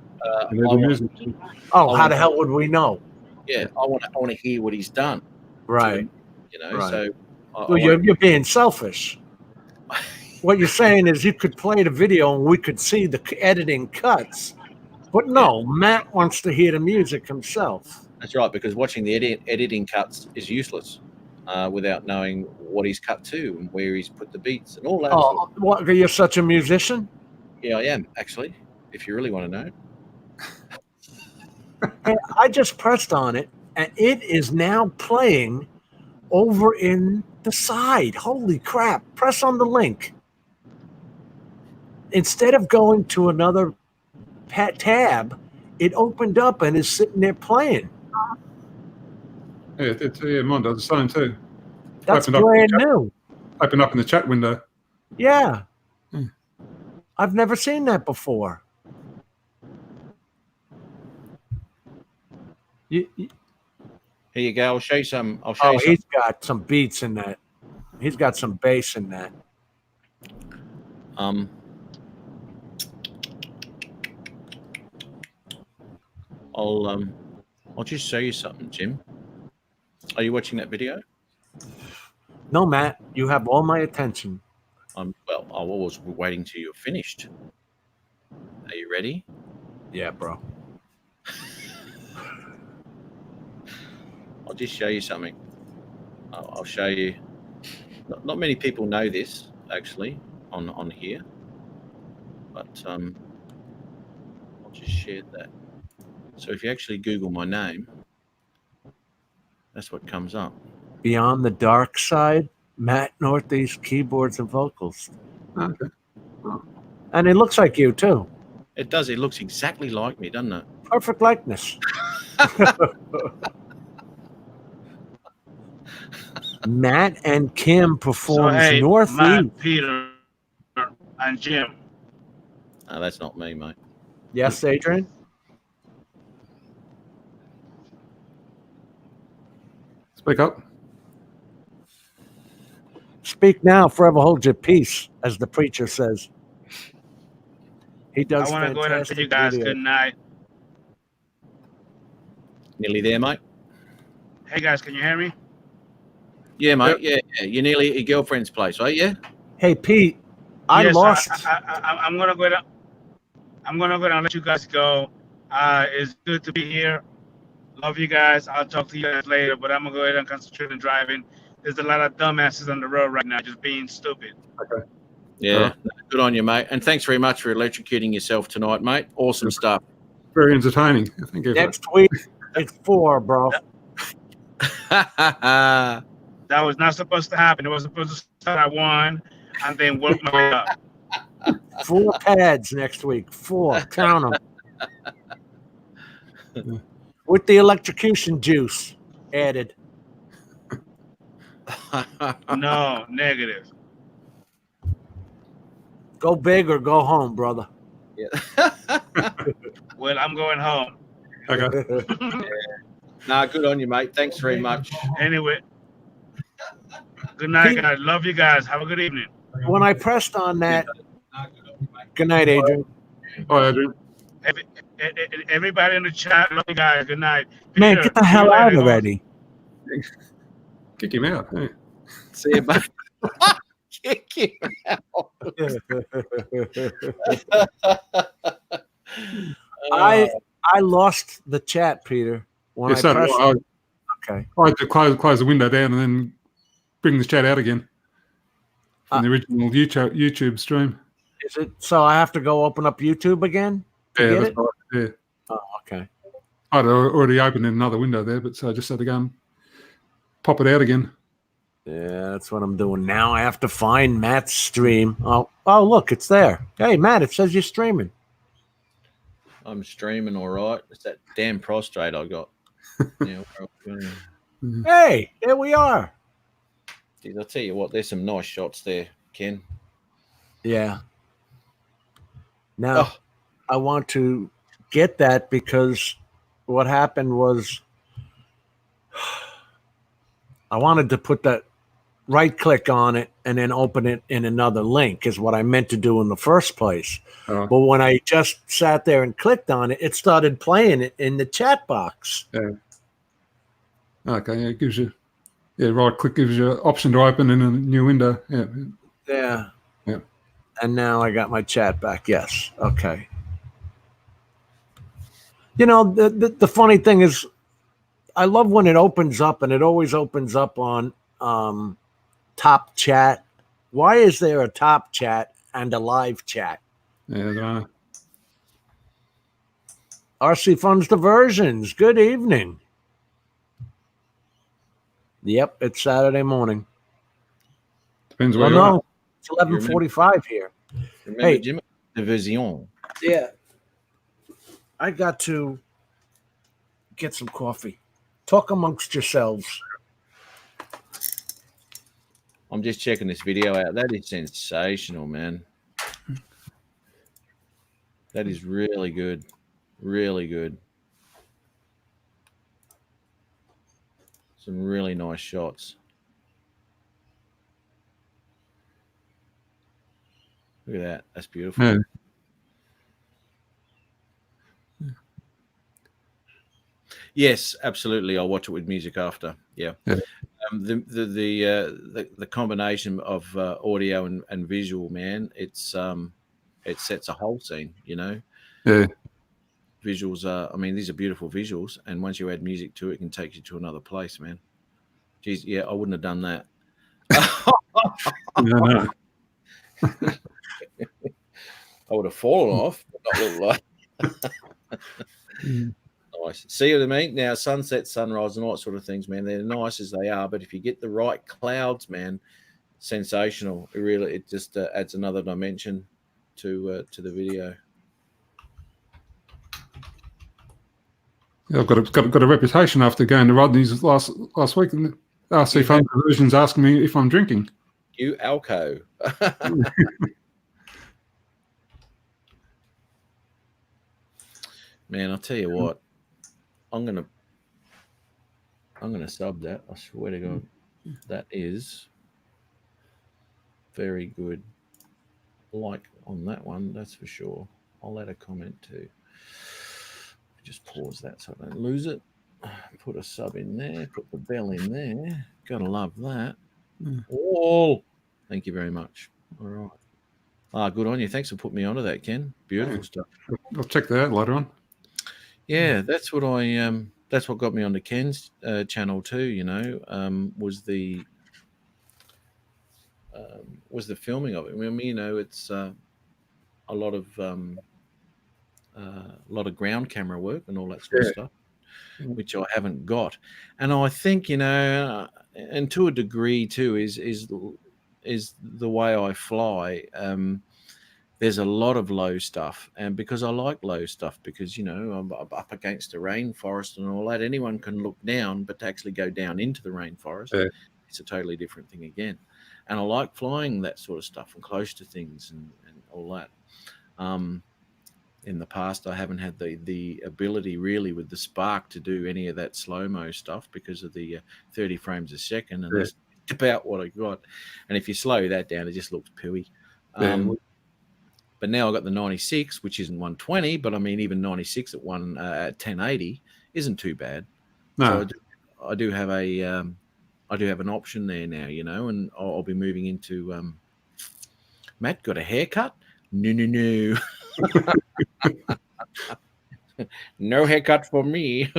Speaker 3: the hell would we know?
Speaker 2: Yeah, I want to hear what he's done.
Speaker 3: Right.
Speaker 2: Right. So.
Speaker 3: Well, you're being selfish. What you're saying is you could play the video and we could see the editing cuts, but no, Matt wants to hear the music himself.
Speaker 2: That's right, because watching the editing cuts is useless without knowing what he's cut to and where he's put the beats and all that.
Speaker 3: Oh, what? You're such a musician?
Speaker 2: Yeah, I am actually. If you really want to know.
Speaker 3: And I just pressed on it, and it is now playing over in the side. Holy crap! Press on the link. Instead of going to another tab, it opened up and is sitting there playing.
Speaker 4: Yeah, mine does the same too.
Speaker 3: That's brand new.
Speaker 4: Open up in the chat window.
Speaker 3: Yeah. I've never seen that before.
Speaker 2: Here you go. I'll show you some. I'll show you some.
Speaker 3: He's got some beats in that. He's got some bass in that.
Speaker 2: I'll just show you something, Jim. Are you watching that video?
Speaker 3: No, Matt. You have all my attention.
Speaker 2: Well, I was waiting till you're finished. Are you ready?
Speaker 3: Yeah, bro.
Speaker 2: I'll just show you something. I'll show you. Not many people know this actually on here, but I'll just share that. So if you actually Google my name, that's what comes up.
Speaker 3: Beyond the Dark Side, Matt Northeast keyboards and vocals.
Speaker 4: Okay.
Speaker 3: And it looks like you too.
Speaker 2: It does. It looks exactly like me, doesn't it?
Speaker 3: Perfect likeness. Matt and Kim performs Northeast.
Speaker 6: Matt, Peter, and Jim.
Speaker 2: Oh, that's not me, mate.
Speaker 3: Yes, Adrian?
Speaker 4: Speak up.
Speaker 3: Speak now, forever hold your peace, as the preacher says. He does.
Speaker 6: I want to go ahead and tell you guys good night.
Speaker 2: Nearly there, mate.
Speaker 6: Hey guys, can you hear me?
Speaker 2: Yeah, mate. Yeah. You're nearly at your girlfriend's place, right? Yeah.
Speaker 3: Hey, Pete. I'm gonna go ahead.
Speaker 6: I'm gonna go ahead and let you guys go. It's good to be here. Love you guys. I'll talk to you guys later, but I'm gonna go ahead and concentrate on driving. There's a lot of dumbasses on the road right now, just being stupid.
Speaker 4: Okay.
Speaker 2: Yeah. Good on you, mate. And thanks very much for electrocuting yourself tonight, mate. Awesome stuff.
Speaker 4: Very entertaining. Thank you.
Speaker 3: Next week, it's 4, bro.
Speaker 6: That was not supposed to happen. It was supposed to start at 1 and then work my way up.
Speaker 3: 4 pads next week. 4. Count them. With the electrocution juice added.
Speaker 6: No, negative.
Speaker 3: Go big or go home, brother.
Speaker 2: Yeah.
Speaker 6: Well, I'm going home.
Speaker 4: Okay.
Speaker 2: Nah, good on you, mate. Thanks very much.
Speaker 6: Anyway, good night, guys. Love you guys. Have a good evening.
Speaker 3: When I pressed on that, good night, Adrian.
Speaker 4: Bye, Adrian.
Speaker 6: Everybody in the chat, love you guys. Good night.
Speaker 3: Man,
Speaker 6: Peter,
Speaker 3: get the hell out already.
Speaker 4: Kick him out. Hey.
Speaker 2: See you, mate. Kick him out.
Speaker 3: I lost the chat, Peter. When I pressed okay.
Speaker 4: I had to close the window down and then bring the chat out again from the original YouTube stream.
Speaker 3: Is it so? I have to go open up YouTube again?
Speaker 4: Yeah, that's right. Yeah.
Speaker 3: Oh, okay.
Speaker 4: I'd already opened another window there, but so I just had to go and pop it out again.
Speaker 3: Yeah, that's what I'm doing now. I have to find Matt's stream. Oh, look, it's there. Hey, Matt, it says you're streaming.
Speaker 2: I'm streaming all right. It's that damn prostrate I got. Yeah.
Speaker 3: Hey, there we are.
Speaker 2: Geez, I'll tell you what, there's some nice shots there, Ken.
Speaker 3: Yeah. Now, I want to get that because what happened was I wanted to put that right click on it and then open it in another link is what I meant to do in the first place. But when I just sat there and clicked on it, it started playing it in the chat box.
Speaker 4: Yeah. Okay, yeah, it gives you, right click gives you an option to open in a new window. Yeah.
Speaker 3: Yeah.
Speaker 4: Yeah.
Speaker 3: And now I got my chat back. Yes. Okay. You know, the funny thing is, I love when it opens up, and it always opens up on top chat. Why is there a top chat and a live chat?
Speaker 4: Yeah, I don't know.
Speaker 3: RC Funds Diversions. Good evening. Yep, it's Saturday morning.
Speaker 4: Depends where you are.
Speaker 3: It's 11:45 here.
Speaker 2: Remember,
Speaker 3: Hey,
Speaker 2: Jim, Division.
Speaker 3: Yeah. I got to get some coffee. Talk amongst yourselves.
Speaker 2: I'm just checking this video out. That is sensational, man. That is really good. Really good. Some really nice shots. Look at that. That's beautiful.
Speaker 4: Yeah.
Speaker 2: Yes, absolutely. I'll watch it with music after. Yeah. The combination of audio and visual, man, it sets a whole scene, you know.
Speaker 4: Yeah.
Speaker 2: Visuals are, I mean, these are beautiful visuals, and once you add music to it, it can take you to another place, man. Geez, yeah, I wouldn't have done that.
Speaker 4: No.
Speaker 2: I would have fallen off, but not little like. Nice. See what I mean? Now, sunset, sunrise, and all that sort of things, man. They're nice as they are, but if you get the right clouds, man, sensational. It just adds another dimension to the video.
Speaker 4: Yeah, I've got a reputation after going to Rodney's last week, and RC Fun Diversions asking me if I'm drinking.
Speaker 2: You alco. Man, I'll tell you what. I'm gonna sub that. I swear to God, that is very good. Like on that one, that's for sure. I'll add a comment too. Just pause that so I don't lose it. Put a sub in there. Put the bell in there. Gotta love that. Oh, thank you very much. All right. Good on you. Thanks for putting me onto that, Ken. Beautiful stuff.
Speaker 4: I'll check that out later on.
Speaker 2: Yeah, that's what that's what got me onto Ken's channel too. You know, was the filming of it. I mean, you know, it's a lot of ground camera work and all that sort of stuff, which I haven't got. And I think, you know, and to a degree too, is the way I fly. There's a lot of low stuff, and because I like low stuff, because, you know, I'm up against the rainforest and all that. Anyone can look down, but to actually go down into the rainforest, it's a totally different thing again. And I like flying that sort of stuff and close to things and all that. In the past, I haven't had the ability really with the Spark to do any of that slow-mo stuff because of the 30 frames a second, and that's about what I got. And if you slow that down, it just looks pooey. But now I've got the 96, which isn't 120, but I mean, even 96 at 1080 isn't too bad.
Speaker 4: No.
Speaker 2: So I do have an option there now, you know, and I'll be moving into. Matt got a haircut? No. No haircut for me.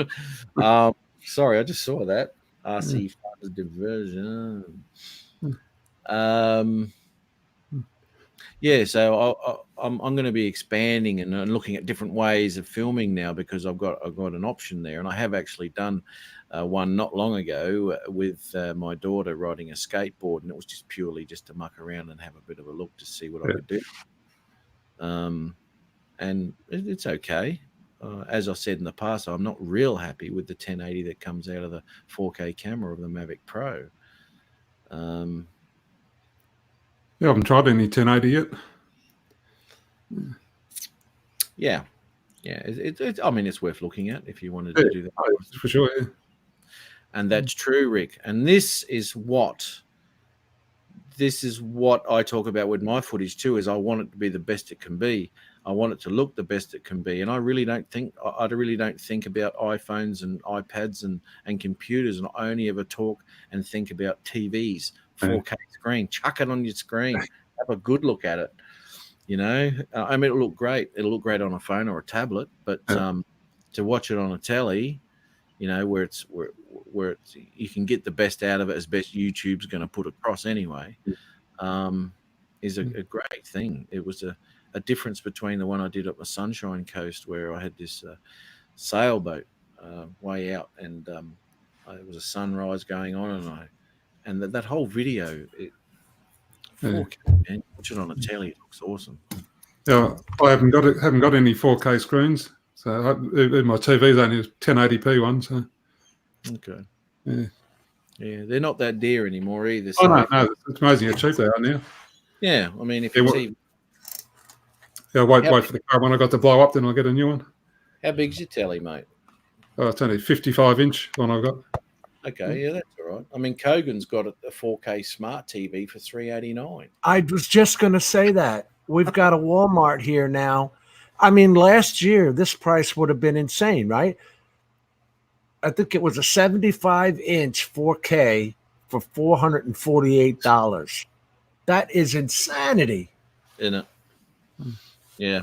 Speaker 2: Sorry, I just saw that. RC Funds Diversion. Yeah, so I'm going to be expanding and looking at different ways of filming now because I've got an option there, and I have actually done one not long ago with my daughter riding a skateboard, and it was just purely just to muck around and have a bit of a look to see what I could do. And it's okay. As I said in the past, I'm not real happy with the 1080 that comes out of the 4K camera of the Mavic Pro.
Speaker 4: Yeah, I haven't tried any 1080 yet.
Speaker 2: Yeah. I mean, it's worth looking at if you wanted to do that.
Speaker 4: For sure, yeah.
Speaker 2: And that's true, Rick. And this is what I talk about with my footage too, is I want it to be the best it can be. I want it to look the best it can be. And I really don't think about iPhones and iPads and computers, and I only ever talk and think about TVs, 4K screen. Chuck it on your screen. Have a good look at it. You know, I mean, it'll look great. It'll look great on a phone or a tablet, but to watch it on a telly, you know, where you can get the best out of it as best YouTube's going to put across anyway, is a great thing. It was a difference between the one I did up the Sunshine Coast, where I had this sailboat way out, and there was a sunrise going on, and that whole video, 4K, man, watch it on a telly, it looks awesome.
Speaker 4: Yeah, I haven't got any 4K screens, so my TV's only a 1080p one. So
Speaker 2: okay,
Speaker 4: yeah,
Speaker 2: they're not that dear anymore either. So
Speaker 4: no, it's amazing how cheap they are now.
Speaker 2: Yeah, I mean, if
Speaker 4: wait for the current one I got to blow up, then I'll get a new one.
Speaker 2: How big's your telly, mate?
Speaker 4: Oh, it's only 55-inch one I've got.
Speaker 2: Okay, yeah, that's all right. I mean, Kogan's got a 4K smart TV for $389.
Speaker 3: I was just going to say that. We've got a Walmart here now. I mean, last year, this price would have been insane, right? I think it was a 75-inch 4K for $448. That is insanity.
Speaker 2: Isn't it? Yeah.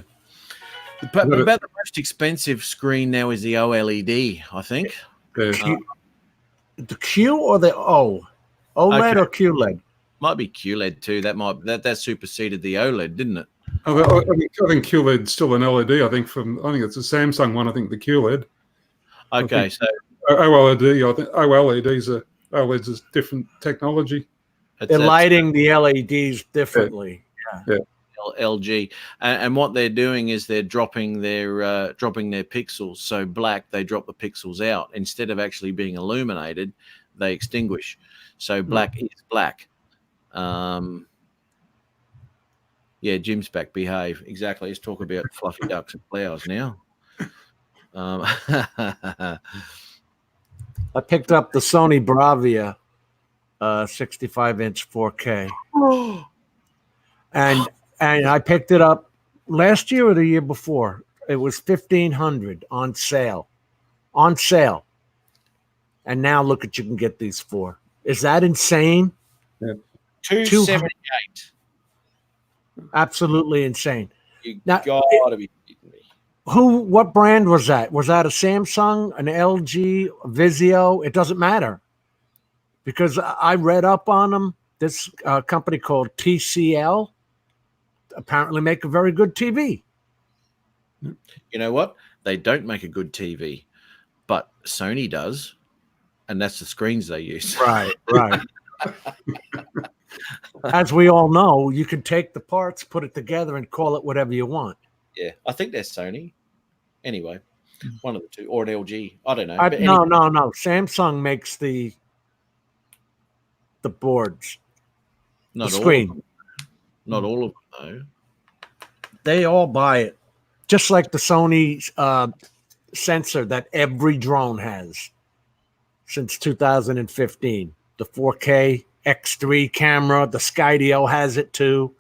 Speaker 2: But about the most expensive screen now is the OLED, I think.
Speaker 3: The Q or the O? OLED or QLED?
Speaker 2: Might be QLED too. That superseded the OLED, didn't it?
Speaker 4: I think QLED's still an LED. I think it's a Samsung one. I think the QLED.
Speaker 2: Okay, so
Speaker 4: OLED. I think OLED's a different technology.
Speaker 3: They're lighting the LEDs differently.
Speaker 4: Yeah.
Speaker 2: LG, and what they're doing is they're dropping their pixels. So black, they drop the pixels out instead of actually being illuminated, they extinguish. So black is black. Yeah, Jim's back. Behave. Exactly. Let's talk about fluffy ducks and flowers now.
Speaker 3: I picked up the Sony Bravia 65-inch 4K. And I picked it up last year or the year before. It was $1,500 on sale. And now look what you can get these for. Is that insane?
Speaker 4: Yeah.
Speaker 2: $278.
Speaker 3: Absolutely insane.
Speaker 2: You gotta be kidding me.
Speaker 3: What brand was that? Was that a Samsung, an LG, a Vizio? It doesn't matter. Because I read up on them. This company called TCL apparently make a very good TV.
Speaker 2: You know what? They don't make a good TV, but Sony does, and that's the screens they use.
Speaker 3: Right. As we all know, you can take the parts, put it together, and call it whatever you want.
Speaker 2: Yeah, I think they're Sony. Anyway, one of the two, or an LG. I don't know.
Speaker 3: No. Samsung makes the boards.
Speaker 2: Not
Speaker 3: the
Speaker 2: all
Speaker 3: screen.
Speaker 2: Of them. Not all of them, though.
Speaker 3: They all buy it. Just like the Sony sensor that every drone has since 2015. The 4K X3 camera, the Skydio has it too.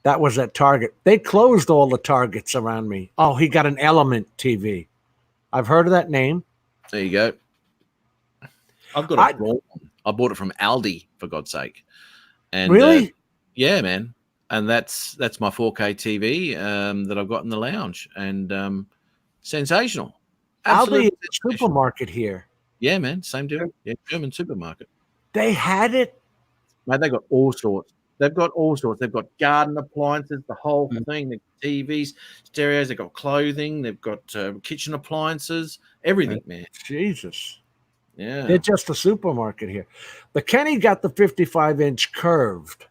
Speaker 3: That was at Target. They closed all the Targets around me. Oh, he got an Element TV. I've heard of that name.
Speaker 2: There you go. I've got a Braun. I bought it from Aldi, for God's sake. And
Speaker 3: really?
Speaker 2: Yeah, man. And that's my 4K TV that I've got in the lounge, and sensational.
Speaker 3: Aldi is a supermarket here.
Speaker 2: Yeah, man, same deal. Yeah, German supermarket.
Speaker 3: They had it.
Speaker 2: Mate, they got all sorts. They've got all sorts. They've got garden appliances, the whole thing. They've got TVs, stereos. They've got clothing. They've got kitchen appliances. Everything, man.
Speaker 3: Jesus.
Speaker 2: Yeah.
Speaker 3: They're just a supermarket here. The Kenny got the 55-inch curved.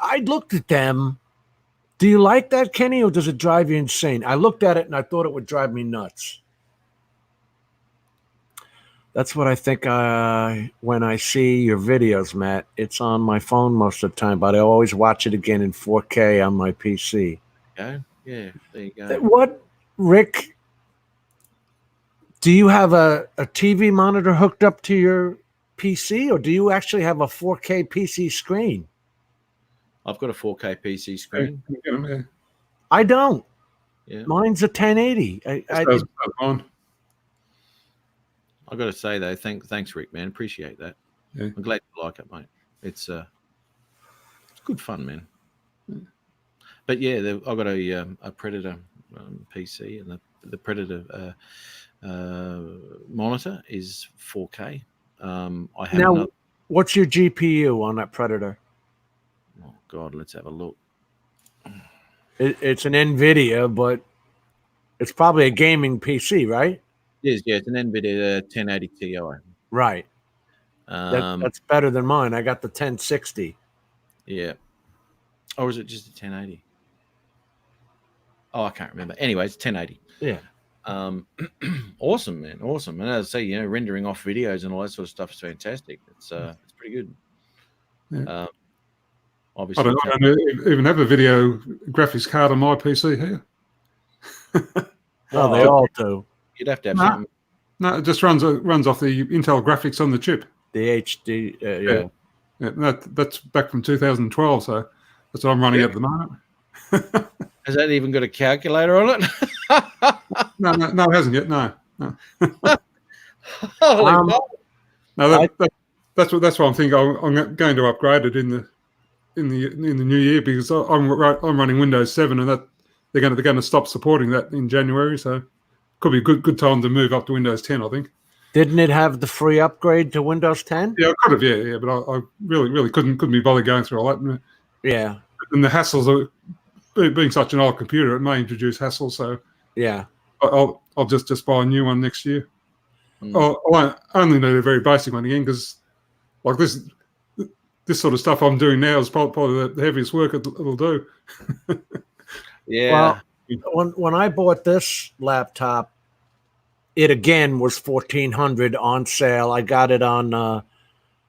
Speaker 3: I looked at them. Do you like that, Kenny, or does it drive you insane? I looked at it and I thought it would drive me nuts. That's what I think when I see your videos, Matt. It's on my phone most of the time, but I always watch it again in 4K on my PC.
Speaker 2: Yeah, there you go.
Speaker 3: What, Rick, do you have a TV monitor hooked up to your PC, or do you actually have a 4K PC screen?
Speaker 2: I've got a 4K PC screen.
Speaker 3: I don't.
Speaker 2: Yeah.
Speaker 3: Mine's a 1080.
Speaker 2: I've got to say though, thanks, Rick, man. Appreciate that.
Speaker 4: Yeah.
Speaker 2: I'm glad you like it, mate. It's good fun, man. But yeah, I've got a Predator PC, and the Predator monitor is 4K. I have
Speaker 3: now. What's your GPU on that Predator?
Speaker 2: Oh God, let's have a look.
Speaker 3: It's an NVIDIA, but it's probably a gaming PC, right?
Speaker 2: It is, yeah. It's an NVIDIA 1080 Ti.
Speaker 3: Right. That's better than mine. I got the 1060.
Speaker 2: Yeah. Or is it just a 1080? Oh, I can't remember. Anyway, it's 1080.
Speaker 3: Yeah.
Speaker 2: Awesome, man. Awesome. And as I say, rendering off videos and all that sort of stuff is fantastic. It's pretty good.
Speaker 4: Yeah.
Speaker 2: Obviously,
Speaker 4: I don't even have a video graphics card on my PC here.
Speaker 3: Well, they all do.
Speaker 2: You'd have to have something.
Speaker 4: No, it just runs off the Intel graphics on the chip.
Speaker 3: The HD, yeah.
Speaker 4: That's back from 2012, so that's what I'm running at the moment.
Speaker 2: Has that even got a calculator on it?
Speaker 4: No, it hasn't yet. No. That's what I'm thinking. I'm going to upgrade it in the new year, because I'm running Windows 7, and that they're going to stop supporting that in January. So could be a good time to move up to Windows 10, I think.
Speaker 3: Didn't it have the free upgrade to Windows 10?
Speaker 4: Yeah, I could have. Yeah, but I really couldn't be bothered going through all that.
Speaker 3: Yeah,
Speaker 4: and the hassles of being such an old computer, it may introduce hassles. So yeah, I'll just buy a new one next year. I only need a very basic one again, because like this sort of stuff I'm doing now is probably the heaviest work it'll do.
Speaker 2: Yeah.
Speaker 3: Well, when I bought this laptop, it again was $1,400 on sale. I got it on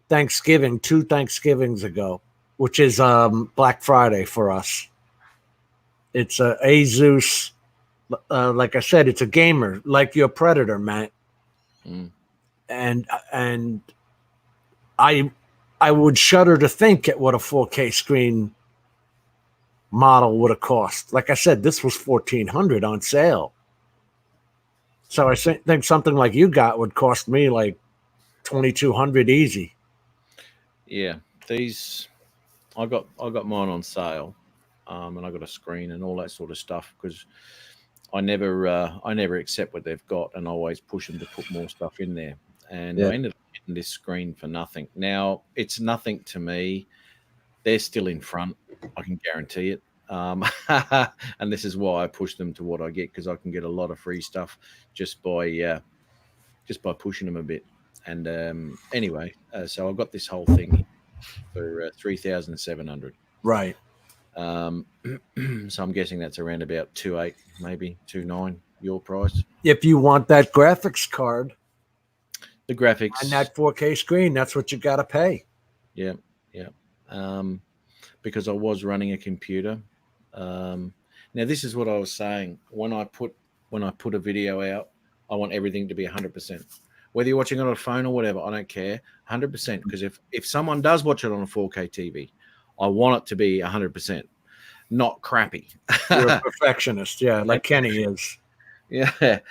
Speaker 3: Thanksgiving, 2 Thanksgivings ago, which is Black Friday for us. It's a Asus. Like I said, it's a gamer, like your Predator, Matt. And I would shudder to think at what a 4K screen model would have cost. Like I said, this was $1,400 on sale. So I think something like you got would cost me like $2,200 easy.
Speaker 2: Yeah, these I got mine on sale, and I got a screen and all that sort of stuff, because I never accept what they've got, and I always push them to put more stuff in there. And I ended up getting this screen for nothing. Now it's nothing to me. They're still in front. I can guarantee it. And this is why I push them to what I get, because I can get a lot of free stuff just by pushing them a bit. And anyway, so I got this whole thing for $3,700.
Speaker 3: Right.
Speaker 2: So I'm guessing that's around about 2.8, maybe 2.9 your price.
Speaker 3: If you want that graphics card,
Speaker 2: the graphics
Speaker 3: and that 4K screen, that's what you got to pay.
Speaker 2: Yeah. Because I was running a computer. Now this is what I was saying. When I put a video out, I want everything to be 100%. Whether you're watching it on a phone or whatever, I don't care. 100%. Because if someone does watch it on a 4K TV, I want it to be 100%, not crappy.
Speaker 3: You're a perfectionist, yeah, like Kenny is.
Speaker 2: Yeah.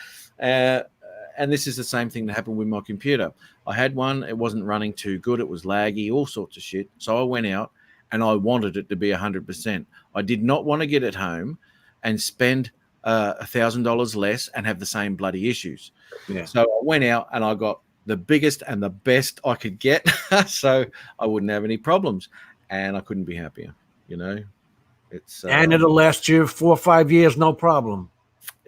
Speaker 2: And this is the same thing that happened with my computer. I had one, it wasn't running too good, it was laggy, all sorts of shit. So I went out and I wanted it to be 100%. I did not want to get it home and spend $1,000 less and have the same bloody issues.
Speaker 3: Yeah.
Speaker 2: So I went out and I got the biggest and the best I could get, so I wouldn't have any problems. and I couldn't be happier. You know, it's
Speaker 3: and it'll last you 4 or 5 years, no problem.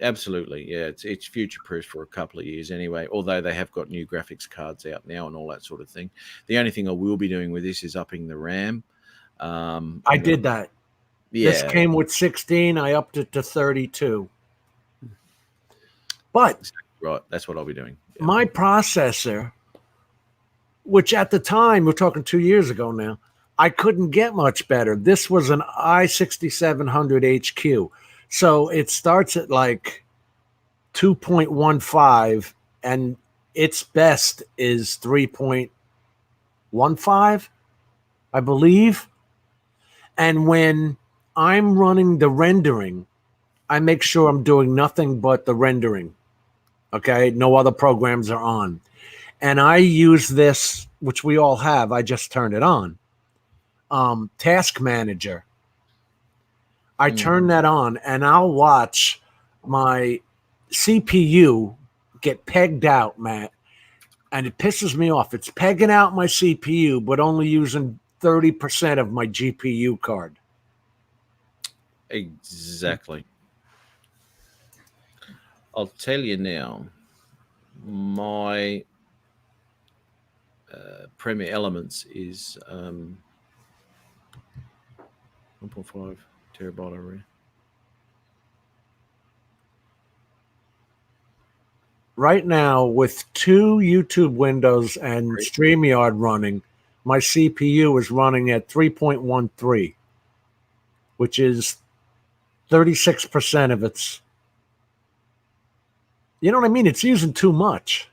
Speaker 2: absolutely, yeah. It's future proof for a couple of years anyway. Although they have got new graphics cards out now and all that sort of thing. The only thing I will be doing with this is upping the RAM.
Speaker 3: I did that.
Speaker 2: Yeah,
Speaker 3: This came with 16. I upped it to 32. But
Speaker 2: right. That's what I'll be doing. Yeah.
Speaker 3: my processor, which at the time, we're talking 2 years ago now, I couldn't get much better. This was an i6700 HQ. So it starts at like 2.15 and its best is 3.15, I believe. And when I'm running the rendering, I make sure I'm doing nothing but the rendering. Okay, no other programs are on. And I use this, which we all have, I just turned it on. Task Manager. I turn that on and I'll watch my CPU get pegged out, Matt. And it pisses me off. It's pegging out my CPU, but only using 30% of my GPU card.
Speaker 2: Exactly. I'll tell you now, my Premiere Elements is 1.5 terabyte array.
Speaker 3: Right now, with 2 YouTube windows and StreamYard running, my CPU is running at 3.13, which is 36% of its. You know what I mean? It's using too much.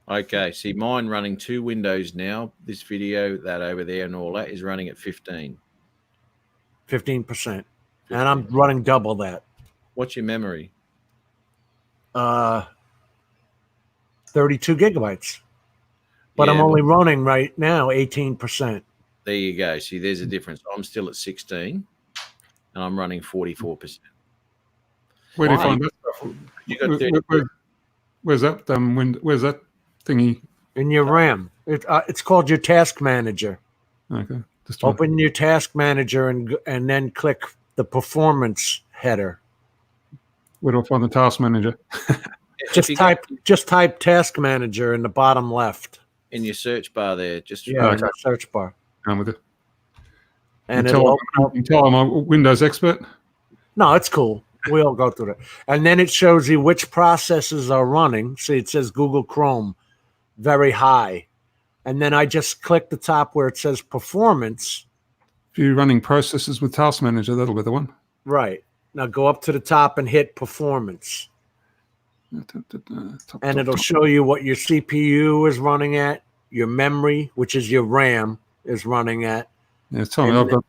Speaker 2: Okay, see, mine running 2 windows now. This video, that over there, and all that is running at 15.
Speaker 3: 15%. And I'm running double that.
Speaker 2: What's your memory?
Speaker 3: 32 gigabytes. But I'm only running right now 18%.
Speaker 2: There you go. See, there's a difference. I'm still at 16, and I'm running 44%.
Speaker 4: Where do you find that?
Speaker 2: You got 30.
Speaker 4: Where's that? Where's that thingy?
Speaker 3: In your RAM. It's called your Task Manager.
Speaker 4: Okay.
Speaker 3: Open your Task Manager and then click the Performance header.
Speaker 4: Where do I find the Task Manager?
Speaker 3: Just type Task Manager in the bottom left.
Speaker 2: In your search bar there, just
Speaker 3: in the search bar.
Speaker 4: I'm with it.
Speaker 3: And
Speaker 4: you tell I'm a Windows expert.
Speaker 3: No, it's cool. We all go through that. And then it shows you which processes are running. See, it says Google Chrome, very high. And then I just click the top where it says Performance.
Speaker 4: If you're running processes with Task Manager, that'll be the one.
Speaker 3: Right. Now go up to the top and hit Performance. And it'll show you what your CPU is running at, your memory, which is your RAM, is running at.
Speaker 4: Yeah, tell me, I've got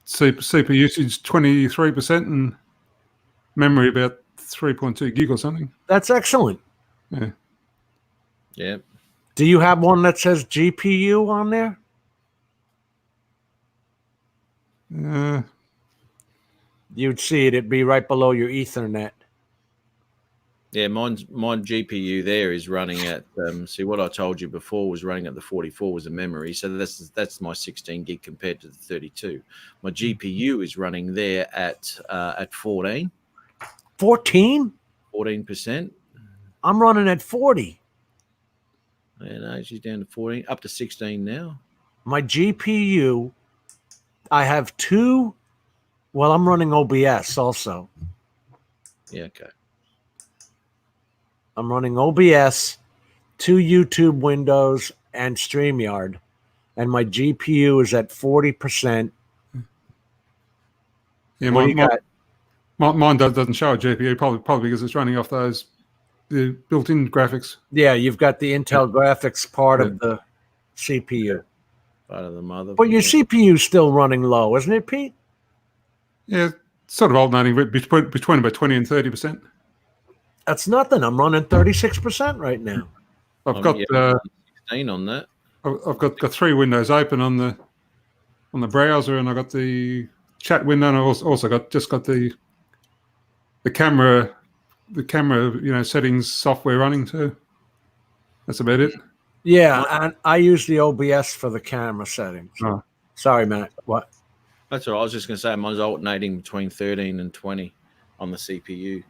Speaker 4: CPU usage 23% and memory about 3.2 gig or something.
Speaker 3: That's excellent.
Speaker 4: Yeah.
Speaker 2: Yeah.
Speaker 3: Do you have one that says GPU on there? You'd see it. It'd be right below your Ethernet.
Speaker 2: Yeah, mine GPU there is running at. See, what I told you before was running at the 44 was a memory, so that's my 16 gig compared to the 32. My GPU is running there at 14.
Speaker 3: 14?
Speaker 2: 14%.
Speaker 3: I'm running at 40.
Speaker 2: Yeah, no, she's down to 14, up to 16 now.
Speaker 3: My GPU, I have 2. Well, I'm running OBS also.
Speaker 2: Yeah, okay.
Speaker 3: I'm running OBS, 2 YouTube windows, and StreamYard. And my GPU is at 40%.
Speaker 4: Yeah, mine doesn't show a GPU, probably because it's running off the built-in graphics.
Speaker 3: Yeah, you've got the Intel graphics part of the CPU.
Speaker 2: Part of the mother.
Speaker 3: But your CPU's still running low, isn't it, Pete?
Speaker 4: Yeah, sort of alternating between about 20 and 30%.
Speaker 3: That's nothing. I'm running 36% right now.
Speaker 4: I've got
Speaker 2: 16 on that.
Speaker 4: I've got 3 windows open on the browser, and I got the chat window, and I also got the camera settings software running too. That's about it.
Speaker 3: Yeah, and I use the OBS for the camera settings.
Speaker 4: Oh.
Speaker 3: Sorry, Matt. What?
Speaker 2: That's all right. I was just going to say mine's alternating between 13 and 20 on the CPU.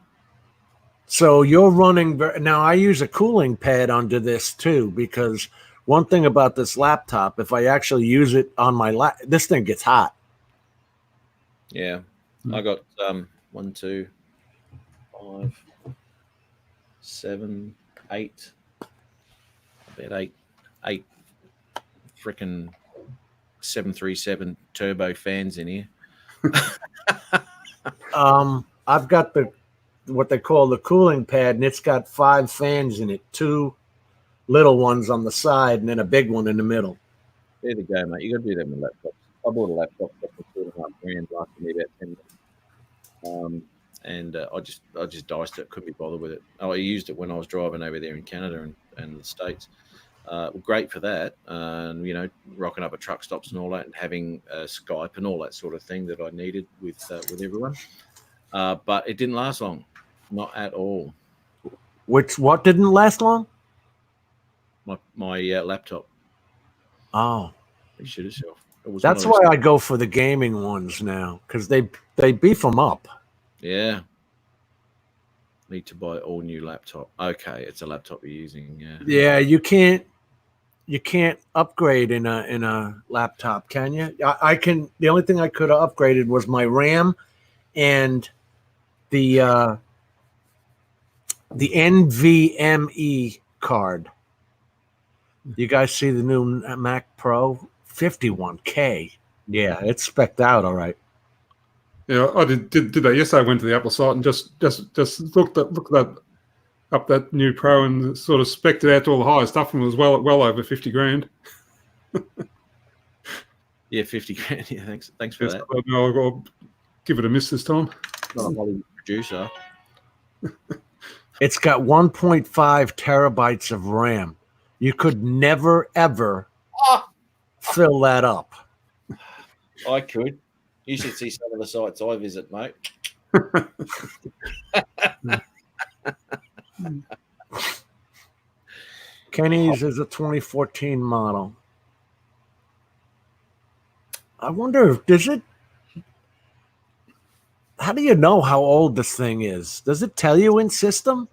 Speaker 3: So you're running now. I use a cooling pad under this too, because one thing about this laptop, if I actually use it on my this thing gets hot.
Speaker 2: Yeah, I got 1, 2, 5, 7, 8. About eight freaking 737 turbo fans in here.
Speaker 3: I've got what they call the cooling pad, and it's got 5 fans in it, 2 little ones on the side, and then a big one in the middle.
Speaker 2: There you go, mate. You got to do that with laptops. I bought a laptop for $2.5 lasted me about 10 minutes. And I just diced it. Couldn't be bothered with it. I used it when I was driving over there in Canada and the States. Great for that. Rocking up at truck stops and all that, and having Skype and all that sort of thing that I needed with everyone. But it didn't last long. Not at all.
Speaker 3: What didn't last long?
Speaker 2: My laptop.
Speaker 3: Oh,
Speaker 2: you should yourself.
Speaker 3: That's why I go for the gaming ones now, because they beef them up.
Speaker 2: Yeah. Need to buy all new laptop. Okay, it's a laptop you're using. Yeah.
Speaker 3: Yeah, you can't upgrade in a laptop, can you? I can. The only thing I could have upgraded was my RAM and the NVMe card. You guys see the new Mac Pro 51K? Yeah, it's spec'd out all right.
Speaker 4: Yeah, I did that yesterday. I went to the Apple site and just looked up that new Pro and sort of spec'd it out to all the higher stuff, and it was well over 50 grand.
Speaker 2: Yeah, 50 grand. Yeah, thanks for that.
Speaker 4: I'll give it a miss this time.
Speaker 2: Not a Hollywood producer.
Speaker 3: It's got 1.5 terabytes of RAM. You could never, ever fill that up.
Speaker 2: I could. You should see some of the sites I visit, mate.
Speaker 3: Kenny's is a 2014 model. I wonder, how do you know how old this thing is? Does it tell you in system?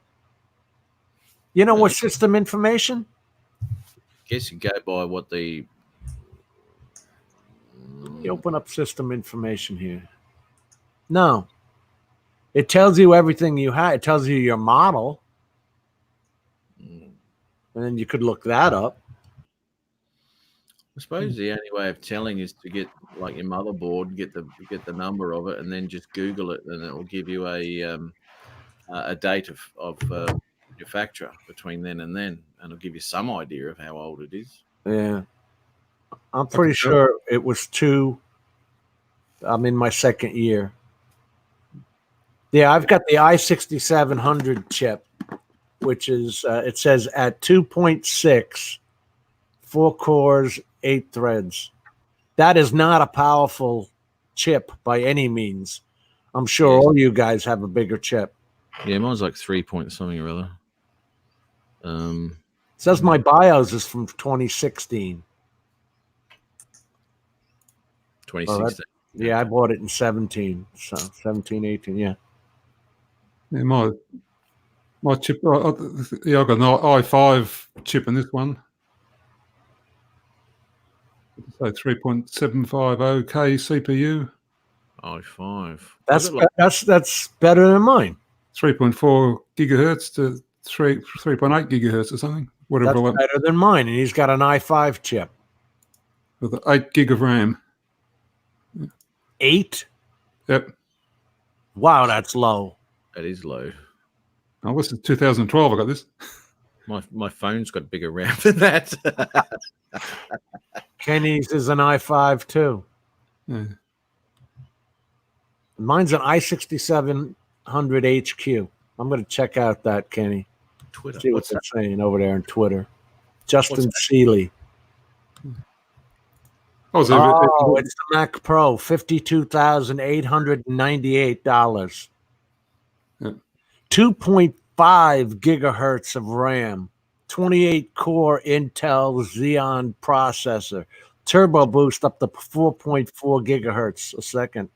Speaker 3: You know what system information?
Speaker 2: Guess you go by what the...
Speaker 3: You open up system information here. No. It tells you everything you have. It tells you your model. And then you could look that up.
Speaker 2: I suppose the only way of telling is to get like your motherboard, get the number of it, and then just Google it, and it will give you a date of manufacture between then and then, and it'll give you some idea of how old it is.
Speaker 3: Yeah. I'm pretty sure it was 2. I'm in my second year. Yeah, I've got the i6700 chip, which is, it says at 2.6, 4 cores, 8 threads. That is not a powerful chip by any means. I'm sure all you guys have a bigger chip.
Speaker 2: Yeah, mine's like 3 point something or other.
Speaker 3: It says my BIOS is from 2016.
Speaker 2: 2016.
Speaker 3: Yeah, I bought it in 17. So 17, 18, yeah.
Speaker 4: Yeah, my chip. I've got an i5 chip in this one. So 3.750K CPU.
Speaker 2: i5.
Speaker 3: That's better than mine.
Speaker 4: 3.4 gigahertz to 3.8 gigahertz or something. Whatever.
Speaker 3: That's better than mine, and he's got an i5 chip
Speaker 4: with 8 gig of RAM.
Speaker 3: 8?
Speaker 4: Yep.
Speaker 3: Wow, that's low.
Speaker 2: That is low.
Speaker 4: Oh, this is 2012. I got this.
Speaker 2: My phone's got bigger RAM than that.
Speaker 3: Kenny's is an i5 too.
Speaker 4: Yeah.
Speaker 3: Mine's an i6700 HQ. I'm going to check out that, Kenny.
Speaker 2: Twitter.
Speaker 3: See what they're saying over there on Twitter. Justin Seeley. It's the Mac Pro, $52,898.
Speaker 4: Yeah.
Speaker 3: 2.5 gigahertz of RAM, 28 core Intel Xeon processor, turbo boost up to 4.4 gigahertz a second.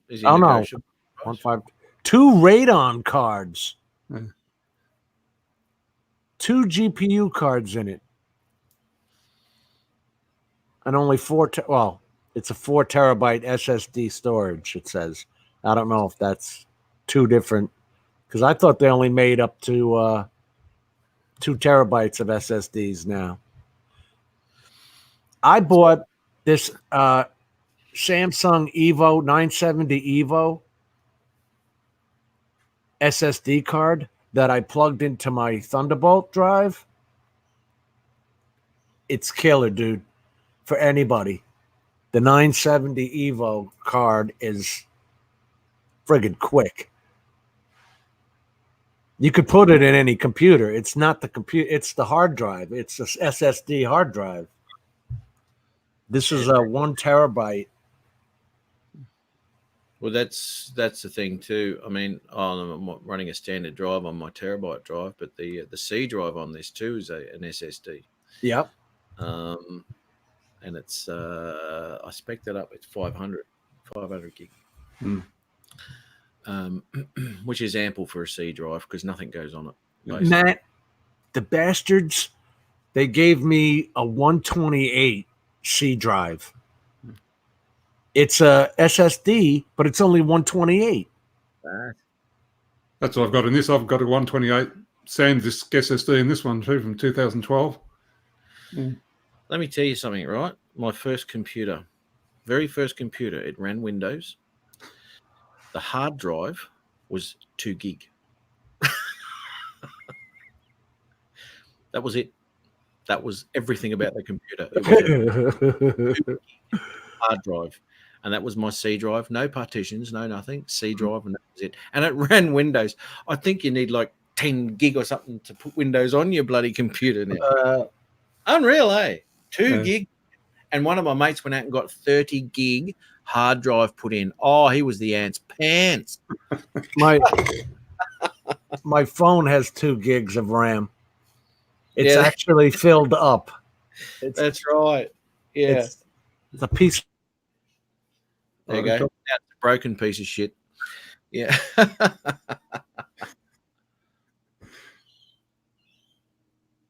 Speaker 2: Is he
Speaker 3: Oh, no.
Speaker 2: negotiable?
Speaker 3: 2 Radon cards.
Speaker 4: Yeah.
Speaker 3: 2 GPU cards in it. And only it's a 4 terabyte SSD storage, it says. I don't know if that's 2 different, because I thought they only made up to 2 terabytes of SSDs now. I bought this Samsung Evo 970 Evo SSD card that I plugged into my Thunderbolt drive. It's killer, dude. For anybody, the 970 Evo card is friggin' quick. You could put it in any computer. It's not the computer, it's the hard drive. It's a SSD hard drive. This is a 1 terabyte.
Speaker 2: Well, that's the thing too. I mean, I'm running a standard drive on my terabyte drive, but the C drive on this too is an SSD.
Speaker 3: Yep.
Speaker 2: And it's I spec'd it up. It's 500 gig, which is ample for a C drive because nothing goes on it. Basically.
Speaker 3: Matt, the bastards, they gave me a 128 C drive. It's a SSD, but it's only 128.
Speaker 4: That's what I've got in this. I've got a 128 SanDisk SSD in this one too from 2012.
Speaker 2: Let me tell you something, right? My first computer, very first computer, it ran Windows. The hard drive was 2 gig. That was it. That was everything about the computer. It was a hard drive. And that was my C drive. No partitions, no nothing. C drive, and that was it. And it ran Windows. I think you need like 10 gig or something to put Windows on your bloody computer now. Unreal, eh? 2 gig. And one of my mates went out and got 30 gig hard drive put in. Oh, he was the ant's pants.
Speaker 3: My phone has 2 gigs of RAM. It's actually filled up.
Speaker 2: That's right. Yeah.
Speaker 3: It's a piece.
Speaker 2: There you go. That's a broken piece of shit. Yeah.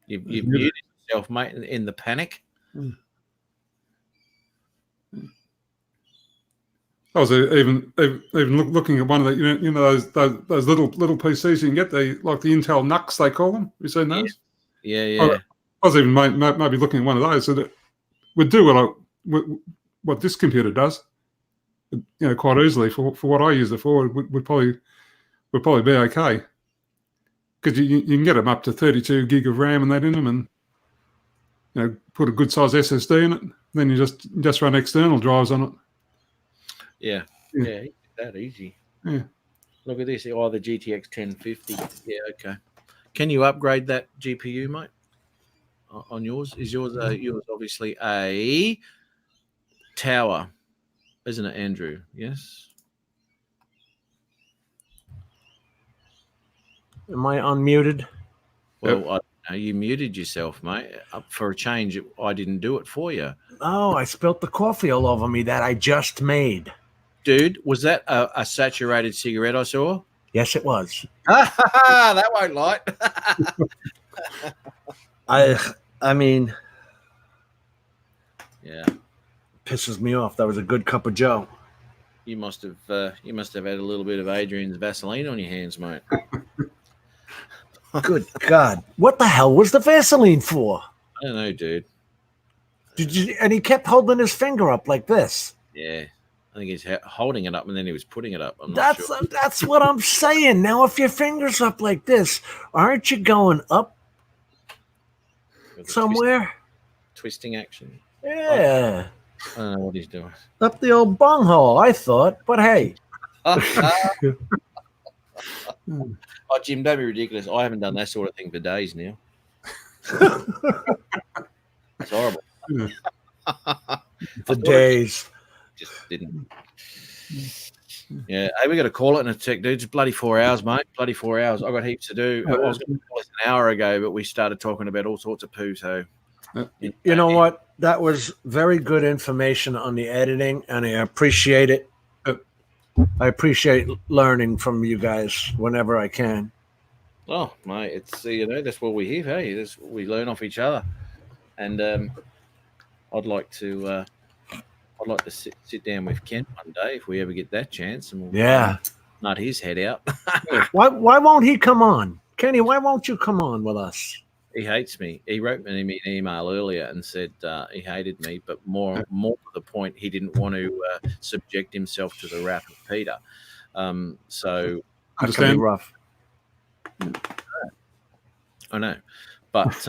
Speaker 2: You've muted yourself, mate, in the panic.
Speaker 4: I was even looking at one of the you know those little PCs you can get, the Intel NUCs they call them. You seen those?
Speaker 2: Yeah.
Speaker 4: I was even maybe looking at one of those, so that would do what this computer does. You know, quite easily for what I use it for, would probably be okay. Because you can get them up to 32 gig of RAM and that in them, and you know, put a good size SSD in it. Then you just run external drives on it.
Speaker 2: Yeah, that easy.
Speaker 4: Yeah.
Speaker 2: Look at this. Oh, the GTX 1050. Yeah, okay. Can you upgrade that GPU, mate? On yours? Is yours obviously a tower, isn't it, Andrew? Yes.
Speaker 3: Am I unmuted?
Speaker 2: Well, I don't know, you muted yourself, mate. For a change, I didn't do it for you.
Speaker 3: Oh, I spilt the coffee all over me that I just made.
Speaker 2: Dude, was that a saturated cigarette I saw?
Speaker 3: Yes, it was.
Speaker 2: That won't light.
Speaker 3: I mean,
Speaker 2: yeah,
Speaker 3: pisses me off. That was a good cup of Joe.
Speaker 2: You must have had a little bit of Adrian's Vaseline on your hands, mate.
Speaker 3: Good God, what the hell was the Vaseline for?
Speaker 2: I don't know, dude.
Speaker 3: And he kept holding his finger up like this.
Speaker 2: Yeah, I think he's holding it up and then he was putting it up. I'm not
Speaker 3: That's
Speaker 2: sure.
Speaker 3: That's what I'm saying. Now, if your finger's up like this, aren't you going up somewhere?
Speaker 2: Twisting action.
Speaker 3: Yeah.
Speaker 2: I don't know what he's doing.
Speaker 3: Up the old bunghole, I thought. But hey.
Speaker 2: Oh, Jim, don't be ridiculous. I haven't done that sort of thing for days now. It's horrible.
Speaker 3: For days.
Speaker 2: Just didn't. Yeah. Hey, we got to call it in a tech, dude. It's bloody 4 hours, mate. Bloody 4 hours. I got heaps to do. I was going to call it an hour ago, but we started talking about all sorts of poo. So
Speaker 3: You know what? That was very good information on the editing, and I appreciate it. I appreciate learning from you guys whenever I can.
Speaker 2: Oh, mate, it's that's what we hear. Hey, we learn off each other, and I'd like to sit down with Ken one day if we ever get that chance, and we'll nut his head out.
Speaker 3: Why won't he come on, Kenny? Why won't you come on with us?
Speaker 2: He hates me. He wrote me an email earlier and said he hated me, but more to the point, he didn't want to subject himself to the wrath of Peter. So
Speaker 3: that can be rough.
Speaker 2: I know, but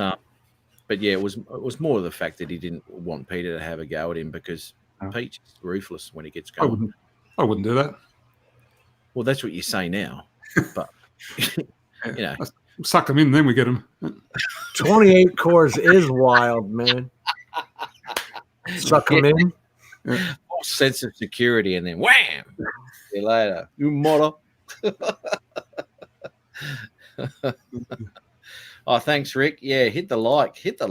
Speaker 2: yeah, it was more the fact that he didn't want Peter to have a go at him because Pete's ruthless when he gets going.
Speaker 4: I wouldn't do that.
Speaker 2: Well, that's what you say now, but
Speaker 4: suck them in, then we get them.
Speaker 3: 28 cores is wild, man. Suck them in.
Speaker 2: False sense of security, and then wham! See you later, you mother. Oh, thanks, Rick. Yeah, hit the like. I've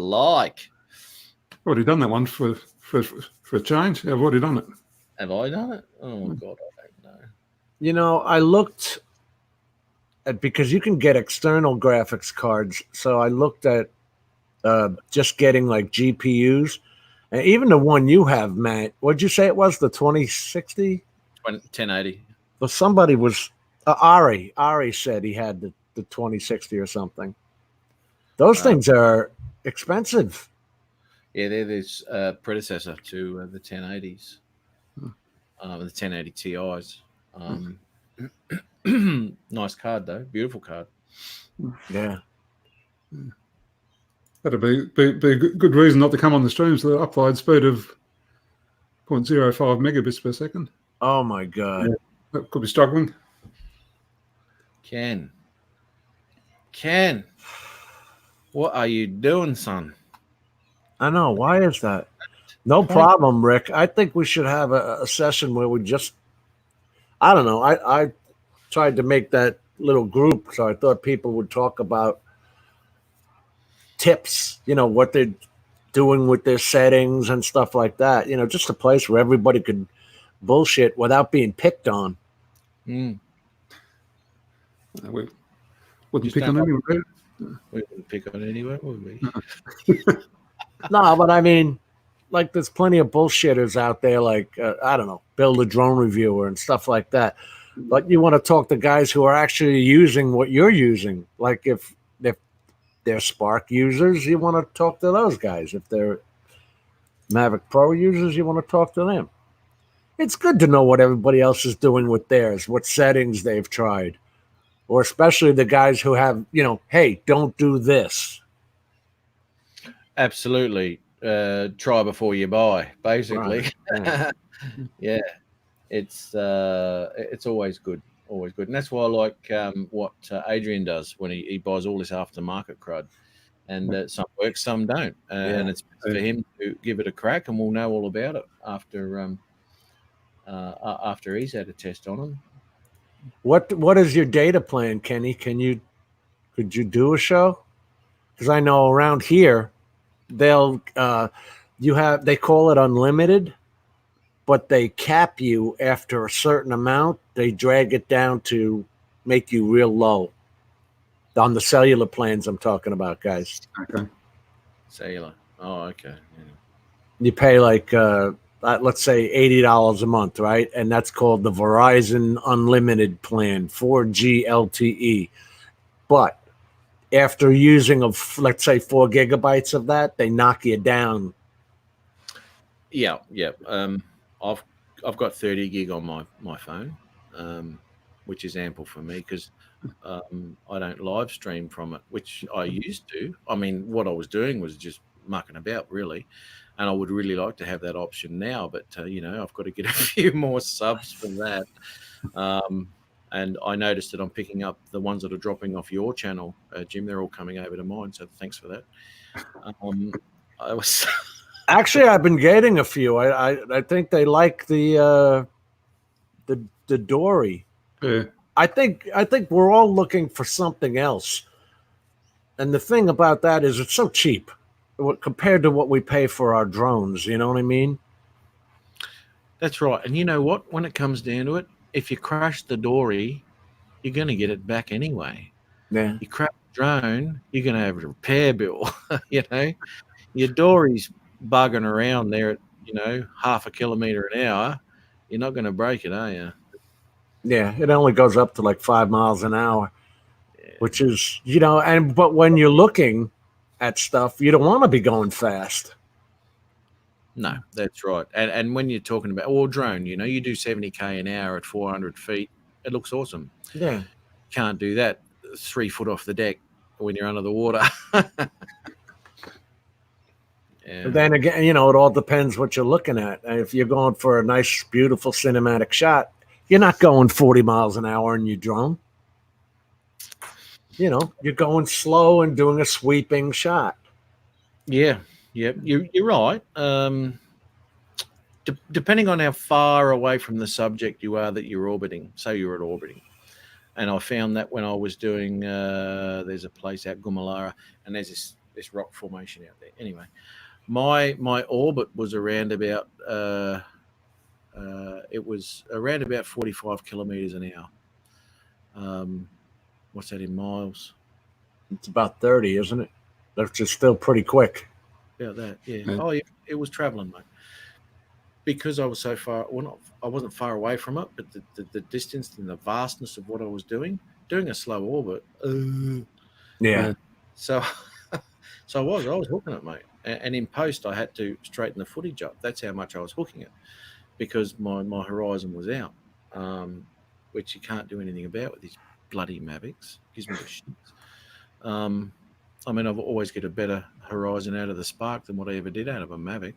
Speaker 4: already done that one for a change. I've already done it.
Speaker 2: Have I done it? Oh my God, I don't know.
Speaker 3: You know, I looked at, because you can get external graphics cards, so I looked at just getting like GPUs, and even the one you have, Matt. What'd you say it was? The 2060?
Speaker 2: 1080.
Speaker 3: Well, somebody was Ari. Ari said he had the 2060 or something. Those things are expensive.
Speaker 2: Yeah, they're this predecessor to the 1080s, the 1080 Ti's. Nice card though, beautiful card.
Speaker 3: Yeah,
Speaker 4: that'd be a good reason not to come on the stream. So the upload speed of 0.05 megabits per second.
Speaker 3: Oh my God,
Speaker 4: that could be struggling.
Speaker 2: Ken, what are you doing, son?
Speaker 3: I know. Why is that? No problem, Rick. I think we should have a session where we just, I don't know. I tried to make that little group, so I thought people would talk about tips, what they're doing with their settings and stuff like that. Just a place where everybody could bullshit without being picked on.
Speaker 4: We wouldn't pick on anyone.
Speaker 2: We wouldn't pick on anyone, would we?
Speaker 3: No, but I mean, like, there's plenty of bullshitters out there, like, I don't know, Build a Drone Reviewer and stuff like that. But you want to talk to guys who are actually using what you're using. Like, if they're Spark users, you want to talk to those guys. If they're Mavic Pro users, you want to talk to them. It's good to know what everybody else is doing with theirs, what settings they've tried. Or especially the guys who have, hey, don't do this.
Speaker 2: Absolutely. Try before you buy, basically.
Speaker 3: Right.
Speaker 2: Yeah. It's always good. And that's why I like what Adrian does when he buys all this aftermarket crud. And some work, some don't. And it's for him to give it a crack, and we'll know all about it after he's had a test on them.
Speaker 3: What is your data plan, Kenny? Could you do a show? Because I know around here they call it unlimited, but they cap you after a certain amount. They drag it down to make you real low. On the cellular plans I'm talking about, guys.
Speaker 4: Okay.
Speaker 2: Cellular. Oh, okay. Yeah.
Speaker 3: You pay like let's say $80 a month, right? And that's called the Verizon Unlimited plan, 4G LTE. But after using let's say 4 gigabytes of that, they knock you down.
Speaker 2: Yeah. I've got 30 gig on my phone, which is ample for me because I don't live stream from it, which I used to. I mean, what I was doing was just mucking about, really. And I would really like to have that option now, but I've got to get a few more subs for that. And I noticed that I'm picking up the ones that are dropping off your channel, Jim. They're all coming over to mine, so thanks for that.
Speaker 3: Actually, I've been getting a few. I think they like the Dory.
Speaker 4: Yeah.
Speaker 3: I think we're all looking for something else. And the thing about that is it's so cheap. compared to what we pay for our drones. You know what I mean?
Speaker 2: That's right. And you know what? When it comes down to it, if you crash the dory, you're going to get it back anyway.
Speaker 3: Yeah.
Speaker 2: You crash the drone, you're going to have a repair bill. You know, your dory's bugging around there at, you know, 0.5 kilometer an hour. You're not going to break it, are you?
Speaker 3: Yeah, it only goes up to like 5 miles an hour, which is, you know, but when you're looking at stuff, you don't want to be going fast.
Speaker 2: No, that's right. And when you're talking about drone, you know, you do 70k an hour at 400 feet, it looks awesome.
Speaker 3: Yeah.
Speaker 2: Can't do that 3 foot off the deck when you're under the water. Yeah.
Speaker 3: But then again, you know, it all depends what you're looking at. And if you're going for a nice, beautiful cinematic shot, you're not going 40 miles an hour in your drone. You know, you're going slow and doing a sweeping shot.
Speaker 2: Yeah, you're right. Depending on how far away from the subject you are that you're orbiting, say you're at orbiting. And I found that when I was doing, there's a place out Gumalara, and there's this rock formation out there. Anyway, my orbit was around about it was around about 45 kilometers an hour. What's that in miles?
Speaker 3: It's about 30, isn't it? That's just still pretty quick.
Speaker 2: About that, yeah. Oh, yeah, it was traveling, mate. Because I was so far, I wasn't far away from it, but the distance and the vastness of what I was doing a slow orbit.
Speaker 3: Yeah.
Speaker 2: So I was hooking it, mate. And in post, I had to straighten the footage up. That's how much I was hooking it, because my horizon was out, which you can't do anything about with these bloody Mavics. Gives me the shits. I mean, I've always get a better horizon out of the Spark than what I ever did out of a Mavic.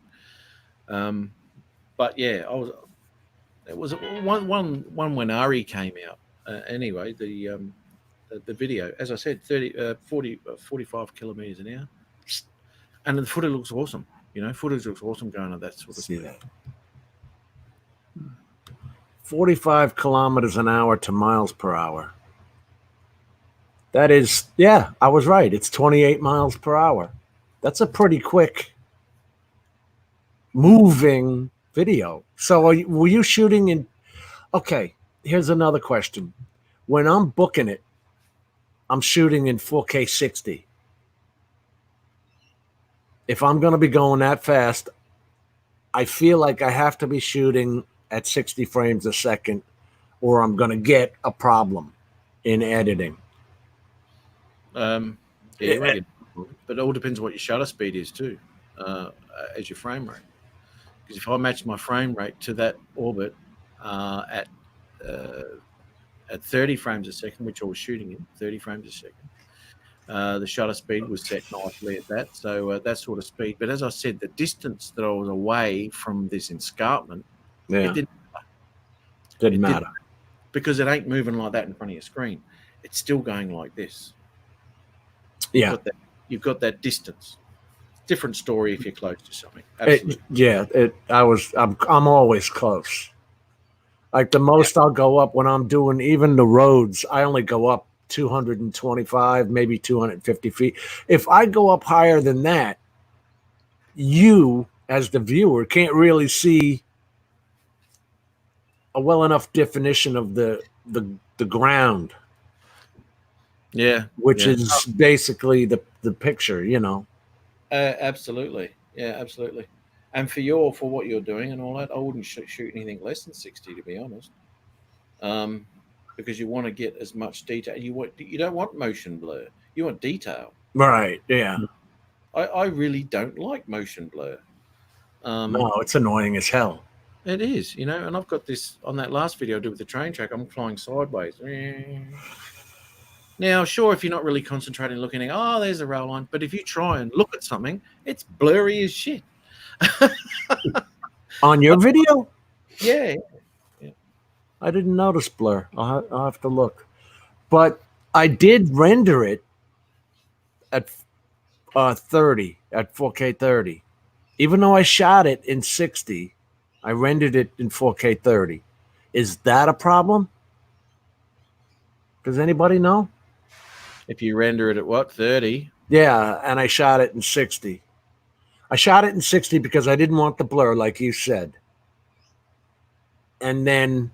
Speaker 2: But yeah, it was one when Ari came out. Anyway, the video, as I said, 45 kilometers an hour. And the footage looks awesome. You know, footage looks awesome going at that sort of speed.
Speaker 3: 45 kilometers an hour to miles per hour. That is, yeah, I was right. It's 28 miles per hour. That's a pretty quick moving video. So were you shooting in? Okay, here's another question. When I'm booking it, I'm shooting in 4K 60. If I'm going to be going that fast, I feel like I have to be shooting at 60 frames a second, or I'm going to get a problem in editing.
Speaker 2: Yeah, but it all depends what your shutter speed is too, as your frame rate. Because if I match my frame rate to that orbit at 30 frames a second, which I was shooting in 30 frames a second, the shutter speed was set nicely at that. So that sort of speed. But as I said, the distance that I was away from this escarpment, it didn't matter. Because it ain't moving like that in front of your screen. It's still going like this.
Speaker 3: Yeah.
Speaker 2: You've got that distance. Different story if you're close to something. Absolutely.
Speaker 3: I'm always close. Like the most I'll go up when I'm doing even the roads, I only go up 225, maybe 250 feet. If I go up higher than that, you as the viewer can't really see a well enough definition of the ground.
Speaker 2: Yeah.
Speaker 3: Which is basically the picture, you know.
Speaker 2: Absolutely. Yeah, absolutely. And for what you're doing and all that, I wouldn't shoot anything less than 60, to be honest. Because you want to get as much detail. You don't want motion blur. You want detail.
Speaker 3: Right. Yeah.
Speaker 2: I really don't like motion blur.
Speaker 3: No, it's annoying as hell.
Speaker 2: It is, you know. And I've got this on that last video I did with the train track. I'm flying sideways. Now, sure, if you're not really concentrating, looking at, there's a rail line. But if you try and look at something, it's blurry as shit.
Speaker 3: On your video?
Speaker 2: Yeah.
Speaker 3: I didn't notice blur. I'll have to look. But I did render it at 30, at 4K 30. Even though I shot it in 60, I rendered it in 4K 30. Is that a problem? Does anybody know?
Speaker 2: If you render it at what, 30?
Speaker 3: Yeah, and I shot it in 60. I shot it in 60 because I didn't want the blur, like you said. And then,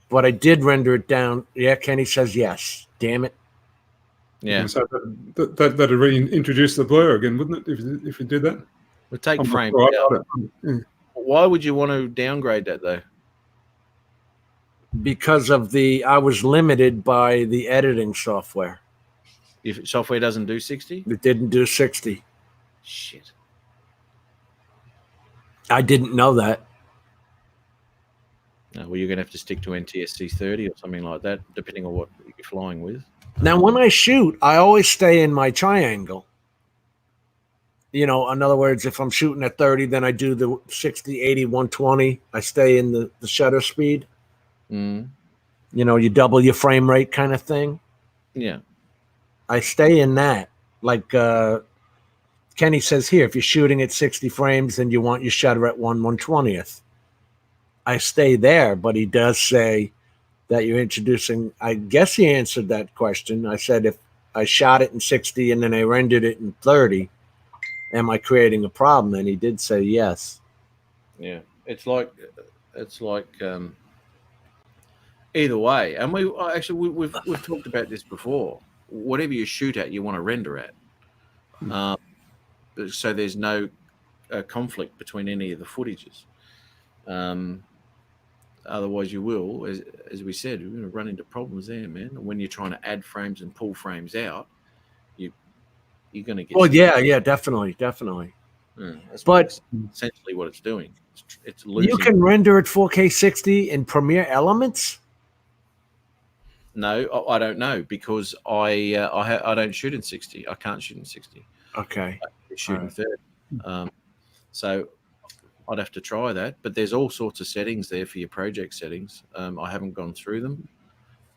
Speaker 3: but I did render it down. Yeah, Kenny says yes. Damn it.
Speaker 2: Yeah.
Speaker 4: So that'd reintroduce the blur again, wouldn't it? If you did that,
Speaker 2: We'll take
Speaker 4: I'm not
Speaker 2: frames
Speaker 4: sure I
Speaker 2: out.
Speaker 4: got it. Yeah.
Speaker 2: Why would you want to downgrade that though?
Speaker 3: Because of I was limited by the editing software.
Speaker 2: If software doesn't do 60?
Speaker 3: It didn't do 60.
Speaker 2: Shit.
Speaker 3: I didn't know that.
Speaker 2: No, well, you're going to have to stick to NTSC 30 or something like that, depending on what you're flying with.
Speaker 3: Now, when I shoot, I always stay in my triangle. You know, in other words, if I'm shooting at 30, then I do the 60, 80, 120. I stay in the shutter speed.
Speaker 2: Mm.
Speaker 3: You know, you double your frame rate kind of thing.
Speaker 2: Yeah.
Speaker 3: I stay in that. Like Kenny says here, if you're shooting at 60 frames, then you want your shutter at 1/120th. I stay there, but he does say that you're introducing, I guess he answered that question. I said, if I shot it in 60 and then I rendered it in 30, am I creating a problem? And he did say yes.
Speaker 2: Yeah. It's like either way. And we've talked about this before. Whatever you shoot at, you want to render at. So there's no conflict between any of the footages. Otherwise, you will, as we said, you're going to run into problems there, man. When you're trying to add frames and pull frames out, you're going to get.
Speaker 3: Oh yeah, definitely.
Speaker 2: That's essentially what it's doing. It's losing.
Speaker 3: You can render at 4K 60 in Premiere Elements.
Speaker 2: No, I don't know because I don't shoot in 60. I can't shoot in 60.
Speaker 3: Okay.
Speaker 2: I shoot in 30. So I'd have to try that. But there's all sorts of settings there for your project settings. I haven't gone through them.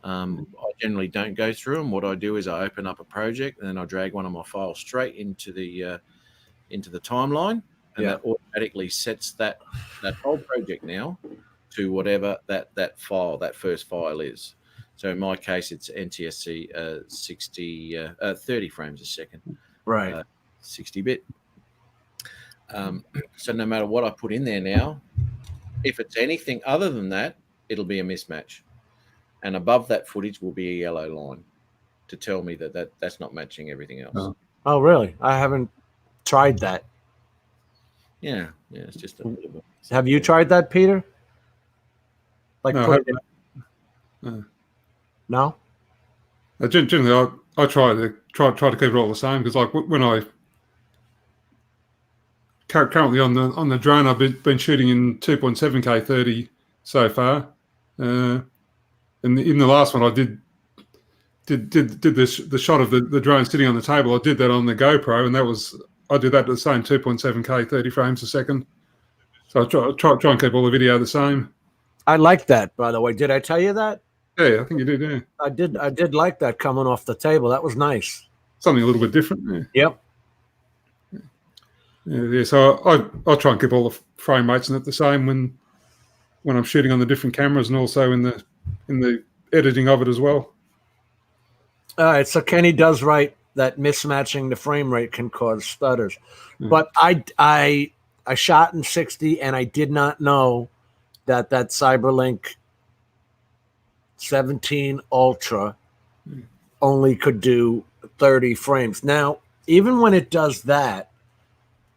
Speaker 2: I generally don't go through them. What I do is I open up a project and then I drag one of my files straight into the timeline, and that automatically sets that whole project now to whatever that first file is. So in my case, it's NTSC 30 frames a second,
Speaker 3: right?
Speaker 2: 60-bit. So no matter what I put in there now, if it's anything other than that, it'll be a mismatch, and above that footage will be a yellow line to tell me that's not matching everything else.
Speaker 3: Oh, really? I haven't tried that.
Speaker 2: Yeah, it's just a bit of a.
Speaker 3: Have you tried that, Peter? Like, no.
Speaker 4: Generally, I try to keep it all the same because, like, when I currently on the drone, I've been shooting in 2.7K 30 so far. And in the last one, I did the shot of the drone sitting on the table. I did that on the GoPro, and I did that at the same 2.7K 30 frames a second. So I try and keep all the video the same.
Speaker 3: I like that, by the way. Did I tell you that?
Speaker 4: Yeah, I think you did. Yeah,
Speaker 3: I did like that coming off the table. That was nice.
Speaker 4: Something a little bit different. Yeah.
Speaker 3: Yep.
Speaker 4: Yeah. So I try and keep all the frame rates and the same when I'm shooting on the different cameras and also in the editing of it as well.
Speaker 3: All right. So Kenny does write that mismatching the frame rate can cause stutters, but I shot in 60 and I did not know that Cyberlink 17 Ultra only could do 30 frames. Now, even when it does that,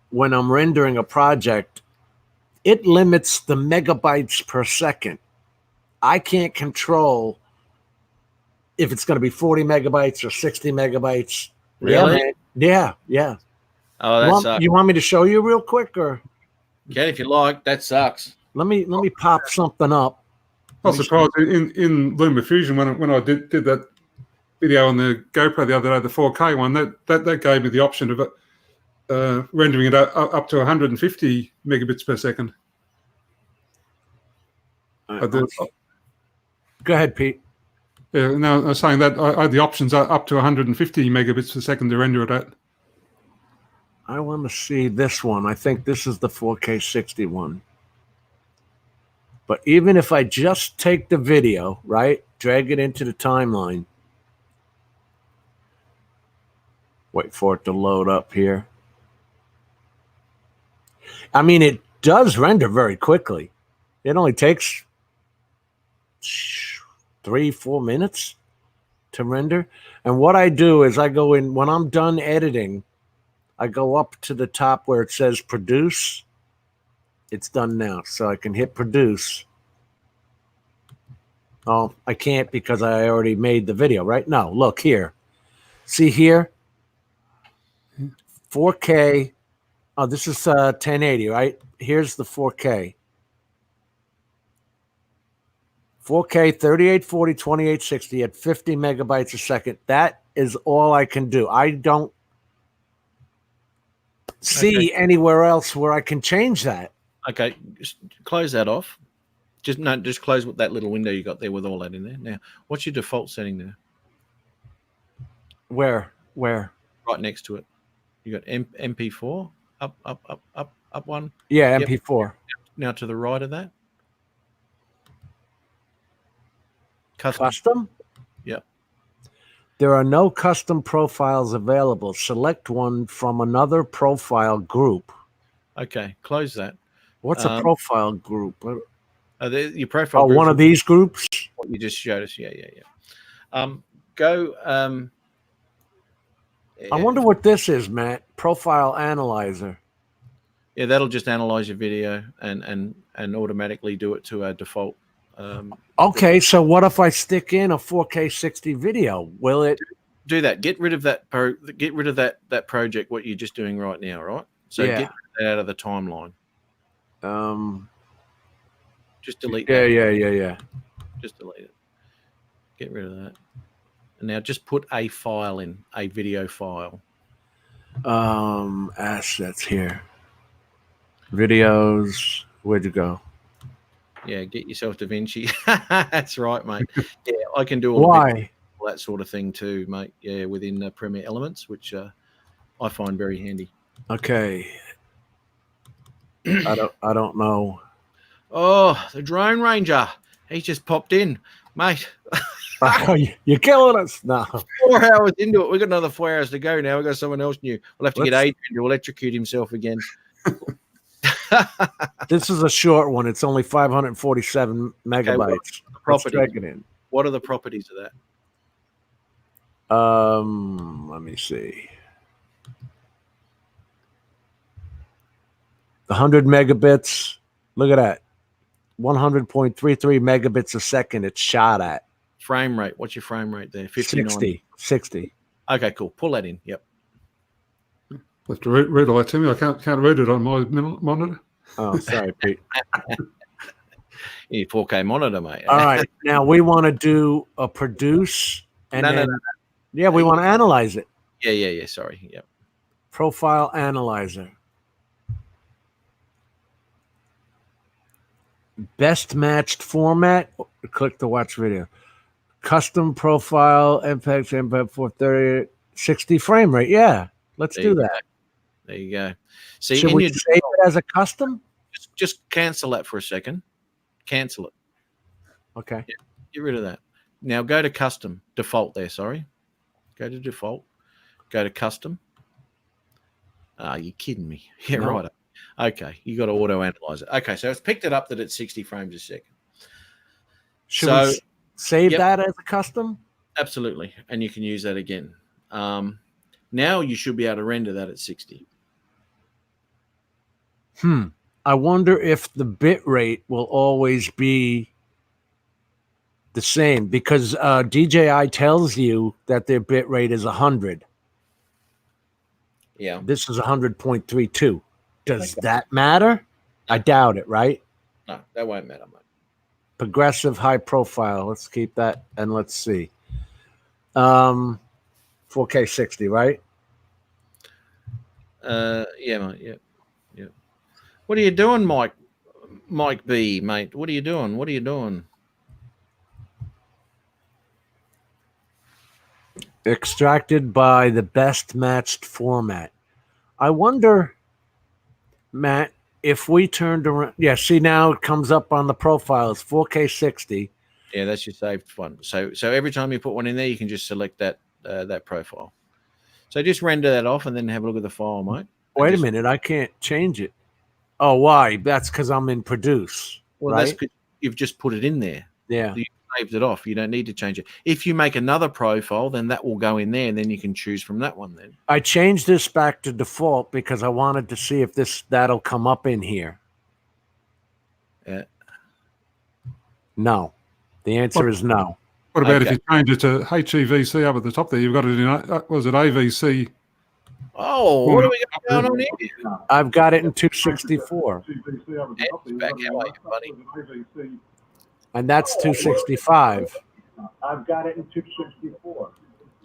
Speaker 3: when I'm rendering a project, it limits the megabytes per second. I can't control if it's going to be 40 megabytes or 60 megabytes.
Speaker 2: Really?
Speaker 3: Yeah.
Speaker 2: Oh, that sucks.
Speaker 3: You want me to show you real quick, or?
Speaker 2: Okay, if you like. That sucks.
Speaker 3: Let me pop something up.
Speaker 4: I was surprised in LumaFusion when I did that video on the GoPro the other day, the 4K one, that gave me the option of rendering it up to 150 megabits per second.
Speaker 3: Go ahead, Pete.
Speaker 4: Yeah, no, I was saying that I had the options up to 150 megabits per second to render it at.
Speaker 3: I want to see this one. I think this is the 4K 60 one. But even if I just take the video, right, drag it into the timeline, wait for it to load up here. I mean, it does render very quickly. It only takes 3-4 minutes to render. And what I do is I go in when I'm done editing, I go up to the top where it says produce. It's done now. So I can hit produce. Oh, I can't because I already made the video, right? No, look here. See here? 4K. Oh, this is 1080, right? Here's the 4K. 4K 3840 2860 at 50 megabytes a second. That is all I can do. I don't see anywhere else where I can change that.
Speaker 2: Okay, just close that off. Just close that little window you got there with all that in there. Now, what's your default setting there?
Speaker 3: Where?
Speaker 2: Right next to it. You got MP4 up one.
Speaker 3: Yeah, MP4.
Speaker 2: Yep. Now to the right of that.
Speaker 3: Custom?
Speaker 2: Yep.
Speaker 3: There are no custom profiles available. Select one from another profile group.
Speaker 2: Okay, close that.
Speaker 3: What's a profile group?
Speaker 2: Your profile.
Speaker 3: Oh, one of these groups.
Speaker 2: What you just showed us. Yeah. Go.
Speaker 3: I wonder what this is, Matt. Profile analyzer.
Speaker 2: Yeah, that'll just analyze your video and automatically do it to a default.
Speaker 3: Okay, so what if I stick in a 4K 60 video? Will it
Speaker 2: do that? Get rid of that. Get rid of that project. What you're just doing right now, right? So
Speaker 3: Yeah.
Speaker 2: get that out of the timeline. Just delete.
Speaker 3: Yeah,
Speaker 2: that.
Speaker 3: yeah.
Speaker 2: Just delete it. Get rid of that. And now just put a file in, a video file.
Speaker 3: Assets here. Videos. Where'd you go?
Speaker 2: Yeah, get yourself DaVinci. That's right, mate. Yeah, I can do
Speaker 3: all
Speaker 2: that sort of thing too, mate. Yeah, within Premiere Elements, which I find very handy.
Speaker 3: Okay. I don't know.
Speaker 2: Oh, the Drone Ranger. He's just popped in, mate.
Speaker 3: You're killing us. No.
Speaker 2: 4 hours into it. We've got another 4 hours to go now. We've got someone else new. We'll have to get Adrian to electrocute himself again.
Speaker 3: This is a short one. It's only 547 megabytes.
Speaker 2: What are the properties of that?
Speaker 3: Let me see. The 100 megabits. Look at that. 100.33 megabits a second. It's shot at.
Speaker 2: Frame rate. What's your frame rate there? 59.
Speaker 3: 60.
Speaker 2: Okay, cool. Pull that in. Yep.
Speaker 4: Have to read all that to me. I can't read it on my monitor.
Speaker 3: Oh, sorry, Pete.
Speaker 2: You need 4K monitor, mate.
Speaker 3: All right. Now we want to do a produce. And
Speaker 2: no.
Speaker 3: Yeah, we want to analyze it.
Speaker 2: Yeah. Sorry. Yep.
Speaker 3: Profile analyzer. Best matched format. Click to watch video. Custom profile, MPEG 430, 60 frame rate. Yeah, let's do that.
Speaker 2: There you go. See,
Speaker 3: should we save it as a custom?
Speaker 2: Just cancel that for a second. Cancel it.
Speaker 3: Okay.
Speaker 2: Yeah, get rid of that. Now go to custom. Default there, sorry. Go to default. Go to custom. You're kidding me. Yeah,
Speaker 3: No.
Speaker 2: right. Okay, you got to auto analyze it. Okay, so it's picked it up that it's 60 frames a second.
Speaker 3: Should we save that as a custom?
Speaker 2: Absolutely, and you can use that again. Now you should be able to render that at 60.
Speaker 3: I wonder if the bit rate will always be the same because DJI tells you that their bit rate is 100.
Speaker 2: Yeah.
Speaker 3: This is 100.32. Does that matter? I doubt it, right?
Speaker 2: No, that won't matter, mate.
Speaker 3: Progressive high profile. Let's keep that and let's see. 4K 60, right?
Speaker 2: Yeah, mate. Yeah. What are you doing, Mike B, mate? What are you doing?
Speaker 3: Extracted by the best matched format. I wonder, Matt, if we turned around. Yeah, see, now it comes up on the profile. It's 4K 60.
Speaker 2: Yeah, that's your saved one. So every time you put one in there, you can just select that profile. So just render that off and then have a look at the file, mate.
Speaker 3: Wait a minute, I can't change it. Oh, why? That's because I'm in produce.
Speaker 2: Well,
Speaker 3: right?
Speaker 2: that's because you've just put it in there.
Speaker 3: Yeah.
Speaker 2: You saved it off. You don't need to change it. If you make another profile, then that will go in there, and then you can choose from that one. Then
Speaker 3: I changed this back to default because I wanted to see if that'll come up in here.
Speaker 2: Yeah.
Speaker 3: No. The answer is no.
Speaker 4: What about
Speaker 2: Okay.
Speaker 4: if you change it to HEVC up at the top there? You've got it in, was it AVC?
Speaker 2: Oh, what do we got going on here?
Speaker 3: I've got it in 264,
Speaker 2: Back how are you, buddy?
Speaker 3: and that's 265.
Speaker 1: I've got it in 264.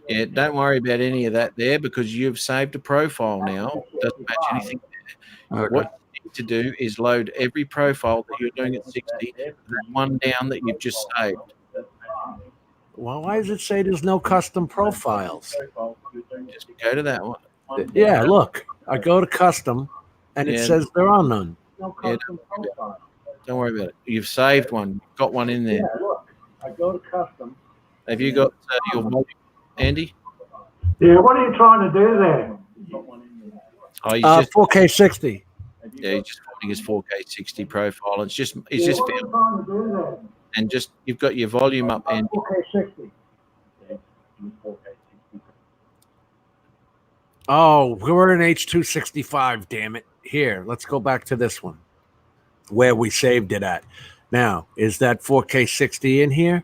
Speaker 2: Yeah, don't worry about any of that there because you've saved a profile now. Doesn't match anything there.
Speaker 3: Okay.
Speaker 2: What you need to do is load every profile that you're doing at 60, that one down that you've just saved.
Speaker 3: Well, why does it say there's no custom profiles?
Speaker 2: Just go to that one.
Speaker 3: Yeah, look, I go to custom, and it
Speaker 2: Yeah.
Speaker 3: says there are none.
Speaker 2: Yeah, don't worry about it. You've saved one. You've got one in there.
Speaker 1: Look, I go to custom.
Speaker 2: Have you got your volume, Andy?
Speaker 1: Yeah, what are you trying to do there?
Speaker 2: Oh, he's just
Speaker 3: 4K 60.
Speaker 2: yeah, he's just finding his 4K 60 profile. It's just
Speaker 1: What are you
Speaker 2: found,
Speaker 1: trying to do there?
Speaker 2: and just you've got your volume up, Andy.
Speaker 1: 4K 60.
Speaker 3: Oh, we're in H265, damn it. Here, let's go back to this one where we saved it at. Now, is that 4K 60 in here?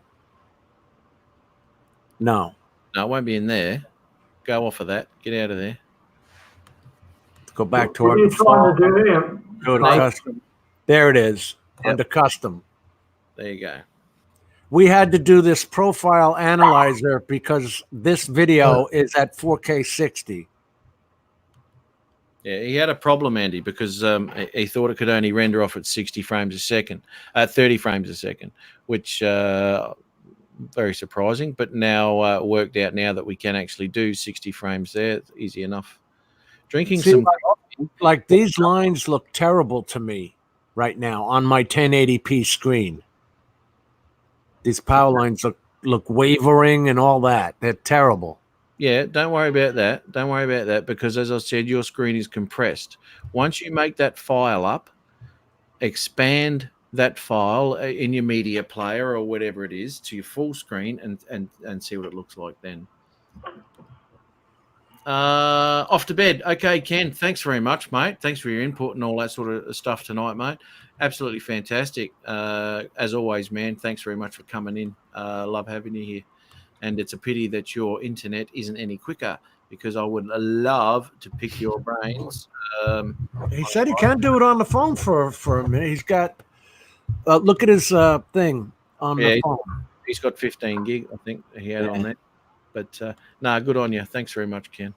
Speaker 3: No.
Speaker 2: No, it won't be in there. Go off of that. Get out of there.
Speaker 3: Go back to
Speaker 1: What
Speaker 3: our
Speaker 1: are you trying
Speaker 3: default.
Speaker 1: to do there?
Speaker 3: Go to
Speaker 2: Right.
Speaker 3: custom. There it is,
Speaker 2: Yep.
Speaker 3: under custom.
Speaker 2: There you go.
Speaker 3: We had to do this profile analyzer because this video is at 4K 60.
Speaker 2: Yeah, he had a problem, Andy, because he thought it could only render off at 60 frames a second, 30 frames a second, which very surprising. But now worked out now that we can actually do 60 frames there. It's easy enough. Drinking
Speaker 3: See,
Speaker 2: some
Speaker 3: like these lines look terrible to me right now on my 1080p screen. These power lines look wavering and all that. They're terrible.
Speaker 2: Yeah, don't worry about that. Don't worry about that because, as I said, your screen is compressed. Once you make that file up, expand that file in your media player or whatever it is to your full screen and see what it looks like then. Off to bed. Okay, Ken, thanks very much, mate. Thanks for your input and all that sort of stuff tonight, mate. Absolutely fantastic. As always, man, thanks very much for coming in. Love having you here. And it's a pity that your internet isn't any quicker because I would love to pick your brains.
Speaker 3: He said he can't do it on the phone for a minute. He's got look at his thing on the phone.
Speaker 2: He's got 15 gig, I think he had on that. But no, good on you. Thanks very much, Ken.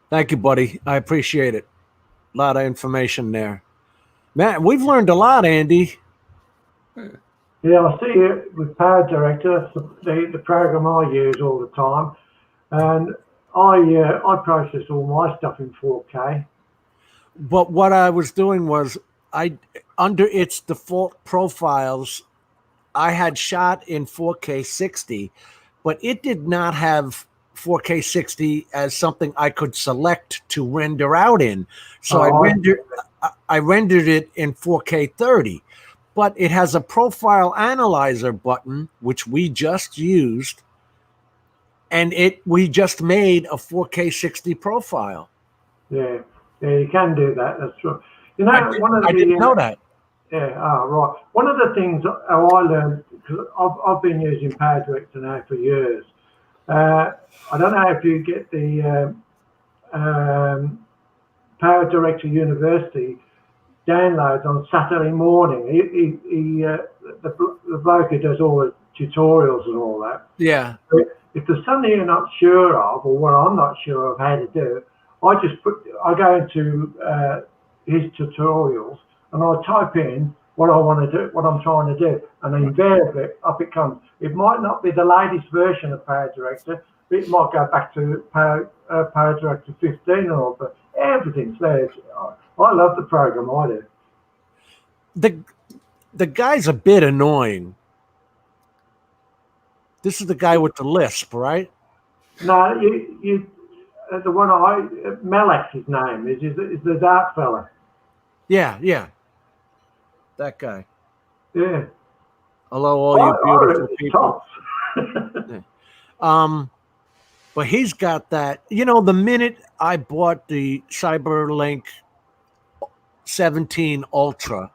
Speaker 3: Thank you, buddy. I appreciate it. A lot of information there. Man, we've learned a lot, Andy.
Speaker 1: Yeah, I see it with Power Director. That's the program I use all the time, and I process all my stuff in 4K.
Speaker 3: But what I was doing was under its default profiles, I had shot in 4K 60, but it did not have 4K 60 as something I could select to render out in. So I rendered it in 4K 30. But it has a profile analyzer button, which we just used, and we just made a 4K 60 profile.
Speaker 1: Yeah, you can do that. That's true. You know,
Speaker 3: I didn't know that.
Speaker 1: Yeah, right. One of the things how I learned, because I've been using Power Director now for years. I don't know if you get the Power Director University downloads on Saturday morning. The bloke who does all the tutorials and all that.
Speaker 3: Yeah.
Speaker 1: If there's something you're not sure of, or what I'm not sure of how to do, I go into his tutorials and I type in what I want to do, what I'm trying to do, and invariably up it comes. It might not be the latest version of Power Director. It might go back to Power Director 15 and all, but everything's there. I love the program. I do.
Speaker 3: The guy's a bit annoying. This is the guy with the lisp, right?
Speaker 1: No, the one Malek, his name is the dark fella.
Speaker 3: Yeah. That guy.
Speaker 1: Yeah.
Speaker 3: Hello, all you beautiful people. But he's got that. You know, the minute I bought the CyberLink 17 Ultra,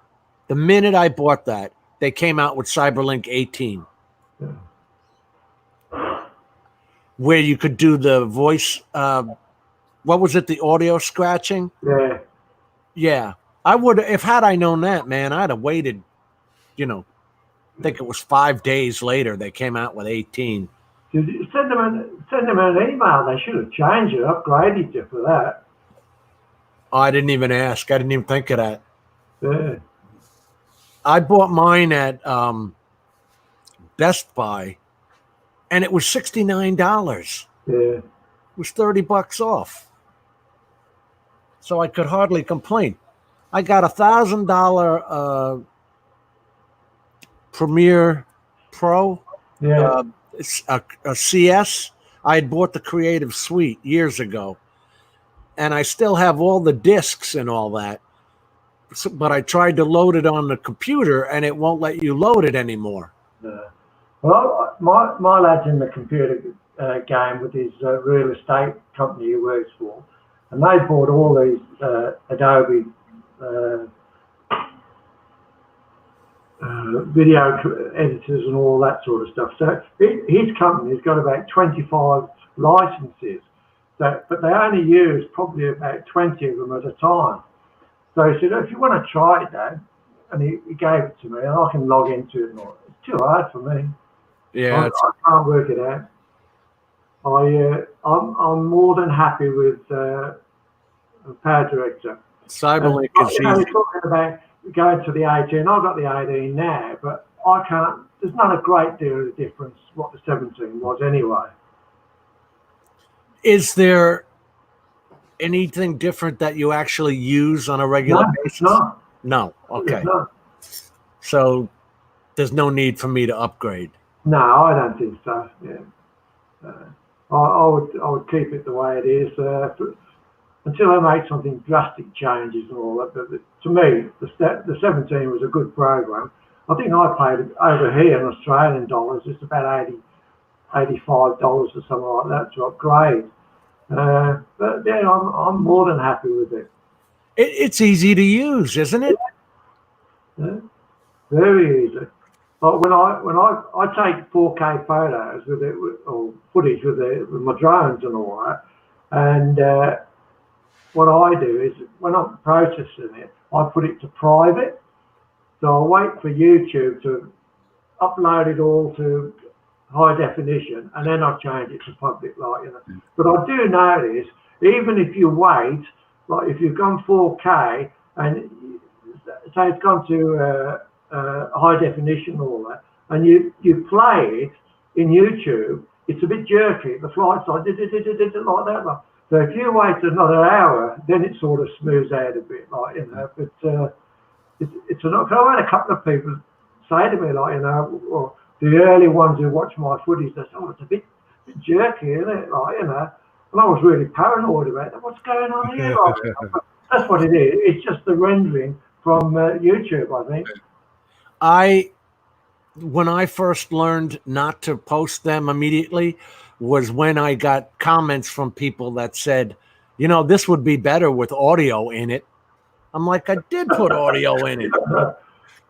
Speaker 3: the minute I bought that, they came out with CyberLink 18.
Speaker 1: Yeah.
Speaker 3: Where you could do the voice, what was it, the audio scratching?
Speaker 1: Yeah.
Speaker 3: Yeah. I would, if had I known that, man, I'd have waited, I think it was 5 days later they came out with 18.
Speaker 1: Send them an email. They should have changed it, upgraded you for that.
Speaker 3: Oh, I didn't even ask. I didn't even think of that.
Speaker 1: Yeah.
Speaker 3: I bought mine at Best Buy, and it was $69.
Speaker 1: Yeah.
Speaker 3: It was $30 off. So I could hardly complain. I got $1,000 Premiere Pro.
Speaker 1: Yeah.
Speaker 3: It's a CS. I had bought the Creative Suite years ago, and I still have all the discs and all that. So, but I tried to load it on the computer, and it won't let you load it anymore.
Speaker 1: Yeah. Well, my lad's in the computer game with his real estate company he works for, and they bought all these Adobe video editors and all that sort of stuff. So his company's got about 25 licenses, but they only use probably about 20 of them at a time. So he said, if you want to try it, Dad, and he gave it to me, and I can log into it. And all. It's too hard for me.
Speaker 3: Yeah,
Speaker 1: I can't work it out. I'm more than happy with Power Director.
Speaker 3: CyberLink is easy.
Speaker 1: We're talking about going to the 18. I've got the 18 now, but I can't. There's not a great deal of difference what the 17 was anyway.
Speaker 3: Is there anything different that you actually use on a regular basis? No. Okay.
Speaker 1: No.
Speaker 3: So there's no need for me to upgrade.
Speaker 1: No, I don't think so. Yeah. I would keep it the way it is until I make something drastic changes and all that. But to me, the 17 was a good program. I think I paid over here in Australian dollars. It's about $85 or something like that to upgrade. But yeah, I'm more than happy with it.
Speaker 3: It's easy to use, isn't it?
Speaker 1: Yeah. Very easy. But when I take 4K photos with it, or footage with my drones and all that, and what I do is when I'm processing it, I put it to private. So I wait for YouTube to upload it all to high definition, and then I change it to public, But I do notice, even if you wait, like if you've gone 4K and say it's gone to high definition and all that, and you play it in YouTube, it's a bit jerky. The flight's like like that. So if you wait another hour, then it sort of smooths out a bit, But it's enough. I've had a couple of people say to me, or the early ones who watch my footage, they say, "Oh, it's a bit jerky, isn't it?" And I was really paranoid about that. What's going on here? That's what it is. It's just the rendering from YouTube, I think.
Speaker 3: When I first learned not to post them immediately was when I got comments from people that said, this would be better with audio in it. I'm like, I did put audio in it.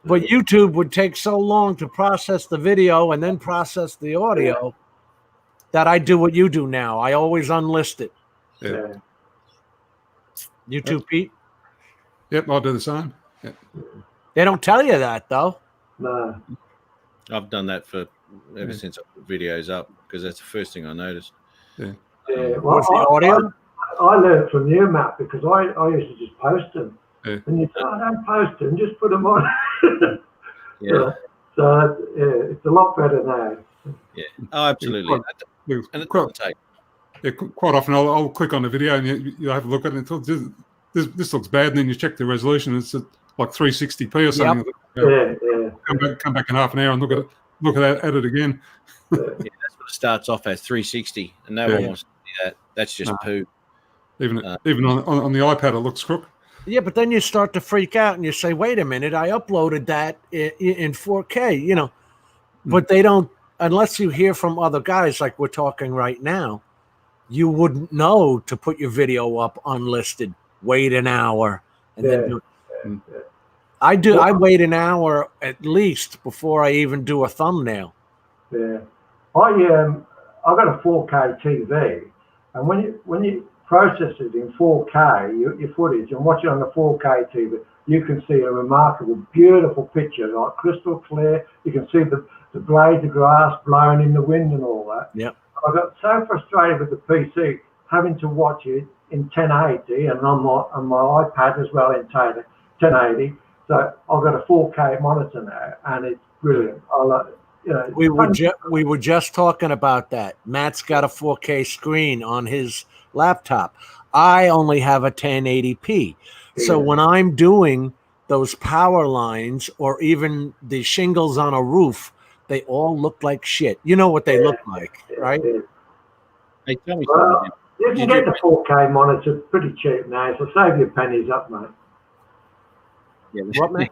Speaker 3: But YouTube would take so long to process the video and then process the audio that I do what you do now. I always unlist it.
Speaker 4: Yeah.
Speaker 3: You too, Pete?
Speaker 4: Yep, I'll do the same. Yep.
Speaker 3: They don't tell you that, though.
Speaker 1: No.
Speaker 2: I've done that ever since I put videos up, because that's the first thing I noticed.
Speaker 1: Yeah.
Speaker 3: Well, what's the audio?
Speaker 1: I learned from you, Matt, because I used to just post them.
Speaker 4: Yeah.
Speaker 1: And you say, don't post them, just put them on.
Speaker 2: Yeah.
Speaker 1: So it's a lot better now.
Speaker 2: Yeah. Oh, absolutely.
Speaker 4: Quite often I'll click on the video and you have a look at it and think, this looks bad, and then you check the resolution. It's at like 360p or something.
Speaker 1: Yep.
Speaker 4: Come back in half an hour and look at it again.
Speaker 2: Yeah, that's what it starts off as, 360, and no one wants to see that. That's just poo.
Speaker 4: Even on the iPad, it looks crook.
Speaker 3: Yeah, but then you start to freak out and you say, wait a minute, I uploaded that in 4K, you know. But they don't, unless you hear from other guys like we're talking right now, you wouldn't know to put your video up unlisted, wait an hour, and then do it. I wait an hour at least before I even do a thumbnail.
Speaker 1: Yeah. I've got a 4K TV, and when you process it in 4K, your footage, and watch it on the 4K TV, you can see a remarkable, beautiful picture, like crystal clear. You can see the blades of grass blowing in the wind and all that.
Speaker 3: Yeah.
Speaker 1: I got so frustrated with the PC having to watch it in 1080 and on my iPad as well in 1080. So I've got a 4K monitor now, and it's brilliant. I love it. You know,
Speaker 3: we were just talking about that. Matt's got a 4K screen on his laptop. I only have a 1080p. So when I'm doing those power lines or even the shingles on a roof, they all look like shit. You know what they look like, right?
Speaker 2: Hey, tell me
Speaker 1: well, you can get the 4K monitor pretty cheap now, so save your pennies up, mate.
Speaker 2: Yeah,
Speaker 3: what, mate?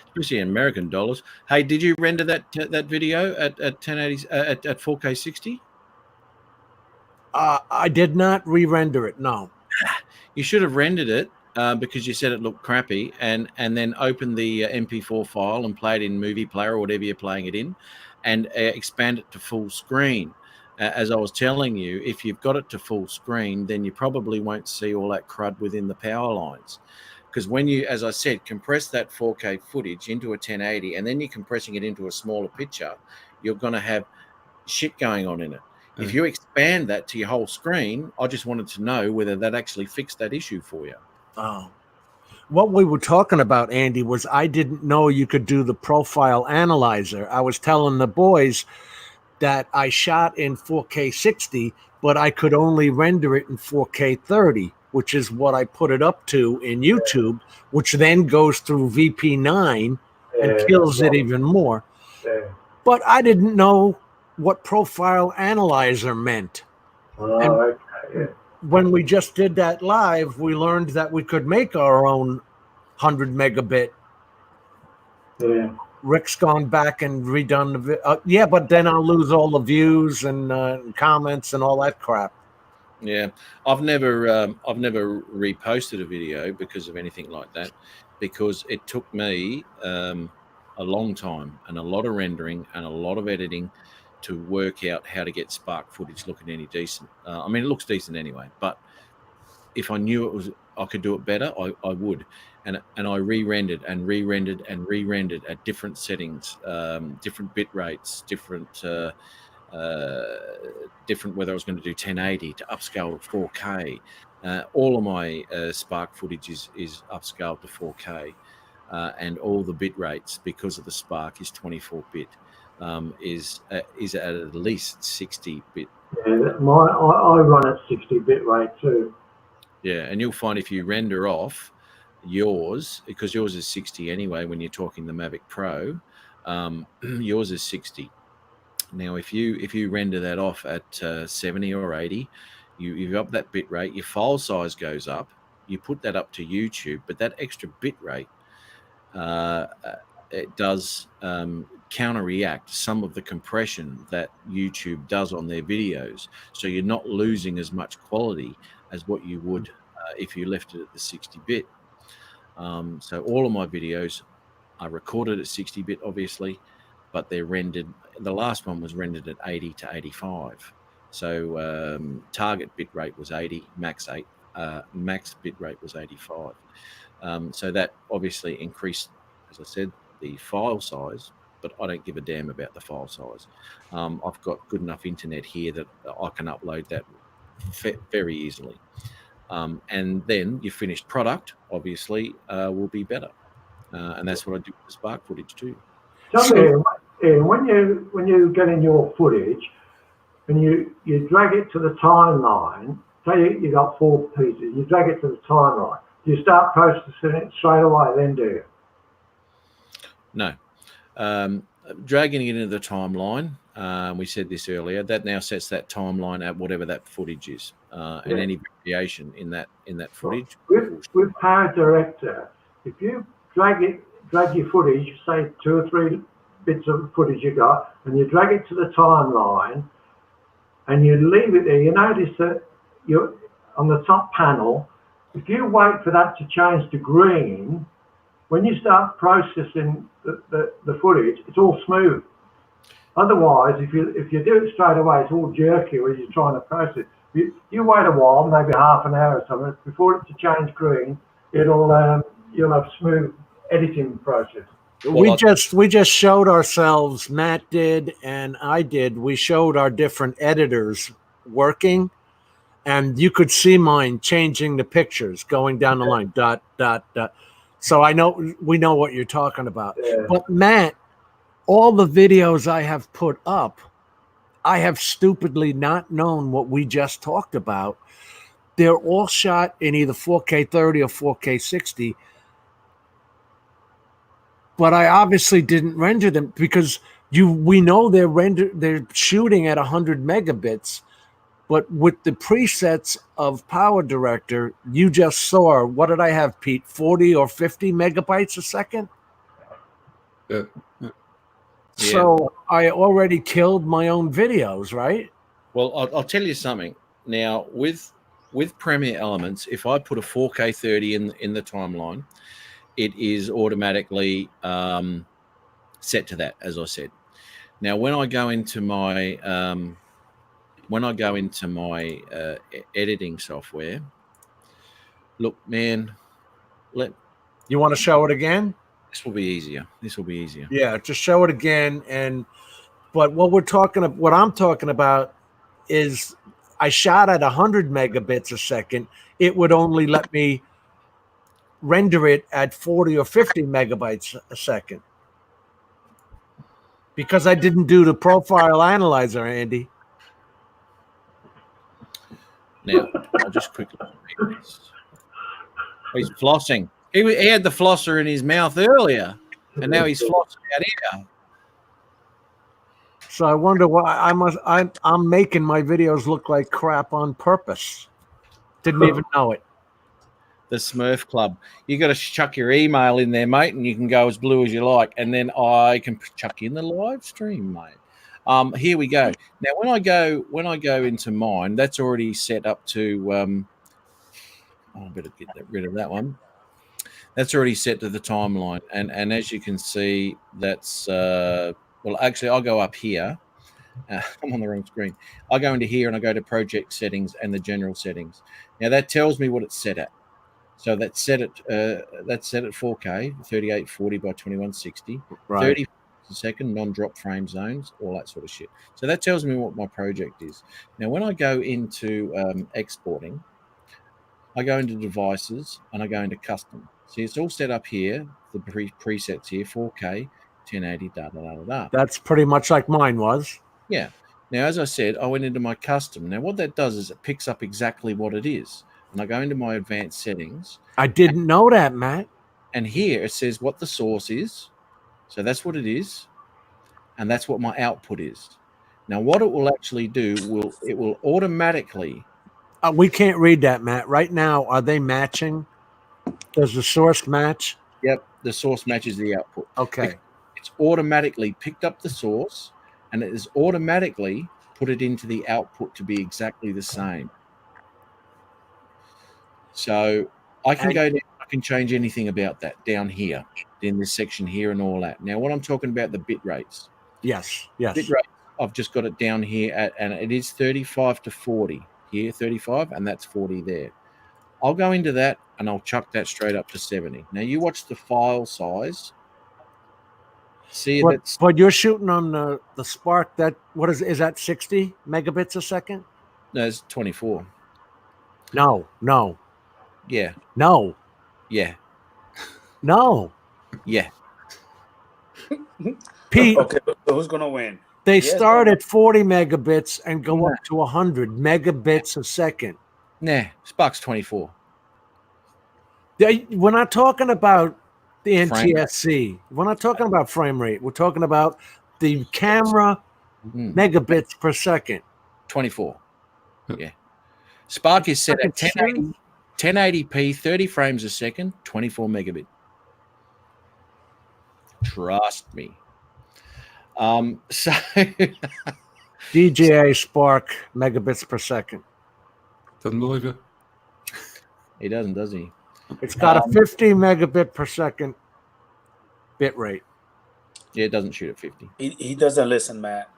Speaker 2: Especially in American dollars. Hey, did you render that video at 1080 at 4K 60?
Speaker 3: I did not re-render it. No.
Speaker 2: You should have rendered it because you said it looked crappy, and then open the MP4 file and play it in Movie Player or whatever you're playing it in, and expand it to full screen. As I was telling you, if you've got it to full screen, then you probably won't see all that crud within the power lines. Because when you, as I said, compress that 4K footage into a 1080 and then you're compressing it into a smaller picture, you're going to have shit going on in it. If you expand that to your whole screen, I just wanted to know whether that actually fixed that issue for you.
Speaker 3: Oh. What we were talking about, Andy, was I didn't know you could do the profile analyzer. I was telling the boys that I shot in 4K 60, but I could only render it in 4K 30. Which is what I put it up to in YouTube, which then goes through VP9 and kills it even more. But I didn't know what profile analyzer meant. When we just did that live, we learned that we could make our own 100 megabit.
Speaker 1: Yeah.
Speaker 3: Rick's gone back and redone the but then I'll lose all the views and comments and all that crap.
Speaker 2: Yeah, I've never reposted a video because of anything like that, because it took me a long time and a lot of rendering and a lot of editing to work out how to get Spark footage looking any decent. I mean, it looks decent anyway, but if I knew I could do it better, I would. And I re-rendered at different settings, different bit rates, different whether I was going to do 1080 to upscale to 4K. All of my Spark footage is upscaled to 4K, and all the bit rates, because of the Spark, is 24-bit, is at least 60-bit.
Speaker 1: Yeah, I run at 60-bit rate too.
Speaker 2: Yeah, and you'll find if you render off yours, because yours is 60 anyway when you're talking the Mavic Pro, yours is 60. Now, if you render that off at 70 or 80, you've up that bit rate, your file size goes up, you put that up to YouTube, but that extra bit rate, it does counter-react some of the compression that YouTube does on their videos. So you're not losing as much quality as what you would if you left it at the 60-bit. So all of my videos are recorded at 60-bit, obviously, but they're rendered. The last one was rendered at 80 to 85. So target bit rate was 80, max bit rate was 85. So that obviously increased, as I said, the file size, but I don't give a damn about the file size. I've got good enough internet here that I can upload that very easily. And then your finished product, will be better. And that's what I do with the Spark footage too.
Speaker 1: Tell me, when you get in your footage and you drag it to the timeline, say you got 4 pieces, you drag it to the timeline, do you start processing it straight away then, do you?
Speaker 2: No. dragging it into the timeline. We said this earlier. That now sets that timeline at whatever that footage is, and any variation in that footage.
Speaker 1: With Power Director, if you drag your footage, say 2 or 3 bits of footage you got, and you drag it to the timeline, and you leave it there, you notice that you're on the top panel. If you wait for that to change to green, when you start processing the footage, it's all smooth. Otherwise, if you do it straight away, it's all jerky when you're trying to process. You wait a while, maybe half an hour or something, before it to change green, you'll have smooth editing process.
Speaker 3: We just showed ourselves, Matt did and I did, we showed our different editors working, and you could see mine changing the pictures, going down the line, dot, dot, dot. So we know what you're talking about. Yeah. But Matt, all the videos I have put up, I have stupidly not known what we just talked about. They're all shot in either 4K 30 or 4K 60. But I obviously didn't render them because we know they're shooting at 100 megabits. But with the presets of Power Director, you just saw, what did I have, Pete? 40 or 50 megabytes a second?
Speaker 4: Yeah.
Speaker 3: So I already killed my own videos, right?
Speaker 2: Well, I'll tell you something. Now, with Premiere Elements, if I put a 4K 30 in the timeline, it is automatically set to that, as I said. Now, when I go into my editing software, look, man,
Speaker 3: you want to show it again?
Speaker 2: This will be easier.
Speaker 3: Yeah, just show it again. But what I'm talking about is I shot at 100 megabits a second. It would only let me render it at 40 or 50 megabytes a second because I didn't do the profile analyzer, Andy.
Speaker 2: Now, I'll just quickly read this. He's flossing. He had the flosser in his mouth earlier, and now he's flossing out here.
Speaker 3: So I wonder why I'm making my videos look like crap on purpose. Didn't even know it.
Speaker 2: The Smurf Club. You got to chuck your email in there, mate, and you can go as blue as you like, and then I can chuck in the live stream, mate. Here we go. Now, when I go into mine, that's already set up to. I better get rid of that one. That's already set to the timeline, and as you can see, that's well. Actually, I'll go up here. I'm on the wrong screen. I go into here and I go to project settings and the general settings. Now that tells me what it's set at. So that's set at 4K, 3840 by 2160,
Speaker 3: right.
Speaker 2: 30 a second, non-drop frame zones, all that sort of shit. So that tells me what my project is. Now, when I go into exporting, I go into devices and I go into custom. See, it's all set up here. The presets here, 4K, 1080, da da da da.
Speaker 3: That's pretty much like mine was.
Speaker 2: Yeah. Now, as I said, I went into my custom. Now, what that does is it picks up exactly what it is. And I go into my advanced settings.
Speaker 3: I didn't know that, Matt.
Speaker 2: And here it says what the source is. So that's what it is. And that's what my output is. Now, what it will actually do, it will automatically.
Speaker 3: We can't read that, Matt. Right now, are they matching? Does the source match?
Speaker 2: Yep, the source matches the output.
Speaker 3: Okay.
Speaker 2: It's automatically picked up the source, and it is automatically put it into the output to be exactly the same. So I can go down, I can change anything about that down here in this section here and all that. Now, what I'm talking about, the bit rates.
Speaker 3: Yes.
Speaker 2: Bit rate, I've just got it down here and it is 35 to 40 here, 35, and that's 40 there. I'll go into that and I'll chuck that straight up to 70. Now you watch the file size. See,
Speaker 3: but you're shooting on the Spark. What is that 60 megabits a second?
Speaker 2: No, it's 24.
Speaker 3: No.
Speaker 2: Yeah.
Speaker 3: No.
Speaker 2: Yeah.
Speaker 3: No.
Speaker 2: Yeah.
Speaker 3: Pete.
Speaker 6: Okay, so who's gonna win?
Speaker 3: They start at 40 megabits and go up to 100 megabits a second.
Speaker 2: Nah, Spark's 24.
Speaker 3: We're not talking about The
Speaker 2: Frame rate.
Speaker 3: NTSC. We're not talking about frame rate. We're talking about the camera megabits per second.
Speaker 2: 24. Yeah. Spark is set at 1080p, 30 frames a second, 24 megabit. Trust me. So
Speaker 3: DJI Spark megabits per second.
Speaker 4: Doesn't believe you.
Speaker 2: He doesn't, does he?
Speaker 3: It's got a 50 megabit per second bit rate.
Speaker 2: Yeah, it doesn't shoot at 50.
Speaker 6: He doesn't listen, Matt.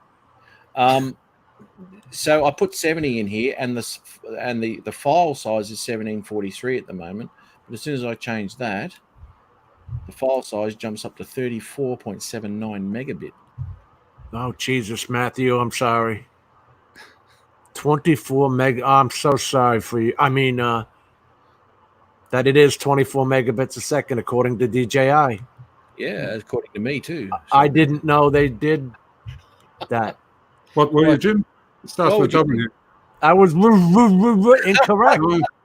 Speaker 2: So I put 70 in here, and the file size is 1743 at the moment. But as soon as I change that, the file size jumps up to 34.79 megabit.
Speaker 3: Oh, Jesus, Matthew, I'm sorry. 24 meg. Oh, I'm so sorry for you. I mean, that it is 24 megabits a second, according to DJI.
Speaker 2: Yeah, according to me too. So.
Speaker 3: I didn't know they did that.
Speaker 4: What were you, Jim? It starts with W.
Speaker 3: I was incorrect.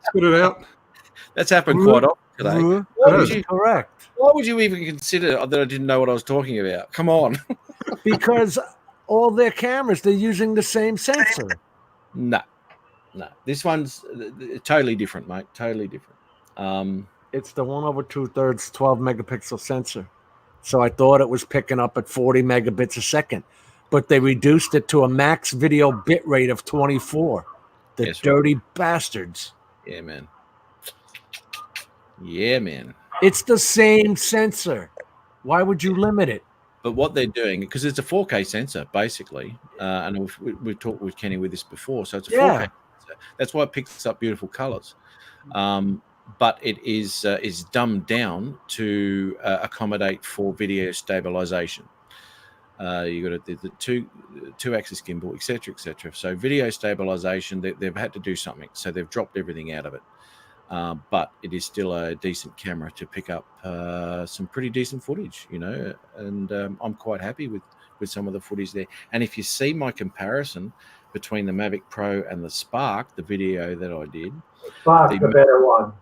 Speaker 4: Spit it out.
Speaker 2: That's happened quite often today.
Speaker 3: Correct.
Speaker 2: Why would you even consider that I didn't know what I was talking about? Come on.
Speaker 3: Because all their cameras, they're using the same sensor.
Speaker 2: No. This one's totally different, mate. Totally different.
Speaker 3: It's the 1 over 2/3 12 megapixel sensor. So I thought it was picking up at 40 megabits a second, but they reduced it to a max video bit rate of 24. The dirty bastards.
Speaker 2: Yeah, man. Yeah, man.
Speaker 3: It's the same sensor. Why would you limit it?
Speaker 2: But what they're doing, because it's a 4K sensor, basically, and we've talked with Kenny with this before, so it's a 4K sensor. That's why it picks up beautiful colors. But it is dumbed down to accommodate for video stabilization. You got the two-axis gimbal, etc. So video stabilization, they've had to do something. So they've dropped everything out of it. But it is still a decent camera to pick up some pretty decent footage, you know, and I'm quite happy with some of the footage there. And if you see my comparison between the Mavic Pro and the Spark, the video that I did,
Speaker 1: Spark's the better one.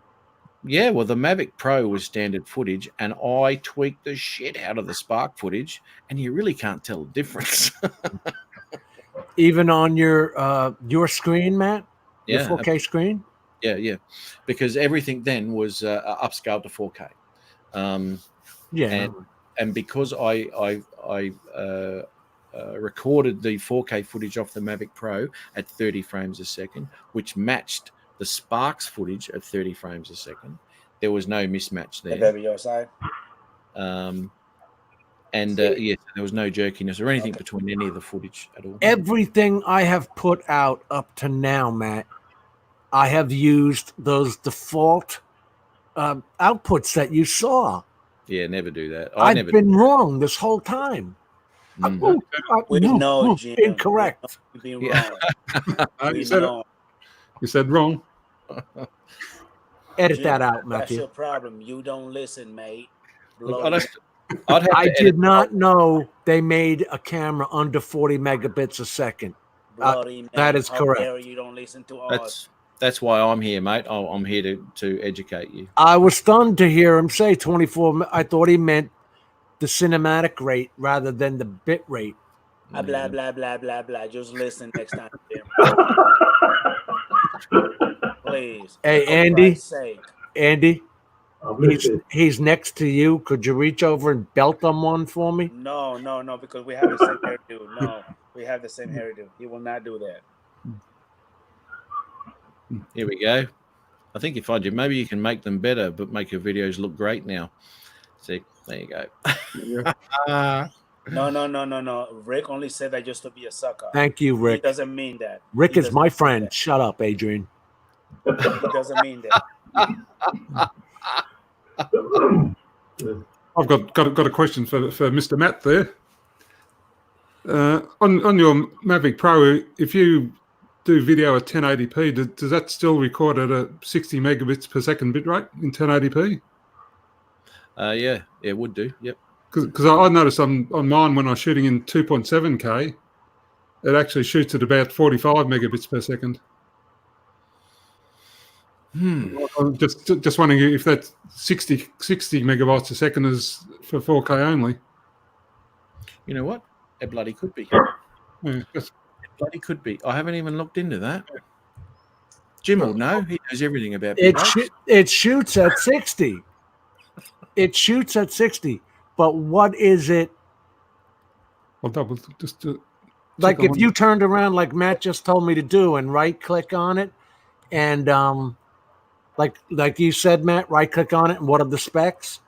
Speaker 2: Yeah, well, the Mavic Pro was standard footage, and I tweaked the shit out of the Spark footage, and you really can't tell the difference.
Speaker 3: Even on your screen, Matt?
Speaker 2: Yeah,
Speaker 3: your 4K screen?
Speaker 2: Yeah, because everything then was upscaled to 4K. And because I recorded the 4K footage off the Mavic Pro at 30 frames a second, which matched the Spark's footage at 30 frames a second. There was no mismatch there.
Speaker 6: Baby, your side.
Speaker 2: There was no jerkiness or anything between any of the footage at all.
Speaker 3: Everything I have put out up to now, Matt, I have used those default outputs that you saw.
Speaker 2: Yeah, never do that.
Speaker 3: I've been wrong this whole time.
Speaker 6: We know, Jim.
Speaker 3: Incorrect.
Speaker 6: You've been wrong.
Speaker 4: You said wrong.
Speaker 3: Edit that out, Matthew.
Speaker 6: That's your problem. You don't listen, mate.
Speaker 3: I did not know they made a camera under 40 megabits a second. That is correct.
Speaker 6: You don't listen to us.
Speaker 2: That's why I'm here, mate. I'm here to educate you.
Speaker 3: I was stunned to hear him say 24. I thought he meant the cinematic rate rather than the bit rate.
Speaker 6: Blah, blah, blah, blah, blah. Just listen next time. Please.
Speaker 3: Hey, Andy, he's next to you. Could you reach over and belt him one for me?
Speaker 6: No, because we have the same hairdo. No, we have the same hairdo. He will not do that.
Speaker 2: Here we go. I think if I do, maybe you can make them better, but make your videos look great now. See, there you go.
Speaker 6: No. Rick only said that just to be a sucker.
Speaker 3: Thank you, Rick.
Speaker 6: He doesn't mean that.
Speaker 3: Rick is my friend. Shut up, Adrian.
Speaker 6: He doesn't mean that.
Speaker 4: I've got a question for Mr. Matt there. On your Mavic Pro, if you do video at 1080p, does that still record at a 60 megabits per second bitrate in 1080p?
Speaker 2: Yeah, it would do. Yep.
Speaker 4: Because I noticed on mine when I was shooting in 2.7K, it actually shoots at about 45 megabits per second. I'm just wondering if that 60 megabytes a second is for 4K only.
Speaker 2: You know what? It bloody could be.
Speaker 4: Yeah,
Speaker 2: It bloody could be. I haven't even looked into that. Jim will know. He knows everything about
Speaker 3: It
Speaker 2: big
Speaker 3: it shoots at 60. It shoots at 60. But what is it?
Speaker 4: I'll double just to
Speaker 3: Like if you turned around like Matt just told me to do and right click on it and like you said, Matt, right click on it and what are the specs?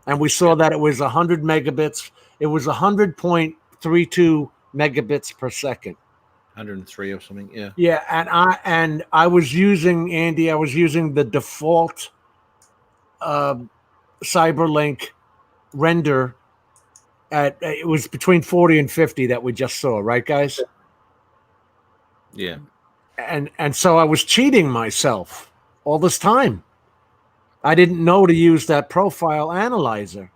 Speaker 3: And we saw that it was 100 megabits. It was 100.32 megabits per second.
Speaker 2: 103 or something. Yeah.
Speaker 3: Yeah, and I was using Andy. I was using the default Cyberlink render. It was between 40 and 50 that we just saw, right, guys?
Speaker 2: Yeah.
Speaker 3: And so I was cheating myself all this time. I didn't know to use that profile analyzer.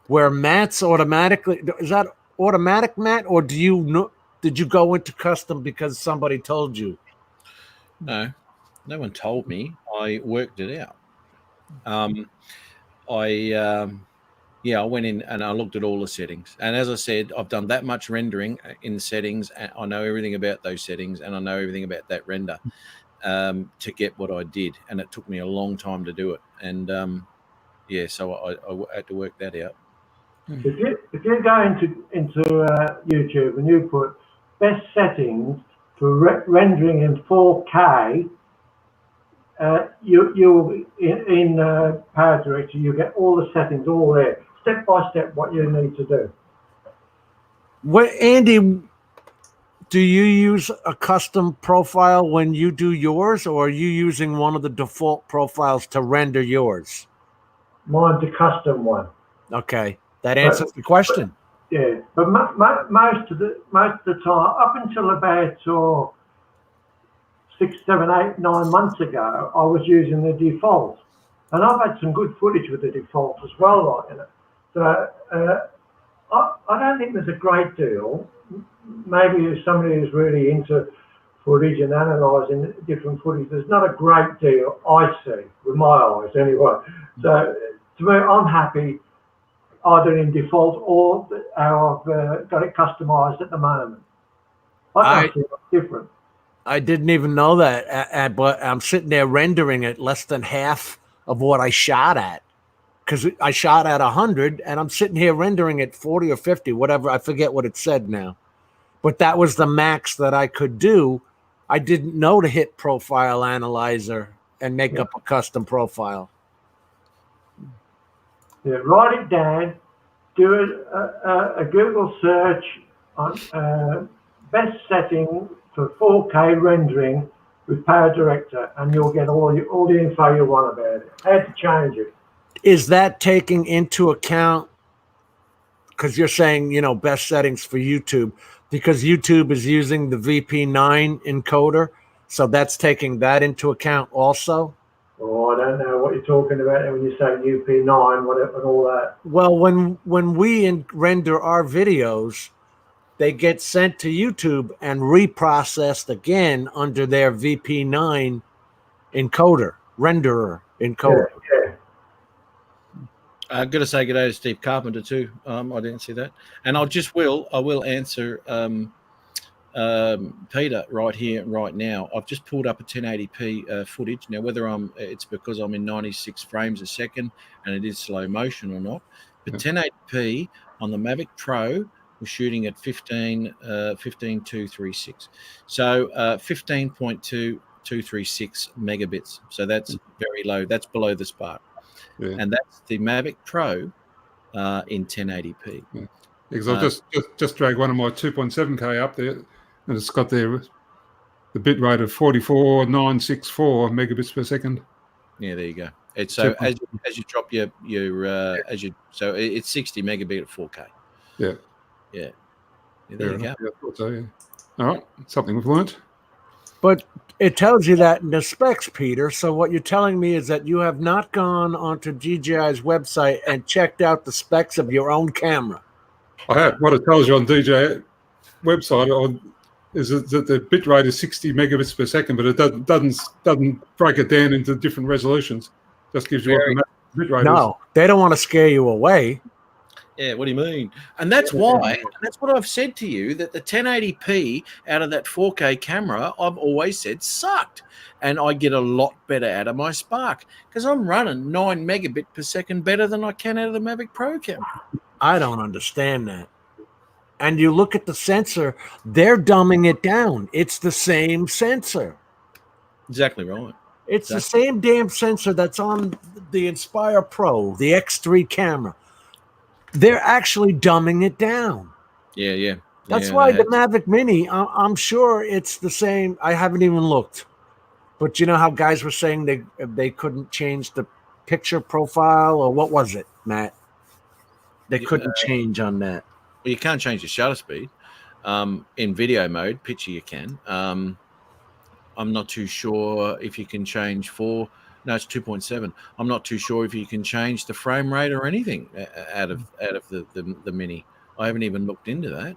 Speaker 3: Where Matt's automatically is that automatic, Matt, or do you know? Did you go into custom because somebody told you?
Speaker 2: No one told me. I worked it out. I went in and I looked at all the settings. And as I said, I've done that much rendering in the settings. And I know everything about those settings and I know everything about that render to get what I did. And it took me a long time to do it. And so I had to work that out.
Speaker 1: If you go into YouTube and you put best settings for rendering in 4K, you'll in PowerDirector you get all the settings all there, step by step what you need to do.
Speaker 3: What, Andy? Do you use a custom profile when you do yours, or are you using one of the default profiles to render yours?
Speaker 1: Mine's a custom one.
Speaker 3: Okay, that answers the question.
Speaker 1: But most of the time, up until about 6, 7, 8, 9 months ago, I was using the default, and I've had some good footage with the default as well, like, you know. So I don't think there's a great deal. Maybe if somebody who's really into footage and analysing different footage, there's not a great deal I see with my eyes anyway. So to me, I'm happy either in default or how I've got it customised at the moment. I don't see what's different.
Speaker 3: I didn't even know that, but I'm sitting there rendering it less than half of what I shot at, because I shot at 100, and I'm sitting here rendering at 40 or 50, whatever. I forget what it said now. But that was the max that I could do. I didn't know to hit Profile Analyzer and make up a custom profile. Yeah,
Speaker 1: write it down, do a Google search on best setting for 4K rendering with PowerDirector, and you'll get all the info you want about it. How to change it.
Speaker 3: Is that taking into account, because you're saying, best settings for YouTube, because YouTube is using the VP9 encoder, so that's taking that into account also?
Speaker 1: Oh, I don't know what you're talking about when you say UP9, whatever, and all that.
Speaker 3: Well, when we render our videos, they get sent to YouTube and reprocessed again under their VP9 encoder, renderer encoder.
Speaker 1: Yeah.
Speaker 2: I've got to say good day to Steve Carpenter too. I didn't see that, and I will answer Peter right here, right now. I've just pulled up a 1080p footage. Now, whether it's because I'm in 96 frames a second and it is slow motion or not, but 1080p on the Mavic Pro, we're shooting at 15.236. So 15.236 megabits. So that's very low. That's below the Spark. Yeah. And that's the Mavic Pro in 1080p.
Speaker 4: Yeah. Because I've just dragged one of my 2.7K up there, and it's got the bit rate of 44,964 megabits per second.
Speaker 2: Yeah, there you go. It's so as you drop your so it's 60 megabit at 4K.
Speaker 4: Yeah.
Speaker 2: Yeah. There you go.
Speaker 4: Yeah, I thought so, yeah. All right, something we've learned.
Speaker 3: But it tells you that in the specs, Peter. So what you're telling me is that you have not gone onto DJI's website and checked out the specs of your own camera.
Speaker 4: I have. What it tells you on DJI website, is that the bit rate is 60 megabits per second, but it doesn't break it down into different resolutions. Just gives you what the bit rate is.
Speaker 3: No, they don't want to scare you away.
Speaker 2: Yeah, what do you mean? And that's why, and that's what I've said to you, that the 1080p out of that 4K camera, I've always said sucked. And I get a lot better out of my Spark because I'm running 9 megabit per second better than I can out of the Mavic Pro camera.
Speaker 3: I don't understand that. And you look at the sensor, they're dumbing it down. It's the same sensor.
Speaker 2: Exactly right.
Speaker 3: It's the same damn sensor that's on the Inspire Pro, the X3 camera. They're actually dumbing it down.
Speaker 2: Yeah.
Speaker 3: That's why the Mavic Mini, I'm sure it's the same. I haven't even looked. But you know how guys were saying they couldn't change the picture profile, or what was it, Matt? They couldn't change on that.
Speaker 2: Well, you can't change the shutter speed. In video mode, picture you can. I'm not too sure if you can change no, it's 2.7. I'm not too sure if you can change the frame rate or anything out of the Mini. I haven't even looked into that.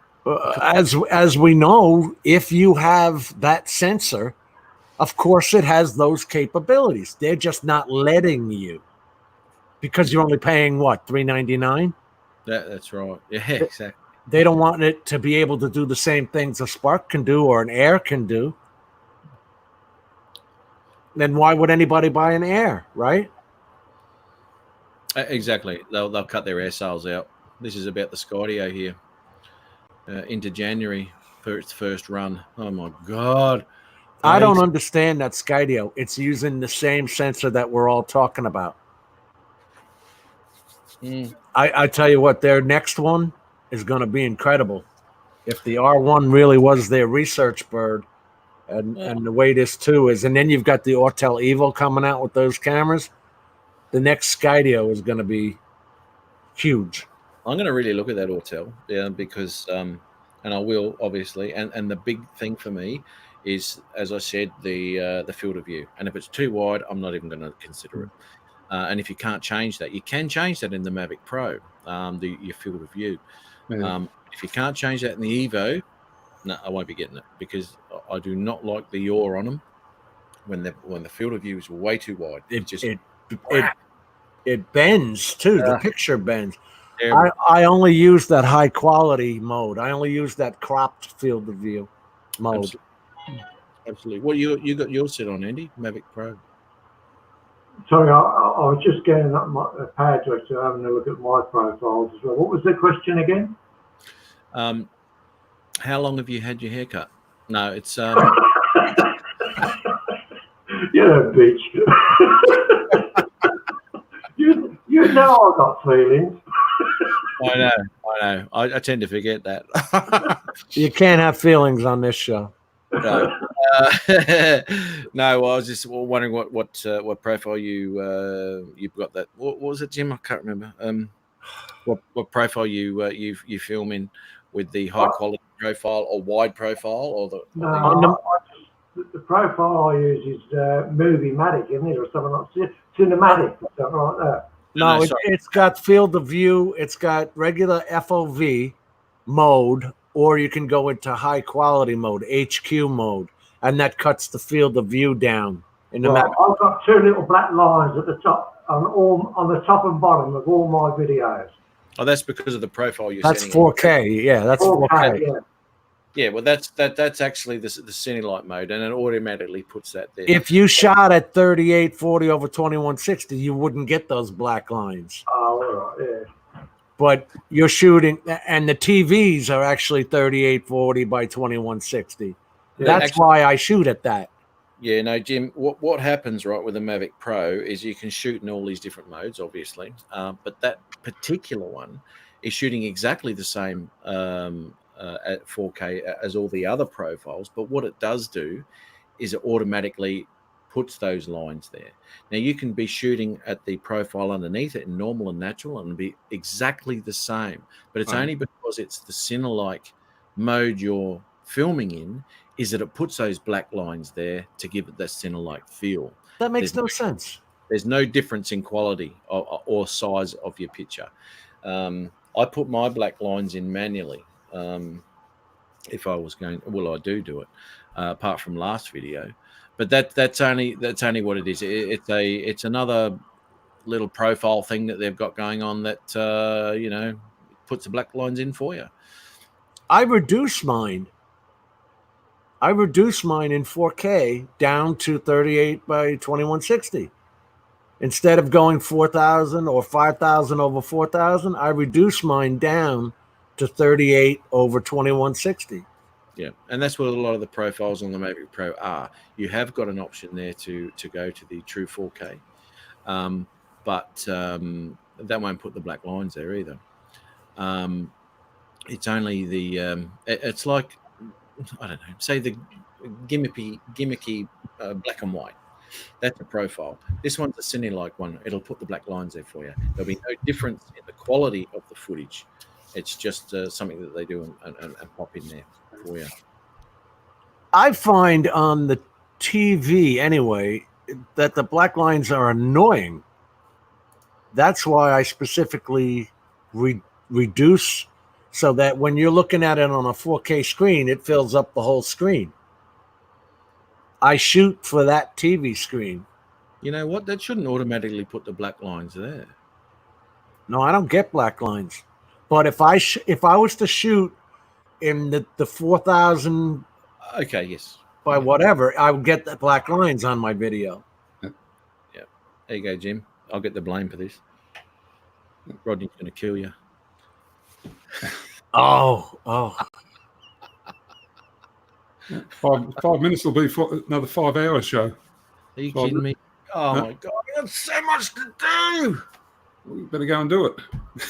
Speaker 3: As we know, if you have that sensor, of course it has those capabilities. They're just not letting you because you're only paying what, $399?
Speaker 2: That's right. Yeah, exactly.
Speaker 3: They don't want it to be able to do the same things a Spark can do or an Air can do. Then why would anybody buy an Air, right?
Speaker 2: Exactly. They'll cut their Air sales out. This is about the Skydio here. Into January for its first run. Oh my God.
Speaker 3: I don't understand that Skydio. It's using the same sensor that we're all talking about. I tell you what, their next one is going to be incredible. If the R1 really was their research bird, and the way this too is, and then you've got the Autel Evo coming out with those cameras, the next Skydio is going to be huge.
Speaker 2: I'm going to really look at that Autel, because, and I will obviously, and the big thing for me is, as I said, the field of view. And if it's too wide, I'm not even going to consider it. And if you can't change that, you can change that in the Mavic Pro, your field of view. Yeah. If you can't change that in the Evo, no, I won't be getting it because I do not like the yaw on them when the field of view is way too wide.
Speaker 3: It bends too. The picture bends. I only use that high quality mode. I only use that cropped field of view mode.
Speaker 2: Absolutely. What you got yours set on, Andy? Mavic Pro.
Speaker 1: Sorry, I was just getting up my pad to having a look at my profiles as well. What was the question again?
Speaker 2: How long have you had your haircut? No, it's
Speaker 1: you're a bitch. you know I got feelings.
Speaker 2: I know. I tend to forget that.
Speaker 3: You can't have feelings on this show.
Speaker 2: No, no. I was just wondering what profile you've got that. What was it, Jim? I can't remember. What profile you film in with the high quality profile or wide profile or the?
Speaker 1: The profile I use is Movie-matic, isn't it, or something like that? Cinematic, or something like that.
Speaker 3: No, it's got field of view. It's got regular FOV mode, or you can go into high quality mode, HQ mode, and that cuts the field of view down. In the
Speaker 1: I've got two little black lines at the top, on the top and bottom of all my videos.
Speaker 2: Oh, that's because of the profile you're
Speaker 3: That's
Speaker 2: setting.
Speaker 3: 4K. Yeah, that's 4K.
Speaker 1: Yeah.
Speaker 2: Yeah, well, that's actually the Cinelight mode, and it automatically puts that there.
Speaker 3: If you shot at 3840 over 2160, you wouldn't get those black lines.
Speaker 1: Oh, all right, yeah.
Speaker 3: But you're shooting, and the TVs are actually 3840 by 2160. That's why I shoot at that.
Speaker 2: Yeah, no, Jim, what happens, right, with the Mavic Pro is you can shoot in all these different modes, obviously, but that particular one is shooting exactly the same at 4K as all the other profiles, but what it does do is it automatically puts those lines there. Now, you can be shooting at the profile underneath it in normal and natural and be exactly the same, but it's only because it's the Cinelike mode you're filming in is that it puts those black lines there to give it that Cinelike feel.
Speaker 3: That makes no sense.
Speaker 2: There's no difference in quality or size of your picture. I put my black lines in manually. if I was going. Well, I do it, apart from last video, but that's only what it is. It's another little profile thing that they've got going on that you know, puts the black lines in for you.
Speaker 3: I reduced mine in 4K down to 38 by 2160. Instead of going 4,000 or 5,000 over 4,000, I reduced mine down to 38 over 2160.
Speaker 2: Yeah, and that's what a lot of the profiles on the Mavic Pro are. You have got an option there to go to the true 4K, but that won't put the black lines there either. It's only the it's like, I don't know, say the gimmicky black and white. That's a profile. This one's a cine-like one. It'll put the black lines there for you. There'll be no difference in the quality of the footage. It's just something that they do and pop in there for you.
Speaker 3: I find on the TV anyway that the black lines are annoying. That's why I specifically reduce so that when you're looking at it on a 4K screen, it fills up the whole screen. I shoot for that TV screen.
Speaker 2: You know what? That shouldn't automatically put the black lines there.
Speaker 3: No, I don't get black lines. But if I was to shoot in the 4,000,
Speaker 2: okay, yes,
Speaker 3: by whatever, I would get the black lines on my video.
Speaker 2: Yeah, there you go, Jim. I'll get the blame for this. Rodney's going to kill you.
Speaker 3: Oh.
Speaker 4: 5 minutes will be for another 5 hour show.
Speaker 2: Are you kidding me? Oh my God, I got so much to do.
Speaker 4: We better go and do it.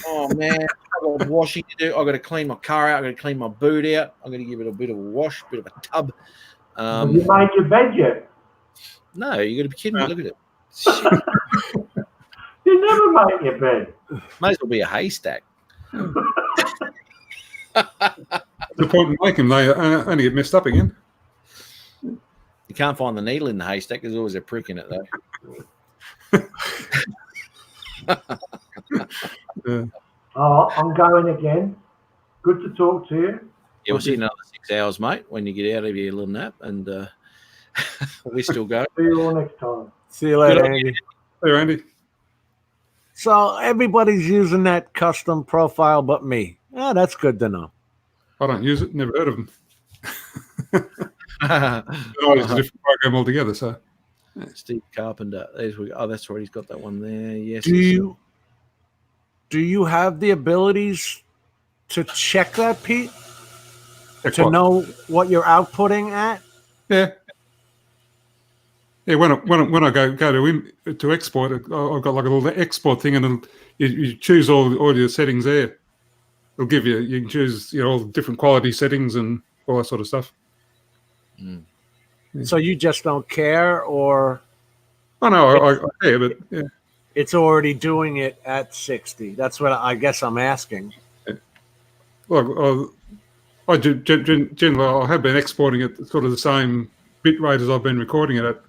Speaker 2: Oh man, I've got washing to do. I've got to clean my car out. I've got to clean my boot out. I'm going to give it a bit of a wash, a bit of a tub.
Speaker 1: Have you made your bed yet?
Speaker 2: No, you got to be kidding me. Look at it. Shit.
Speaker 1: You never make your bed.
Speaker 2: Might as well be a haystack.
Speaker 4: The point in making they only get messed up again.
Speaker 2: You can't find the needle in the haystack. There's always a prick in it, though.
Speaker 1: Oh, I'm going again. Good to talk to you.
Speaker 2: Yeah, we'll see you another 6 hours, mate, when you get out of your little nap, and we still go.
Speaker 1: See you all next time.
Speaker 3: See you later, Andy.
Speaker 4: Hey, Andy.
Speaker 3: So everybody's using that custom profile but me. Yeah, that's good to know.
Speaker 4: I don't use it. Never heard of them. I use a different program altogether. So,
Speaker 2: Steve Carpenter. That's right. He's got that one there. Yes.
Speaker 3: Do you have the abilities to check that, Pete? To know what you're outputting at?
Speaker 4: Yeah. Yeah, when I go to export, I've got like a little export thing, and you choose all your settings there. It'll give you can choose all the different quality settings and all that sort of stuff.
Speaker 2: Mm.
Speaker 3: So you just don't care, or?
Speaker 4: Oh no, I care, but yeah.
Speaker 3: It's already doing it at 60. That's what I guess I'm asking.
Speaker 4: Well, I generally I have been exporting it sort of the same bit rate as I've been recording it at.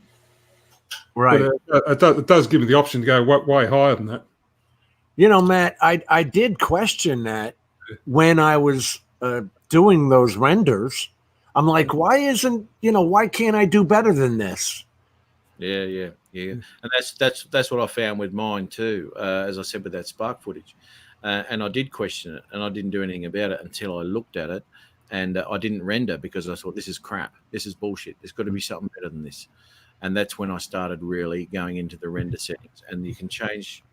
Speaker 3: Right.
Speaker 4: But it does give me the option to go way higher than that.
Speaker 3: Matt, I did question that when I was doing those renders. I'm like, why can't I do better than this?
Speaker 2: Yeah. And that's what I found with mine too. As I said with that Spark footage, and I did question it, and I didn't do anything about it until I looked at it, and I didn't render because I thought this is crap. This is bullshit. There's got to be something better than this. And that's when I started really going into the render settings, and you can change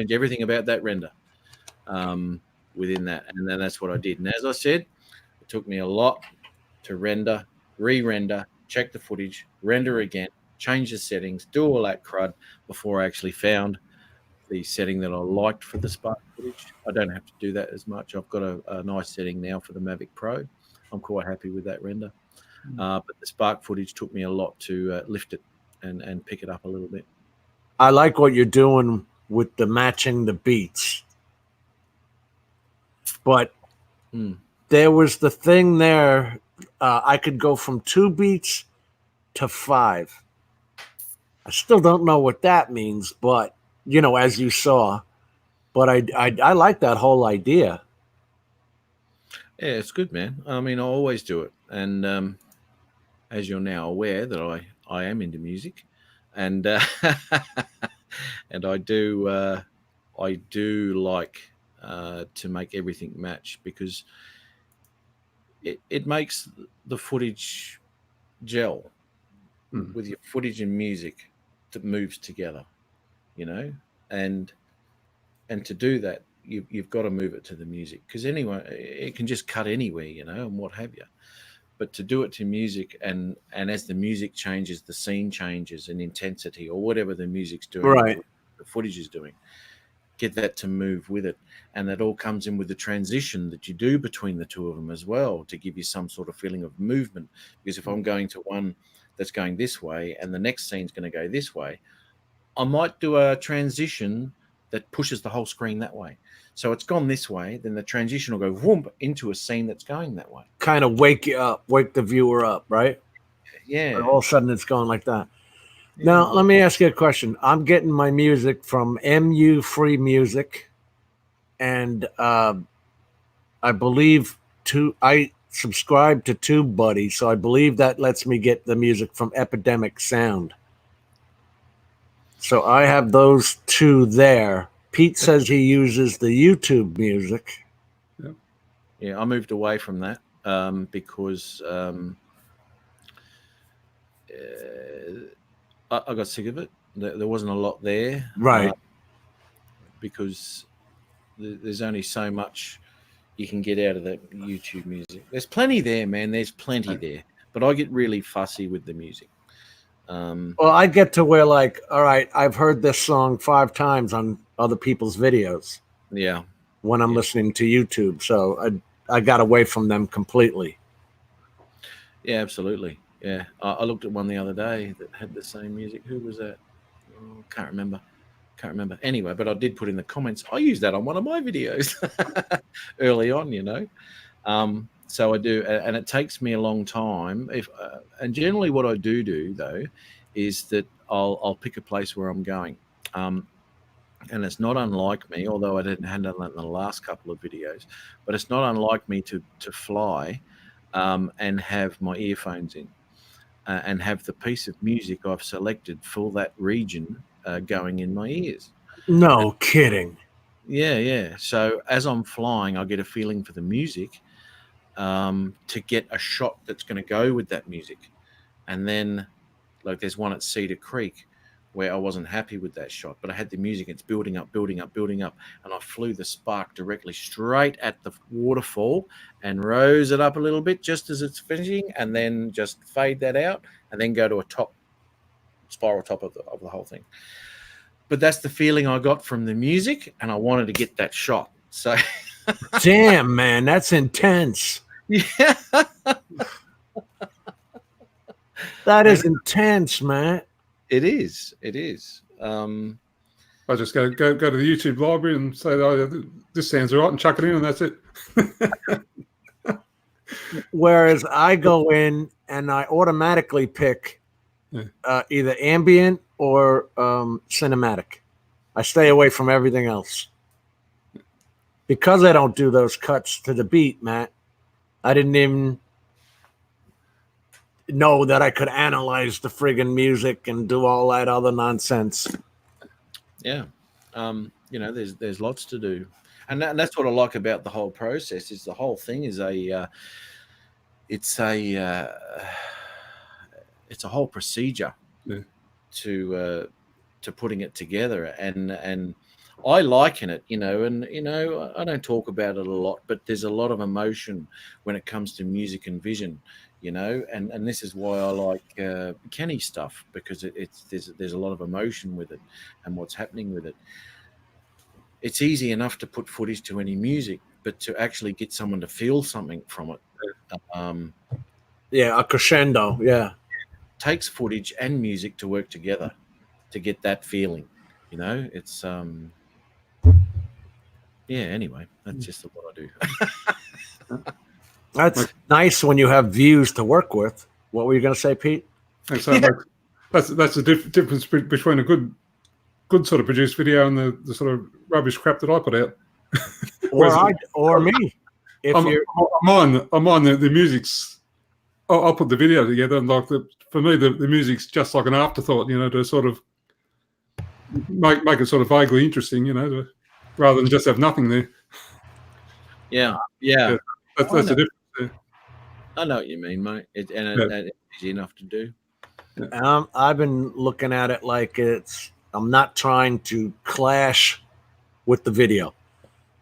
Speaker 2: everything about that render within that. And then that's what I did. And as I said, it took me a lot to render, re-render, check the footage, render again, change the settings, do all that crud before I actually found the setting that I liked for the Spark footage. I don't have to do that as much. I've got a nice setting now for the Mavic Pro. I'm quite happy with that render. But the Spark footage took me a lot to lift it and pick it up a little bit.
Speaker 3: I like what you're doing with the matching the beats. But there was the thing there. I could go from 2 beats to 5. I still don't know what that means, but, as you saw. But I like that whole idea.
Speaker 2: Yeah, it's good, man. I mean, I always do it, and as you're now aware, that I am into music, and and I do like to make everything match, because it makes the footage gel with your footage and music that moves together, you know, and to do that, you've got to move it to the music, because anyway, it can just cut anywhere, you know, and what have you. But to do it to music, and as the music changes, the scene changes in intensity, or whatever the music's doing,
Speaker 3: right,
Speaker 2: the footage is doing, get that to move with it. And that all comes in with the transition that you do between the two of them as well, to give you some sort of feeling of movement. Because if I'm going to one that's going this way and the next scene's going to go this way, I might do a transition that pushes the whole screen that way. So it's gone this way, then the transition will go whoomp into a scene that's going that way.
Speaker 3: Kind of wake you up, wake the viewer up, right?
Speaker 2: Yeah.
Speaker 3: And all of a sudden it's going like that. Yeah. Now, let me ask you a question. I'm getting my music from MU Free Music, and I believe I subscribe to TubeBuddy, so I believe that lets me get the music from Epidemic Sound. So I have those two there. Pete says he uses the YouTube music.
Speaker 2: Yeah, I moved away from that because I got sick of it. There wasn't a lot there.
Speaker 3: Right.
Speaker 2: Because there's only so much you can get out of the YouTube music. There's plenty there, man. There's plenty there. But I get really fussy with the music.
Speaker 3: Well, I get to where, like, all right, I've heard this song 5 times on other people's videos.
Speaker 2: Yeah.
Speaker 3: When I'm listening to YouTube. So I got away from them completely.
Speaker 2: Yeah, absolutely. Yeah. I looked at one the other day that had the same music. Who was that? Oh, can't remember. Anyway, but I did put in the comments, I used that on one of my videos early on, you know. So I do, and it takes me a long time. And generally what I do though, is that I'll pick a place where I'm going. And it's not unlike me, although I hadn't done that in the last couple of videos, but it's not unlike me to fly and have my earphones in and have the piece of music I've selected for that region going in my ears.
Speaker 3: No kidding.
Speaker 2: Yeah. So as I'm flying, I get a feeling for the music to get a shot that's going to go with that music. And then, like, there's one at Cedar Creek where I wasn't happy with that shot, but I had the music, it's building up, and I flew the spark directly straight at the waterfall and rose it up a little bit just as it's finishing, and then just fade that out and then go to a spiral top of the whole thing. But that's the feeling I got from the music, and I wanted to get that shot. So
Speaker 3: damn, man, that's intense.
Speaker 2: Yeah.
Speaker 3: That is intense, man.
Speaker 2: It is.
Speaker 4: I just go to the YouTube library and say, oh, this sounds all right, and chuck it in, and that's it.
Speaker 3: Whereas I go in and I automatically pick either ambient or cinematic. I stay away from everything else. Because I don't do those cuts to the beat, Matt, I didn't even know that I could analyze the friggin' music and do all that other nonsense.
Speaker 2: Yeah. You know, there's lots to do. And that's what I like about the whole process, is the whole thing is it's a whole procedure to putting it together. And I liken it, you know, and, you know, I don't talk about it a lot, but there's a lot of emotion when it comes to music and vision, you know, and this is why I like Kenny stuff, because there's a lot of emotion with it and what's happening with it. It's easy enough to put footage to any music, but to actually get someone to feel something from it.
Speaker 3: A crescendo,
Speaker 2: takes footage and music to work together to get that feeling, you know. It's anyway, that's just what I do.
Speaker 3: That's nice when you have views to work with. What were you going to say, Pete?
Speaker 4: And so that's the difference between a good sort of produced video and the sort of rubbish crap that I put out.
Speaker 3: or me. if
Speaker 4: I'm
Speaker 3: you're
Speaker 4: on the music's. I'll put the video together, and like for me, the music's just like an afterthought, to sort of make it sort of vaguely interesting, rather than just have nothing there.
Speaker 2: Yeah.
Speaker 4: That's the difference there.
Speaker 2: I know what you mean, mate. It's easy enough to do.
Speaker 3: I've been looking at it like I'm not trying to clash with the video.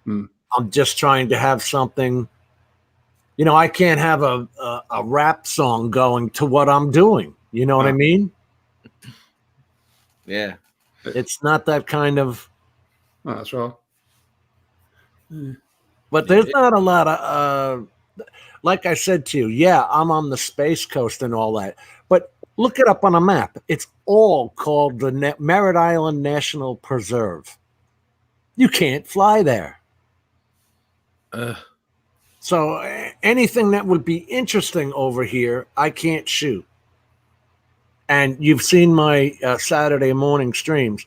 Speaker 3: I'm just trying to have something. I can't have a rap song going to what I'm doing. You know what I mean?
Speaker 2: Yeah.
Speaker 3: It's not that kind of.
Speaker 4: Oh, that's right.
Speaker 3: But there's not a lot of, like I said to you, yeah, I'm on the Space Coast and all that. But look it up on a map. It's all called the Merritt Island National Preserve. You can't fly there. So anything that would be interesting over here, I can't shoot. And you've seen my Saturday morning streams.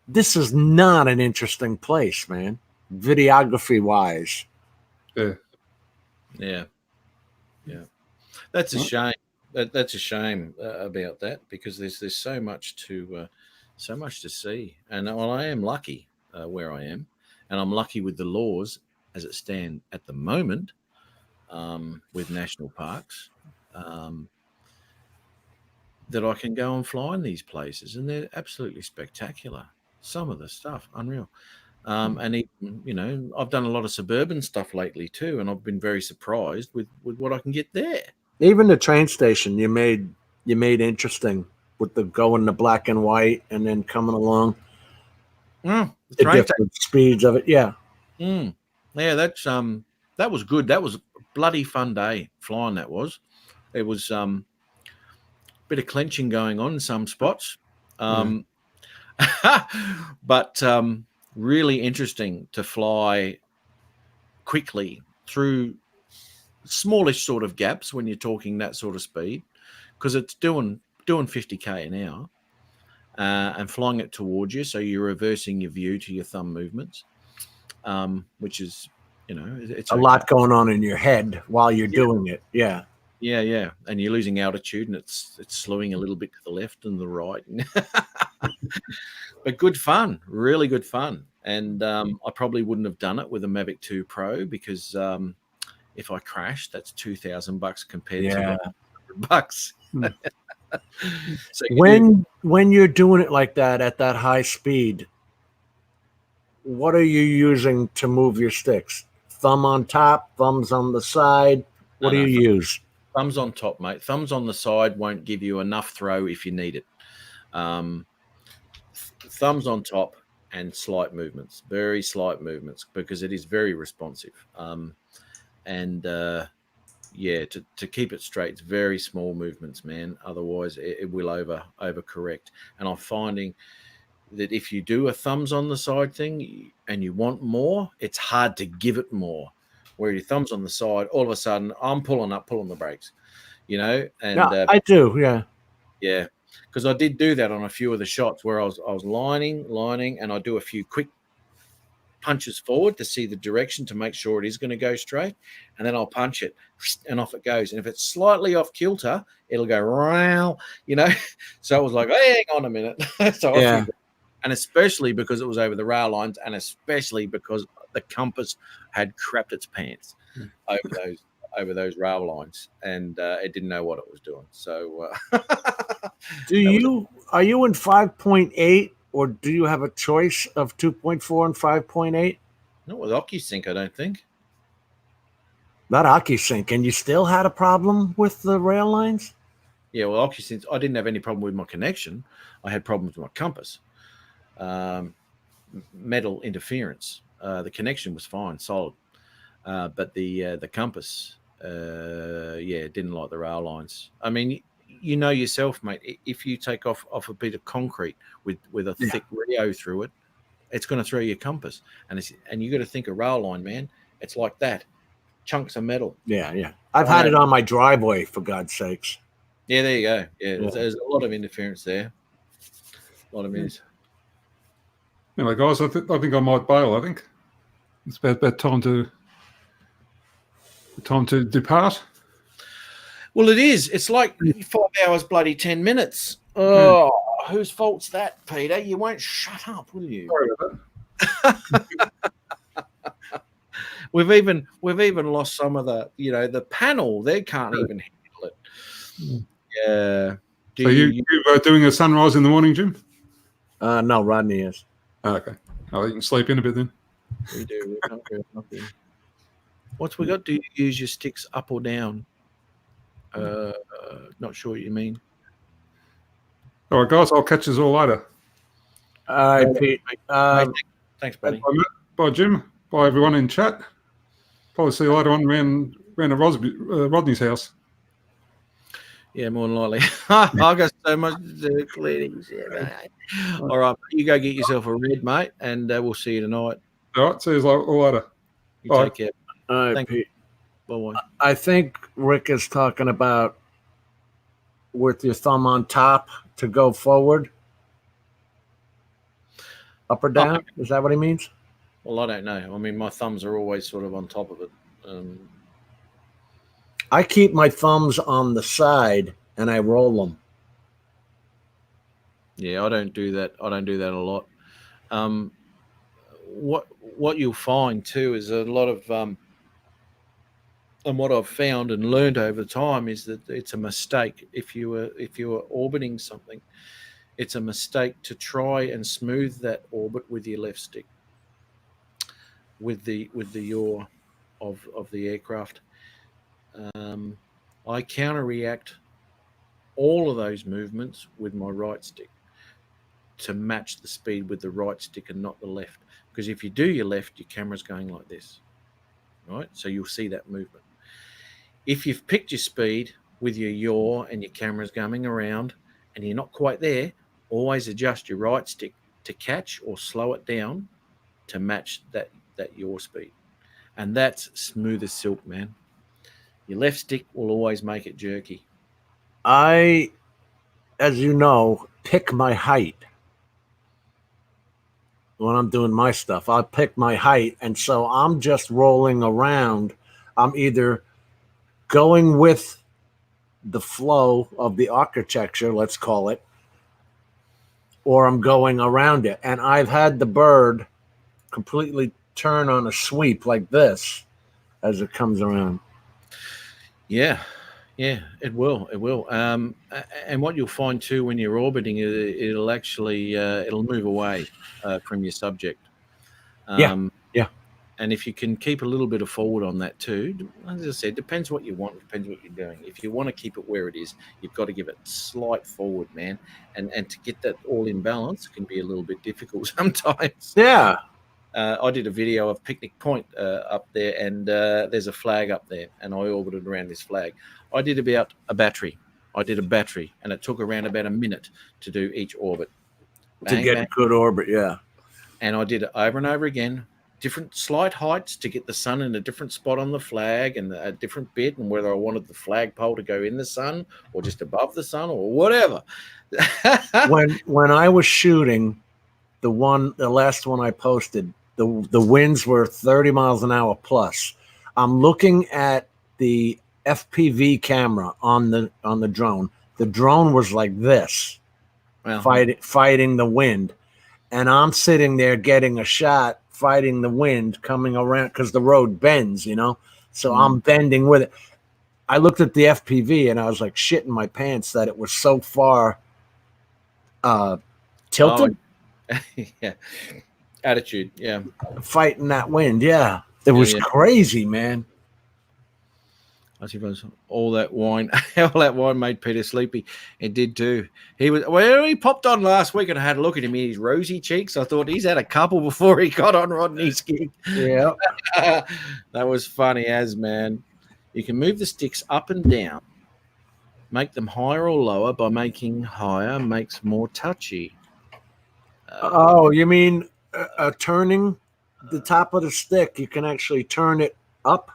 Speaker 3: This is not an interesting place, man, videography-wise.
Speaker 2: Yeah. That's a shame. That's a shame about that, because there's so much to see. And well, I am lucky where I am, and I'm lucky with the laws as it stand at the moment with national parks, that I can go and fly in these places, and they're absolutely spectacular. Some of the stuff, unreal. And even, I've done a lot of suburban stuff lately too, and I've been very surprised with what I can get there.
Speaker 3: Even the train station you made interesting with the going to black and white and then coming along.
Speaker 2: The
Speaker 3: different speeds of it, yeah.
Speaker 2: Yeah, that was good. That was a bloody fun day flying. That was. It was a bit of clenching going on in some spots, but really interesting to fly quickly through smallish sort of gaps when you're talking that sort of speed, because it's doing 50k an hour and flying it towards you, so you're reversing your view to your thumb movements, which is it's
Speaker 3: a lot going on in your head while you're doing it. Yeah,
Speaker 2: and you're losing altitude, and it's slowing a little bit to the left and the right. But good fun, really good fun. And I probably wouldn't have done it with a Mavic 2 Pro, because if I crashed, that's $2,000 compared to $100. So
Speaker 3: when you're doing it like that at that high speed, what are you using to move your sticks? Thumb on top, thumbs on the side. What do you use?
Speaker 2: Thumbs on top, mate. Thumbs on the side won't give you enough throw if you need it. Thumbs on top and slight movements, very slight movements, because it is very responsive. To keep it straight, it's very small movements, man. Otherwise, it will overcorrect. And I'm finding that if you do a thumbs on the side thing and you want more, it's hard to give it more. Where your thumbs on the side, all of a sudden, I'm pulling the brakes, And
Speaker 3: I do,
Speaker 2: yeah, because I did do that on a few of the shots where I was lining, and I do a few quick punches forward to see the direction to make sure it is going to go straight, and then I'll punch it, and off it goes. And if it's slightly off kilter, it'll go round, So I was like, hey, hang on a minute. And especially because it was over the rail lines, and especially because the compass had crapped its pants over those rail lines, and it didn't know what it was doing. So,
Speaker 3: are you in 5.8, or do you have a choice of 2.4 and 5.8?
Speaker 2: Not with OcuSync, I don't think.
Speaker 3: Not OcuSync, and you still had a problem with the rail lines?
Speaker 2: Yeah, well, OcuSync, I didn't have any problem with my connection. I had problems with my compass. Metal interference. The connection was fine, solid, but the compass, didn't like the rail lines. I mean, yourself, mate. If you take off a bit of concrete with a thick Rio through it, it's going to throw your compass. And you got to think a rail line, man. It's like that, chunks of metal.
Speaker 3: Yeah. I've had it on my driveway, for God's sakes.
Speaker 2: Yeah, there you go. Yeah, there's a lot of interference there. A lot of interference.
Speaker 4: Anyway, guys, I think I might bail. I think it's about time to Time to depart.
Speaker 2: Well, it is. It's like 5 hours, bloody 10 minutes. Oh, whose fault's that, Peter? You won't shut up, will you?
Speaker 4: Sorry about that.
Speaker 2: We've even lost some of the panel. They can't even handle it. Yeah.
Speaker 4: So you doing a sunrise in the morning, Jim?
Speaker 3: No, Rodney is.
Speaker 4: Oh, okay. Oh, you can sleep in a bit then.
Speaker 2: We do. Okay. What's we got? Do you use your sticks up or down? Not sure what you mean.
Speaker 4: All right, guys. I'll catch us all later.
Speaker 3: All right, Pete.
Speaker 2: Thanks, buddy.
Speaker 4: Bye, Matt. Bye, Jim. Bye, everyone in chat. Probably see you later on around at Rodney's house.
Speaker 2: Yeah, more than likely. I've got so much to do, cleanings. Yeah, all right, you go get yourself a red, mate, and we'll see you tonight.
Speaker 4: All right, see you all later.
Speaker 2: You take care.
Speaker 3: All right,
Speaker 2: Thanks.
Speaker 3: Pete.
Speaker 2: Bye-bye.
Speaker 3: I think Rick is talking about with your thumb on top to go forward, up or down. Is that what he means?
Speaker 2: Well, I don't know. I mean, my thumbs are always sort of on top of it.
Speaker 3: I keep my thumbs on the side and I roll them.
Speaker 2: Yeah, I don't do that. I don't do that a lot. What you'll find too is a lot of and what I've found and learned over time is that it's a mistake if you were orbiting something. It's a mistake to try and smooth that orbit with your left stick, with the yaw of the aircraft. I counter-react all of those movements with my right stick to match the speed with the right stick and not the left. Because if you do your left, your camera's going like this, right? So you'll see that movement. If you've picked your speed with your yaw and your camera's going around and you're not quite there, always adjust your right stick to catch or slow it down to match that yaw speed. And that's smooth as silk, man. Your left stick will always make it jerky.
Speaker 3: I, as you know, pick my height when I'm doing my stuff. I pick my height, and so I'm just rolling around. I'm either going with the flow of the architecture, let's call it, or I'm going around it. And I've had the bird completely turn on a sweep like this as it comes around.
Speaker 2: Yeah, it will. And what you'll find too when you're orbiting, it'll actually it'll move away from your subject.
Speaker 3: Yeah.
Speaker 2: And if you can keep a little bit of forward on that too, as I said, depends what you want, depends what you're doing. If you want to keep it where it is, you've got to give it slight forward, man. And to get that all in balance can be a little bit difficult sometimes.
Speaker 3: Yeah.
Speaker 2: I did a video of Picnic Point up there, and there's a flag up there, and I orbited around this flag. I did about a battery. And it took around about a minute to do each orbit.
Speaker 3: To get a good orbit, yeah.
Speaker 2: And I did it over and over again, different slight heights to get the sun in a different spot on the flag and a different bit, and whether I wanted the flagpole to go in the sun or just above the sun or whatever.
Speaker 3: When I was shooting the last one I posted, the winds were 30 miles an hour plus. I'm looking at the FPV camera on the drone. The drone was like this, fighting the wind, and I'm sitting there getting a shot, fighting the wind coming around because the road bends, so I'm bending with it. I looked at the FPV and I was like shitting my pants that it was so far tilted.
Speaker 2: Yeah. Attitude, yeah.
Speaker 3: Fighting that wind, yeah. It was crazy, man.
Speaker 2: I suppose all that wine made Peter sleepy. It did too. He popped on last week and I had a look at him in his rosy cheeks. I thought he's had a couple before he got on Rodney's gig.
Speaker 3: Yeah.
Speaker 2: That was funny as, man. You can move the sticks up and down, make them higher or lower. By making higher makes more touchy.
Speaker 3: Oh, you mean turning the top of the stick? You can actually turn it up,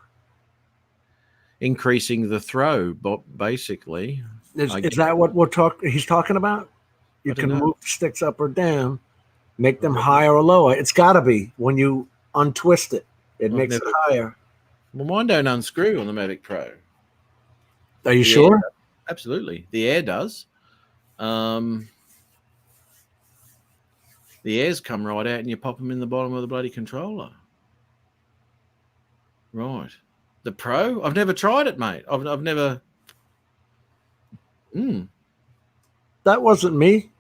Speaker 2: increasing the throw, basically.
Speaker 3: Is that what he's talking about? You can move sticks up or down, make them higher or lower. It's got to be when you untwist it. It makes it higher.
Speaker 2: Well, mine don't unscrew on the Mavic Pro.
Speaker 3: Are you
Speaker 2: The
Speaker 3: sure?
Speaker 2: Air, absolutely. The Air does. The Airs come right out and you pop them in the bottom of the bloody controller. Right. The Pro? I've never tried it, mate. I've never...
Speaker 3: That wasn't me.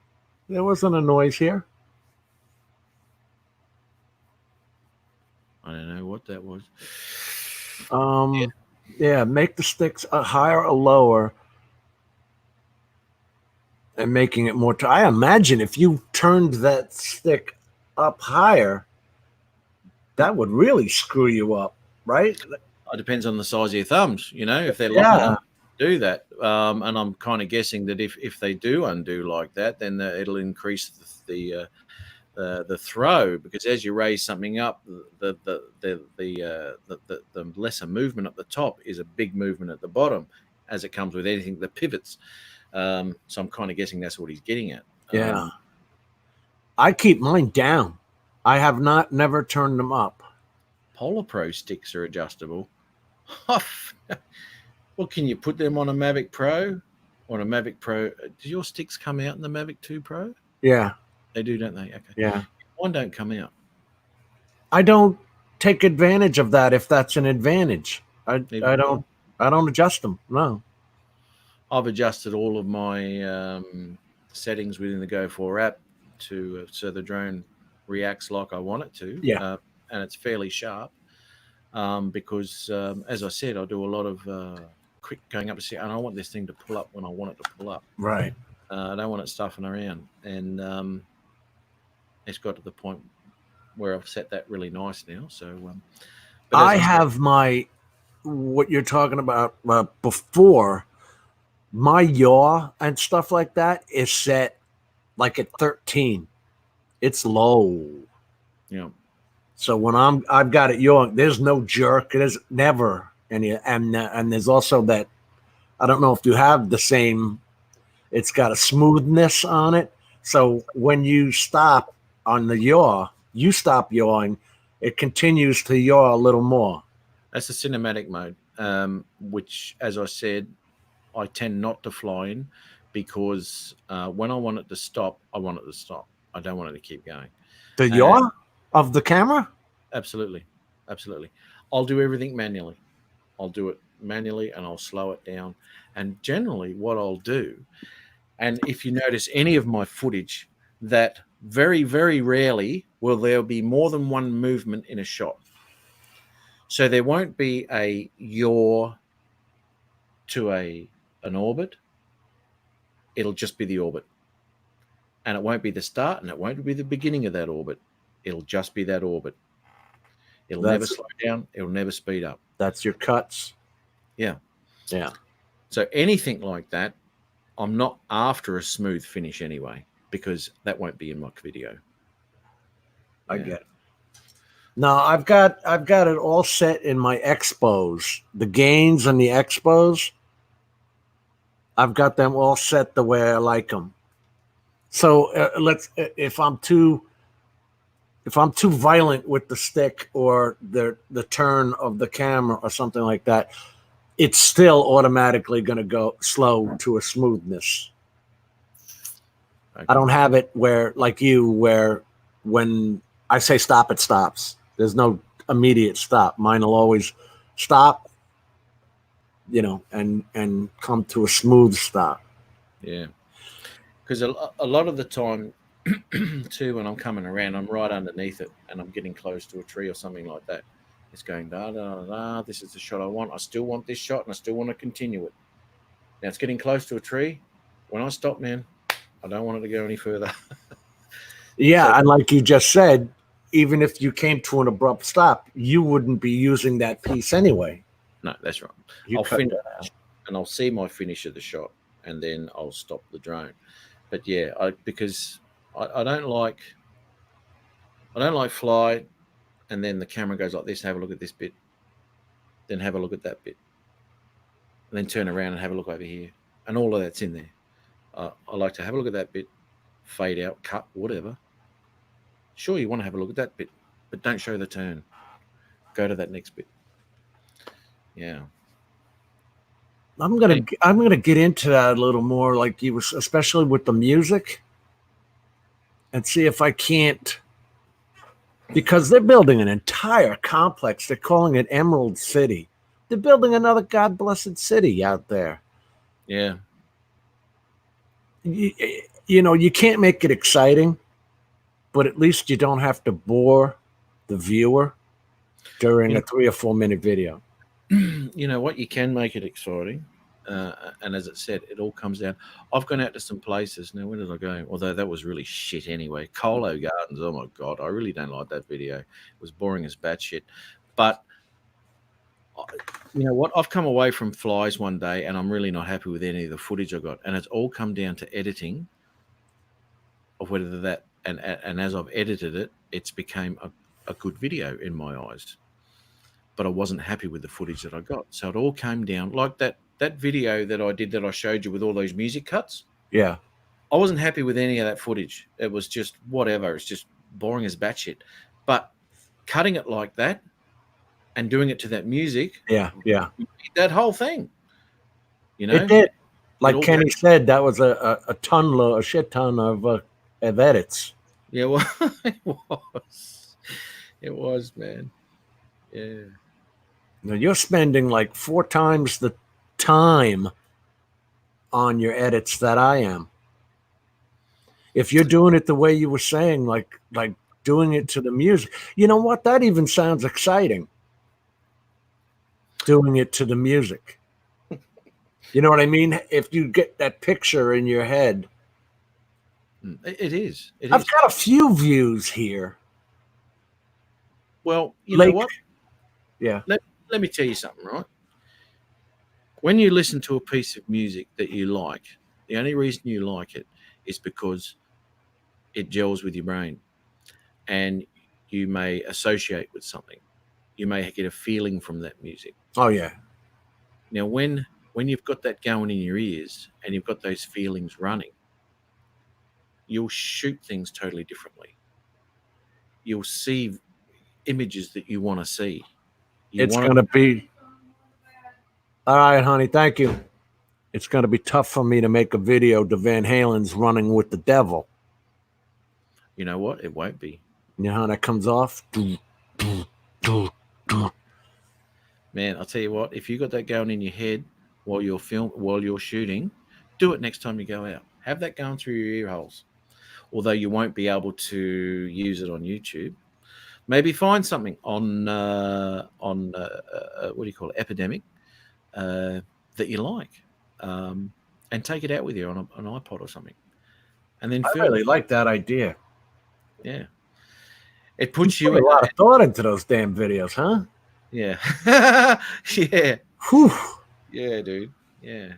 Speaker 3: There wasn't a noise here.
Speaker 2: I don't know what that was.
Speaker 3: Yeah, make the sticks higher or lower and making it more. I imagine if you turned that stick up higher, that would really screw you up, right?
Speaker 2: It depends on the size of your thumbs, you know, if they're long enough to do that. And I'm kind of guessing that if they do undo like that, then it'll increase the throw, because as you raise something up, the lesser movement at the top is a big movement at the bottom, as it comes with anything that pivots. So I'm kind of guessing that's what he's getting at.
Speaker 3: Yeah. I keep mine down. I have never turned them up.
Speaker 2: Polar Pro sticks are adjustable. Well, can you put them on a Mavic Pro? On a Mavic Pro, do your sticks come out in the Mavic 2 Pro?
Speaker 3: Yeah.
Speaker 2: They do, don't they? Okay.
Speaker 3: Yeah.
Speaker 2: Mine don't come out.
Speaker 3: I don't take advantage of that if that's an advantage. I don't adjust them. No.
Speaker 2: I've adjusted all of my settings within the Go4 app so the drone reacts like I want it to.
Speaker 3: Yeah.
Speaker 2: And it's fairly sharp because, as I said, I do a lot of quick going up to see, and I want this thing to pull up when I want it to pull up.
Speaker 3: Right.
Speaker 2: I don't want it stuffing around. And it's got to the point where I've set that really nice now. So
Speaker 3: I have what you're talking about before. My yaw and stuff like that is set like at 13. It's low.
Speaker 2: Yeah.
Speaker 3: So when I've got it yawing, there's no jerk. There's never any, and there's also that. I don't know if you have the same. It's got a smoothness on it. So when you stop on the yaw, you stop yawing, it continues to yaw a little more.
Speaker 2: That's the cinematic mode, which, as I said, I tend not to fly in because when I want it to stop, I want it to stop. I don't want it to keep going.
Speaker 3: The yaw of the camera?
Speaker 2: Absolutely. Absolutely. I'll do everything manually. I'll do it manually and I'll slow it down. And generally what I'll do, and if you notice any of my footage, that very, very rarely will there be more than one movement in a shot. So there won't be a yaw to an orbit. It'll just be the orbit. And it won't be the start and it won't be the beginning of that orbit. It'll just be that orbit. It'll never slow down. It'll never speed up.
Speaker 3: That's your cuts.
Speaker 2: Yeah.
Speaker 3: Yeah.
Speaker 2: So anything like that, I'm not after a smooth finish anyway, because that won't be in my video.
Speaker 3: I get it. No, I've got it all set in my expos. The gains and the expos, I've got them all set the way I like them. So if I'm too violent with the stick or the turn of the camera or something like that, it's still automatically going to go slow to a smoothness.
Speaker 2: Okay.
Speaker 3: I don't have it where when I say stop, it stops. There's no immediate stop. Mine will always stop, and come to a smooth stop.
Speaker 2: Yeah. Because a lot of the time, too, when I'm coming around, I'm right underneath it and I'm getting close to a tree or something like that. It's going, da, da, da, da, this is the shot I want. I still want this shot and I still want to continue it. Now it's getting close to a tree. When I stop, man, I don't want it to go any further.
Speaker 3: Yeah, and like you just said, even if you came to an abrupt stop, you wouldn't be using that piece anyway.
Speaker 2: No, that's right.
Speaker 3: You
Speaker 2: I'll
Speaker 3: cut
Speaker 2: finish
Speaker 3: that out.
Speaker 2: and I'll see my finish of the shot and then I'll stop the drone. But yeah, because I don't like fly and then the camera goes like this, have a look at this bit, then have a look at that bit, and then turn around and have a look over here. And all of that's in there. I like to have a look at that bit, fade out, cut, whatever. Sure, you want to have a look at that bit, but don't show the turn. Go to that next bit. Yeah.
Speaker 3: I'm gonna get into that a little more, like you was, especially with the music, and see if I can't, because they're building an entire complex. They're calling it Emerald City. They're building another God blessed city out there.
Speaker 2: Yeah.
Speaker 3: You know, you can't make it exciting, but at least you don't have to bore the viewer during a 3 or 4 minute video.
Speaker 2: You know what? You can make it exciting. And as it said, it all comes down. I've gone out to some places. Now, where did I go? Although that was really shit anyway. Colo Gardens. Oh my God. I really don't like that video. It was boring as batshit. But you know what? I've come away from Flies one day and I'm really not happy with any of the footage I got. And it's all come down to editing of whether that, and as I've edited it, it's became a good video in my eyes. But I wasn't happy with the footage that I got. So it all came down like that video that I did that I showed you with all those music cuts.
Speaker 3: Yeah.
Speaker 2: I wasn't happy with any of that footage. It was just whatever. It's just boring as batshit. But cutting it like that and doing it to that music.
Speaker 3: Yeah.
Speaker 2: That whole thing. You know?
Speaker 3: It did. Like Kenny said, that was a shit ton of edits.
Speaker 2: Yeah, well, it was. It was, man. Yeah.
Speaker 3: Now you're spending like 4 times the time on your edits that I am. If you're doing it the way you were saying, like doing it to the music, you know what? That even sounds exciting. Doing it to the music. You know what I mean? If you get that picture in your head.
Speaker 2: It is.
Speaker 3: I've got a few views here.
Speaker 2: Well, you know what?
Speaker 3: Yeah.
Speaker 2: Let me tell you something, right? When you listen to a piece of music that you like, the only reason you like it is because it gels with your brain and you may associate with something. You may get a feeling from that music.
Speaker 3: Oh, yeah.
Speaker 2: Now, when you've got that going in your ears and you've got those feelings running, you'll shoot things totally differently. You'll see images that you want to see.
Speaker 3: It's going to be... All right, honey, thank you. It's going to be tough for me to make a video to Van Halen's Running with the Devil.
Speaker 2: You know what? It won't be.
Speaker 3: You know how that comes off?
Speaker 2: Man, I'll tell you what, if you got that going in your head while you're shooting, do it next time you go out. Have that going through your ear holes. Although you won't be able to use it on YouTube. Maybe find something on what do you call it, Epidemic, that you like, and take it out with you on an iPod or something. And then
Speaker 3: I really like that idea.
Speaker 2: Yeah, it puts you
Speaker 3: put a lot of thought into those damn videos, huh?
Speaker 2: Yeah, yeah.
Speaker 3: Whew.
Speaker 2: Yeah, dude. Yeah.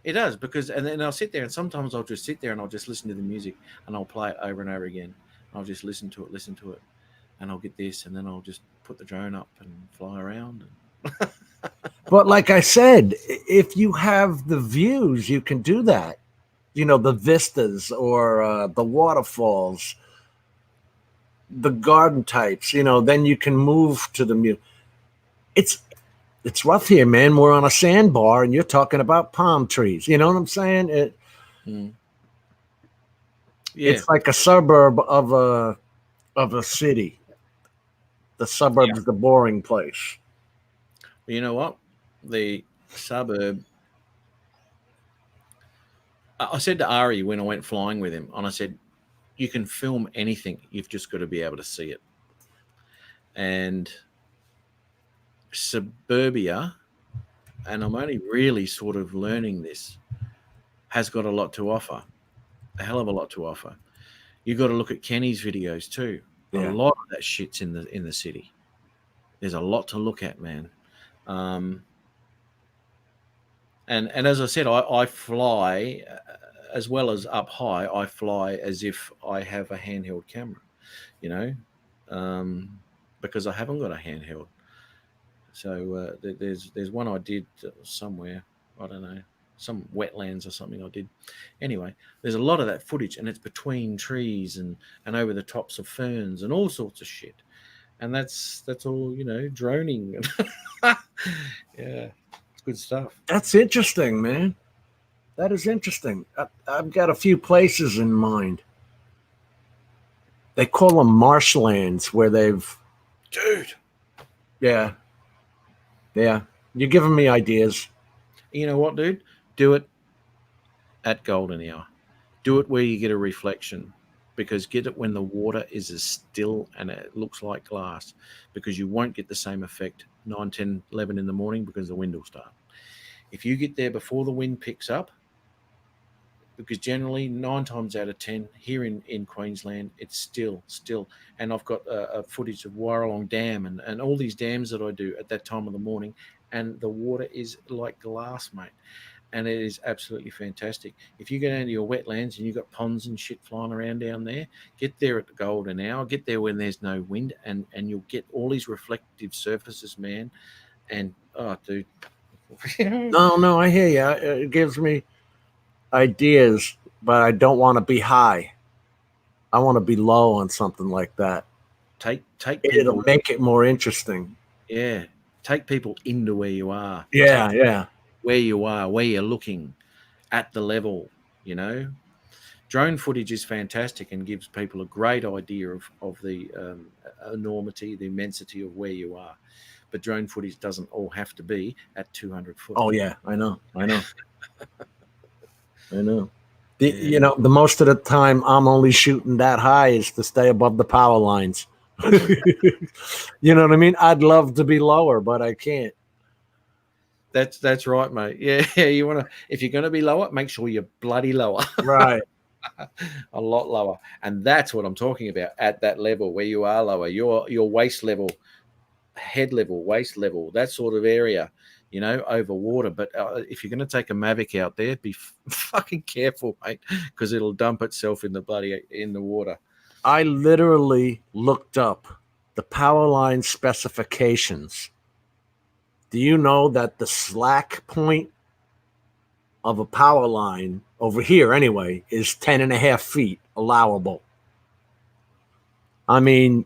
Speaker 2: It does, because and then I'll sit there and sometimes I'll just sit there and I'll just listen to the music and I'll play it over and over again. I'll just listen to it, and I'll get this, and then I'll just put the drone up and fly around.
Speaker 3: But like I said, if you have the views, you can do that. You know, the vistas or the waterfalls, the garden types. You know, then you can move to the music. It's rough here, man. We're on a sandbar, and you're talking about palm trees. You know what I'm saying?
Speaker 2: Yeah.
Speaker 3: It's like a suburb of a city. The suburb is the boring place.
Speaker 2: You know what? The suburb. I said to Ari when I went flying with him, and I said, "You can film anything. You've just got to be able to see it." And suburbia, and I'm only really sort of learning this, has got a lot to offer, a hell of a lot to offer. You got to look at Kenny's videos too.
Speaker 3: Yeah.
Speaker 2: A lot of that shit's in the city. There's a lot to look at, man. And as I said, I fly as well as up high. I fly as if I have a handheld camera, you know, because I haven't got a handheld. So there's one I did somewhere, I don't know, some wetlands or something I did. Anyway, there's a lot of that footage, and it's between trees and over the tops of ferns and all sorts of shit. and that's all, droning. Yeah, it's good stuff.
Speaker 3: That's interesting, man. That is interesting. I've got a few places in mind. They call them marshlands where they've.
Speaker 2: Dude.
Speaker 3: Yeah. Yeah. You're giving me ideas.
Speaker 2: You know what, dude? Do it at golden hour. Do it where you get a reflection, because get it when the water is as still and it looks like glass, because you won't get the same effect 9, 10, 11 in the morning because the wind will start. If you get there before the wind picks up, because generally 9 times out of 10 here in Queensland, it's still. And I've got a footage of Warralong Dam and all these dams that I do at that time of the morning, and the water is like glass, mate. And it is absolutely fantastic. If you go down to your wetlands and you've got ponds and shit flying around down there, get there at the golden hour, get there when there's no wind, and you'll get all these reflective surfaces, man. And, oh, dude.
Speaker 3: No, I hear you. It gives me ideas, but I don't want to be high. I want to be low on something like that. It'll make it more interesting.
Speaker 2: Yeah. Take people into where you are.
Speaker 3: Yeah.
Speaker 2: Where you are, where you're looking at the level, Drone footage is fantastic and gives people a great idea of the enormity, the immensity of where you are. But drone footage doesn't all have to be at 200 foot.
Speaker 3: Oh, yeah, I know. The most of the time I'm only shooting that high is to stay above the power lines. You know what I mean? I'd love to be lower, but I can't.
Speaker 2: That's right, mate. Yeah. You want to, if you're going to be lower, make sure you're bloody lower.
Speaker 3: Right.
Speaker 2: A lot lower. And that's what I'm talking about, at that level where you are lower, your waist level, head level, waist level, that sort of area, over water. But if you're going to take a Mavic out there, be fucking careful, mate, because it'll dump itself in the water.
Speaker 3: I literally looked up the power line specifications. Do you know that the slack point of a power line over here anyway is 10.5 feet allowable? I mean,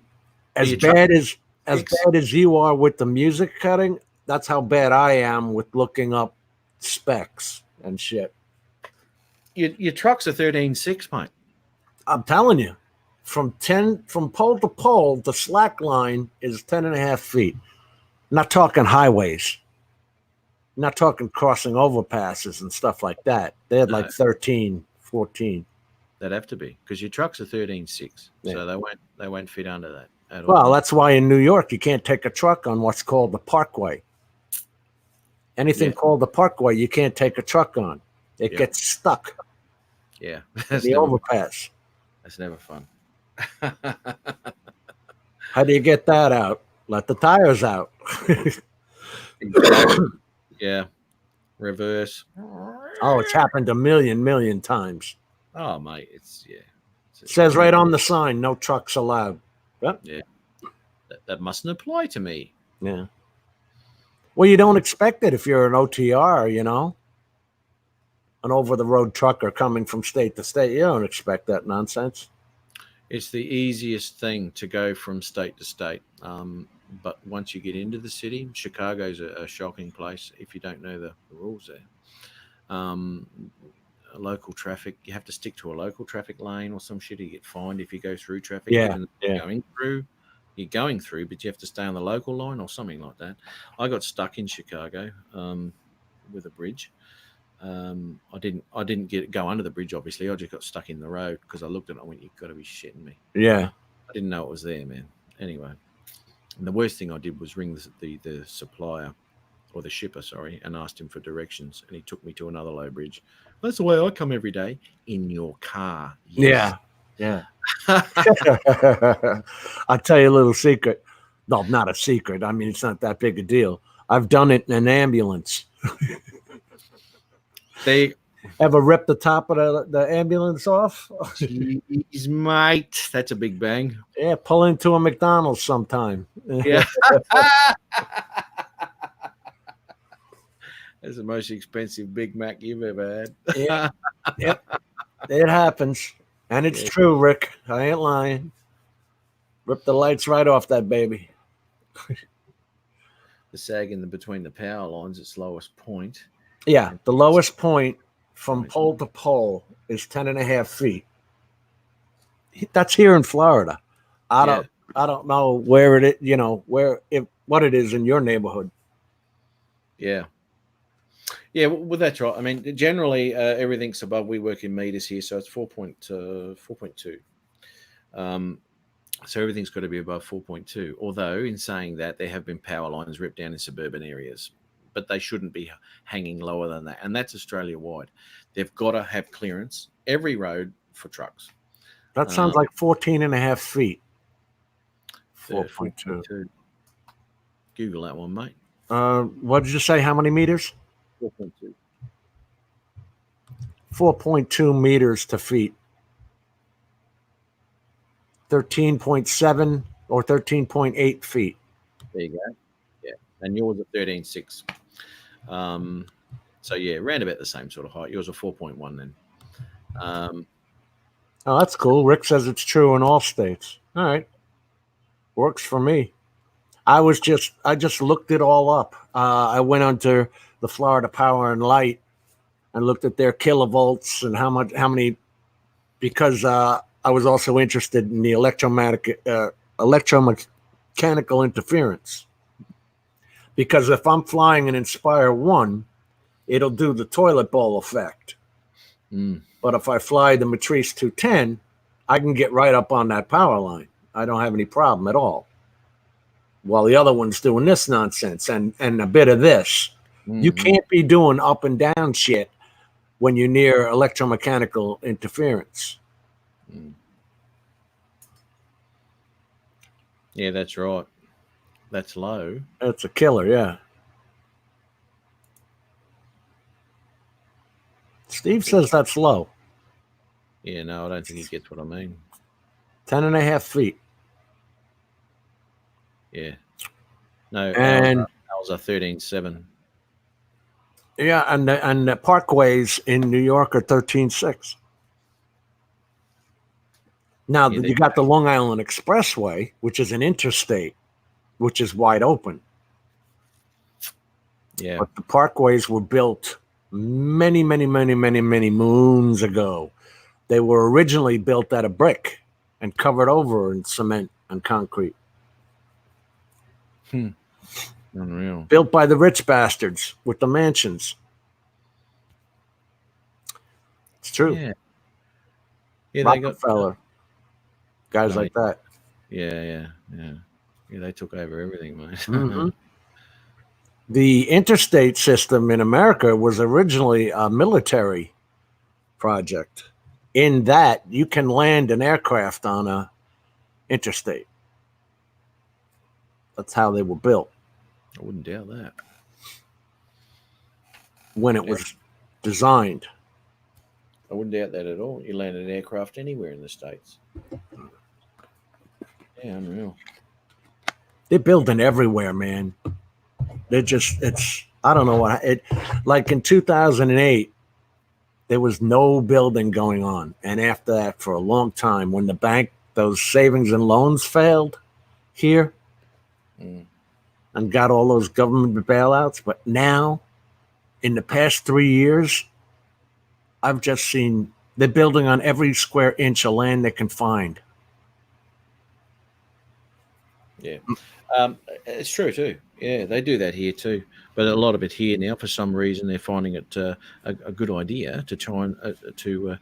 Speaker 3: as bad as you are with the music cutting, that's how bad I am with looking up specs and shit.
Speaker 2: Your truck's a 13.6, mate.
Speaker 3: I'm telling you, from pole to pole, the slack line is 10.5 feet. Not talking highways. Not talking crossing overpasses and stuff like that. They had like 13, 14.
Speaker 2: They'd have to be, because your truck's a 13.6, so they won't fit under that at all.
Speaker 3: Well, that's why in New York you can't take a truck on what's called the Parkway. Anything called the Parkway, you can't take a truck on. It gets stuck.
Speaker 2: Yeah,
Speaker 3: the overpass.
Speaker 2: That's never fun.
Speaker 3: How do you get that out? Let the tires out.
Speaker 2: Yeah. Reverse.
Speaker 3: Oh, it's happened a million times.
Speaker 2: Oh, mate, it
Speaker 3: says right on the sign, no trucks allowed. Yep.
Speaker 2: Yeah. That mustn't apply to me.
Speaker 3: Yeah. Well, you don't expect it if you're an OTR, an over-the-road trucker coming from state to state. You don't expect that nonsense.
Speaker 2: It's the easiest thing to go from state to state. But once you get into the city, Chicago's a shocking place if you don't know the rules there. Local traffic, you have to stick to a local traffic lane or some shit. You get fined if you go through traffic. You're going through, but you have to stay on the local line or something like that. I got stuck in Chicago with a bridge. I didn't go under the bridge, obviously. I just got stuck in the road because I looked at it and I went, "You've got to be shitting me."
Speaker 3: Yeah.
Speaker 2: I didn't know it was there, man. Anyway, and the worst thing I did was ring the supplier or the shipper, sorry, and asked him for directions, and he took me to another low bridge. That's the way I come every day, in your car. Yes.
Speaker 3: Yeah. I'll tell you a little secret. No, not a secret. I mean, it's not that big a deal. I've done it in an ambulance.
Speaker 2: They
Speaker 3: ever ripped the top of the ambulance off?
Speaker 2: Jeez, mate, that's a big bang.
Speaker 3: Yeah, pull into a McDonald's sometime.
Speaker 2: Yeah. That's the most expensive Big Mac you've ever had.
Speaker 3: Yeah. Yep. It happens. And it's true, Rick. I ain't lying. Rip the lights right off that baby.
Speaker 2: The sag in the between the power lines, its lowest point.
Speaker 3: Yeah, the lowest point from pole to pole is 10.5 feet. That's here in Florida. I don't know where it is, you know, what it is in your neighborhood.
Speaker 2: Yeah. Yeah, well, that's right. I mean, generally everything's above. We work in meters here, so it's 4.2. So everything's got to be above 4.2. Although, in saying that, there have been power lines ripped down in suburban areas, but they shouldn't be hanging lower than that. And that's Australia-wide. They've got to have clearance every road for trucks.
Speaker 3: That sounds like 14.5 feet. 4.2.
Speaker 2: Google that one, mate.
Speaker 3: What did you say? How many meters?
Speaker 2: 4.2.
Speaker 3: 4.2 meters to feet. 13.7 or 13.8 feet.
Speaker 2: There you go. Yeah. And yours at 13.6. So, yeah, around about the same sort of height. Yours are 4.1 then.
Speaker 3: Oh, that's cool. Rick says it's true in all states. All right. Works for me. I just looked it all up. I went onto the Florida Power and Light and looked at their kilovolts and how many, because I was also interested in the electromechanical interference. Because if I'm flying an Inspire 1, it'll do the toilet bowl effect. But if I fly the Matrice 210, I can get right up on that power line. I don't have any problem at all. While the other one's doing this nonsense and a bit of this. You can't be doing up and down shit when you're near electromechanical interference.
Speaker 2: Yeah, that's right. That's low.
Speaker 3: That's a killer, yeah. Steve says that's low.
Speaker 2: Yeah, no, I don't think he gets what I mean.
Speaker 3: 10.5 feet.
Speaker 2: Yeah. No,
Speaker 3: and
Speaker 2: ours are 13.7.
Speaker 3: Yeah, and the parkways in New York are 13.6. Now, you got the Long Island Expressway, which is an interstate, which is wide open.
Speaker 2: Yeah.
Speaker 3: But the parkways were built many moons ago. They were originally built out of brick and covered over in cement and concrete.
Speaker 2: Unreal.
Speaker 3: Built by the rich bastards with the mansions. It's true.
Speaker 2: Yeah,
Speaker 3: Rockefeller. Guys like that.
Speaker 2: Yeah, they took over everything, mate.
Speaker 3: The interstate system in America was originally a military project. In that, you can land an aircraft on a interstate. That's how they were built.
Speaker 2: I wouldn't doubt that.
Speaker 3: When it was designed.
Speaker 2: I wouldn't doubt that at all. You land an aircraft anywhere in the States. Yeah, unreal.
Speaker 3: They're building everywhere, man. They're just, I don't know what, like in 2008, there was no building going on. And after that, for a long time, when those savings and loans failed here and got all those government bailouts. But now, in the past 3 years, I've just seen they're building on every square inch of land they can find.
Speaker 2: Yeah. It's true too. Yeah, they do that here too. But a lot of it here now, for some reason, they're finding it a good idea to try and to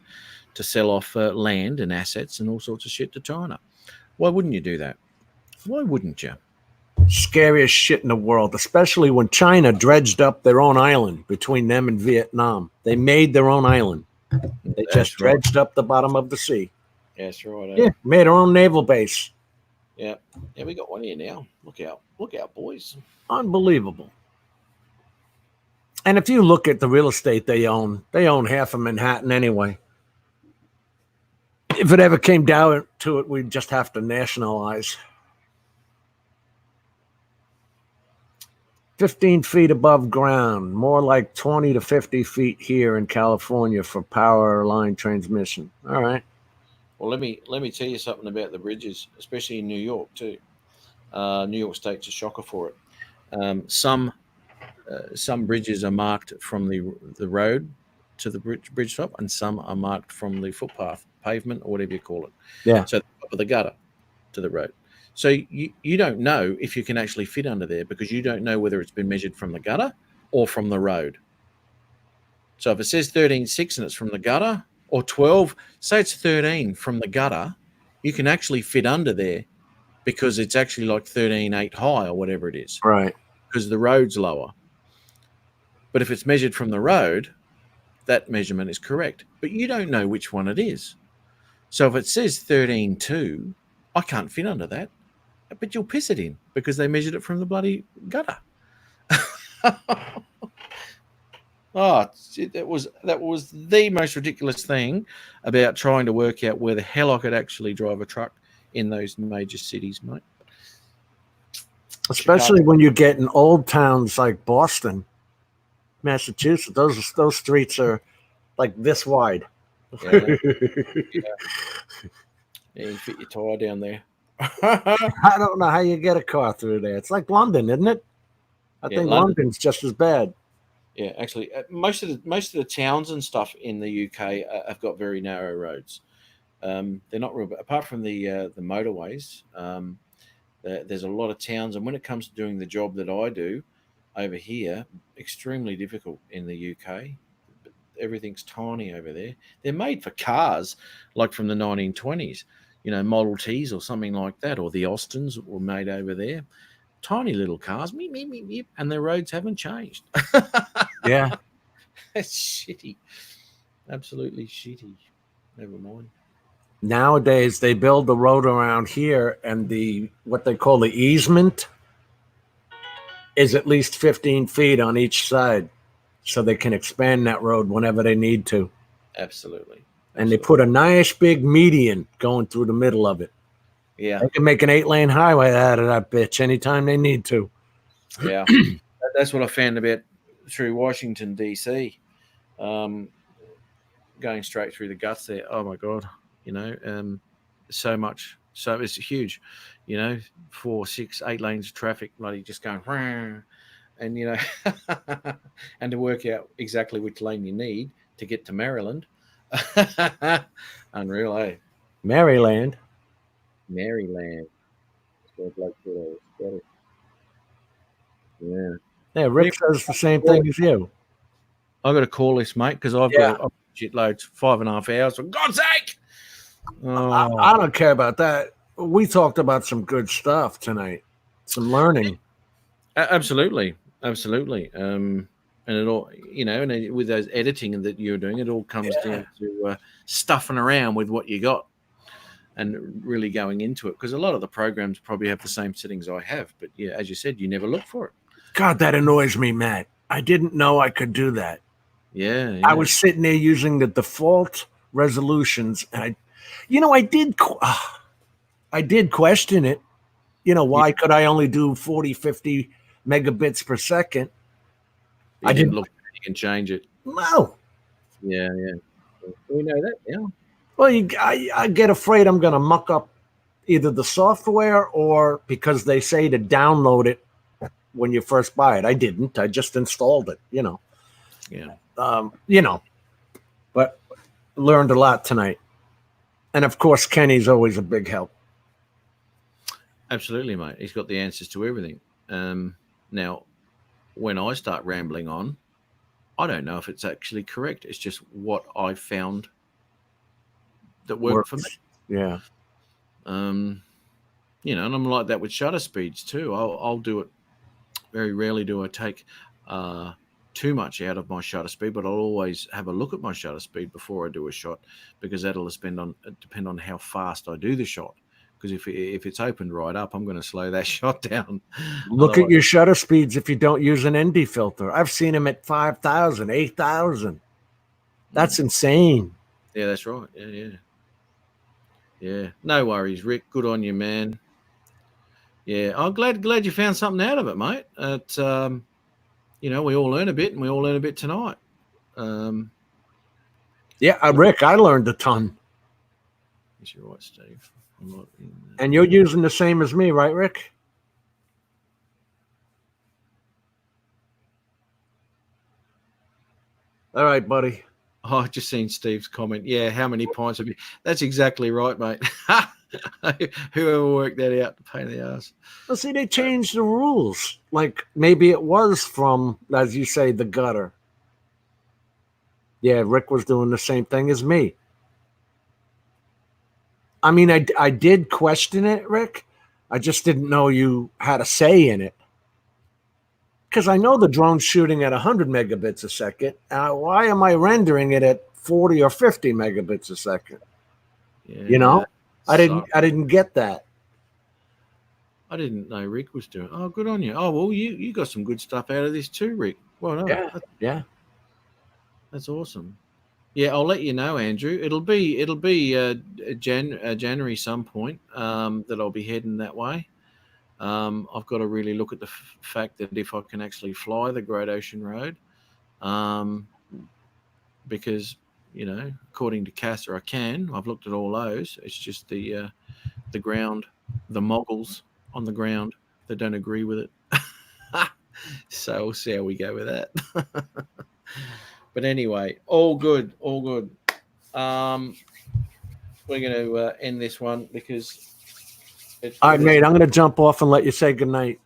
Speaker 2: sell off land and assets and all sorts of shit to China. Why wouldn't you do that? Why wouldn't you?
Speaker 3: Scariest shit in the world, especially when China dredged up their own island between them and Vietnam. They made their own island. They just dredged up the bottom of the sea.
Speaker 2: Yeah, that's right.
Speaker 3: Yeah, made their own naval base.
Speaker 2: Yeah, we got one here now. Look out, boys!
Speaker 3: Unbelievable. And if you look at the real estate they own half of Manhattan anyway. If it ever came down to it, we'd just have to nationalize. 15 feet above ground, more like 20 to 50 feet here in California for power line transmission. All right.
Speaker 2: Well, let me tell you something about the bridges, especially in New York too. New York State's a shocker for it. Some bridges are marked from the road to the bridge top, and some are marked from the footpath, pavement, or whatever you call it.
Speaker 3: Yeah.
Speaker 2: So the gutter to the road. So you don't know if you can actually fit under there because you don't know whether it's been measured from the gutter or from the road. So if it says 13.6 and it's from the gutter, or 12, say it's 13 from the gutter, you can actually fit under there because it's actually like 13.8 high or whatever it is.
Speaker 3: Right.
Speaker 2: Because the road's lower. But if it's measured from the road, that measurement is correct. But you don't know which one it is. So if it says 13.2, I can't fit under that. But you'll piss it in because they measured it from the bloody gutter. That was the most ridiculous thing about trying to work out where the hell I could actually drive a truck in those major cities, mate.
Speaker 3: Especially when you get in old towns like Boston, Massachusetts. Those streets are like this wide.
Speaker 2: Yeah, you fit your tire down there.
Speaker 3: I don't know how you get a car through there. It's like London, isn't it? I think London's just as bad.
Speaker 2: Yeah, actually, most of the towns and stuff in the UK have got very narrow roads. They're not real, apart from the motorways. There's a lot of towns, and when it comes to doing the job that I do over here, extremely difficult in the UK. Everything's tiny over there. They're made for cars, like from the 1920s. Model Ts or something like that, or the Austins were made over there. Tiny little cars, and their roads haven't changed.
Speaker 3: Yeah.
Speaker 2: That's shitty. Absolutely shitty. Never mind.
Speaker 3: Nowadays, they build the road around here, and what they call the easement is at least 15 feet on each side, so they can expand that road whenever they need to.
Speaker 2: Absolutely.
Speaker 3: And they put a nice big median going through the middle of it.
Speaker 2: Yeah.
Speaker 3: They can make an 8-lane highway out of that bitch anytime they need to.
Speaker 2: Yeah. That's what I found about through Washington, D.C. Going straight through the guts there. Oh, my God. So much. So it's huge. 4, 6, 8 lanes of traffic, bloody just going, and, and to work out exactly which lane you need to get to Maryland. Unreal, eh?
Speaker 3: Maryland.
Speaker 2: Yeah.
Speaker 3: Yeah, Rick says the same thing as you.
Speaker 2: I got to call this, mate, because I've got shitloads, 5.5 hours. For God's sake! Oh.
Speaker 3: I don't care about that. We talked about some good stuff tonight, some learning.
Speaker 2: Absolutely. And it all, and with those editing that you're doing, it all comes down to stuffing around with what you got and really going into it. Because a lot of the programs probably have the same settings I have. But yeah, as you said, you never look for it.
Speaker 3: God, that annoys me, Matt. I didn't know I could do that.
Speaker 2: Yeah.
Speaker 3: I was sitting there using the default resolutions, and I did question it. Why could I only do 40, 50 megabits per second?
Speaker 2: I didn't look. You can change it.
Speaker 3: No.
Speaker 2: Yeah. We know that now.
Speaker 3: Well, I get afraid I'm going to muck up either the software or because they say to download it when you first buy it. I didn't. I just installed it.
Speaker 2: Yeah.
Speaker 3: But learned a lot tonight, and of course, Kenny's always a big help.
Speaker 2: Absolutely, mate. He's got the answers to everything. Now, when I start rambling on, I don't know if it's actually correct. It's just what I found that worked for me.
Speaker 3: Yeah.
Speaker 2: And I'm like that with shutter speeds too. I'll do it. Very rarely do I take too much out of my shutter speed, but I'll always have a look at my shutter speed before I do a shot, because that'll depend on how fast I do the shot. Because if it's opened right up, I'm going to slow that shot down.
Speaker 3: Look at your shutter speeds if you don't use an ND filter. I've seen them at 5,000, 8,000. That's insane.
Speaker 2: Yeah, that's right. Yeah. No worries, Rick. Good on you, man. Yeah, I'm glad you found something out of it, mate. We all learn a bit, and we all learn a bit tonight.
Speaker 3: Rick, I learned a ton.
Speaker 2: Yes, you're right, Steve. I'm not in,
Speaker 3: And you're using the same as me, right, Rick? All right, buddy.
Speaker 2: Oh, I've just seen Steve's comment. Yeah, how many pints have you? That's exactly right, mate. Whoever worked that out, the pain in the ass.
Speaker 3: Well, see, they changed the rules. Like maybe it was from, as you say, the gutter. Yeah, Rick was doing the same thing as me. I mean, I did question it, Rick. I just didn't know you had a say in it. Because I know the drone's shooting at 100 megabits a second. Why am I rendering it at 40 or 50 megabits a second?
Speaker 2: Yeah,
Speaker 3: You know, I didn't get that.
Speaker 2: I didn't know Rick was doing. Oh, good on you. Oh well, you got some good stuff out of this too, Rick. Well done.
Speaker 3: Yeah.
Speaker 2: That's awesome. Yeah, I'll let you know, Andrew. It'll be January some point that I'll be heading that way. I've got to really look at the fact that if I can actually fly the Great Ocean Road, because according to CASA, I can. I've looked at all those. It's just the ground, the moguls on the ground that don't agree with it. So we'll see how we go with that. But anyway, all good. We're going to end this one because.
Speaker 3: All right, mate. I'm going to jump off and let you say goodnight.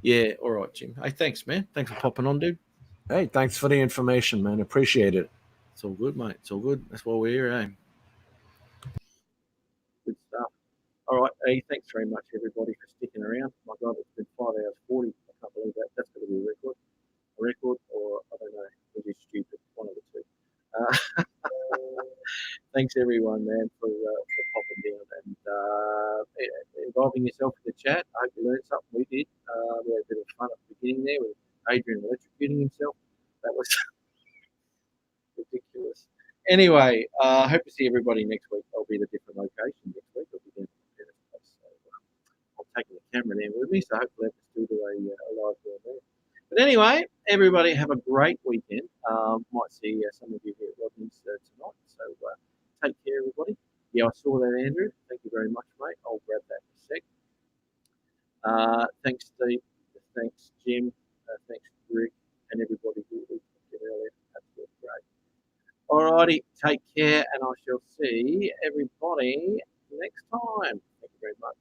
Speaker 2: Yeah. All right, Jim. Hey, thanks, man. Thanks for popping on, dude.
Speaker 3: Hey, thanks for the information, man. Appreciate it.
Speaker 2: It's all good, mate. It's all good. That's why we're here, eh? Good stuff. All right. Hey, thanks very much, everybody, for sticking around. My God, it's been 5 hours 40. I can't believe that. That's going to be a record. A record, or I don't know. It is stupid. One of the two. Thanks, everyone, man, for popping down and involving yourself in the chat. I hope you learned something. We did. We had a bit of fun at the beginning there with Adrian electrocuting himself. That was ridiculous. Anyway, I hope to see everybody next week. I'll be at a different location next week. I'll be down in the place. So I'm taking the camera down with me, so hopefully I can still do a live one there. But anyway, everybody have a great weekend. Might see some of you here at Rodney's tonight. So take care, everybody. Yeah, I saw that, Andrew. Thank you very much, mate. I'll grab that in a sec. Thanks, Steve. Thanks, Jim. Thanks, Rick, and everybody who did earlier. Absolutely great. Alrighty, take care, and I shall see everybody next time. Thank you very much.